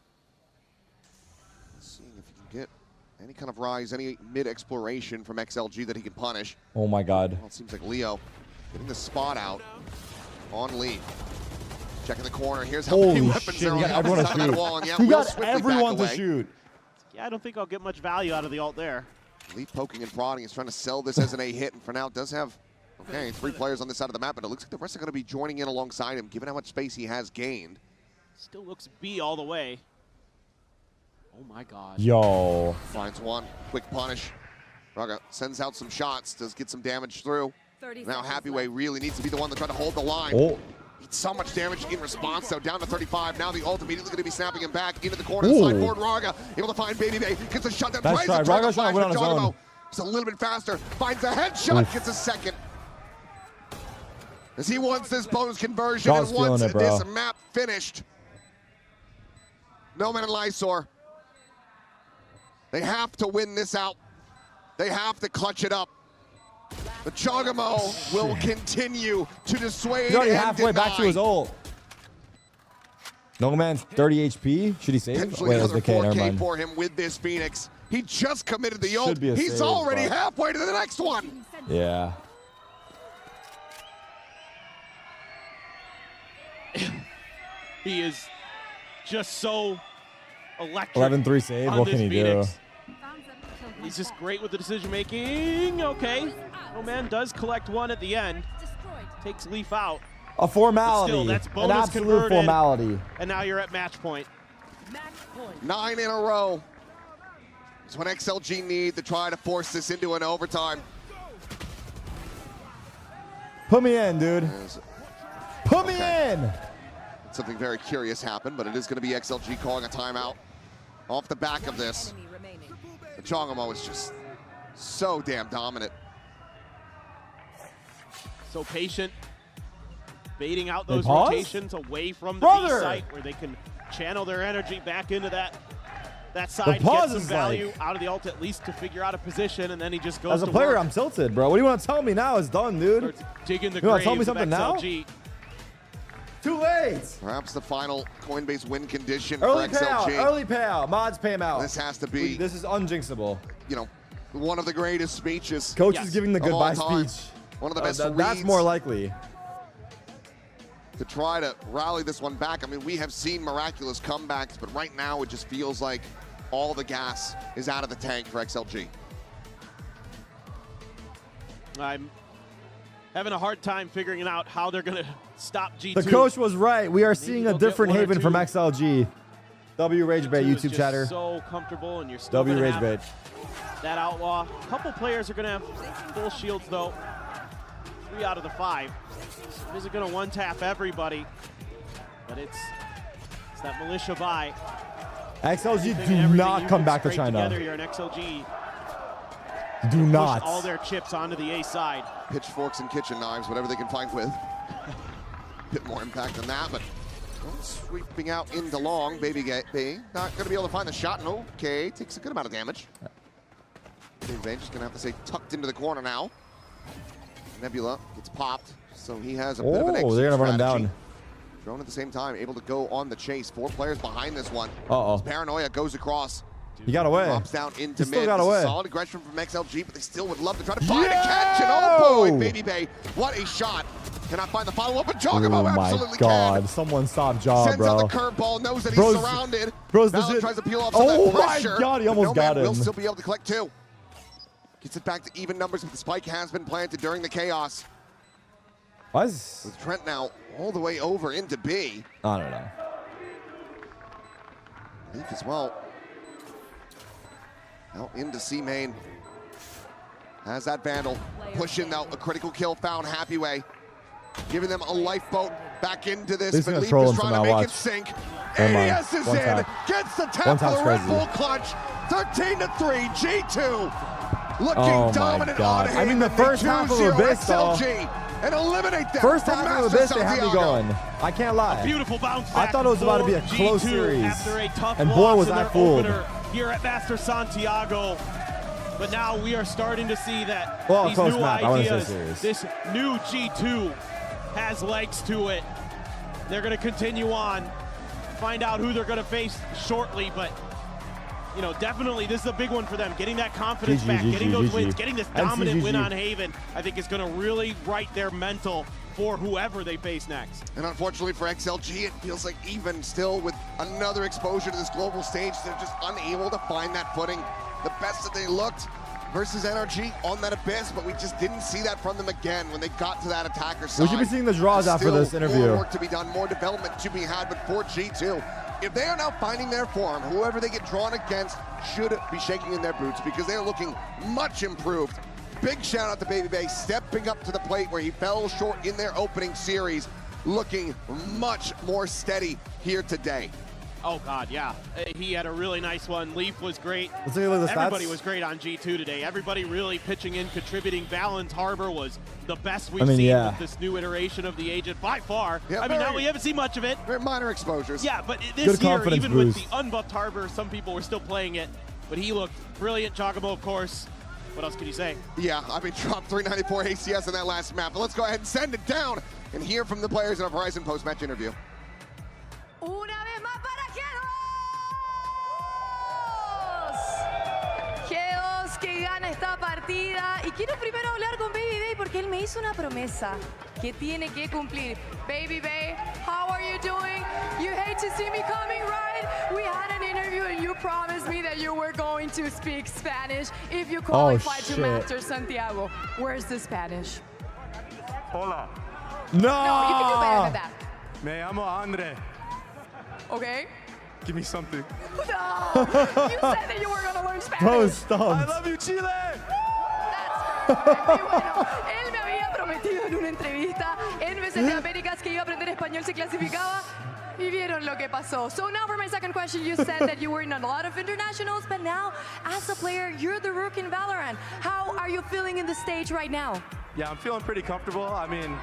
Seeing if he can get any kind of rise, any mid-exploration from XLG that he can punish. Oh my god. Well, it seems like Leo getting the spot out on Lee. Checking the corner. Here's how many Holy weapons shit, there he are got on the everyone other to side of that shoot. wall. And yeah, He Will got swiftly back everyone to away. shoot. Yeah, I don't think I'll get much value out of the ult there. Lee poking and prodding. He's trying to sell this as an A hit, and for now does have, okay, 3 players on this side of the map, but it looks like the rest are going to be joining in alongside him, given how much space he has gained. Still looks B all the way. Oh my god. Yo. Finds one. Quick punish. Rarga sends out some shots, does get some damage through. Now Happyway really needs to be the one to try to hold the line. Oh. So much damage in response, so down to 35. Now the ult immediately going to be snapping him back into the corner. The sideboard Raga able to find Baby Bay, gets a shutdown. Nice try. Raga trying to win on his own. Just a little bit faster, finds a headshot, gets a second. As he wants this bonus conversion and wants this map finished. No Man and Lysor. They have to win this out. They have to clutch it up. The Chogamo will continue to dissuade. He's already and halfway deny. back to his ult. No Man's 30 HP. Should he save? Potentially another 4K for him with this Phoenix. He just committed the ult. He's save, already halfway to the next one. Yeah. He is just so electric. 11-3 save. What can he do? He's just great with the decision making. Okay. No Man does collect one at the end. Takes Leaf out. A formality. Still, that's an bonus absolute converted. formality. And now you're at match point. 9 in a row. It's when XLG need to try to force this into an overtime. Put me in, dude. Put me in. Something very curious happened, but it is going to be XLG calling a timeout off the back of this. The Chongamo is just so damn dominant. So patient, baiting out those rotations away from the B site where they can channel their energy back into that side, get some value out of the ult at least to figure out a position, and then he just goes As a to player, work. I'm tilted, bro. What do you want to tell me now? It's done, dude. Digging the you want to tell me graves of something now? XLG. Too late. Perhaps the final Coinbase win condition Early for XLG. payout. Early payout. Mods pay him out. This has to be. This is unjinxable. You know, one of the greatest speeches. Coach is giving the of all goodbye time. speech. One of the best That's reads more likely. to try to rally this one back. I mean, we have seen miraculous comebacks, but right now it just feels like all the gas is out of the tank for XLG. I'm having a hard time figuring out how they're going to stop G2. The coach was right. We are seeing a different Haven from XLG. W Rage Bait, YouTube chatter. So comfortable, and you're still W Rage have Bait. that outlaw. A couple players are going to have full shields, though. 3 out of the 5. It isn't going to one-tap everybody, but it's that militia buy. XLG do not come back to China. Together here in XLG. Do not. Push all their chips onto the A side. Pitchforks and kitchen knives, whatever they can find with. Bit more impact than that, but sweeping out into long. Baby Bay not going to be able to find the shot. And okay, takes a good amount of damage. Baby Bay just going to have to say tucked into the corner now. Nebula gets popped, so he has a bit of an exit they're going to run him strategy. down. Drone at the same time, able to go on the chase. 4 players behind this one. Uh-oh. Paranoia goes across. He got away. Drops down into He still mid. got This is away. solid aggression from XLG, but they still would love to try to find a catch. And oh boy, Baby Bay, what a shot. Cannot find the follow-up, but Chogamo absolutely God. can. Someone stop Jaw, Sends bro. out the curveball, knows that he's surrounded. Bro's Valor legit. tries to peel off some of that pressure. My God, he but almost No Man got him. will still be able to collect 2. Gets it back to even numbers, but the spike has been planted during the chaos. With Trent now all the way over into B. I don't know. Leaf as well. Out into C main. Has that Vandal. Pushing out a critical kill found Happyway. Giving them a lifeboat back into this. He's But gonna Leaf troll is him trying to somehow, make it watch. sink. Never mind. ADS is One in. tap. Gets the One tap for tap's the Red crazy. Bull clutch. 13-3. G2 looking Oh my dominant God. on I mean, the Haven. first half of 2-0 Abyss, though. XLG. And eliminate them. First from half of Master Abyss, they had me Santiago. going. I can't lie. Beautiful bounce I back thought it was about to be a for close G2 series. after a tough And boy, loss was in I their fooled. opener here at Master Santiago. But now we are starting to see that Well, these close new map. I wouldn't say ideas, series. this new G2 has legs to it. They're going to continue on, find out who they're going to face shortly, but you know, definitely this is a big one for them. Getting that confidence back, getting those wins, getting this dominant win on Haven, I think is going to really right their mental for whoever they face next. And unfortunately for XLG, it feels like even still with another exposure to this global stage, they're just unable to find that footing. The best that they looked versus NRG on that Abyss, but we just didn't see that from them again when they got to that attacker side. We should be seeing the draws after this interview. More work to be done, more development to be had, but for G2, if they are now finding their form, whoever they get drawn against should be shaking in their boots because they are looking much improved big shout out to Baby Bay stepping up to the plate where he fell short in their opening series, looking much more steady here today. Oh, God, yeah. He had a really nice one. Leaf was great. Let's take a look at the Everybody stats. was great on G2 today. Everybody really pitching in, contributing. Balance Harbor was the best we've seen with this new iteration of the agent by far. Yeah, I mean, now we haven't seen much of it. Very minor exposures. Yeah, but this Good year, confidence even boost. with the unbuffed Harbor, some people were still playing it. But he looked brilliant. Chagamo, of course. What else can you say? Yeah, I mean, dropped 394 ACS in that last map. But let's go ahead and send it down and hear from the players in a Horizon post-match interview. Una vez más para G2 que gana esta partida. Y quiero primero hablar con Baby Bay porque él me hizo una promesa que tiene que cumplir. Baby Bay, how are you doing? You hate to see me coming, right? We had an interview and you promised me that you were going to speak Spanish if you qualify to Master Santiago. Where's the Spanish? Hola. No! No, you can do better than that. Me llamo Andre. Okay? Give me something. No! You said that you were going to learn Spanish. Bro, stop. I love you, Chile! That's perfect. Y bueno, él me había prometido en una entrevista en VCT Américas que iba a aprender español, se clasificaba. Y vieron lo que pasó. So now for my second question, you said that you were in a lot of internationals, but now as a player, you're the rookie in Valorant. How are you feeling in the stage right now? Yeah, I'm feeling pretty comfortable. I mean,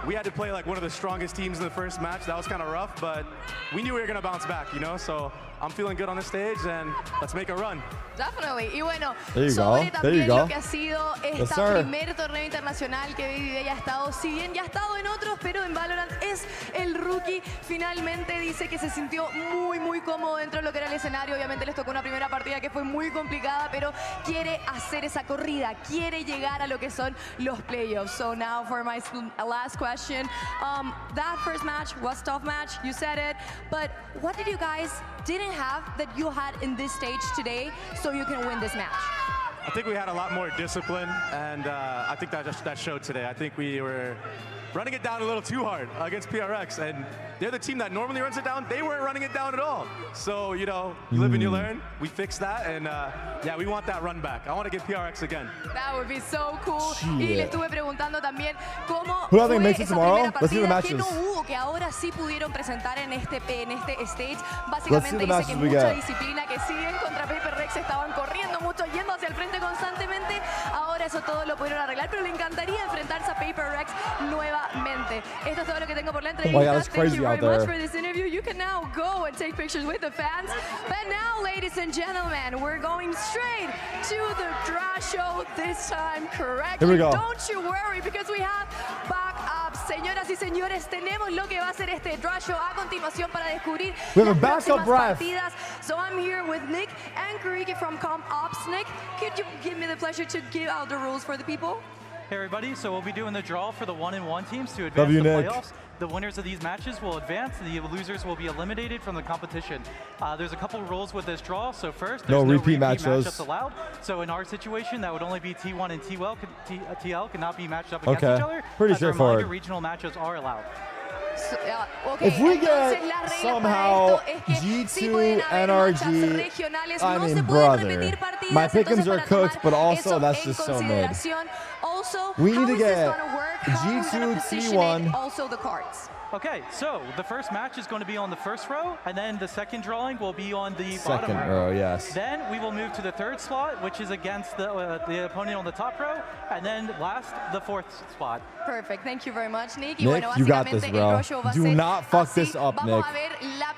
we had to play like one of the strongest teams in the first match. That was kind of rough, but we knew we were going to bounce back, you know? So I'm feeling good on the stage, and let's make a run. Definitely. Y bueno, There you sobre go. There you también go. lo que ha sido Yes, este sir. primer torneo internacional que Baby Bay ha estado, si bien ya ha estado en otros, pero en Valorant es el rookie. Finalmente dice que se sintió muy cómodo dentro de lo que era el escenario. Obviamente les tocó una primera partida que fue muy complicada, pero quiere hacer esa corrida, quiere llegar a lo que son los playoffs. So now for my last question, that first match was a tough match, you said it, but what did you guys didn't have that you had in this stage today so you can win this match? I think we had a lot more discipline, and I think that showed today. I think we were running it down a little too hard against PRX, and they're the team that normally runs it down. They weren't running it down at all. So, you know, you live and you learn. We fixed that, and yeah, we want that run back. I want to get PRX again. That would be so cool. Y le estuve preguntando también cómo Who do you fue think makes it esa tomorrow? primera Let's see the partida que matches. no hubo, que ahora sí pudieron presentar en este stage. Let's see Básicamente the dice matches que we mucha got. disciplina, que siguen contra Paper Rex, estaban corriendo mucho, yendo hacia el frente constantemente. Ahora eso todo lo pudieron arreglar, pero le encantaría enfrentarse a Paper Rex nuevamente. Esto es todo lo que tengo por la entrevista. Oh my God, it's Thank crazy you very out much there. for this interview. You can now go and take pictures with the fans. But now, ladies and gentlemen, we're going straight to the draw show this time correctly. Here we go. Don't you worry, because we have backup. Señoras y señores, tenemos lo que va a ser este draw show a continuación para descubrir We have a las backup próximas ref. partidas. So I'm here with Nick and Kariki from Comp Ops. Nick, could you give me the pleasure to give out the rules for the people? Hey everybody, so we'll be doing the draw for the 1-in-1 teams to advance W, to the Nick. playoffs. The winners of these matches will advance, the losers will be eliminated from the competition. There's a couple rules with this draw. So first, there's No no repeat repeat matches. matchups allowed. So in our situation, that would only be T1 and TL cannot be matched up against Okay. each other. Pretty As a straightforward. reminder, regional matchups are allowed. So, okay, If we entonces, get las reglas somehow para esto es que sí pueden G2 haber marchas NRG, regionales, I no se mean, pueden brother, repetir partidas, my pick'ems entonces are para cooked, tomar but also eso that's en just so mid. consideración. Also, We how need to is this get gonna work? How are we gonna G2 position T1. it? Also the cards. Okay, so the first match is going to be on the first row, and then the second drawing will be on the bottom Second row, yes. Then we will move to the third slot, which is against the opponent on the top row, and then last, the fourth spot. Perfect, thank you very much, Nick. Y Nick, bueno, you got básicamente this, el bro. draw show va a Do ser not fuck así. this up, Vamos Nick. a ver la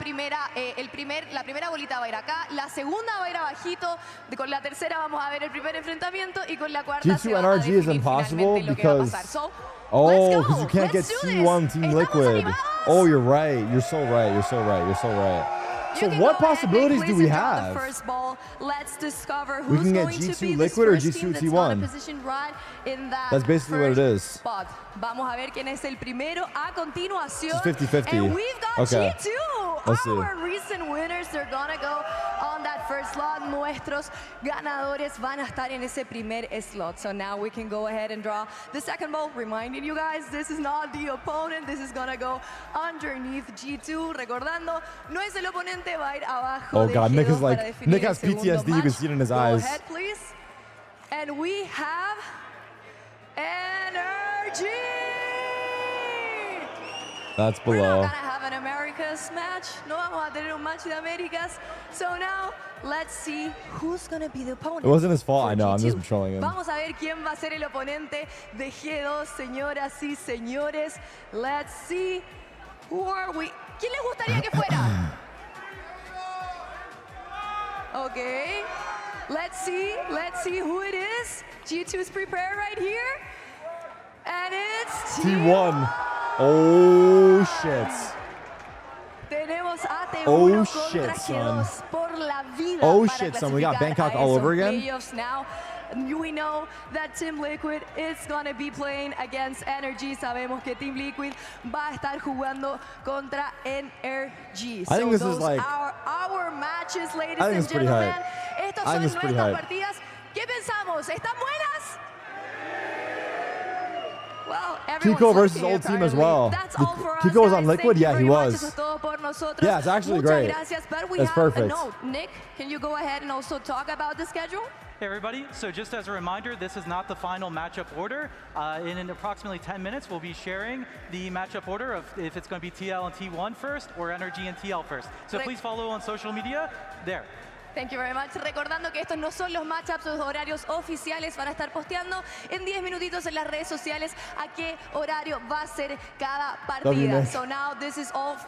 primera bolita va a ir acá, la segunda va a ir abajito, con la tercera vamos a ver el primer enfrentamiento y con la cuarta se G2 va a NRG is definir impossible finalmente lo que va a because pasar. So, oh, because you can't Let's get do T1 this. Team Estamos Liquid. animados. Oh, you're right. You're so right. You're so right. You're so right. So what possibilities do we have? First ball. Let's discover We who's can get going to G2 be this Liquid or first team G2 that's gonna T1. position right in that That's basically what it first is. spot. Vamos a ver quién es el primero a continuación. It's 50-50. And we've got Okay. G2. Let's see. Our recent winners, they're gonna go on that first slot. Nuestros ganadores van a estar en ese primer slot. So now we can go ahead and draw the second ball. Reminding you guys, this is not the opponent. This is gonna go underneath G2. Recordando, no es el oponente, va a ir abajo. Oh de God, Nick G2 is like, para definir Nick el has segundo PTSD. You can match. see it in his Go eyes. ahead, please. And we have Energy! That's We're below. not gonna have an Americas match. No vamos a tener un match de Américas. So now, let's see who's gonna be the opponent. It wasn't his fault. for I know. I'm G2. just trolling him. Vamos a ver quién va a ser el oponente de G2, señoras y señores. Let's see. Who are we? ¿Quién les gustaría que fuera? Okay. Let's see who it is. G2's prepared right here. And it's T1. Oh, shit. Tenemos a T1 Oh, contra shit, son. G2 por la vida. Oh, para shit, son. We got clasificar Bangkok a all esos over again? playoffs now. We know that Team Liquid is going to be playing against Energy. Sabemos que Team Liquid va a estar jugando contra NRG. I think this those is like. are our matches, ladies I think and it's pretty gentlemen. hype. Estos I son think it's pretty nuestras hype. partidas. ¿Qué pensamos? ¿Están buenas? Well, everyone's Kiko versus lucky, old team as apparently. well. That's all for us, Kiko was on guys. Liquid? Thank you Yeah, he very much. was. Eso es todo por nosotros. Yeah, it's actually Muchas great. gracias, but we It's have perfect. a note. Nick, can you go ahead and also talk about the schedule? Hey everybody, so just as a reminder, this is not the final matchup order. In approximately 10 minutes, we'll be sharing the matchup order of if it's going to be TL and T1 first or Energy and TL first. So please follow on social media there. Thank you very much. Recordando que estos no son los matchups, los horarios oficiales. Van a estar posteando en 10 minutitos en las redes sociales a qué horario va a ser cada partida. So now this is all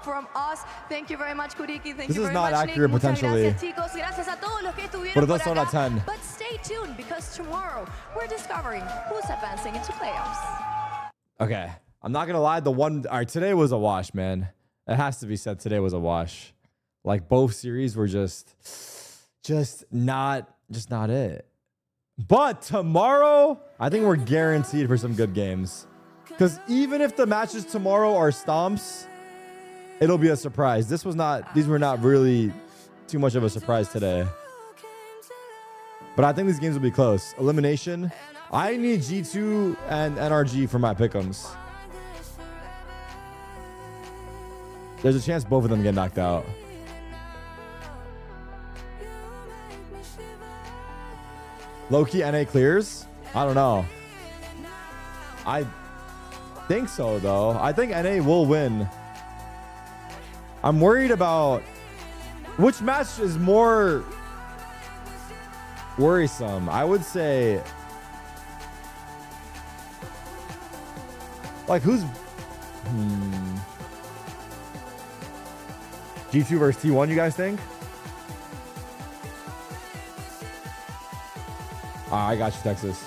from us. Thank you very much, Kuriki. Thank This you is very not much, accurate Nick. Muchas potentially. gracias, chicos. Gracias a todos los que estuvieron But it por does sound acá. at 10. But stay tuned because tomorrow we're discovering who's advancing into playoffs. Okay. I'm not going to lie. All right, today was a wash, man. It has to be said today was a wash. Like both series were just not it. But tomorrow, I think we're guaranteed for some good games. Because even if the matches tomorrow are stomps, it'll be a surprise. These were not really too much of a surprise today. But I think these games will be close. Elimination. I need G2 and NRG for my pick'ems. There's a chance both of them get knocked out. Low-key NA clears? I don't know. I think so, though. I think NA will win. I'm worried about which match is more worrisome. I would say, like, who's G2 versus T1, you guys think? I got you, Texas.